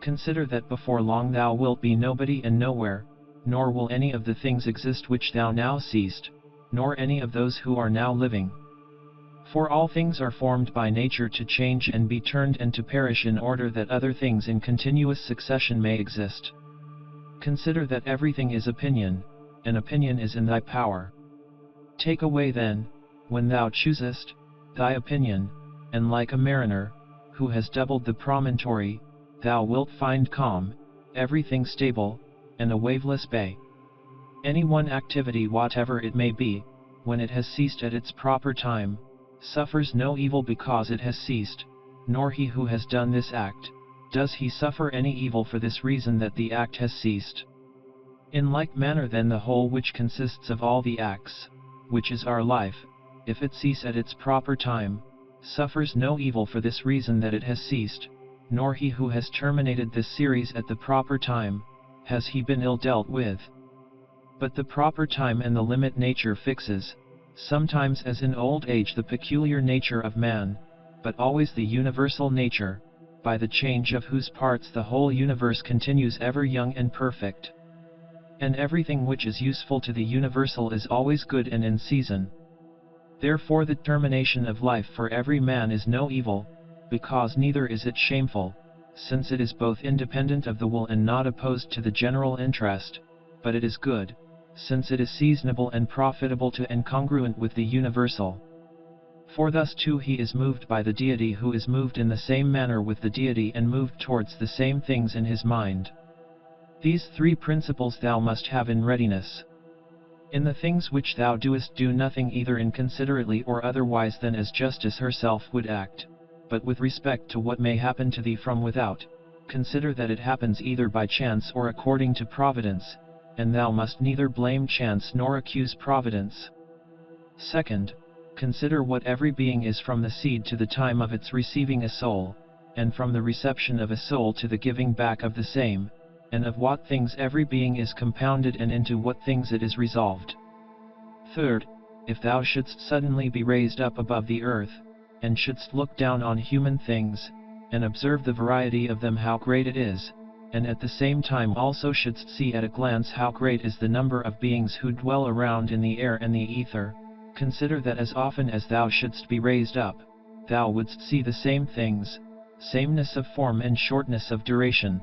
Consider that before long thou wilt be nobody and nowhere, nor will any of the things exist which thou now seest, nor any of those who are now living. For all things are formed by nature to change and be turned and to perish in order that other things in continuous succession may exist. Consider that everything is opinion, and opinion is in thy power. Take away then, when thou choosest, thy opinion, and like a mariner, who has doubled the promontory, thou wilt find calm, everything stable, and a waveless bay. Any one activity whatever it may be, when it has ceased at its proper time, suffers no evil because it has ceased, nor he who has done this act, does he suffer any evil for this reason that the act has ceased. In like manner then the whole which consists of all the acts, which is our life, if it cease at its proper time, suffers no evil for this reason that it has ceased, nor he who has terminated this series at the proper time, has he been ill dealt with. But the proper time and the limit nature fixes, sometimes as in old age the peculiar nature of man, but always the universal nature, by the change of whose parts the whole universe continues ever young and perfect. And everything which is useful to the universal is always good and in season. Therefore the termination of life for every man is no evil, because neither is it shameful, since it is both independent of the will and not opposed to the general interest, but it is good, since it is seasonable and profitable to and congruent with the universal. For thus too he is moved by the deity who is moved in the same manner with the deity and moved towards the same things in his mind. These three principles thou must have in readiness. In the things which thou doest do nothing either inconsiderately or otherwise than as justice herself would act, but with respect to what may happen to thee from without, consider that it happens either by chance or according to providence, and thou must neither blame chance nor accuse providence. Second, consider what every being is from the seed to the time of its receiving a soul, and from the reception of a soul to the giving back of the same, and of what things every being is compounded and into what things it is resolved. Third, if thou shouldst suddenly be raised up above the earth, and shouldst look down on human things, and observe the variety of them how great it is, and at the same time also shouldst see at a glance how great is the number of beings who dwell around in the air and the ether, consider that as often as thou shouldst be raised up, thou wouldst see the same things, sameness of form and shortness of duration.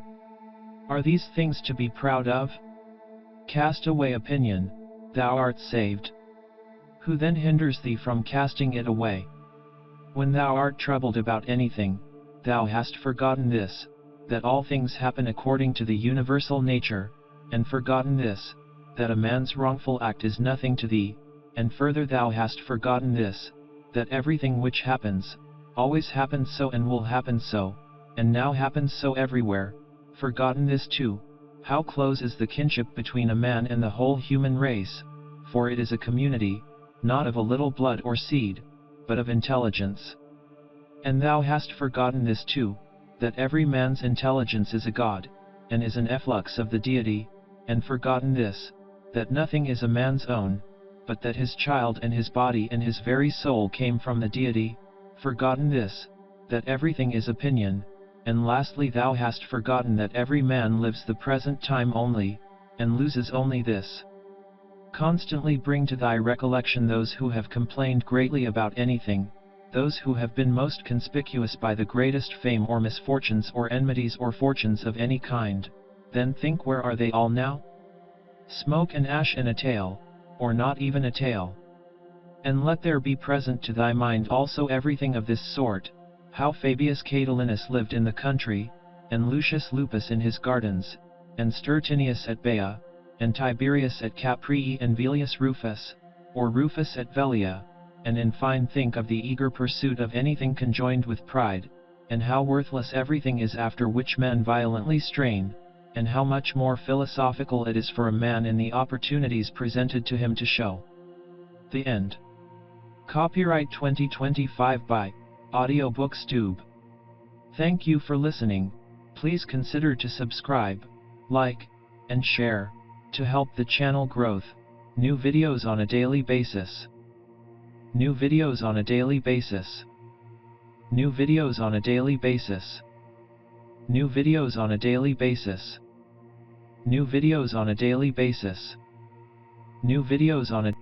Are these things to be proud of? Cast away opinion, thou art saved. Who then hinders thee from casting it away? When thou art troubled about anything, thou hast forgotten this, that all things happen according to the universal nature, and forgotten this, that a man's wrongful act is nothing to thee, and further thou hast forgotten this, that everything which happens, always happens so and will happen so, and now happens so everywhere. Forgotten this too, how close is the kinship between a man and the whole human race, for it is a community, not of a little blood or seed, but of intelligence. And thou hast forgotten this too, that every man's intelligence is a god, and is an efflux of the deity, and forgotten this, that nothing is a man's own, but that his child and his body and his very soul came from the deity, forgotten this, that everything is opinion, and lastly thou hast forgotten that every man lives the present time only, and loses only this. Constantly bring to thy recollection those who have complained greatly about anything, those who have been most conspicuous by the greatest fame or misfortunes or enmities or fortunes of any kind, then think where are they all now? Smoke and ash and a tale, or not even a tale. And let there be present to thy mind also everything of this sort, how Fabius Catilinus lived in the country, and Lucius Lupus in his gardens, and Stertinius at Bea, and Tiberius at Caprii and Velius Rufus, or Rufus at Velia, and in fine think of the eager pursuit of anything conjoined with pride, and how worthless everything is after which men violently strain, and how much more philosophical it is for a man in the opportunities presented to him to show. The end. Copyright 2025 by AudioBooksTube. Thank you for listening. Please consider to subscribe, like, and share, to help the channel growth. New videos on a daily basis. New videos on a daily basis. New videos on a daily basis. New videos on a daily basis. New videos on a daily basis. New videos on a